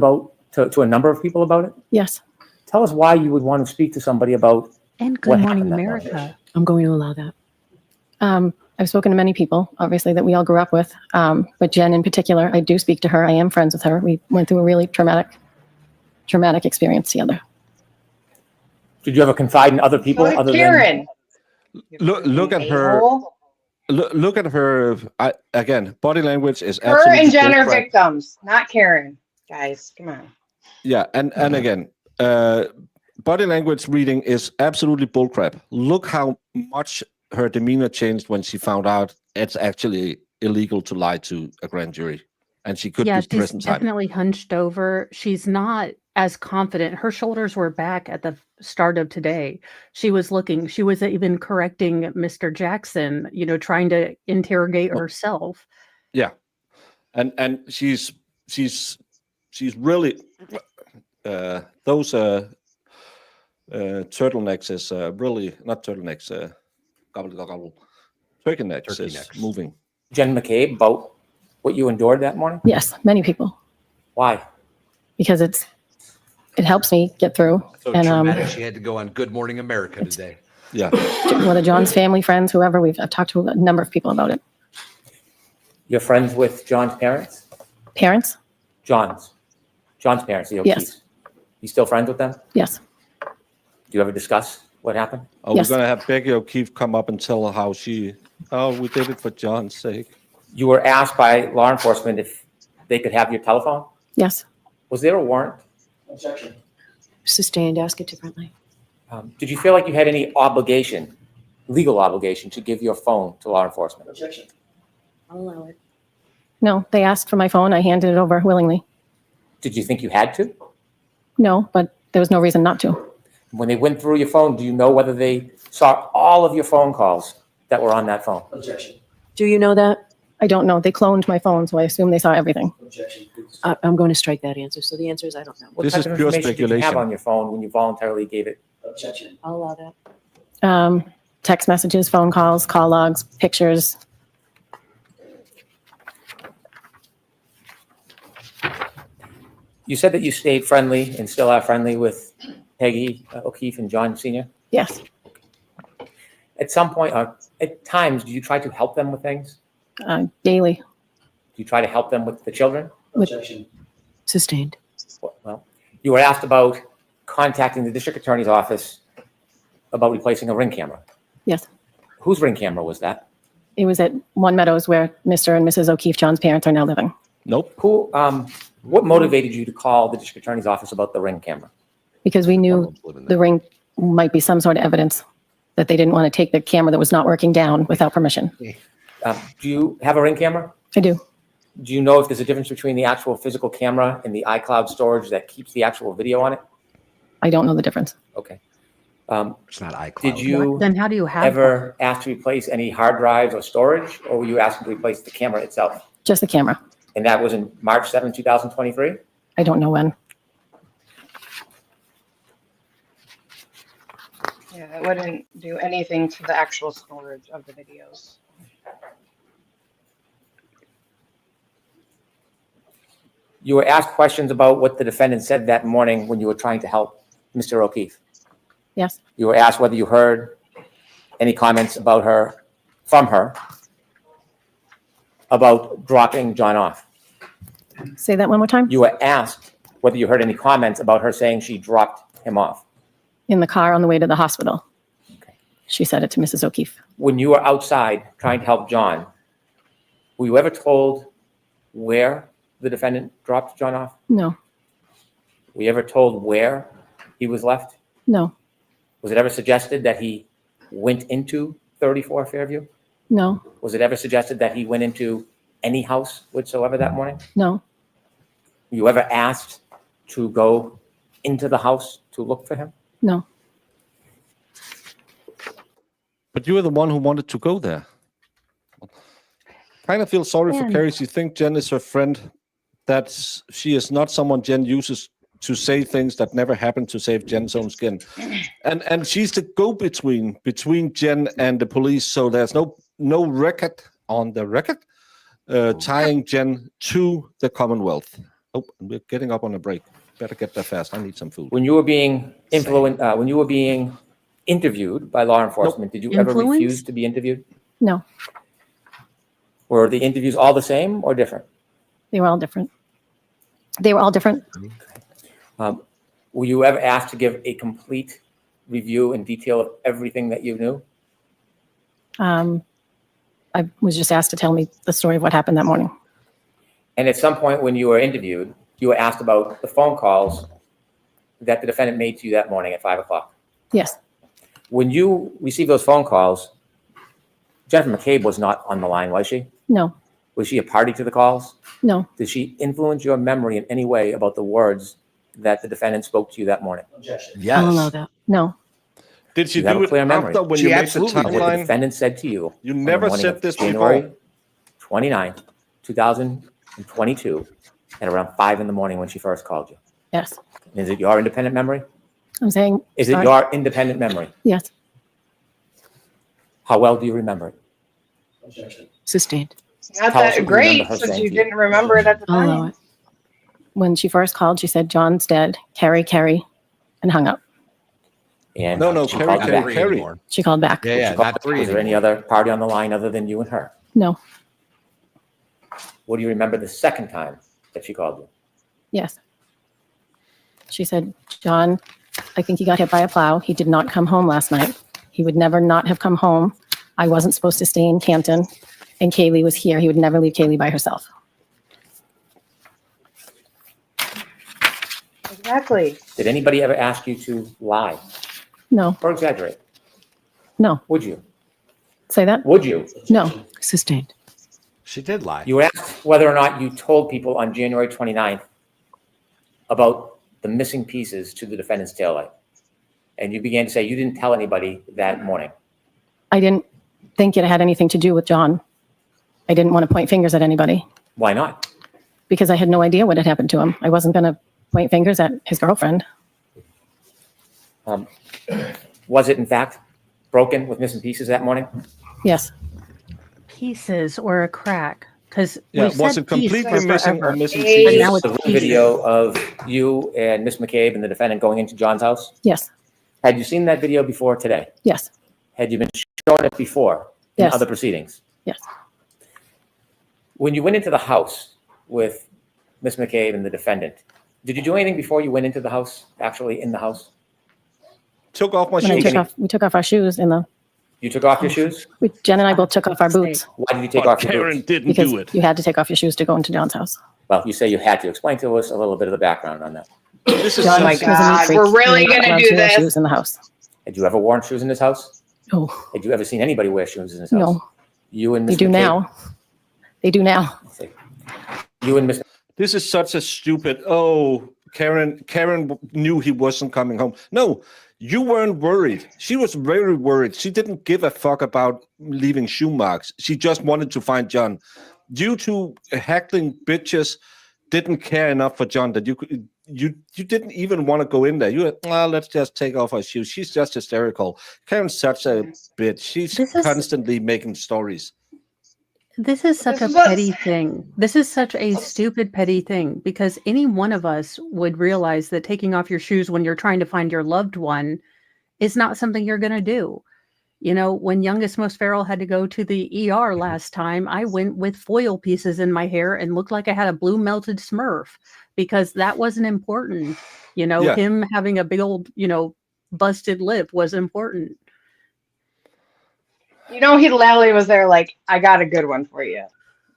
to a number of people about it? Yes. Tell us why you would want to speak to somebody about And what Good Morning happened that morning. America. I'm going to allow that. I've spoken to many people, obviously, that we all grew up with. But Jen in particular, I do speak to her. I am friends with her. We went through a really traumatic experience together. Did you ever confide in other people So did other Karen. Look at her. A-hole. Look at her. Again, body language is Her absolutely and Jen are bullcrap. victims, not Karen. Guys, come on. Yeah, and again, body language reading is absolutely bullcrap. Look how much her demeanor changed when she found out it's actually illegal to lie to a grand jury, and she could be She's prison time. definitely hunched over. She's not as confident. Her shoulders were back at the start of today. She was even correcting Mr. Jackson, trying to interrogate herself. Yeah, and she's really those turtlenecks is really not turtlenecks. Turkey necks is moving. Jen McCabe about what you endured that morning? Yes, many people. Why? Because it helps me get through. So and traumatic, she had to go on Good Morning America today. Yeah. whether John's family, friends, whoever, I've talked to a number of people about it. You're friends with John's parents? Parents? John's parents, the O'Keefes. Yes. You still friends with them? Yes. Do you ever discuss what happened? Oh, Yes. we're going to have Becky O'Keefe come up and tell her how we did it for John's sake. You were asked by law enforcement if they could have your telephone? Yes. Was there a warrant? Objection. Sustained, ask it differently. Did you feel like you had any obligation, legal obligation, to give your phone to law enforcement? Objection. I'll allow it. No, they asked for my phone. I handed it over willingly. Did you think you had to? No, but there was no reason not to. When they went through your phone, do you know whether they saw all of your phone calls that were on that phone? Objection. Do you know that? I don't know. They cloned my phone, so I assume they saw everything. Objection, please. I'm going to strike that answer. So the answer is I don't know. What This type is of pure information did you have speculation. on your phone when you voluntarily gave it? Objection. I'll allow that. Text messages, phone calls, call logs, pictures. You said that you stayed friendly and still are friendly with Peggy O'Keefe and John Sr.? Yes. At some point, at times, do you try to help them with things? Daily. Do you try to help them with the children? Objection. Sustained. Well, you were asked about contacting the district attorney's office about replacing a Ring camera. Yes. Whose Ring camera was that? It was at One Meadows where Mr. and Mrs. O'Keefe, John's parents, are now living. Nope. What motivated you to call the district attorney's office about the Ring camera? Because we knew the Ring might be some sort of evidence that they didn't want to take the camera that was not working down without permission. Do you have a Ring camera? I do. Do you know if there's a difference between the actual physical camera and the iCloud storage that keeps the actual video on it? I don't know the difference. Okay. It's not iCloud. Did you Then how do you have ever ask to replace any hard drives or storage, or were you asking to replace the camera itself? Just the camera. And that was in March 7, 2023? I don't know when. Yeah, that wouldn't do anything to the actual storage of the videos. You were asked questions about what the defendant said that morning when you were trying to help Mr. O'Keefe. Yes. You were asked whether you heard any comments about her, from her, about dropping John off. Say that one more time. You were asked whether you heard any comments about her saying she dropped him off. In the car on the way to the hospital. Okay. She said it to Mrs. O'Keefe. When you were outside trying to help John, were you ever told where the defendant dropped John off? No. Were you ever told where he was left? No. Was it ever suggested that he went into 34 Fairview? No. Was it ever suggested that he went into any house whatsoever that morning? No. Were you ever asked to go into the house to look for him? No. But you were the one who wanted to go there. Kind of feel sorry for Yeah. Carrie. She thinks Jen is her friend, that she is not someone Jen uses to say things that never happened to save Jen's own skin. And she's the go-between between Jen and the police, so there's no record on the record tying Jen to the Commonwealth. Oh, we're getting up on a break. Better get there fast. I need some food. When you were being when you were being interviewed by law enforcement, did you ever refuse to be interviewed? No. Were the interviews all the same or different? They were all different. They were all different. Were you ever asked to give a complete review and detail of everything that you knew? I was just asked to tell me the story of what happened that morning. And at some point when you were interviewed, you were asked about the phone calls that the defendant made to you that morning at 5 o'clock. Yes. When you received those phone calls, Jennifer McCabe was not on the line, was she? No. Was she a party to the calls? No. Did she influence your memory in any way about the words that the defendant spoke to you that morning? Objection. Yes. I'll allow that. No. Did she You have do a clear it memory. after when She you made the absolutely did. What the timeline? defendant said to you. You on the never morning said of this January before. 29th, 2022, at around 5 in the morning when she first called you. Yes. Is it your independent memory? I'm saying. Is it sorry. your independent memory? Yes. How well do you remember it? Objection. Sustained. Not Tell us what that you great, remember her since saying you to you. didn't remember it at the I'll allow time. it. When she first called, she said, John's dead. Carrie, and hung up. And No, she Carrie, called you back. Carrie. She called back. Yeah, She called not back. three Was there any anymore. other party on the line other than you and her? No. Would you remember the second time that she called you? Yes. She said, John, I think he got hit by a plow. He did not come home last night. He would never not have come home. I wasn't supposed to stay in Canton, and Kaylee was here. He would never leave Kaylee by herself. Exactly. Did anybody ever ask you to lie No, or exaggerate? no. Would you? Say that? Would you? No. Sustained. She did lie. You were asked whether or not you told people on January 29th about the missing pieces to the defendant's taillight. And you began to say you didn't tell anybody that morning. I didn't think it had anything to do with John. I didn't want to point fingers at anybody Why not? because I had no idea what had happened to him. I wasn't going to point fingers at his girlfriend. Was it in fact broken with missing pieces that morning? Yes. Pieces or a crack. Because Yeah, was it completely missing or missing But pieces? now it's The pieces. video of you and Miss McCabe and the defendant going into John's house. Yes. Had you seen that video before today? Yes. Had you been shown it before in Yes. other proceedings? Yes. When you went into the house with Miss McCabe and the defendant, did you do anything before you went into the house, actually in the house? Took off my When I shoes. we took off our shoes in the. You took off your shoes? Jen and I both took off our boots. Why did you take But off your Karen boots? didn't Because do it. you had to take off your shoes to go into John's house. Well, you say you had to. Explain to us a little bit of the background on that. This is Oh my just- God, we're really gonna do this. Shoes in the house. Had you ever worn shoes in this house? No. Had you ever seen anybody wear shoes in this house? No. You and They Miss do McCabe? now. They do now. You and Miss. This is such a stupid. Oh, Karen knew he wasn't coming home. No, you weren't worried. She was very worried. She didn't give a fuck about leaving shoe marks. She just wanted to find John. You two heckling bitches didn't care enough for John that you didn't even want to go in there. You were, let's just take off our shoes. She's just hysterical. Karen's such a bitch. She's constantly making stories. This is such This a is what- petty thing. This is such a stupid petty thing because any one of us would realize that taking off your shoes when you're trying to find your loved one is not something you're going to do. You know, when youngest most feral had to go to the ER last time, I went with foil pieces in my hair and looked like I had a blue melted Smurf because that wasn't important. You know, Yeah. him having a big old, busted lip was important. You know, Lally was there like, I got a good one for you,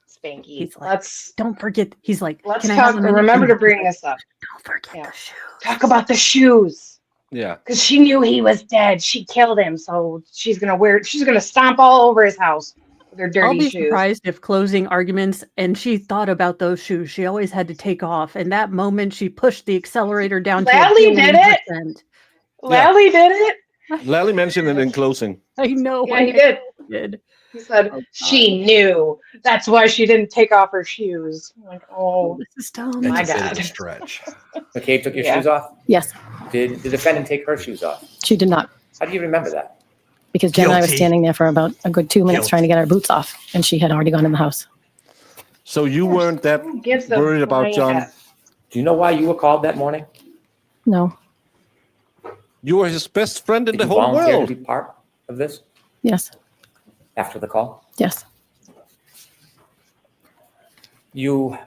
Spanky. He's like, let's don't forget. He's like, let's can I talk. have a minute? Remember to bring this up. Don't forget Yeah. the shoes. Talk about the shoes. Yeah. Because she knew he was dead. She killed him, so she's gonna stomp all over his house with her dirty I'll be shoes. surprised if closing arguments and she thought about those shoes. She always had to take off. And that moment she pushed the accelerator down Lally to a did it. 100%. Lally did it. Lally mentioned it in closing. I know. Yeah, he did. did. He said she knew. That's why she didn't take off her shoes. I'm like, oh, this is dumb. It's my a bit of God. a stretch. McCabe took your Yeah. shoes off? Yes. Did the defendant take her shoes off? She did not. How do you remember that? Because Jen and I was Guilty. standing there for about a good 2 minutes Guilty. trying to get our boots off, and she had already gone in the house. So you weren't that gives a worried about flying John. F. Do you know why you were called that morning? No. You were his best friend in Did the you whole volunteer world. to be part of this Yes. after the call? Yes. You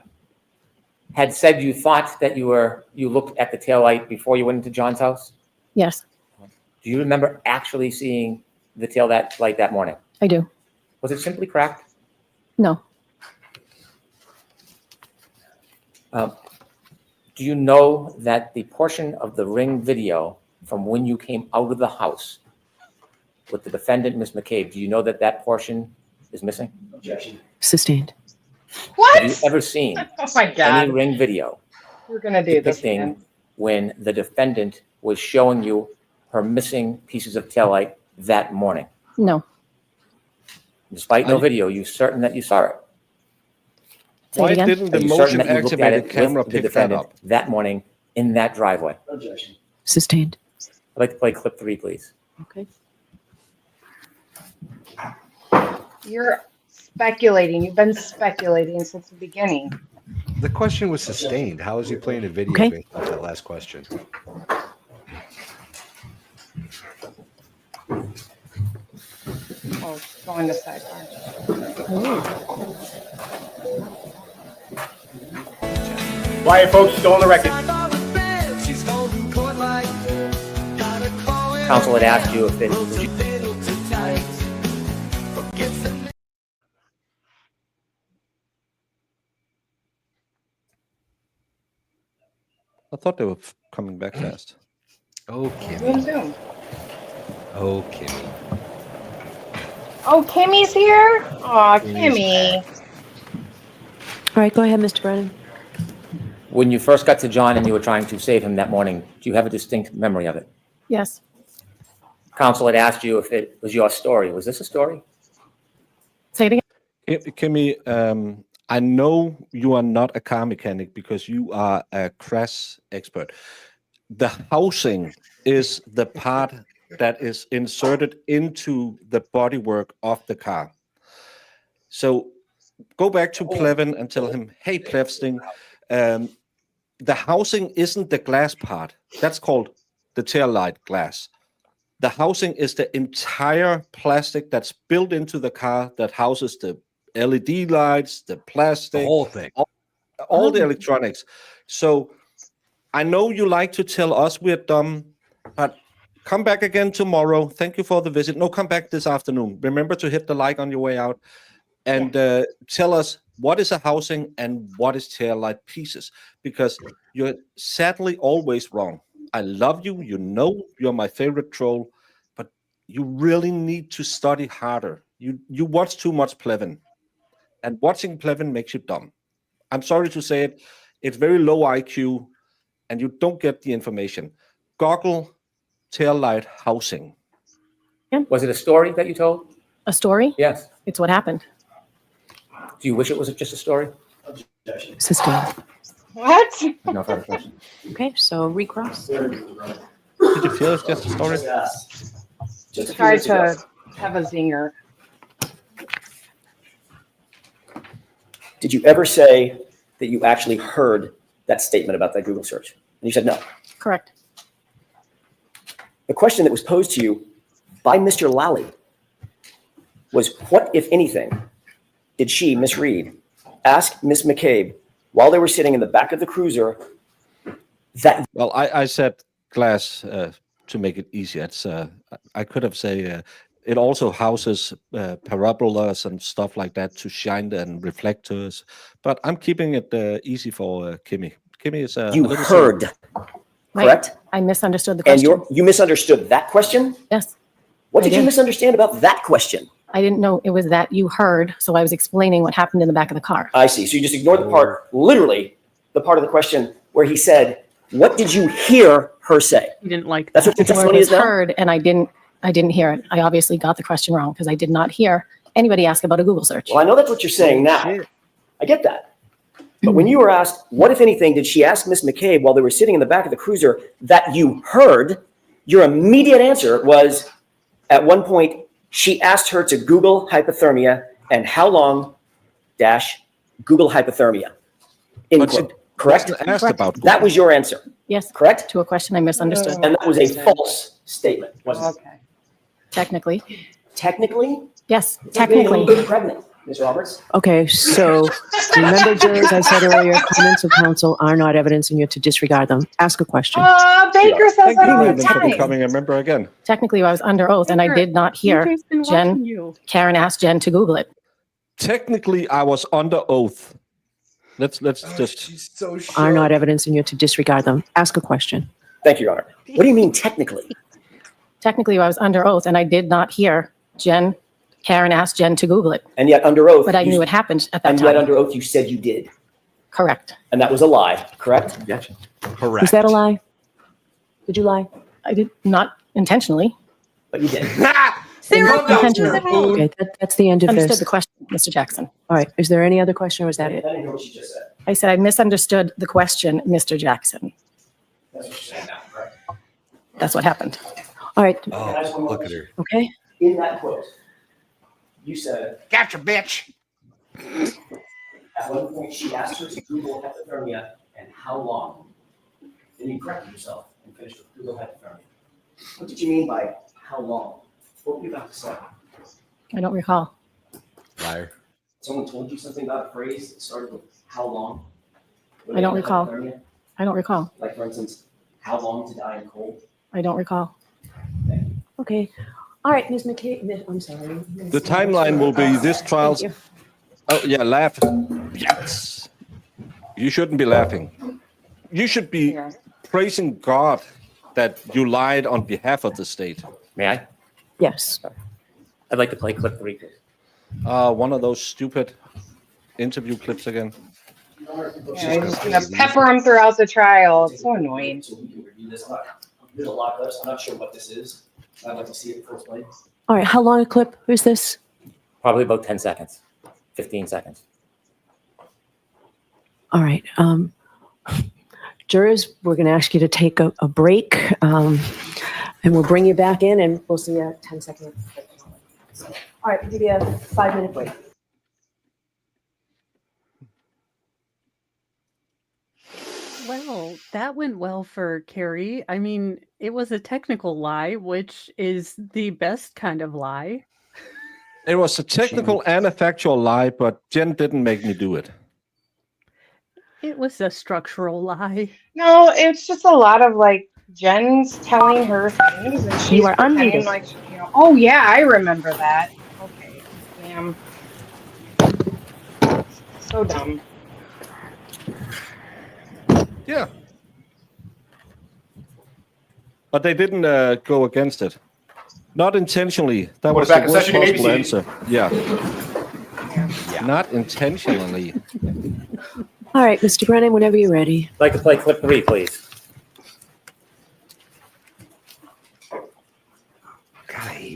had said you thought that you looked at the taillight before you went into John's house. Yes. Do you remember actually seeing the tail light that morning? I do. Was it simply cracked? No. Do you know that the portion of the ring video from when you came out of the house with the defendant, Miss McCabe, do you know that that portion is missing? Objection. Sustained. What? Have you ever seen Oh my any God. ring video We're gonna do this depicting again. when the defendant was showing you her missing pieces of taillight that morning? No. Despite no video, you certain that you saw it? Say it Why again? didn't the Are you certain motion that you looked at activated it camera with the pick that defendant up? that morning in that driveway? Objection. Sustained. I'd like to play clip 3, please. Okay. You're speculating. You've been speculating since the beginning. The question was sustained. How is he playing a video Okay. based off that last question? Oh, go on the sidebar. Quiet, folks, still on the record. Counsel had asked you if it was you. I thought they were coming back fast. Oh, Zoom, Kimmy. zoom. Oh, Kimmy. Oh, Kimmy's here? Aw, Kimmy. All right, go ahead, Mr. Brennan. When you first got to John and you were trying to save him that morning, do you have a distinct memory of it? Yes. Counsel had asked you if it was your story. Was this a story? Say it again. Kimmy, I know you are not a car mechanic because you are a crash expert. The housing is the part that is inserted into the bodywork of the car. So go back to Plevin and tell him, hey, Plevsting, the housing isn't the glass part. That's called the tail light glass. The housing is the entire plastic that's built into the car that houses the LED lights, the plastic, The whole thing. all the electronics. So I know you like to tell us we're dumb, but come back again tomorrow. Thank you for the visit. No, come back this afternoon. Remember to hit the like on your way out and tell us what is a housing and what is tail light pieces, because you're sadly always wrong. I love you. You know you're my favorite troll, but you really need to study harder. You watch too much Plevin, and watching Plevin makes you dumb. I'm sorry to say it. It's very low IQ, and you don't get the information. Goggle tail light housing. Was it a story that you told? A story? Yes. It's what happened. Do you wish it was just a story? Sister. What? No further question. Okay, so recross. Did you feel it's just a story? Just tried to have a zinger. Did you ever say that you actually heard that statement about that Google search? And you said no. Correct. The question that was posed to you by Mr. Lally was, what, if anything, did she, Miss Reed, ask Miss McCabe while they were sitting in the back of the cruiser that... Well, I said glass to make it easier. It's I could have said it also houses parabolas and stuff like that to shine and reflectors, but I'm keeping it easy for Kimmy. Kimmy is you a little heard, correct? I misunderstood the And question. you misunderstood that question? Yes. What I did you misunderstand about that question? I didn't know it was that you heard, so I was explaining what happened in the back of the car. I see. So you just ignored the part, literally, the part of the question where he said, what did you hear her say? He didn't like That's what your The word testimony was is now? heard, and I didn't hear it. I obviously got the question wrong because I did not hear anybody ask about a Google search. Well, I know that's what you're saying now. I get that. But when you were asked, what, if anything, did she ask Miss McCabe while they were sitting in the back of the cruiser that you heard, your immediate answer was, at one point, she asked her to Google hypothermia and how long dash Google hypothermia. End But she quote. Correct? wasn't asked about Google. That was your answer. Yes. Correct? To a question I misunderstood. And that was a false statement, wasn't it? Okay. Technically. Technically? Yes, It's like being a little technically. bit pregnant, Ms. Roberts. Okay, so remember, jurors, I said earlier, comments of counsel are not evidence and you're to disregard them. Ask a question. Baker says Thank that you, all the Brennan, for time. becoming a member again. Technically, I was under oath, and I did not hear Peter's been Jen. watching you. Karen asked Jen to Google it. Technically, I was under oath. Let's just. She's so Are not evidence and you're to disregard them. Ask a question. Thank you, Your Honor. What do you mean technically? Technically, I was under oath, and I did not hear Jen. Karen asked Jen to Google it, And yet under oath. but I you- knew it happened at that And time. yet under oath, you said you did. Correct. And that was a lie, correct? Objection. Correct. Is that a lie? Did you lie? I did not intentionally. But you did. Intentionally. Okay, that's the end of Understood this. the question, Mr. Jackson. All right, is there any other question or was that I it? didn't hear what you just said. I said I misunderstood the question, Mr. Jackson. That's what you're saying now, correct? That's what happened. All right, Oh, look at her. okay. In that quote, you said, Gotcha, bitch. at one point, she asked her to Google hypothermia and how long. Then you corrected yourself and finished with Google hypothermia. What did you mean by how long? What were you about to say? I don't recall. Liar. Someone told you something about a phrase that started with how long? I don't recall. I don't recall. Like, for instance, how long to die in cold? I don't recall. Okay. All right, Ms. McKay, I'm sorry. The timeline will be this trial's. Thank you. Oh, yeah, laugh. Yes. You shouldn't be laughing. You should be praising God that you lied on behalf of the state. May I? Yes. I'd like to play clip 3, please. One of those stupid interview clips again. Yeah, I'm just gonna pepper them throughout the trial. It's so annoying. So we can review this. There's a lot of clips. I'm not sure what this is. I'd like to see it first play. All right, how long a clip is this? Probably about 10 seconds, 15 seconds. All right. Jurors, we're going to ask you to take a break, and we'll bring you back in, and we'll see you at 10 seconds. All right, we'll give you a 5-minute break. Well, that went well for Carrie. I mean, it was a technical lie, which is the best kind of lie. It was a technical and a factual lie, but Jen didn't make me do it. It was a structural lie. No, it's just a lot of like Jen's telling her things and she's are pretending unmuted. like, you know, oh yeah, I remember that. Okay, damn. So dumb. Yeah. But they didn't go against it. Not intentionally. That was the back in worst session, you may be possible seated. answer. Yeah. Not intentionally. All right, Mr. Brennan, whenever you're ready. I'd like to play clip 3, please.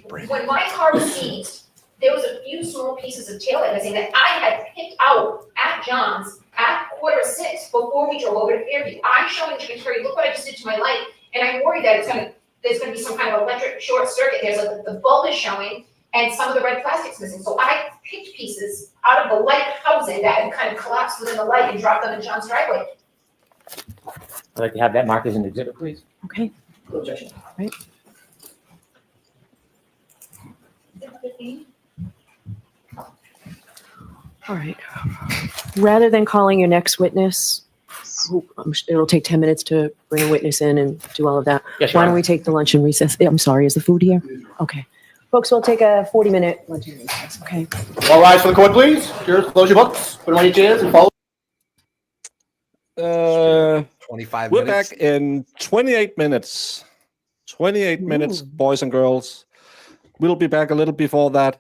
When my car was seized, there was a few small pieces of taillight missing that I had picked out at John's at 5:45 before we drove over to Fairview. I'm showing Terry, look what I just did to my light, and I'm worried that there's gonna be some kind of electric short circuit. There's the bulb is showing, and some of the red plastic's missing. So I picked pieces out of the light housing that had kind of collapsed within the light and dropped them in John's driveway. I'd like to have that marked as an exhibit, please. Okay. No objection. Right. All right. Rather than calling your next witness, it'll take 10 minutes to bring a witness in and do all of that. Yes, Why Your don't Honor. we take the lunch and recess? I'm sorry, is the food here? Okay. Folks, we'll take a 40-minute lunch and recess, okay? All rise for the court, please. Jurors, close your books, put them on your chairs and follow. 25 We're minutes. back in 28 minutes. 28 minutes, boys and girls. We'll be back a little before that.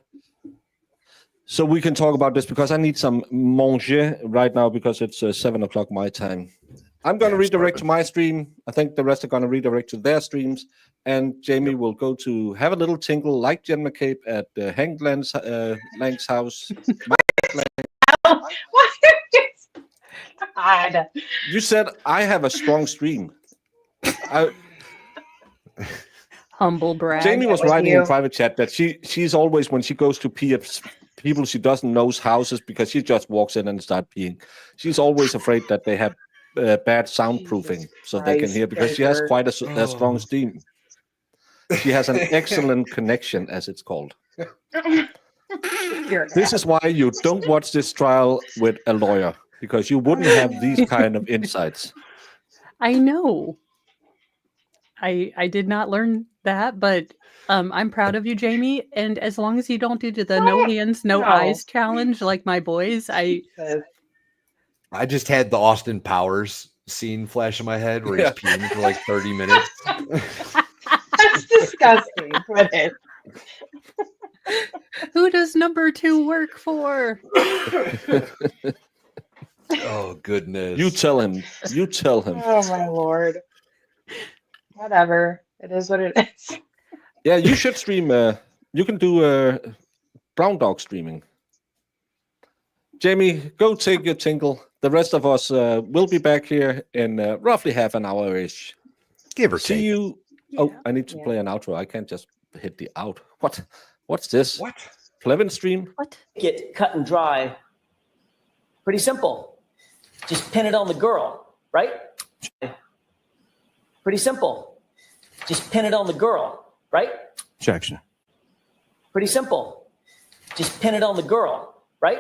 So we can talk about this because I need some manger right now because it's 7 o'clock my time. I'm going to redirect to my stream. I think the rest are going to redirect to their streams. And Jamie will go to have a little tinkle like Jen McCabe at Hank Lang's house. God. You said I have a strong stream. Humble brag. Jamie was That was writing you. in private chat that she's always, when she goes to pee at people she doesn't know's houses, because she just walks in and starts peeing, she's always afraid that they have bad soundproofing so they can Christ, hear, because she has Baker. quite a strong stream. She has an excellent connection, as it's called. You're This is why you don't watch this trial with a lawyer, because you wouldn't have these kind of insights. I know. I did not learn that, but I'm proud of you, Jamie. And as long as you don't do the no hands, no eyes challenge like my boys, I just had the Austin Powers scene flash in my head where he's peeing for like 30 minutes. That's disgusting. Quit it. Who does number 2 work for? Oh, goodness. You tell him. You tell him. Oh my Lord. Whatever. It is what it is. Yeah, you should stream. You can do brown dog streaming. Jamie, go take your tinkle. The rest of us will be back here in roughly half an hour-ish. Give or See take. you. Oh, I need to play an outro. I can't just hit the out. What? What's this? What? Plevin stream? What? Get cut and dry. Pretty simple. Just pin it on the girl, right? Pretty simple. Just pin it on the girl, right? Objection. Pretty simple. Just pin it on the girl, right?